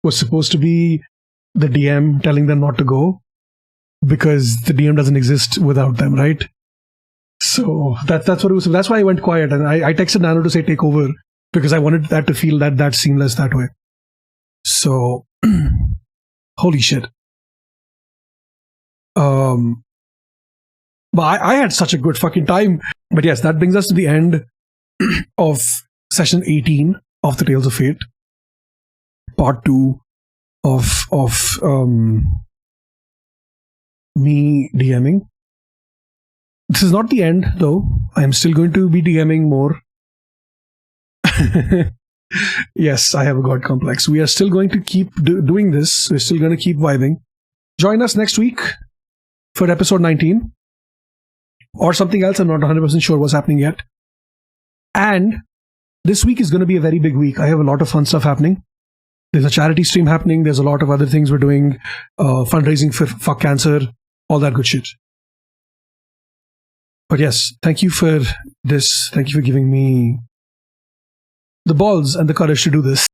was supposed to be the DM telling them not to go because the DM doesn't exist without them, right? So that's what it was. That's why I went quiet and I texted Nano to say take over because I wanted that to feel that seamless that way. So holy shit. But I had such a good fucking time. But yes, that brings us to the end of session 18 of the Tales of Fate. Part 2 of me DMing. This is not the end, though. I am still going to be DMing more. Yes, I have a god complex. We are still going to keep doing this. We're still going to keep vibing. Join us next week for episode 19. Or something else. I'm not 100% sure what's happening yet. And this week is going to be a very big week. I have a lot of fun stuff happening. There's a charity stream happening. There's a lot of other things we're doing. Fundraising for fuck cancer. All that good shit. But yes, thank you for this. Thank you for giving me the balls and the courage to do this.